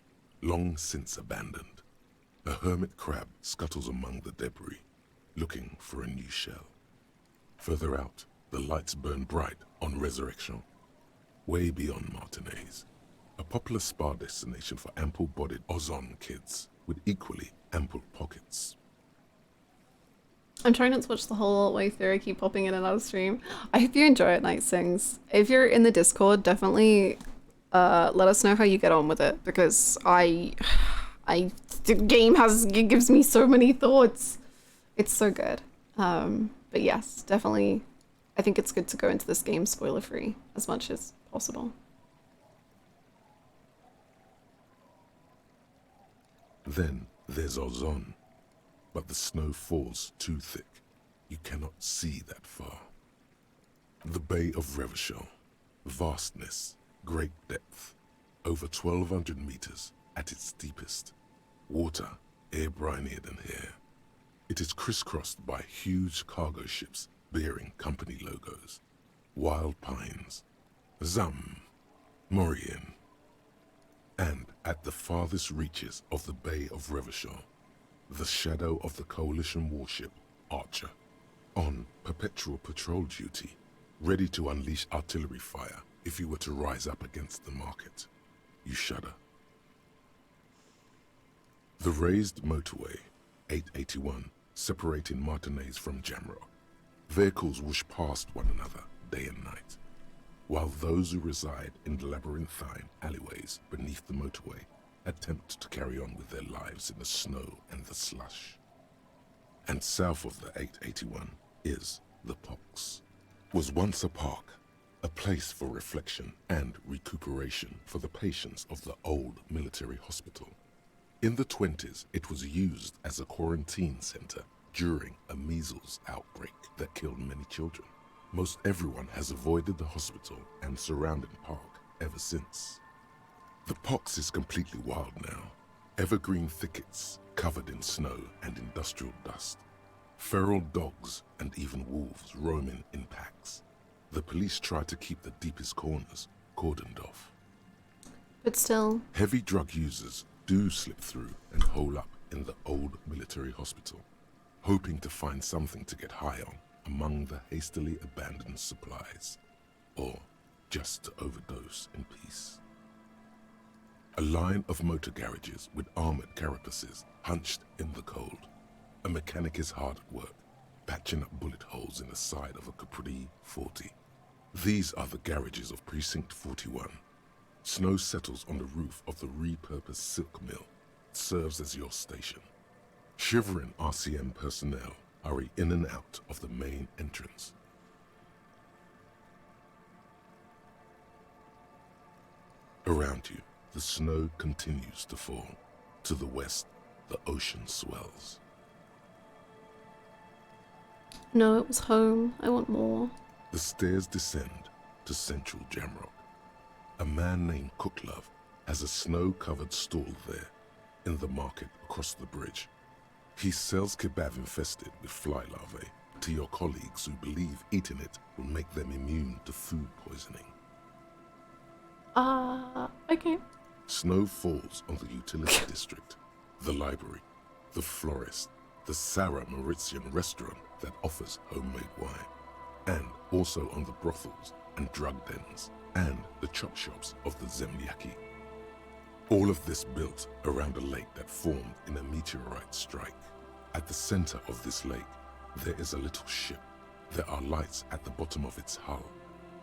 long since abandoned. A hermit crab scuttles among the debris, looking for a new shell. Further out, the lights burn bright on Resurrection, way beyond Martinez, a popular spa destination for ample-bodied Ozon kids with equally ample pockets. I'm trying not to watch the whole way through. I keep popping in and out of stream. I hope you enjoy it, Night Sings. If you're in the Discord, definitely let us know how you get on with it, because the game gives me so many thoughts. It's so good. But yes, definitely, I think it's good to go into this game spoiler-free as much as possible. Then there's Ozon, but the snow falls too thick. You cannot see that far. The Bay of Revachol, vastness, great depth, over 1,200 meters at its deepest. Water, air brinier than here. It is crisscrossed by huge cargo ships bearing company logos. Wild Pines, Zam, Morian, and at the farthest reaches of the Bay of Revachol, the shadow of the Coalition warship, Archer, on perpetual patrol duty, ready to unleash artillery fire if you were to rise up against the market. You shudder. The raised motorway, 881, separating Martinez from Jamrock. Vehicles whoosh past one another day and night, while those who reside in the labyrinthine alleyways beneath the motorway attempt to carry on with their lives in the snow and the slush. And south of the 881 is the Pox. Was once a park, a place for reflection and recuperation for the patients of the old military hospital. In the 20s, it was used as a quarantine center during a measles outbreak that killed many children. Most everyone has avoided the hospital and surrounding park ever since. The Pox is completely wild now. Evergreen thickets covered in snow and industrial dust. Feral dogs and even wolves roaming in packs. The police try to keep the deepest corners cordoned off. But still, heavy drug users do slip through and hole up in the old military hospital, hoping to find something to get high on among the hastily abandoned supplies, or just to overdose in peace. A line of motor garages with armored carapaces hunched in the cold. A mechanic is hard at work, patching up bullet holes in the side of a Capri 40. These are the garages of Precinct 41. Snow settles on the roof of the repurposed silk mill. It serves as your station. Shivering RCM personnel hurry in and out of the main entrance. Around you, the snow continues to fall. To the west, the ocean swells. no, it was home. I want more. The stairs descend to central Jamrock. A man named Cooklove has a snow-covered stall there in the market across the bridge. He sells kebab infested with fly larvae to your colleagues who believe eating it will make them immune to food poisoning. Okay. Snow falls on the utility district, the library, the florist, the Sarah Mauritian restaurant that offers homemade wine, and also on the brothels and drug dens, and the chop shops of the Zemliaki. All of this built around a lake that formed in a meteorite strike. At the center of this lake, there is a little ship. There are lights at the bottom of its hull.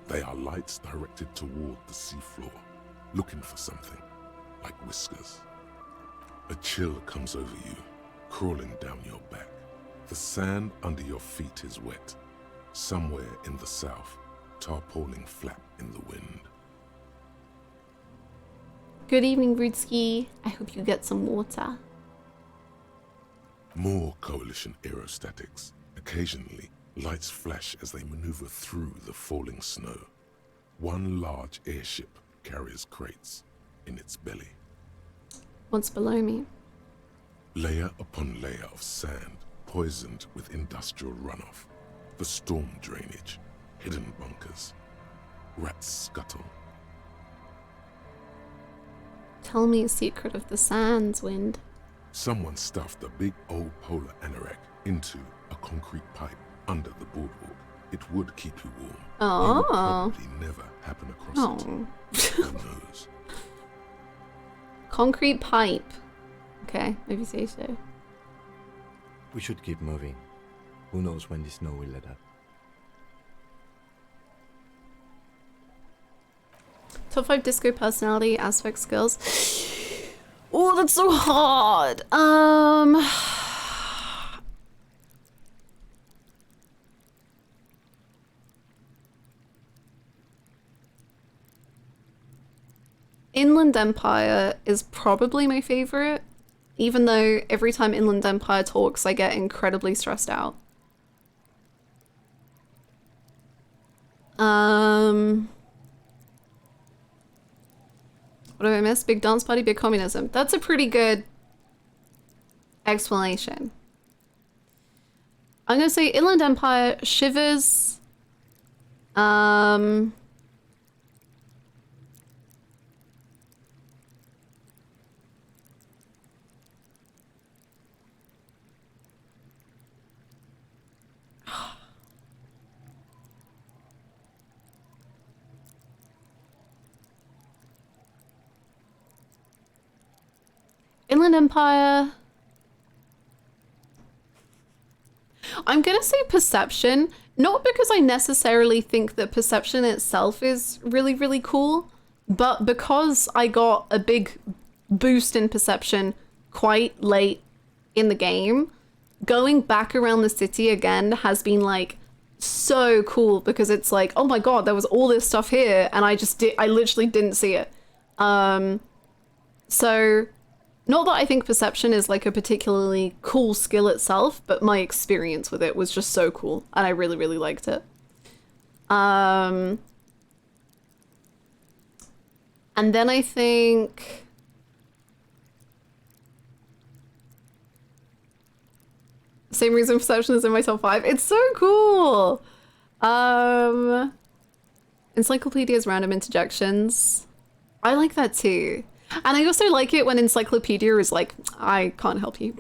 They are lights directed toward the seafloor, looking for something. like whiskers. A chill comes over you, crawling down your back. The sand under your feet is wet. Somewhere in the south, tarpaulin flap in the wind. Good evening, Broodski. I hope you get some water. More Coalition aerostatics. Occasionally, lights flash as they maneuver through the falling snow. One large airship carries crates in its belly. What's below me? Layer upon layer of sand, poisoned with industrial runoff. The storm drainage, hidden bunkers. Rats scuttle. Tell me a secret of the sands, Wind. Someone stuffed a big old polar anorak into a concrete pipe under the boardwalk. It would keep you warm. Oh. You would probably never happen across it. Who knows? Concrete pipe. Okay, if you say so. We should keep moving. Who knows when the snow will let up. Top 5 disco personality, aspect, skills. Oh, that's so hard. Inland Empire is probably my favorite, even though every time Inland Empire talks, I get incredibly stressed out. What have I missed? Big dance party, big communism. That's a pretty good explanation. I'm gonna say Inland Empire, Shivers, Inland Empire. I'm gonna say perception, not because I necessarily think that perception itself is really, really cool, but because I got a big boost in perception quite late in the game. Going back around the city again has been like so cool because it's like, oh my god, there was all this stuff here and I literally didn't see it. So not that I think perception is like a particularly cool skill itself, but my experience with it was just so cool and I really, really liked it. And then I think same reason perception is in my top 5. It's so cool. Encyclopedia's random interjections. I like that too. And I also like it when Encyclopedia is like, I can't help you.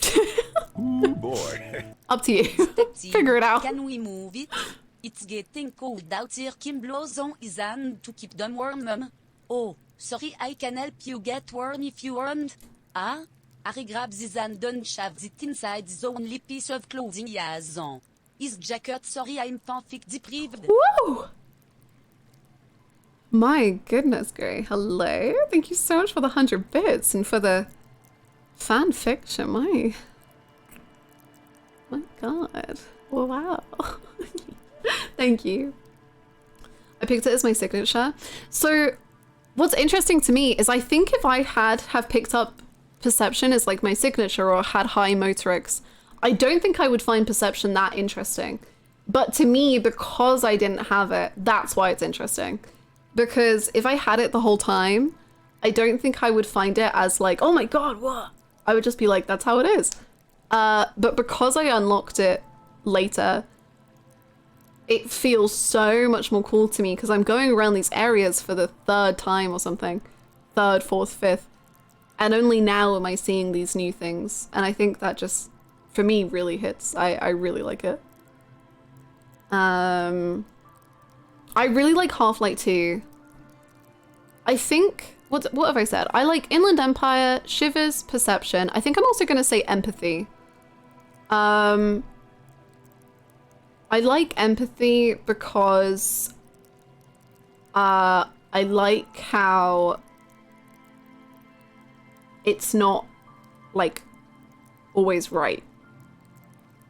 Ooh, boy. Up to you. Figure it out. Can we move it? It's getting cold out here. Kim blows on his hand to keep them warm. Oh, sorry, I can help you get warm if you want. Ah? Harry grabs his hand and shoves it inside the only piece of clothing he has on. His jacket, sorry, I'm fanfic deprived. Woo! My goodness, Gray. Hello. Thank you so much for the 100 bits and for the fan fiction. My god. Wow. Thank you. I picked it as my signature. So what's interesting to me is I think if I have picked up perception as like my signature or had high motorics, I don't think I would find perception that interesting. But to me, because I didn't have it, that's why it's interesting. Because if I had it the whole time, I don't think I would find it as like, oh my god, what? I would just be like, that's how it is. But because I unlocked it later, it feels so much more cool to me because I'm going around these areas for the 3rd time or something. 3rd, 4th, 5th. And only now am I seeing these new things. And I think that just, for me, really hits. I really like it. I really like Half-Light 2. I think, what have I said? I like Inland Empire, Shivers, Perception. I think I'm also going to say Empathy. I like Empathy because I like how it's not like always right.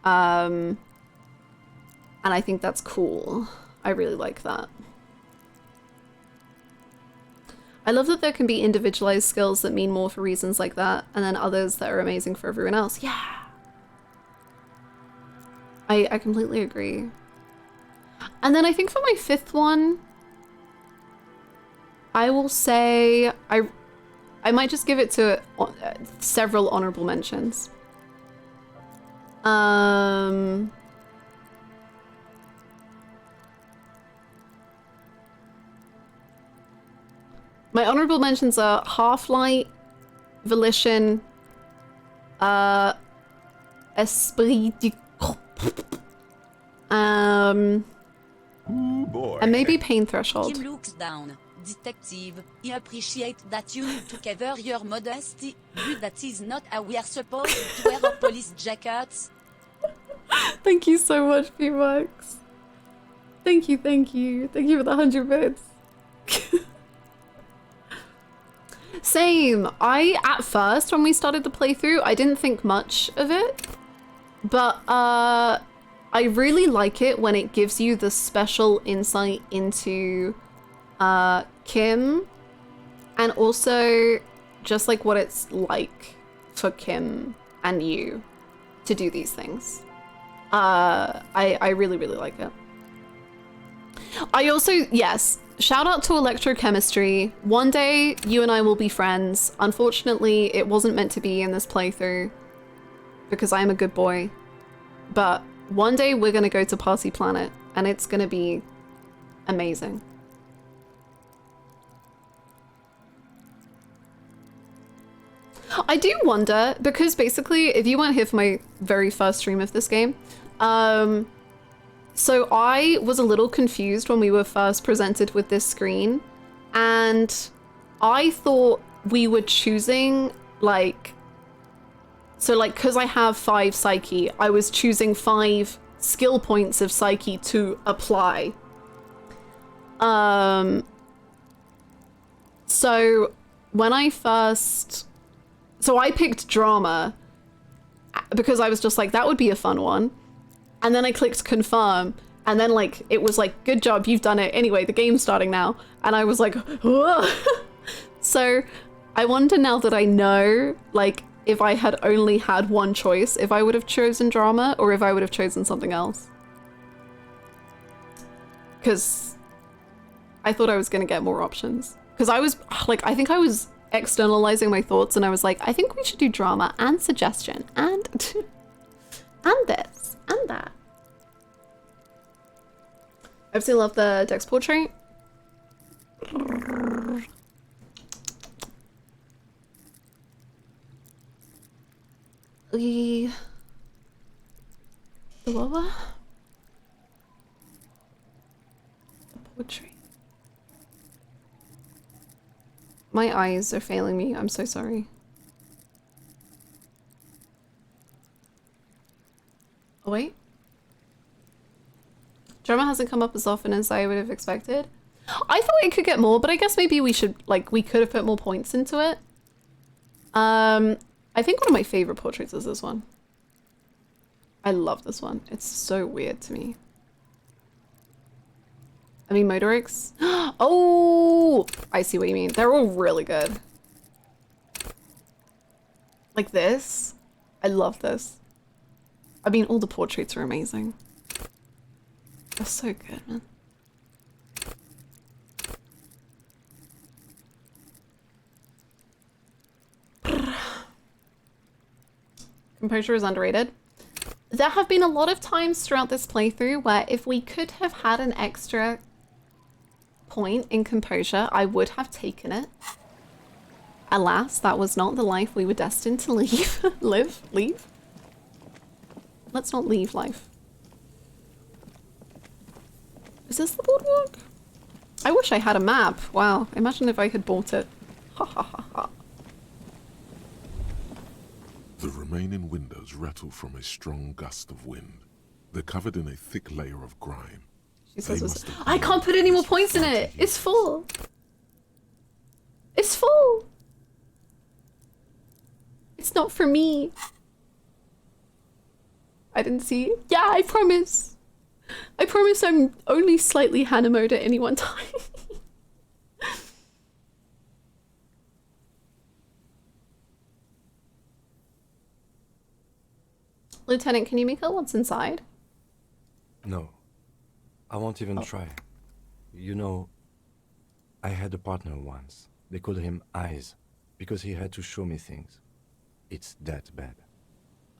And I think that's cool. I really like that. I love that there can be individualized skills that mean more for reasons like that, and then others that are amazing for everyone else. Yeah. I completely agree. And then I think for my 5th one, I will say I might just give it to several honorable mentions. My honorable mentions are Half-Light, Volition, Esprit du Ooh, boy. and maybe Pain Threshold. Kim looks down. Detective, he appreciate that you took over your modesty, but that is not how we are supposed to wear our police jackets. Thank you so much, P-Max. Thank you, thank you. Thank you for the 100 bits. Same. At first, when we started the playthrough, I didn't think much of it. But, I really like it when it gives you the special insight into, Kim. And also, just like what it's like for Kim and you to do these things. I really, really like it. I also, yes, shout out to electrochemistry. One day, you and I will be friends. Unfortunately, it wasn't meant to be in this playthrough because I am a good boy. But one day we're gonna go to Party Planet and it's gonna be amazing. I do wonder, because basically, if you weren't here for my very first stream of this game, so I was a little confused when we were first presented with this screen, and I thought we were choosing, like, so like, because I have 5 Psyche, I was choosing 5 skill points of Psyche to apply. So when I first... So I picked drama because I was just like, that would be a fun one. And then I clicked confirm, and then like, it was like, good job, you've done it. Anyway, the game's starting now. And I was like, whoa. So I wonder now that I know, like, if I had only had one choice, if I would have chosen drama or if I would have chosen something else. Because I thought I was going to get more options. Because I was like, I think I was externalizing my thoughts and I was like, I think we should do drama and suggestion and and this and that. I absolutely love the Dex portrait. The what? The portrait. My eyes are failing me. I'm so sorry. Oh, wait. Drama hasn't come up as often as I would have expected. I thought it could get more, but I guess maybe we should, like, we could have put more points into it. I think one of my favorite portraits is this one. I love this one. It's so weird to me. I mean, Motorix. Oh, I see what you mean. They're all really good. Like this. I love this. I mean, all the portraits are amazing. They're so good, man. Composure is underrated. There have been a lot of times throughout this playthrough where if we could have had an extra point in composure, I would have taken it. Alas, that was not the life we were destined to leave. Leave? Let's not leave life. Is this the boardwalk? I wish I had a map. Wow, imagine if I had bought it. Ha ha ha ha. The remaining windows rattle from a strong gust of wind. They're covered in a thick layer of grime. She says, I can't put any more points in it. It's full. It's full. not for me. I didn't see it. Yeah, I promise. I promise I'm only slightly Hannah mode at any one time. Lieutenant, can you make out what's inside? No. I won't even try. You know, I had a partner once. They called him Eyes, because he had to show me things. It's that bad.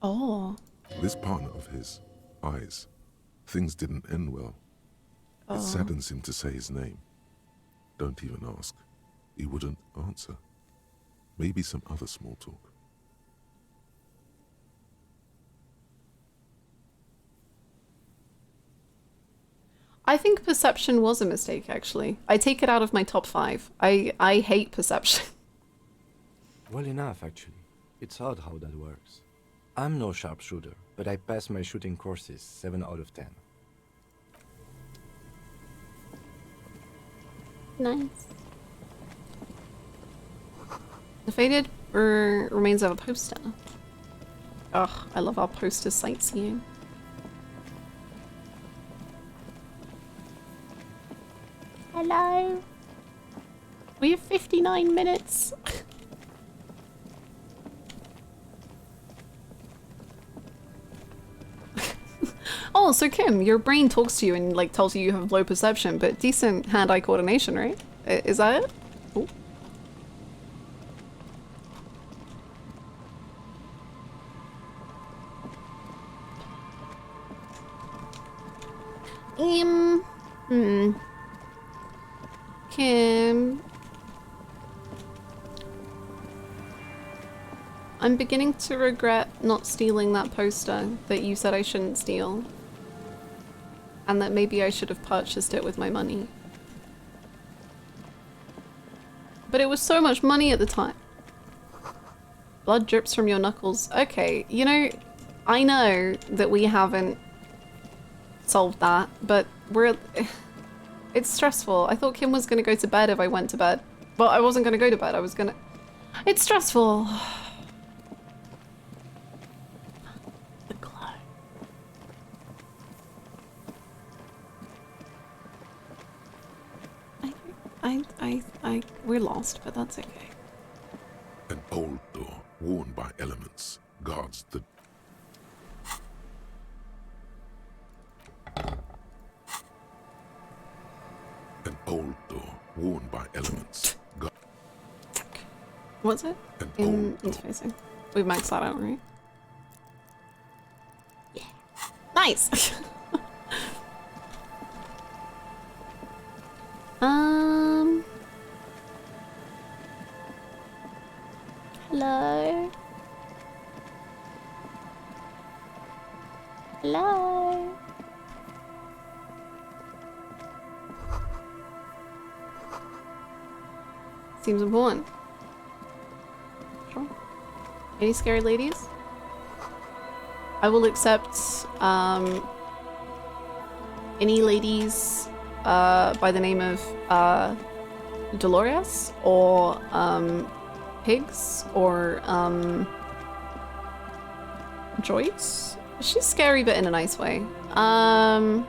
Oh. This partner of his, Eyes, things didn't end well. It saddens him to say his name. Don't even ask. He wouldn't answer. Maybe some other small talk. I think perception was a mistake, actually. I take it out of my top 5. I hate perception. Well enough, actually. It's odd how that works. I'm no sharpshooter, but I pass my shooting courses 7 out of 10. Nice. The faded remains of a poster. Ugh, I love our poster sightseeing. Hello. We have 59 minutes. Oh, so Kim, your brain talks to you and like tells you you have low perception, but decent hand-eye coordination, right? Is that it? Oh. Kim. I'm beginning to regret not stealing that poster that you said I shouldn't steal. And that maybe I should have purchased it with my money. But it was so much money at the time. Blood drips from your knuckles. Okay, you know, I know that we haven't solved that, but it's stressful. I thought Kim was gonna go to bed if I went to bed. Well, I wasn't gonna go to bed, It's stressful. We're lost, but that's okay. An old door, worn by elements, guards the... An old door, worn by elements, What's it? In interfacing. We've maxed that out, right? Yeah. Nice! Hello? Hello? Seems important. Sure. Any scary ladies? I will accept any ladies by the name of Dolores or Pigs or Joyce. She's scary but in a nice way. I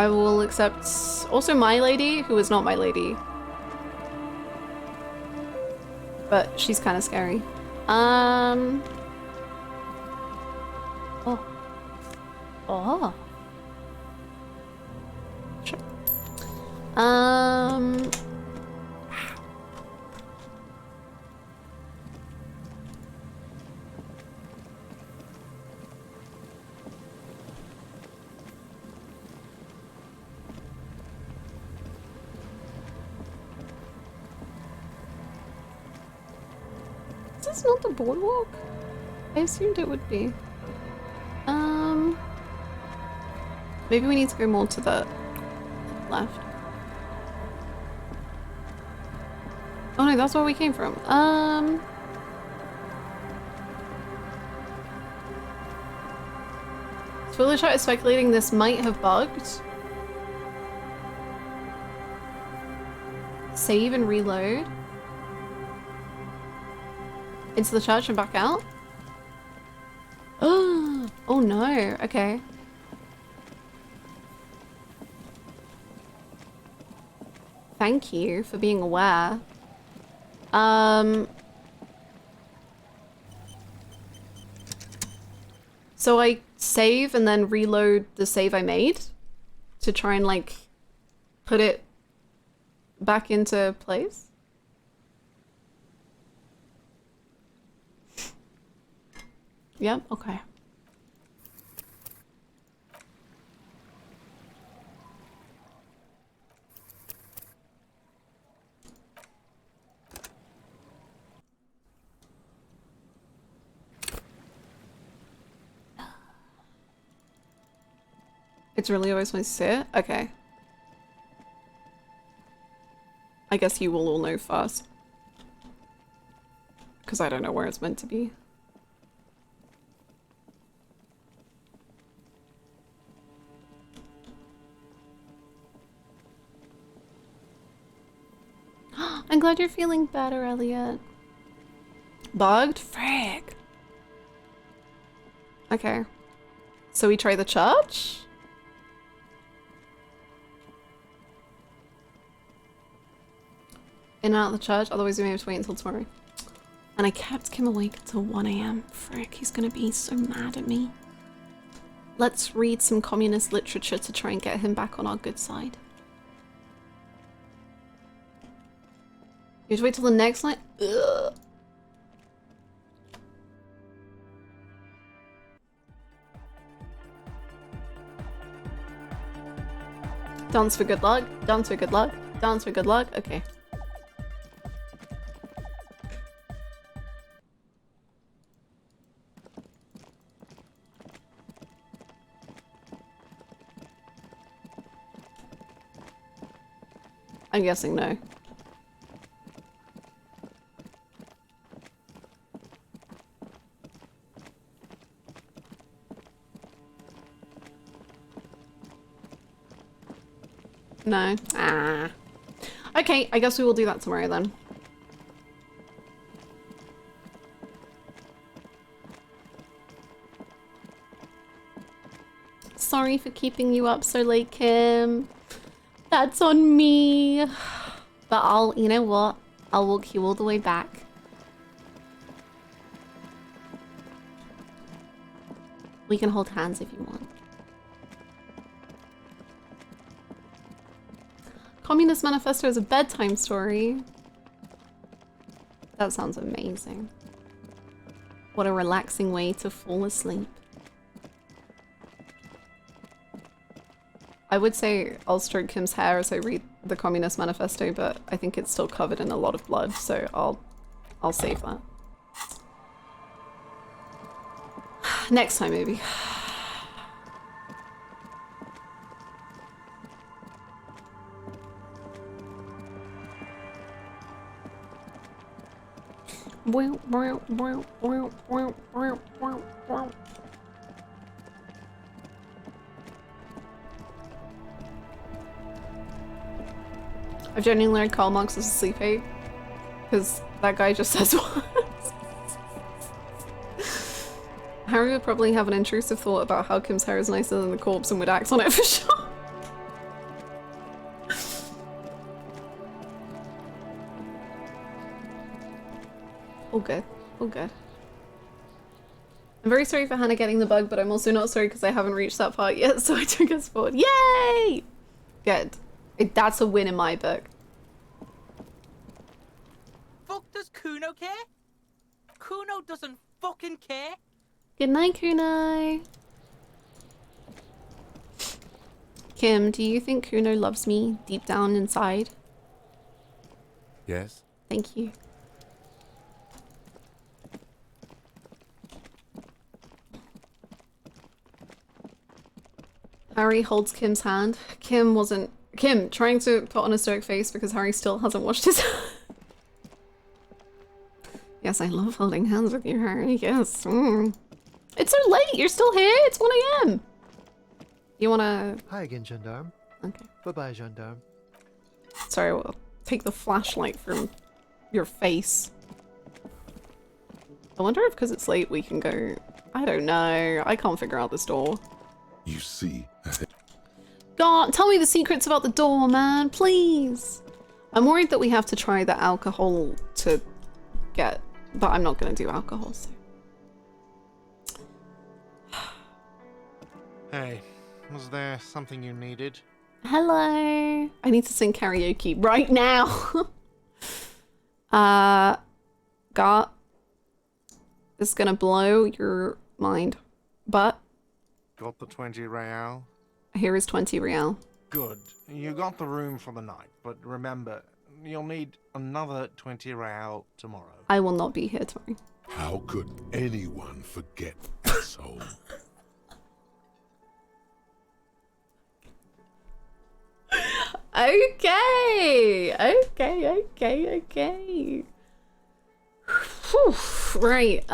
will accept also my lady, who is not my lady. But she's kind of scary. Oh. Oh. Sure. Is this not the boardwalk? I assumed it would be. Maybe we need to go more to the left. Oh no, that's where we came from. Foolish is speculating this might have bugged. Save and reload. Into the church and back out? Oh no, okay. Thank you for being aware. So I save and then reload the save I made to try and like put it back into place. Yep, okay. It's really always nice to see it? Okay. I guess you will all know first. Because I don't know where it's meant to be. I'm glad you're feeling better, Elliot. Bugged? Frick. Okay. So we try the church? In and out of the church, otherwise we may have to wait until tomorrow. And I kept Kim awake until 1 AM. Frick, he's gonna be so mad at me. Let's read some communist literature to try and get him back on our good side. You have to wait till the next night? Ugh. Dance for good luck, dance for good luck, dance for good luck. Okay. I'm guessing no. No. Ah. Okay, I guess we will do that tomorrow then. Sorry for keeping you up so late, Kim. That's on me. But you know what? I'll walk you all the way back. We can hold hands if you want. Communist Manifesto is a bedtime story. That sounds amazing. What a relaxing way to fall asleep. I would say I'll stroke Kim's hair as I read the Communist Manifesto, but I think it's still covered in a lot of blood, so I'll save that. Next time, maybe. I've genuinely learned Karl Marx is a sleep aid, because that guy just says what? Harry would probably have an intrusive thought about how Kim's hair is nicer than the corpse and would act on it for sure. All good, all good. I'm very sorry for Hannah getting the bug, but I'm also not sorry because I haven't reached that part yet, so I took us forward. Yay! Good. That's a win in my book. Fuck does Kuno care? Kuno doesn't fucking care. Good night, Kunai. Kim, do you think Kuno loves me deep down inside? Yes. Thank you. Harry holds Kim's hand. Kim trying to put on a stoic face because Harry still hasn't washed his hands. Yes, I love holding hands with you, Harry. Yes. It's so late. You're still here. It's 1 AM. You wanna... Hi again, Gendarme. Okay. Bye-bye, Gendarme. Sorry, we'll take the flashlight from your face. I wonder if because it's late we can go... I don't know. I can't figure out this door. You see... God, tell me the secrets about the door, man, please. I'm worried that we have to try the alcohol to get... But I'm not going to do alcohol, so... Hey, was there something you needed? Hello. I need to sing karaoke right now. God. This is gonna blow your mind. But Got the 20 real? here is 20 real. Good. You got the room for the night, but remember, you'll need another 20 real tomorrow. I will not be here tomorrow. How could anyone forget, asshole? Okay. Whew. Right,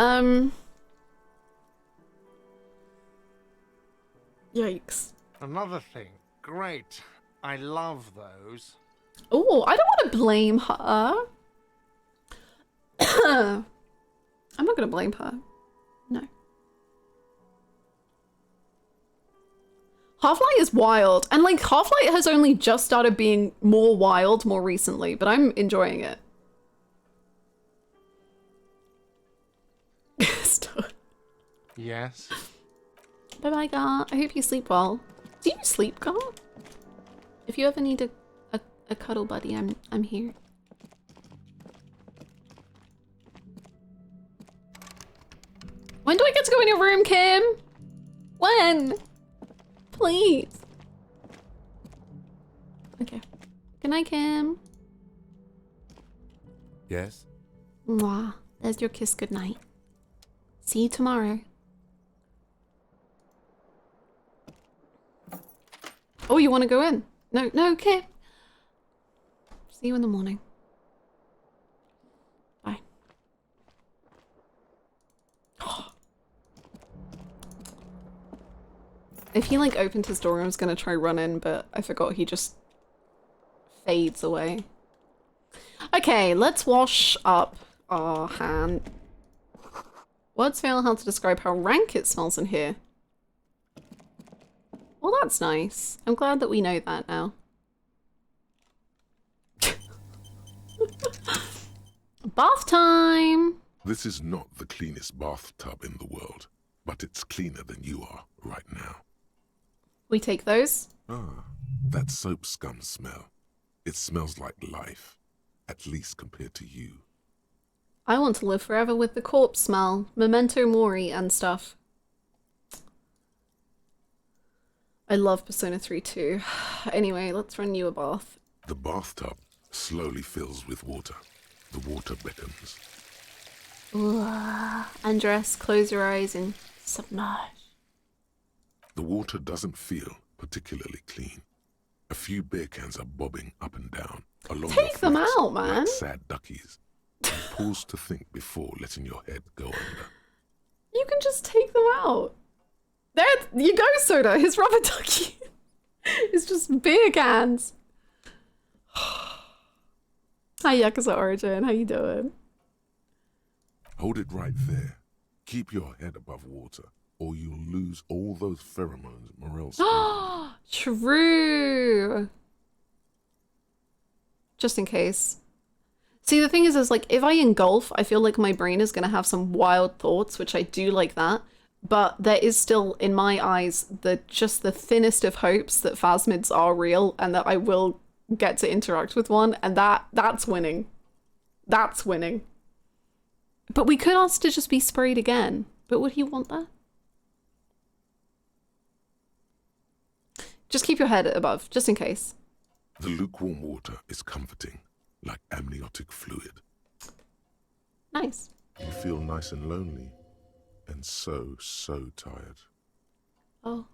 yikes. Another thing. Great. I love those. Oh, I don't want to blame her. I'm not going to blame her. No. Half-Light is wild. And like Half-Light has only just started being more wild more recently, but I'm enjoying it. Yes. Bye-bye, Gar. I hope you sleep well. Do you sleep, Gar? If you ever need a cuddle buddy, I'm here. When do I get to go in your room, Kim? When? Please. Okay. Good night, Kim. Yes? Mwah. There's your kiss goodnight. See you tomorrow. Oh, you want to go in? No, okay. See you in the morning. Bye. If he like opened his door, I was gonna try run in, but I forgot he just fades away. Okay, let's wash up our hand. Words fail how to describe how rank it smells in here. Well, that's nice. I'm glad that we know that now. Bath time! This is not the cleanest bathtub in the world, but it's cleaner than you are right now. We take those. Ah, that soap scum smell. It smells like life, at least compared to you. I want to live forever with the corpse smell, memento mori and stuff. I love Persona 3 too. Anyway, let's run you a bath. The bathtub slowly fills with water. The water beckons. Ooh, undress, close your eyes and submerge. The water doesn't feel particularly clean. A few beer cans are bobbing up and down along Take them out, man. like sad duckies. Pause to think before letting your head go under. You can just take them out. There you go, Soda. His rubber ducky is just beer cans. Hi, Yakuza Origin. How you doing? Hold it right there. Keep your head above water, or you'll lose all those pheromones Morel's True. Just in case. See, the thing is like, if I engulf, I feel like my brain is going to have some wild thoughts, which I do like that. But there is still, in my eyes, just the thinnest of hopes that phasmids are real and that I will get to interact with one. And that's winning. That's winning. But we could ask to just be sprayed again. But would he want that? Just keep your head above, just in case. The lukewarm water is comforting, like amniotic fluid. Nice. You feel nice and lonely, and so tired. Oh.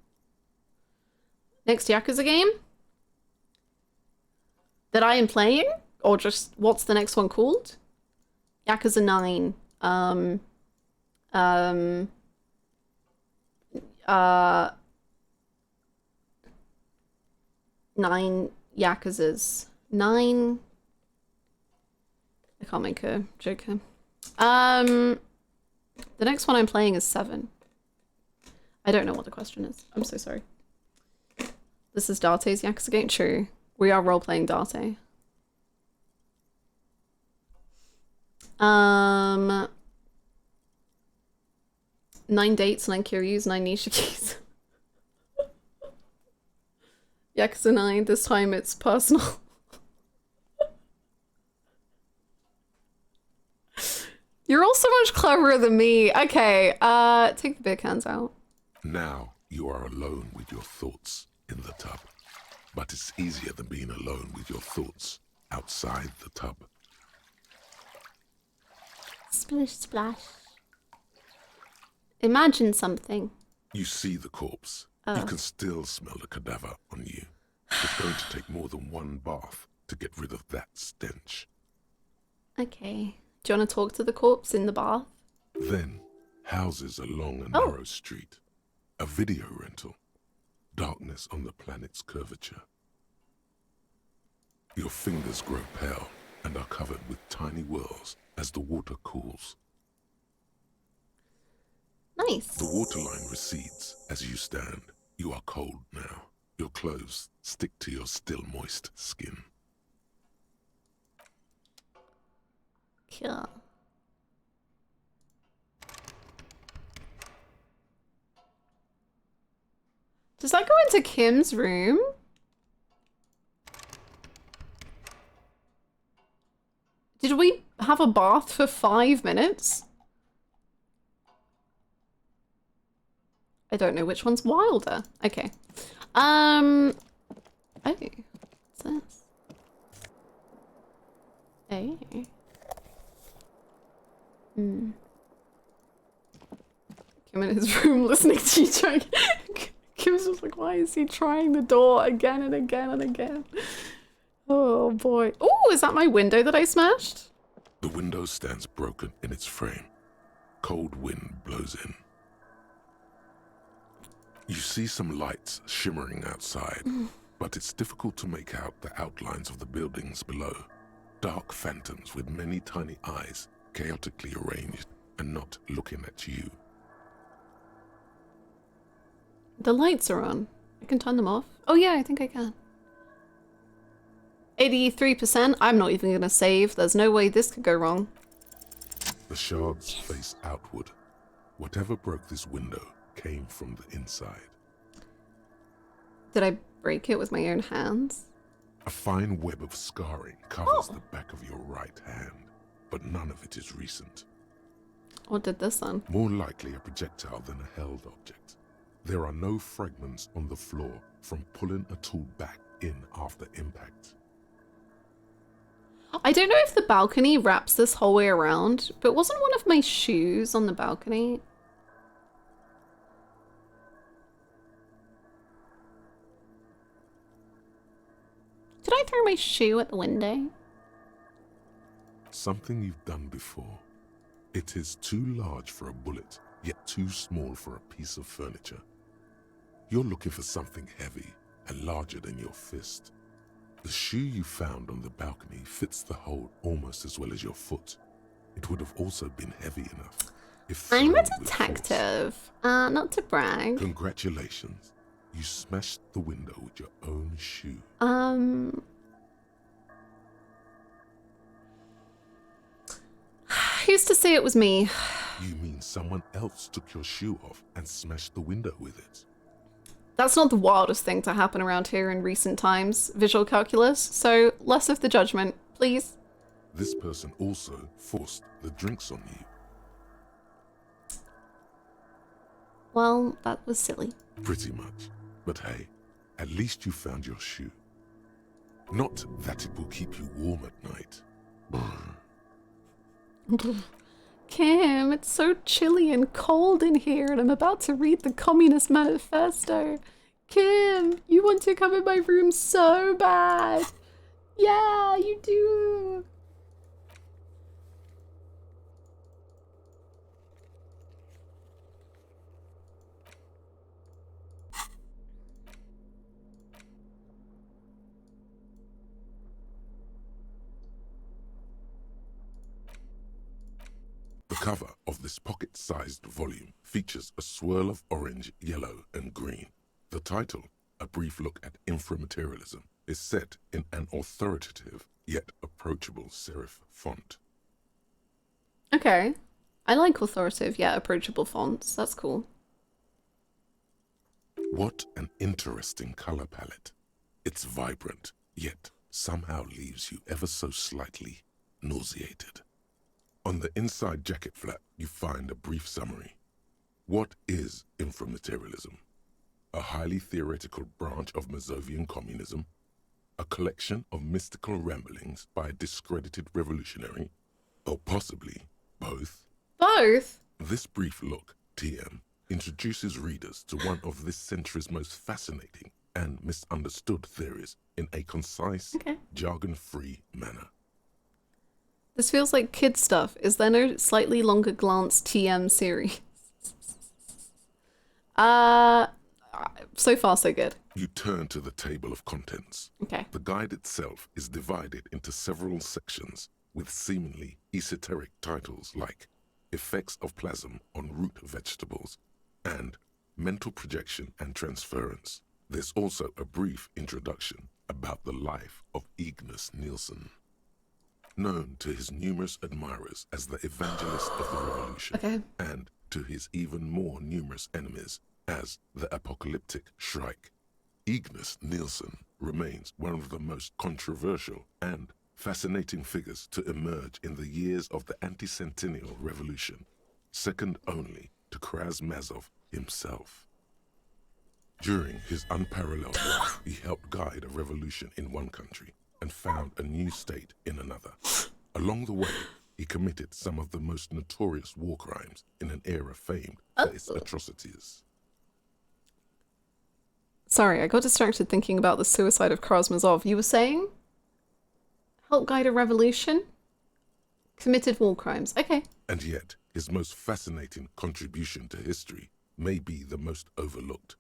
Next Yakuza game? That I am playing? Or just, what's the next one called? Yakuza 9. 9 Yakuzas. 9... I can't make a joke here. The next one I'm playing is 7. I don't know what the question is. I'm so sorry. This is Darte's Yakuza game. True. We are role-playing Darte. 9 dates, 9 Kiryus, 9 Nishikis. Yakuza 9, this time it's personal. You're all so much cleverer than me. Okay, take the beer cans out. Now you are alone with your thoughts in the tub. But it's easier than being alone with your thoughts outside the tub. Splish splash. Imagine something. You see the corpse. Oh. You can still smell the cadaver on you. It's going to take more than one bath to get rid of that stench. Okay. Do you want to talk to the corpse in the bath? Then, houses along a narrow street. A video rental. Darkness on the planet's curvature. Your fingers grow pale and are covered with tiny whirls as the water cools. Nice. The waterline recedes as you stand. You are cold now. Your clothes stick to your still moist skin. Cool. Does that go into Kim's room? Did we have a bath for 5 minutes? I don't know which one's wilder. Okay. Oh. What's this? Hey. Hmm. Kim in his room listening to you trying. Kim's just like, why is he trying the door again and again and again? Oh boy. Oh, is that my window that I smashed? The window stands broken in its frame. Cold wind blows in. You see some lights shimmering outside, but it's difficult to make out the outlines of the buildings below. Dark phantoms with many tiny eyes, chaotically arranged and not looking at you. The lights are on. I can turn them off. Oh yeah, I think I can. 83%. I'm not even gonna save. There's no way this could go wrong. The shards face outward. Whatever broke this window came from the inside. Did I break it with my own hands? A fine web of scarring covers the back of your right hand, but none of it is recent. What did this then? More likely a projectile than a held object. There are no fragments on the floor from pulling a tool back in after impact. I don't know if the balcony wraps this whole way around, but wasn't one of my shoes on the balcony? Did I throw my shoe at the window? Something you've done before. It is too large for a bullet, yet too small for a piece of furniture. You're looking for something heavy and larger than your fist. The shoe you found on the balcony fits the hole almost as well as your foot. It would have also been heavy enough if I'm a thrown with detective. Not to brag. Congratulations. You smashed the window with your own shoe. Who's to say it was me? You mean someone else took your shoe off and smashed the window with it? That's not the wildest thing to happen around here in recent times, visual calculus, so less of the judgment, please. This person also forced the drinks on you. Well, that was silly. Pretty much. But hey, at least you found your shoe. Not that it will keep you warm at night. Kim, it's so chilly and cold in here and I'm about to read the Communist Manifesto. Kim, you want to come in my room so bad. Yeah, you do. The cover of this pocket-sized volume features a swirl of orange, yellow, and green. The title, A Brief Look at Inframaterialism, is set in an authoritative yet approachable serif font. Okay. I like authoritative yet approachable fonts. That's cool. What an interesting color palette. It's vibrant, yet somehow leaves you ever so slightly nauseated. On the inside jacket flap, you find a brief summary. What is inframaterialism? A highly theoretical branch of Mazovian communism? A collection of mystical ramblings by a discredited revolutionary? Or possibly both? Both? This brief look, TM, introduces readers to one of this century's most fascinating and misunderstood theories in a concise, jargon-free manner. This feels like kid stuff. Is there no slightly longer glance TM series? So far so good. You turn to the table of contents. Okay. The guide itself is divided into several sections with seemingly esoteric titles like Effects of Plasm on Root Vegetables and Mental Projection and Transference. There's also a brief introduction about the life of Ignis Nielsen, known to his numerous admirers as the evangelist of the revolution, and to his even more numerous enemies as the apocalyptic Shrike. Ignis Nielsen remains one of the most controversial and fascinating figures to emerge in the years of the anti-centennial revolution, second only to Krasmazov himself. During his unparalleled life, he helped guide a revolution in one country and found a new state in another. Along the way, he committed some of the most notorious war crimes in an era famed for its atrocities. Sorry, I got distracted thinking about the suicide of Krasmazov. You were saying? Help guide a revolution? Committed war crimes. Okay. And yet, his most fascinating contribution to history may be the most overlooked.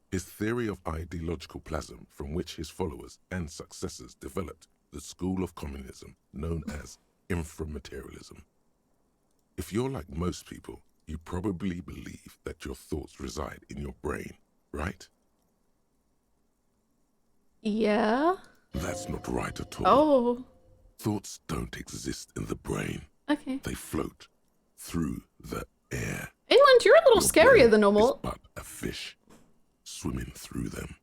His theory of ideological plasm, from which his followers and successors developed the school of communism known as inframaterialism. If you're like most people, you probably believe that your thoughts reside in your brain, right? Yeah. That's not right at all. Oh. Thoughts don't exist in the brain. Okay. They float through the air. England, you're a little Your scarier brain than normal. is but a fish swimming through them.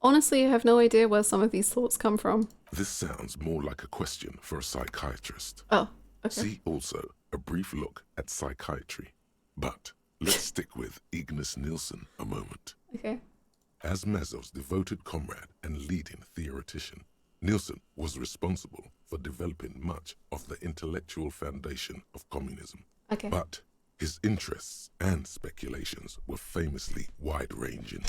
Honestly, I have no idea where some of these thoughts come from. This sounds more like a question for a psychiatrist. Oh, okay. See also a brief look at psychiatry. But let's stick with Ignis Nielsen a moment. Okay. As Mazov's devoted comrade and leading theoretician, Nielsen was responsible for developing much of the intellectual foundation of communism. Okay. But his interests and speculations were famously wide-ranging.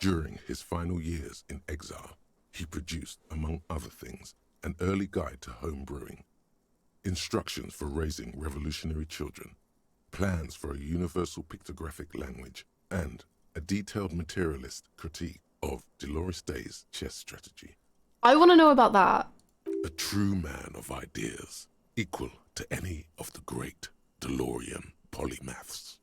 During his final years in exile, he produced, among other things, an early guide to home brewing, instructions for raising revolutionary children, plans for a universal pictographic language, and a detailed materialist critique of Dolores Day's chess strategy. I want to know about that. A true man of ideas, equal to any of the great DeLorean polymaths.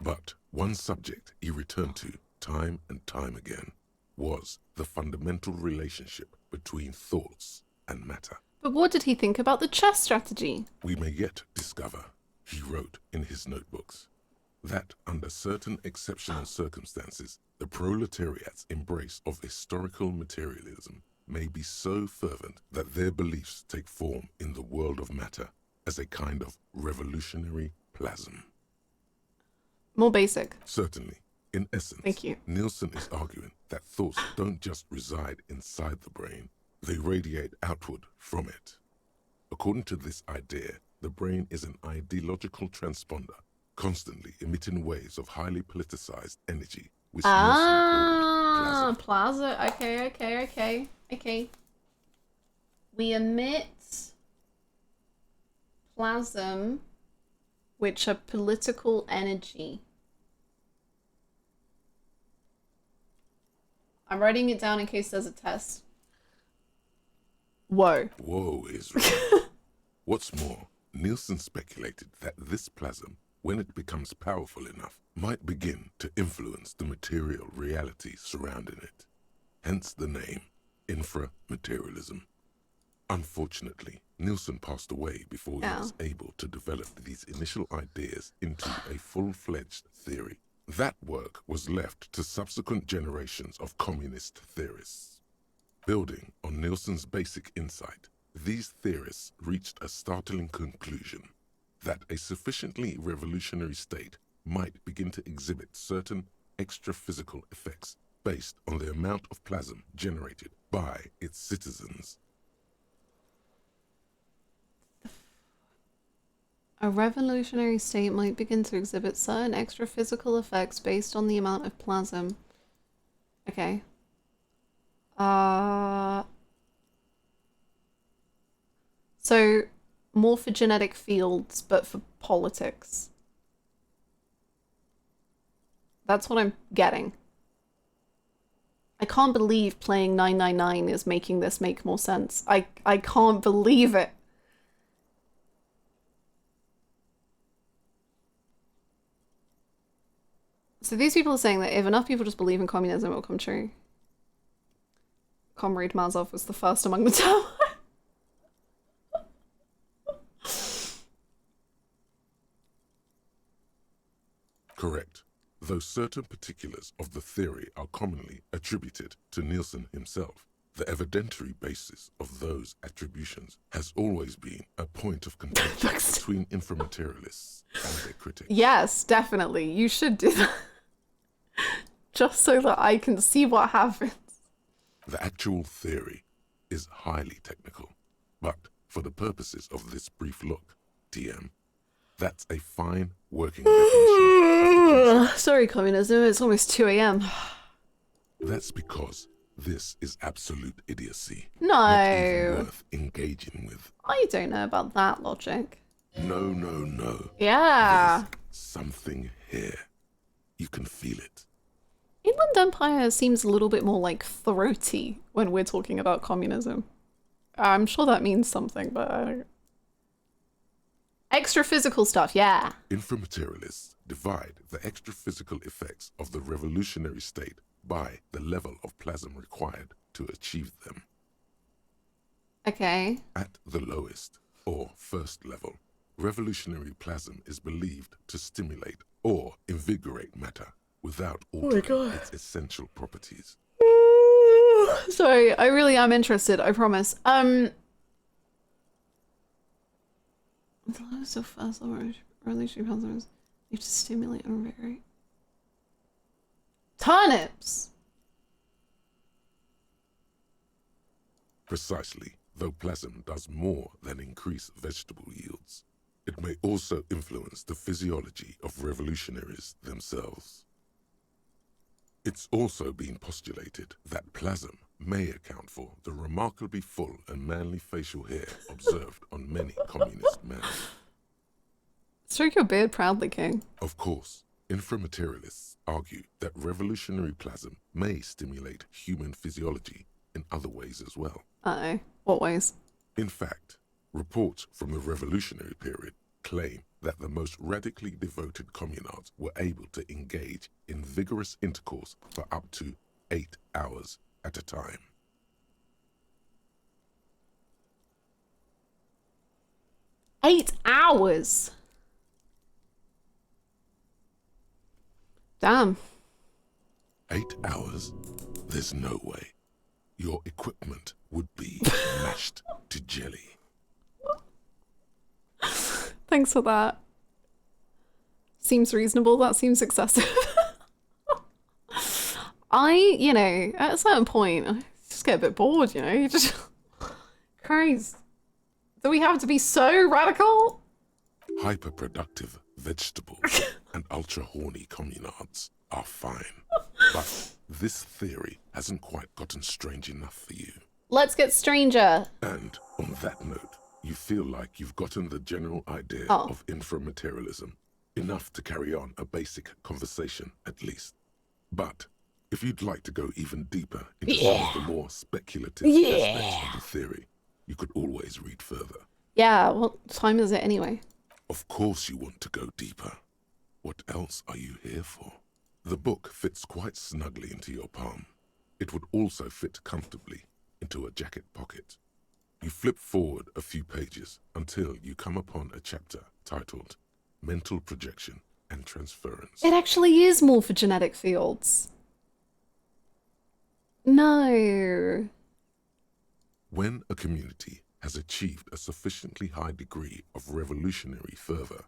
But one subject he returned to time and time again was the fundamental relationship between thoughts and matter. But what did he think about the chess strategy? We may yet discover, he wrote in his notebooks, that under certain exceptional circumstances, the proletariat's embrace of historical materialism may be so fervent that their beliefs take form in the world of matter as a kind of revolutionary plasm. More basic. Certainly. In essence, Thank you. Nielsen is arguing that thoughts don't just reside inside the brain, they radiate outward from it. According to this idea, the brain is an ideological transponder, constantly emitting waves of highly politicized energy, which Plaza. Okay. We emit plasm, which are political energy. I'm writing it down in case there's a test. Whoa. Whoa is right. What's more, Nielsen speculated that this plasm, when it becomes powerful enough, might begin to influence the material reality surrounding it. Hence the name, inframaterialism. Unfortunately, Nielsen passed away before he was able to develop these initial ideas into a full-fledged theory. That work was left to subsequent generations of communist theorists. Building on Nielsen's basic insight, these theorists reached a startling conclusion that a sufficiently revolutionary state might begin to exhibit certain extra-physical effects based on the amount of plasm generated by its citizens. A revolutionary state might begin to exhibit certain extra physical effects based on the amount of plasm. Okay. So, morphogenetic fields, but for politics. That's what I'm getting. I can't believe playing 999 is making this make more sense. I can't believe it. So these people are saying that if enough people just believe in communism, it will come true. Comrade Mazov was the first among the tower. Correct. Though certain particulars of the theory are commonly attributed to Nielsen himself, the evidentiary basis of those attributions has always been a point of contention between inframaterialists and their critics. Yes, definitely. You should do that. Just so that I can see what happens. The actual theory is highly technical, but for the purposes of this brief look, TM, that's a fine working definition. Sorry, communism. It's almost 2 a.m. That's because this is absolute idiocy. No. Not even worth engaging with. I don't know about that logic. No, no, no. Yeah. There's something here. You can feel it. Inland Empire seems a little bit more like throaty when we're talking about communism. I'm sure that means something, but I don't... Extra physical stuff, yeah. Inframaterialists divide the extra physical effects of the revolutionary state by the level of plasm required to achieve them. Okay. At the lowest, or first level, revolutionary plasm is believed to stimulate or invigorate matter without altering its essential properties. Sorry, I really am interested, I promise. The lowest of fast revolutionary plasms need to stimulate or invigorate. Turnips! Precisely, though plasm does more than increase vegetable yields, it may also influence the physiology of revolutionaries themselves. It's also been postulated that plasm may account for the remarkably full and manly facial hair observed on many communist men. Stroke your beard proudly, King. Of course, inframaterialists argue that revolutionary plasm may stimulate human physiology in other ways as well. Uh-oh. What ways? In fact, reports from the revolutionary period claim that the most radically devoted communards were able to engage in vigorous intercourse for up to 8 hours at a time. Eight hours? Damn. 8 hours? There's no way. Your equipment would be mashed to jelly. Thanks for that. Seems reasonable, that seems excessive. You know, at a certain point, I just get a bit bored, you know? You just... Christ. Do we have to be so radical? Hyper-productive vegetables and ultra-horny communards are fine. But this theory hasn't quite gotten strange enough for you. Let's get stranger. And on that note, you feel like you've gotten the general idea Oh. of inframaterialism, enough to carry on a basic conversation at least. But if you'd like to go even deeper into some of the more speculative aspects of the theory, you could always read further. Yeah, what time is it anyway? Of course you want to go deeper. What else are you here for? The book fits quite snugly into your palm. It would also fit comfortably into a jacket pocket. You flip forward a few pages until you come upon a chapter titled Mental Projection and Transference. It actually is more for genetic fields. No. When a community has achieved a sufficiently high degree of revolutionary fervor,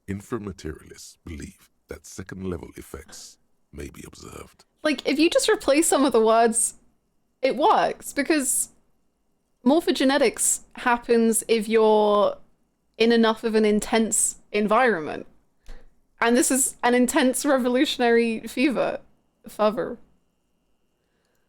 inframaterialists believe that second-level effects may be observed. Like, if you just replace some of the words, it works, because morphogenetics happens if you're in enough of an intense environment. And this is an intense revolutionary fervor.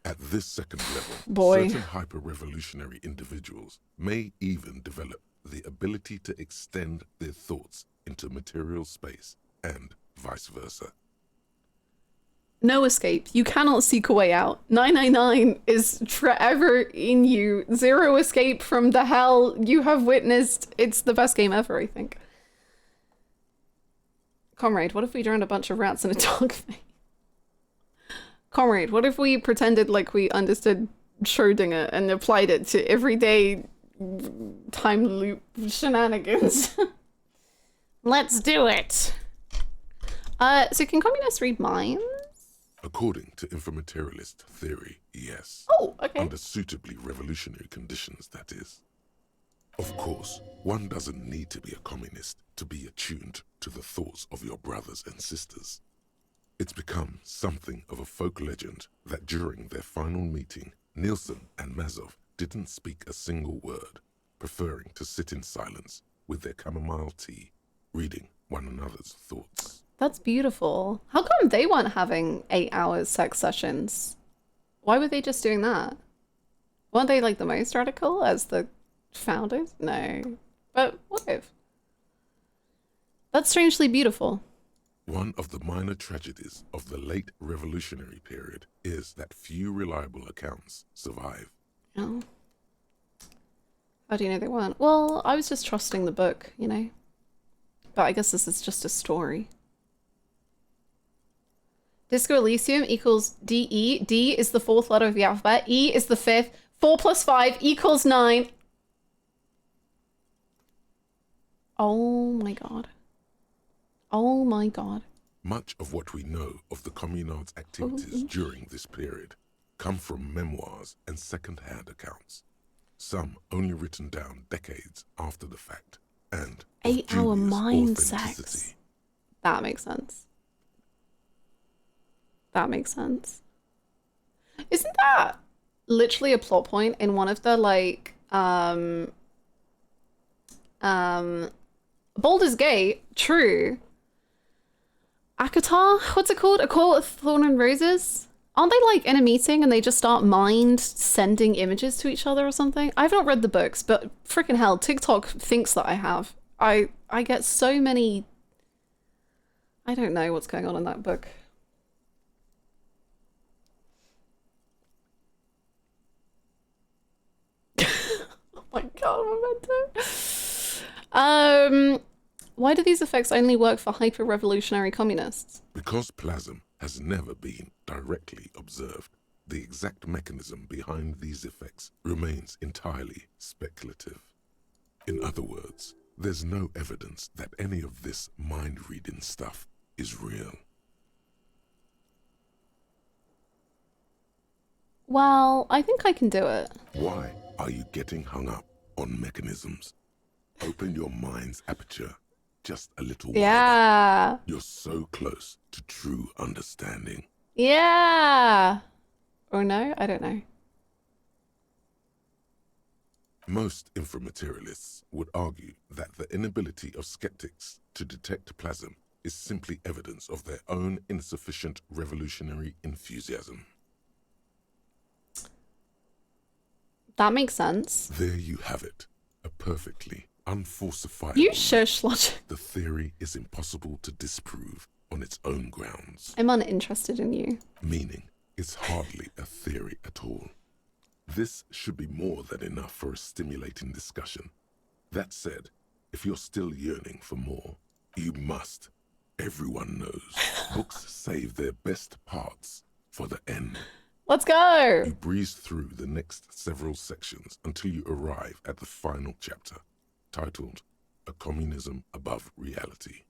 At this second level, Boy. certain hyper-revolutionary individuals may even develop the ability to extend their thoughts into material space and vice versa. No escape. You cannot seek a way out. 999 is forever in you. Zero escape from the hell you have witnessed. It's the best game ever, I think. Comrade, what if we drowned a bunch of rats in a dog thing? Comrade, what if we pretended like we understood Schrödinger and applied it to everyday time loop shenanigans? Let's do it. So can communists read minds? According to inframaterialist theory, yes. Oh, okay. Under suitably revolutionary conditions, that is. Of course, one doesn't need to be a communist to be attuned to the thoughts of your brothers and sisters. It's become something of a folk legend that during their final meeting, Nielsen and Mazov didn't speak a single word, preferring to sit in silence with their chamomile tea, reading one another's thoughts. That's beautiful. How come they weren't having 8 hours sex sessions? Why were they just doing that? Weren't they like the most radical as the founders? No. But what if? That's strangely beautiful. One of the minor tragedies of the late revolutionary period is that few reliable accounts survive. Oh. How do you know they weren't? Well, I was just trusting the book, you know? But I guess this is just a story. Disco Elysium equals DE. D is the 4th letter of the alphabet. E is the 5th. 4 plus 5 equals 9. Oh my god. Oh my god. Much of what we know of the communard's activities during this period come from memoirs and second-hand accounts, some only written down decades after the fact, and 8-hour mind sex. That makes sense. That makes sense. Isn't that literally a plot point in one of the, like, Baldur's Gate? True. Akatar? What's it called? A Call of Thorn and Roses? Aren't they like in a meeting and they just start mind sending images to each other or something? I've not read the books, but freaking hell, TikTok thinks that I have. I get so many... I don't know what's going on in that book. Oh my god, Memento. Why do these effects only work for hyper-revolutionary communists? Because plasm has never been directly observed, the exact mechanism behind these effects remains entirely speculative. In other words, there's no evidence that any of this mind-reading stuff is real. Well, I think I can do it. Why are you getting hung up on mechanisms? Open your mind's aperture just a little wider. Yeah. You're so close to true understanding. Yeah. Or no? I don't know. Most inframaterialists would argue that the inability of skeptics to detect plasm is simply evidence of their own insufficient revolutionary enthusiasm. That makes sense. There you have it. A perfectly unfalsifiable. You shush, logic. The theory is impossible to disprove on its own grounds. I'm uninterested in you. Meaning, it's hardly a theory at all. This should be more than enough for a stimulating discussion. That said, if you're still yearning for more, you must. Everyone knows books save their best parts for the end. Let's go! You breeze through the next several sections until you arrive at the final chapter, titled A Communism Above Reality.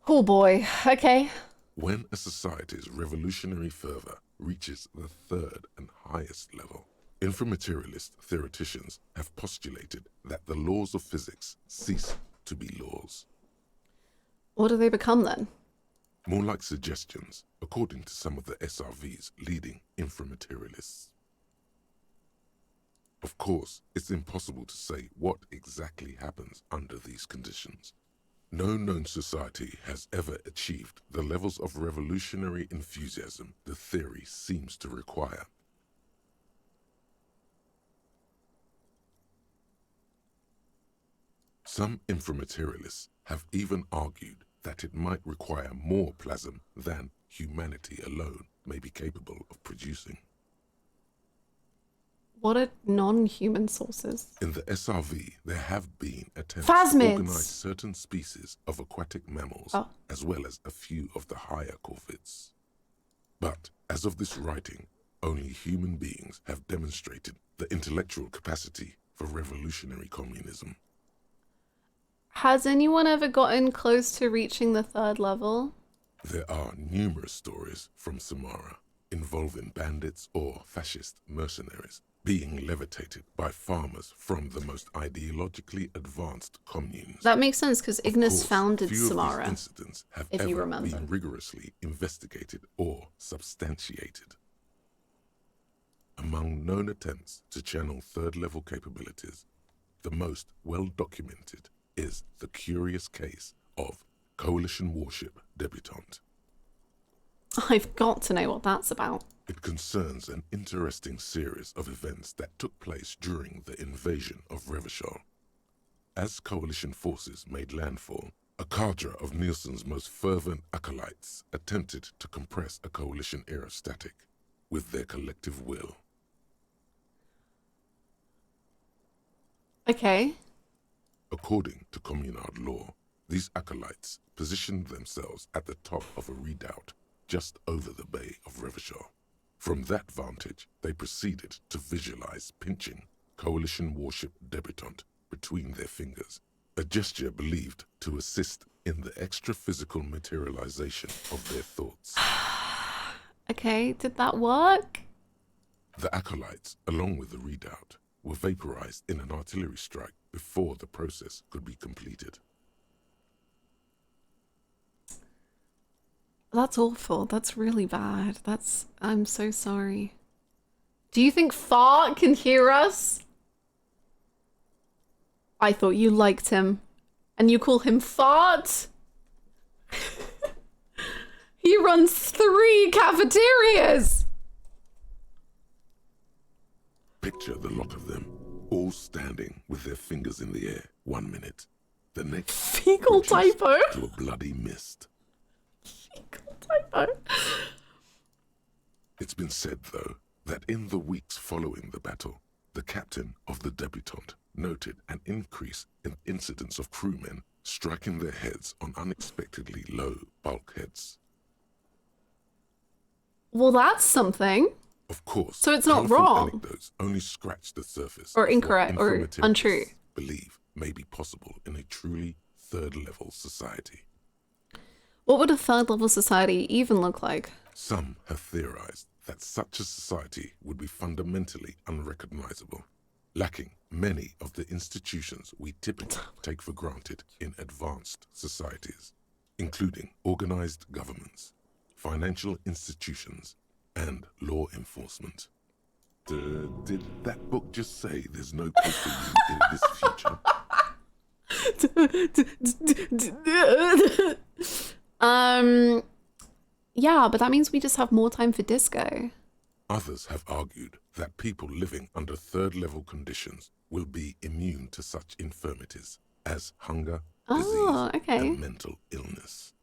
Oh boy, okay. When a society's revolutionary fervor reaches the third and highest level, inframaterialist theoreticians have postulated that the laws of physics cease to be laws. What do they become then? More like suggestions, according to some of the SRV's leading inframaterialists. Of course, it's impossible to say what exactly happens under these conditions. No known society has ever achieved the levels of revolutionary enthusiasm the theory seems to require. Some inframaterialists have even argued that it might require more plasm than humanity alone may be capable of producing. What are non-human sources? In the SRV, there have been attempts Phasmids. to organize certain species of aquatic mammals, as well as a few of the higher corvids. But, as of this writing, only human beings have demonstrated the intellectual capacity for revolutionary communism. Has anyone ever gotten close to reaching the third level? There are numerous stories from Samara involving bandits or fascist mercenaries being levitated by farmers from the most ideologically advanced communes. That makes sense because Ignis founded few Samara. Of these incidents have if you ever remember. been rigorously investigated or substantiated. Among known attempts to channel third-level capabilities, the most well-documented is the curious case of Coalition warship debutante. I've got to know what that's about. It concerns an interesting series of events that took place during the invasion of Revachol. As Coalition forces made landfall, a cadre of Nielsen's most fervent acolytes attempted to compress a Coalition aerostatic with their collective will. Okay. According to communard law, these acolytes positioned themselves at the top of a redoubt just over the bay of Revachol. From that vantage, they proceeded to visualize pinching Coalition warship debutante between their fingers, a gesture believed to assist in the extra-physical materialization of their thoughts. Okay, did that work? The acolytes, along with the redoubt, were vaporized in an artillery strike before the process could be completed. That's awful. That's really bad. I'm so sorry. Do you think Fart can hear us? I thought you liked him. And you call him Fart? He runs 3 cafeterias! Picture the lot of them, all standing with their fingers in the air 1 minute. The next, fecal typo to a bloody mist. Fecal typo. It's been said, though, that in the weeks following the battle, the captain of the debutante noted an increase in incidents of crewmen striking their heads on unexpectedly low bulkheads. Well, that's something. Of course. So it's not colourful wrong. Anecdotes only scratch the surface. Or of what incorrect or infirmarians untrue. Believe may be possible in a truly third-level society. What would a third level society even look like? Some have theorized that such a society would be fundamentally unrecognizable, lacking many of the institutions we typically take for granted in advanced societies, including organized governments, financial institutions, and law enforcement. Did that book just say there's no place for you in this future? Yeah, but that means we just have more time for disco. Others have argued that people living under third-level conditions will be immune to such infirmities as hunger, disease, and mental illness.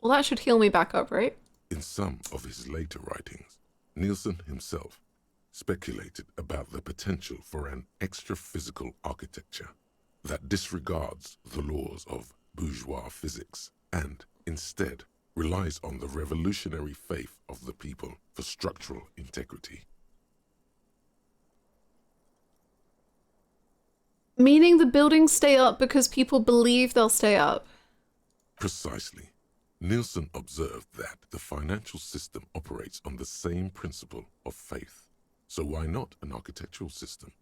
Well, that should heal me back up, right? In some of his later writings, Nielsen himself speculated about the potential for an extra-physical architecture that disregards the laws of bourgeois physics and instead relies on the revolutionary faith of the people for structural integrity. Meaning the buildings stay up because people believe they'll stay up. Precisely. Nielsen observed that the financial system operates on the same principle of faith. So why not an architectural system?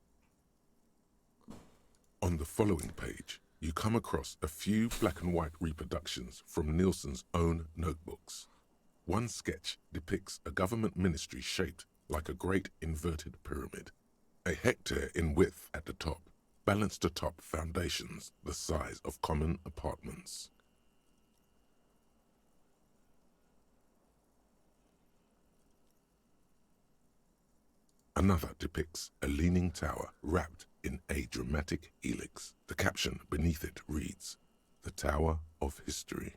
On the following page, you come across a few black and white reproductions from Nielsen's own notebooks. One sketch depicts a government ministry shaped like a great inverted pyramid, a hectare in width at the top, balanced atop foundations the size of common apartments. Another depicts a leaning tower wrapped in a dramatic helix. The caption beneath it reads, "The Tower of History."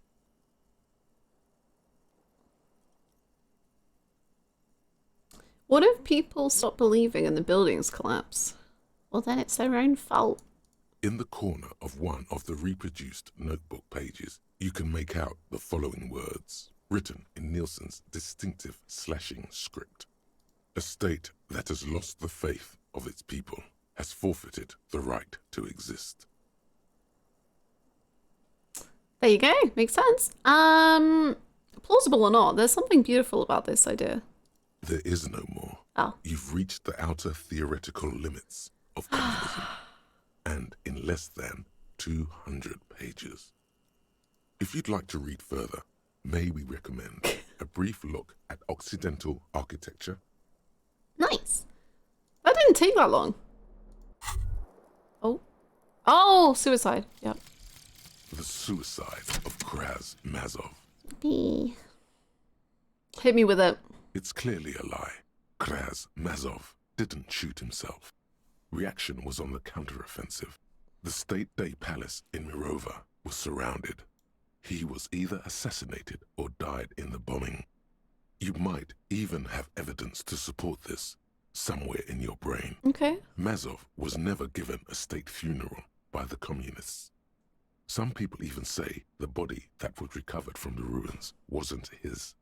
What if people stop believing and the buildings collapse? Well, then it's their own fault. In the corner of one of the reproduced notebook pages, you can make out the following words, written in Nielsen's distinctive slashing script. A state that has lost the faith of its people has forfeited the right to exist. There you go. Makes sense. Plausible or not, there's something beautiful about this idea. There is no more. Oh. You've reached the outer theoretical limits of communism, and in less than 200 pages. If you'd like to read further, may we recommend a brief look at Occidental architecture? Nice. That didn't take that long. Oh. Oh, suicide. Yep. The Suicide of Kraz Mazov. Hit me with it. It's clearly a lie. Kraz Mazov didn't shoot himself. Reaction was on the counteroffensive. The State Day Palace in Mirova was surrounded. He was either assassinated or died in the bombing. You might even have evidence to support this somewhere in your brain. Okay. Mazov was never given a state funeral by the communists. Some people even say the body that was recovered from the ruins wasn't his.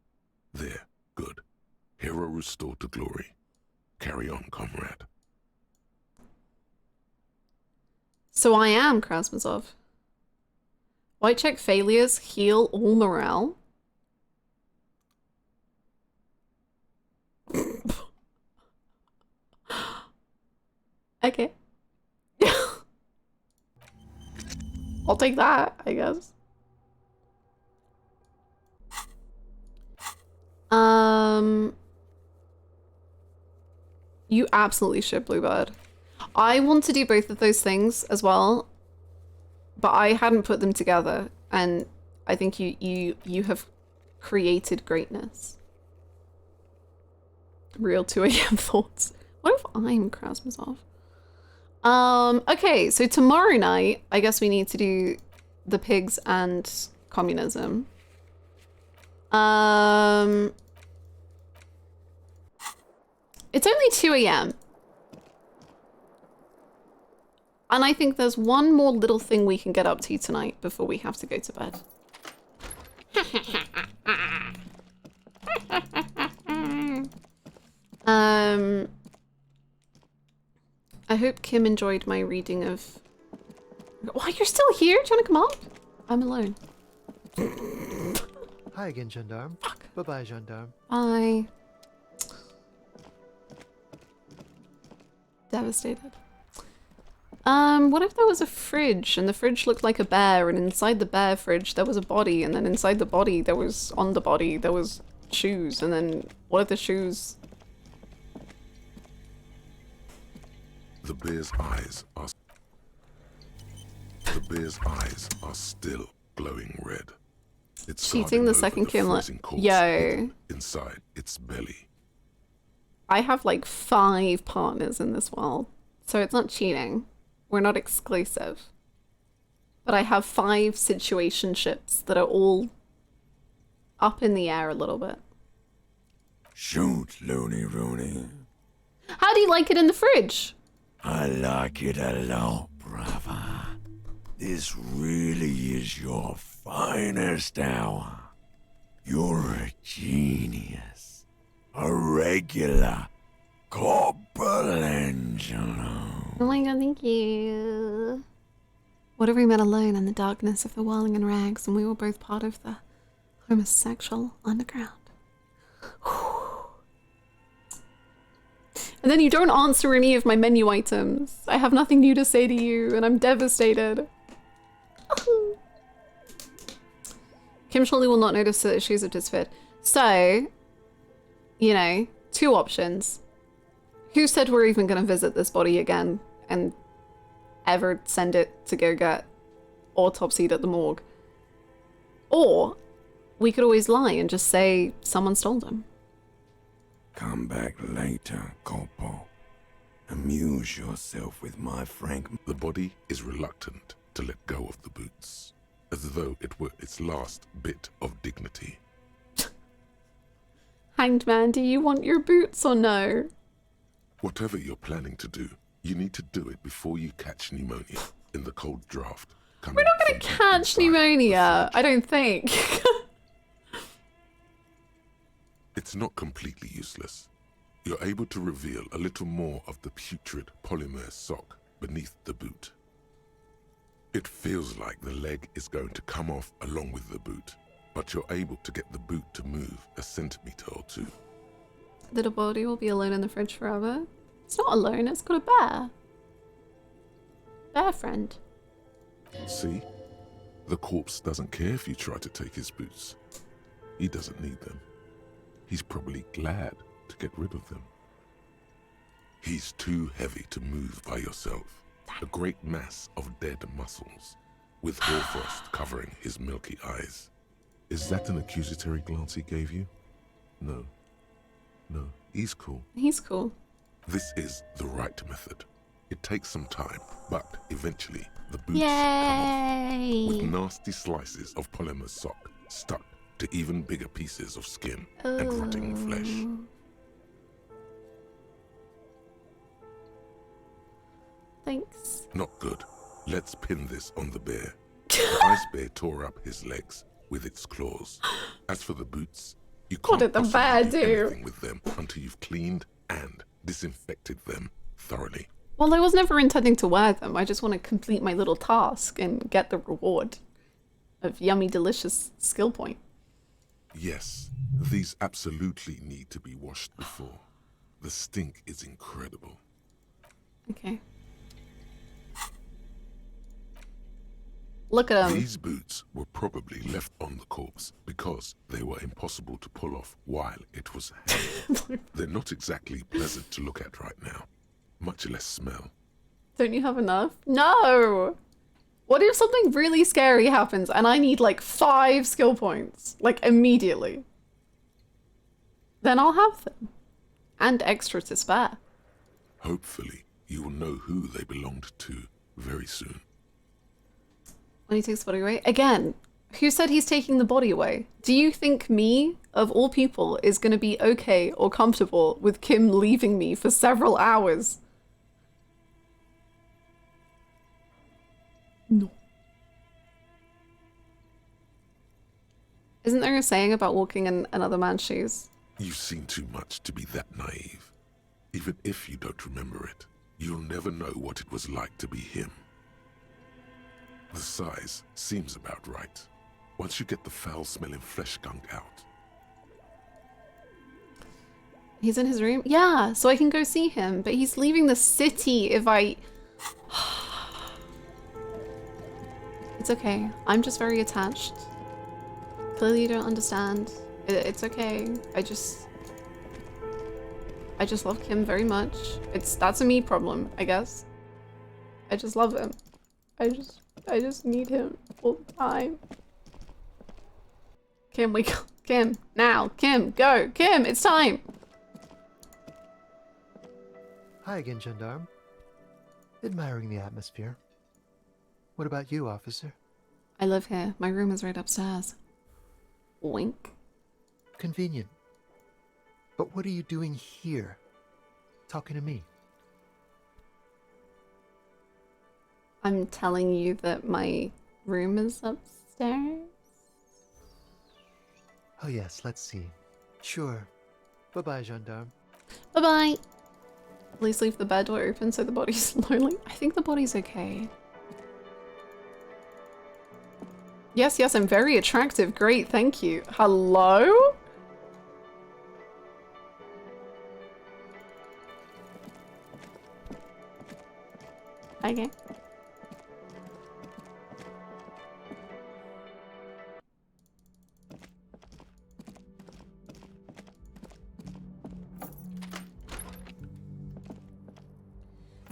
There, good. Hero restored to glory. Carry on, comrade. So I am Krasmazov. White check failures heal all morale. Okay. I'll take that, I guess. You absolutely should, Bluebird. I want to do both of those things as well, but I hadn't put them together, and I think you have created greatness. Real 2 AM thoughts. What if I'm Krasmazov? Okay, so tomorrow night, I guess we need to do the pigs and communism. It's only 2 AM. And I think there's one more little thing we can get up to tonight before we have to go to bed. I hope Kim enjoyed my reading of... Why, you're still here? Do you want to come up? I'm alone. Hi again, Gendarme. Fuck. Bye-bye, Gendarme. Bye. Devastated. What if there was a fridge and the fridge looked like a bear, and inside the bear fridge there was a body, and then inside the body there was, on the body there was shoes, and then what if the shoes... The bear's eyes are still glowing red. It's cheating the second Kim. Yo. Inside its belly. I have like 5 partners in this world, so it's not cheating. We're not exclusive. But I have 5 situationships that are all up in the air a little bit. Shoot, Looney Rooney. How do you like it in the fridge? I like it a lot, brother. This really is your finest hour. You're a genius. A regular Corporangelo. Oh my god, thank you. What if we met alone in the darkness of the whirling and rags and we were both part of the homosexual underground? And then you don't answer any of my menu items. I have nothing new to say to you and I'm devastated. Kim surely will not notice that shoes have disfit. So, you know, two options. Who said we're even going to visit this body again and ever send it to go get autopsied at the morgue? Or we could always lie and just say someone stole them. Come back later, Corpo. Amuse yourself with my frank... The body is reluctant to let go of the boots, as though it were its last bit of dignity. Hanged man, do you want your boots or no? Whatever you're planning to do, you need to do it before you catch pneumonia in the cold draft. We're not going to catch pneumonia, I don't think. It's not completely useless. You're able to reveal a little more of the putrid polymer sock beneath the boot. It feels like the leg is going to come off along with the boot, but you're able to get the boot to move a centimeter or two. Little body will be alone in the fridge forever. It's not alone, it's got a bear. Bear friend. See? The corpse doesn't care if you try to take his boots. He doesn't need them. He's probably glad to get rid of them. He's too heavy to move by yourself. A great mass of dead muscles, with hoarfrost covering his milky eyes. Is that an accusatory glance he gave you? No. No, he's cool. He's cool. This is the right method. It takes some time, but eventually the boots Yay! come off with nasty slices of polymer sock stuck to even bigger pieces of skin and rotting flesh. Thanks. Not good. Let's pin this on the bear. The ice bear tore up his legs with its claws. As for the boots, you What can't did the possibly bear do do? anything with them until you've cleaned and disinfected them thoroughly. Well, I was never intending to wear them. I just want to complete my little task and get the reward of yummy, delicious skill point. Yes, these absolutely need to be washed before. The stink is incredible. Okay. Look at them. These boots were probably left on the corpse because they were impossible to pull off while it was hanging. They're not exactly pleasant to look at right now, much less smell. Don't you have enough? No! What if something really scary happens and I need like 5 skill points? Like immediately. Then I'll have them. And extra to spare. Hopefully, you will know who they belonged to very soon. When he takes the body away? Again, who said he's taking the body away? Do you think me, of all people, is going to be okay or comfortable with Kim leaving me for several hours? No. Isn't there a saying about walking in another man's shoes? You've seen too much to be that naive. Even if you don't remember it, you'll never know what it was like to be him. The size seems about right. Once you get the foul-smelling flesh gunk out. He's in his room? Yeah, so I can go see him, but he's leaving the city if I... It's okay. I'm just very attached. Clearly you don't understand. It's okay. I just love Kim very much. That's a me problem, I guess. I just love him. I just need him all the time. Kim, wake up. Kim, now. Kim, go. Kim, it's time. Hi again, Gendarme. Admiring the atmosphere. What about you, officer? I live here. My room is right upstairs. Wink. Convenient. But what are you doing here? Talking to me? I'm telling you that my room is upstairs. Oh yes, let's see. Sure. Bye-bye, gendarme. Bye-bye. Please leave the bed door open so the body's lonely. I think the body's okay. Yes, yes, I'm very attractive. Great, thank you. Hello? Okay.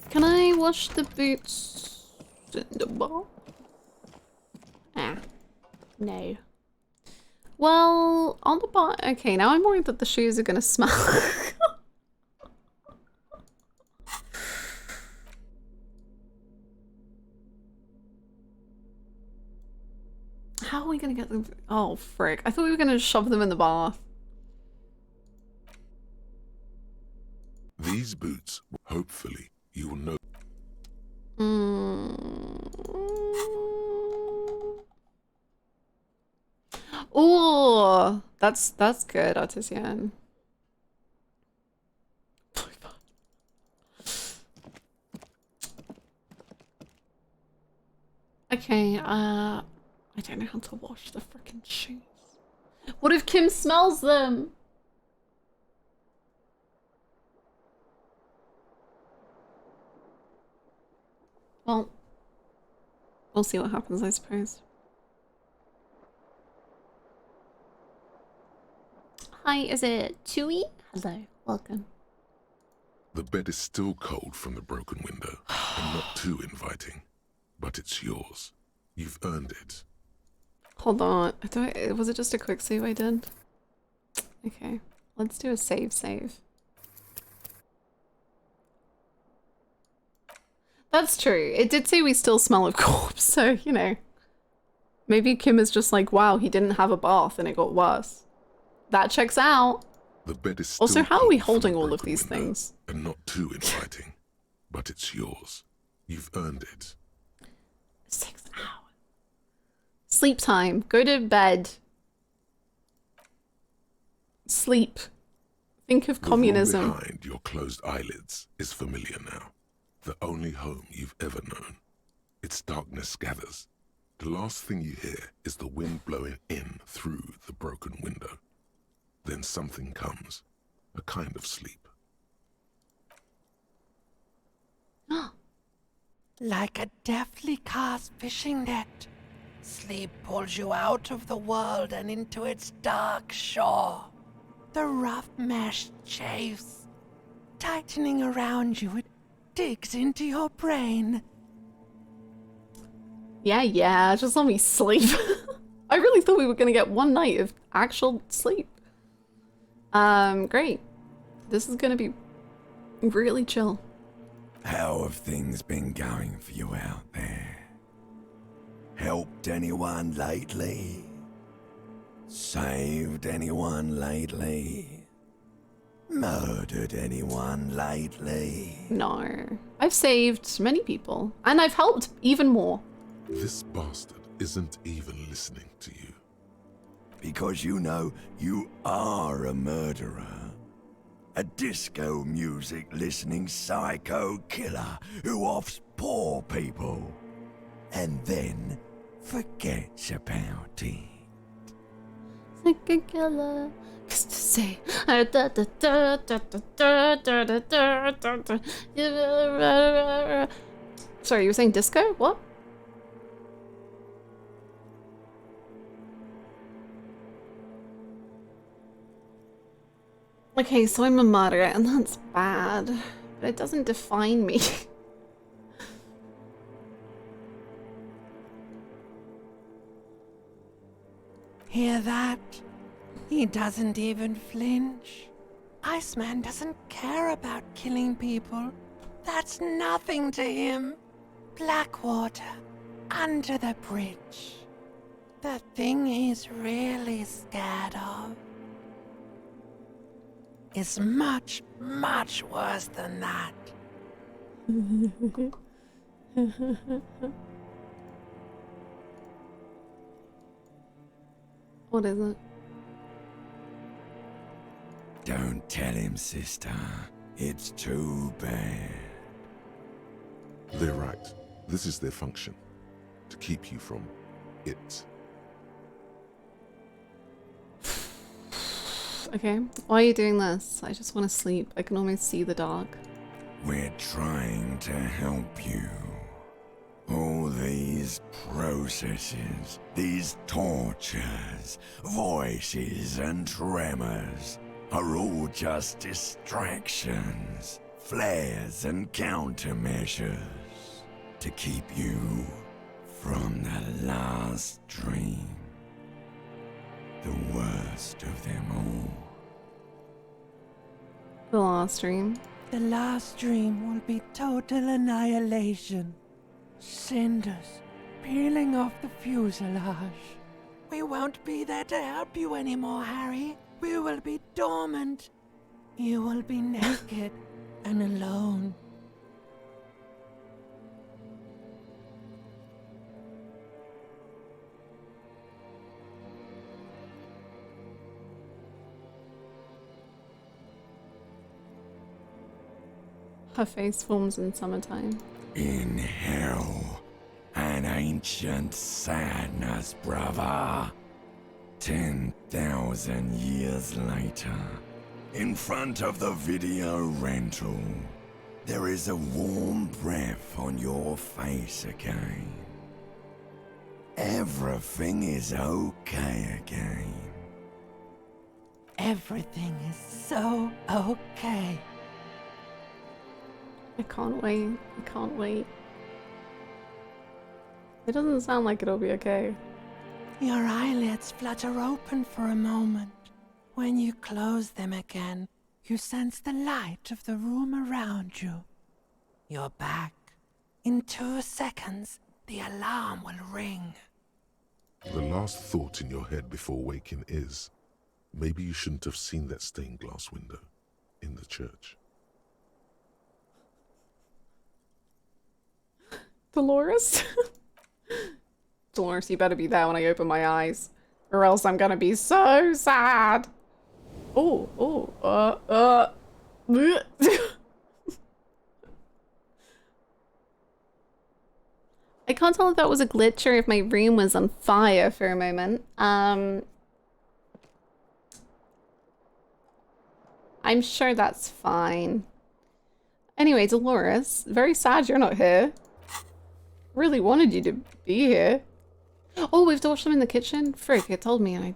Can I wash the boots in the bar? Ah, no. Well, on the bar. Okay, now I'm worried that the shoes are gonna smell. How are we gonna get them? Oh, frick. I thought we were gonna shove them in the bath. These boots, hopefully, you will know. Oh, that's good, Artisan. Okay, I don't know how to wash the frickin' shoes. What if Kim smells them? Well, we'll see what happens, I suppose. Hi, is it Chewy? Hello, welcome. The bed is still cold from the broken window and not too inviting, but it's yours. You've earned it. Hold on, was it just a quick save I did? Okay, let's do a save. That's true. It did say we still smell of corpse, so, you know. Maybe Kim is just like, wow, he didn't have a bath and it got worse. That checks out. The bed is still Also, how are we holding all of broken these window things? And not too inviting, but it's yours. You've earned it. 6 hours. Sleep time. Go to bed. Sleep. Think of communism. The wall behind your closed eyelids is familiar now. The only home you've ever known. Its darkness gathers. The last thing you hear is the wind blowing in through the broken window. Then something comes, a kind of sleep. Like a deftly cast fishing net, sleep pulls you out of the world and into its dark shore. The rough mesh chafes, tightening around you, it digs into your brain. Yeah, just let me sleep. I really thought we were gonna get one night of actual sleep. Great. This is gonna be really chill. How have things been going for you out there? Helped anyone lately? Saved anyone lately? Murdered anyone lately? No. I've saved many people, and I've helped even more. This bastard isn't even listening to you. Because you know you are a murderer. A disco music listening psycho killer who offs poor people. And then forgets about it. Psycho killer. Used to say. Sorry, you were saying disco? What? Okay, so I'm a murderer, and that's bad, but it doesn't define me. Hear that? He doesn't even flinch. Iceman doesn't care about killing people. That's nothing to him. Blackwater, under the bridge. The thing he's really scared of. is much, much worse than that. What is it? Don't tell him, sister. It's too bad. They're right. This is their function. To keep you from it. Okay, why are you doing this? I just want to sleep. I can almost see the dark. We're trying to help you. All these processes, these tortures, voices and tremors are all just distractions, flares and countermeasures to keep you from the last dream. The worst of them all. The last dream. The last dream will be total annihilation. Cinders peeling off the fuselage. We won't be there to help you anymore, Harry. We will be dormant. You will be naked and alone. Her face forms in summertime. In hell, an ancient sadness, brother. 10,000 years later, in front of the video rental, there is a warm breath on your face again. Everything is okay again. Everything is so okay. I can't wait. I can't wait. It doesn't sound like it'll be okay. Your eyelids flutter open for a moment. When you close them again, you sense the light of the room around you. You're back. In 2 seconds, the alarm will ring. The last thought in your head before waking is, maybe you shouldn't have seen that stained glass window in the church. Dolores? Dolores, you better be there when I open my eyes, or else I'm gonna be so sad. I can't tell if that was a glitch or if my room was on fire for a moment. I'm sure that's fine. Anyway, Dolores, very sad you're not here. Really wanted you to be here. Oh, we have to wash them in the kitchen? Frick, it told me and I...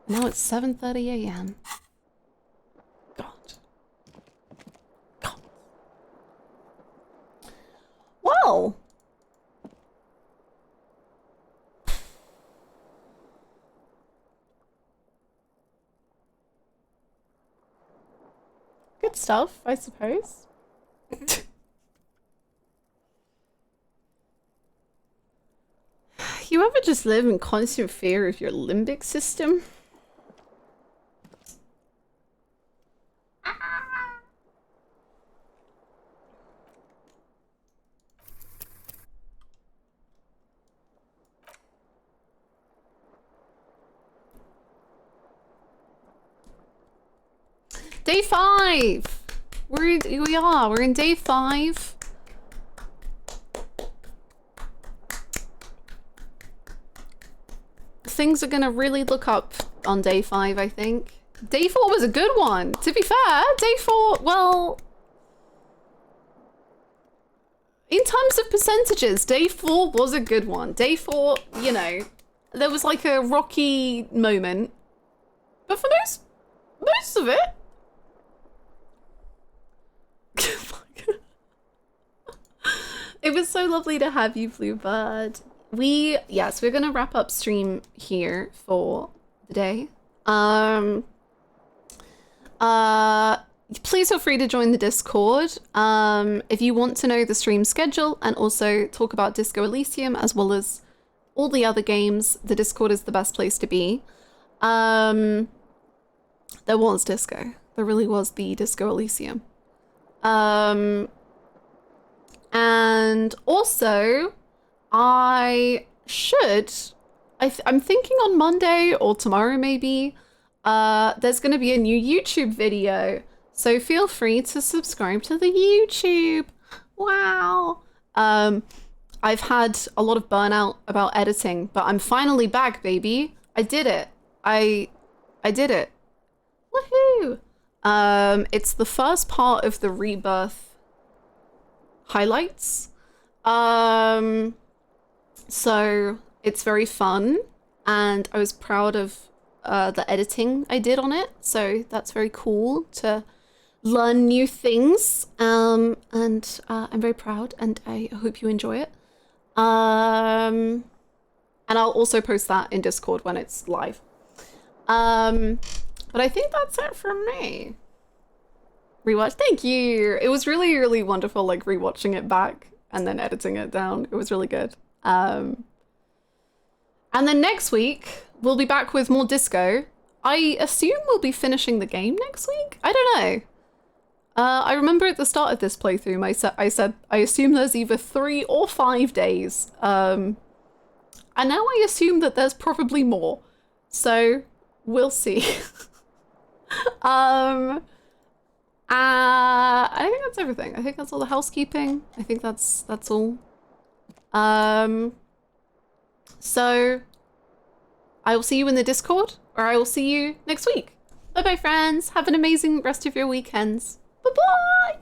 Now it's 7:30 a.m. God. Well. Good stuff, I suppose. You ever just live in constant fear of your limbic system? Day 5! We're in day 5. Things are gonna really look up on day 5, I think. Day 4 was a good one. To be fair, day 4, well... In terms of percentages, day 4 was a good one. Day 4, you know, there was like a rocky moment. But for most of it... It was so lovely to have you, Bluebird. Yes, we're gonna wrap up stream here for the day. Please feel free to join the Discord if you want to know the stream schedule and also talk about Disco Elysium as well as all the other games. The Discord is the best place to be. There was disco. There really was the Disco Elysium. And also, I'm thinking on Monday or tomorrow maybe, there's going to be a new YouTube video. So feel free to subscribe to the YouTube. Wow. I've had a lot of burnout about editing, but I'm finally back, baby. I did it. I did it. Woohoo! It's the first part of the Rebirth highlights. So it's very fun, and I was proud of the editing I did on it. So that's very cool to learn new things. And I'm very proud, and I hope you enjoy it. And I'll also post that in Discord when it's live. But I think that's it from me. Rewatch, thank you. It was really, really wonderful, like rewatching it back and then editing it down. It was really good. And then next week we'll be back with more disco. I assume we'll be finishing the game next week. I don't know. I remember at the start of this playthrough, I said I assume there's either 3 or 5 days. And now I assume that there's probably more. So we'll see. I think that's everything. I think that's all the housekeeping. I think that's all. So I will see you in the Discord, or I will see you next week. Bye bye, friends. Have an amazing rest of your weekends. Bye bye.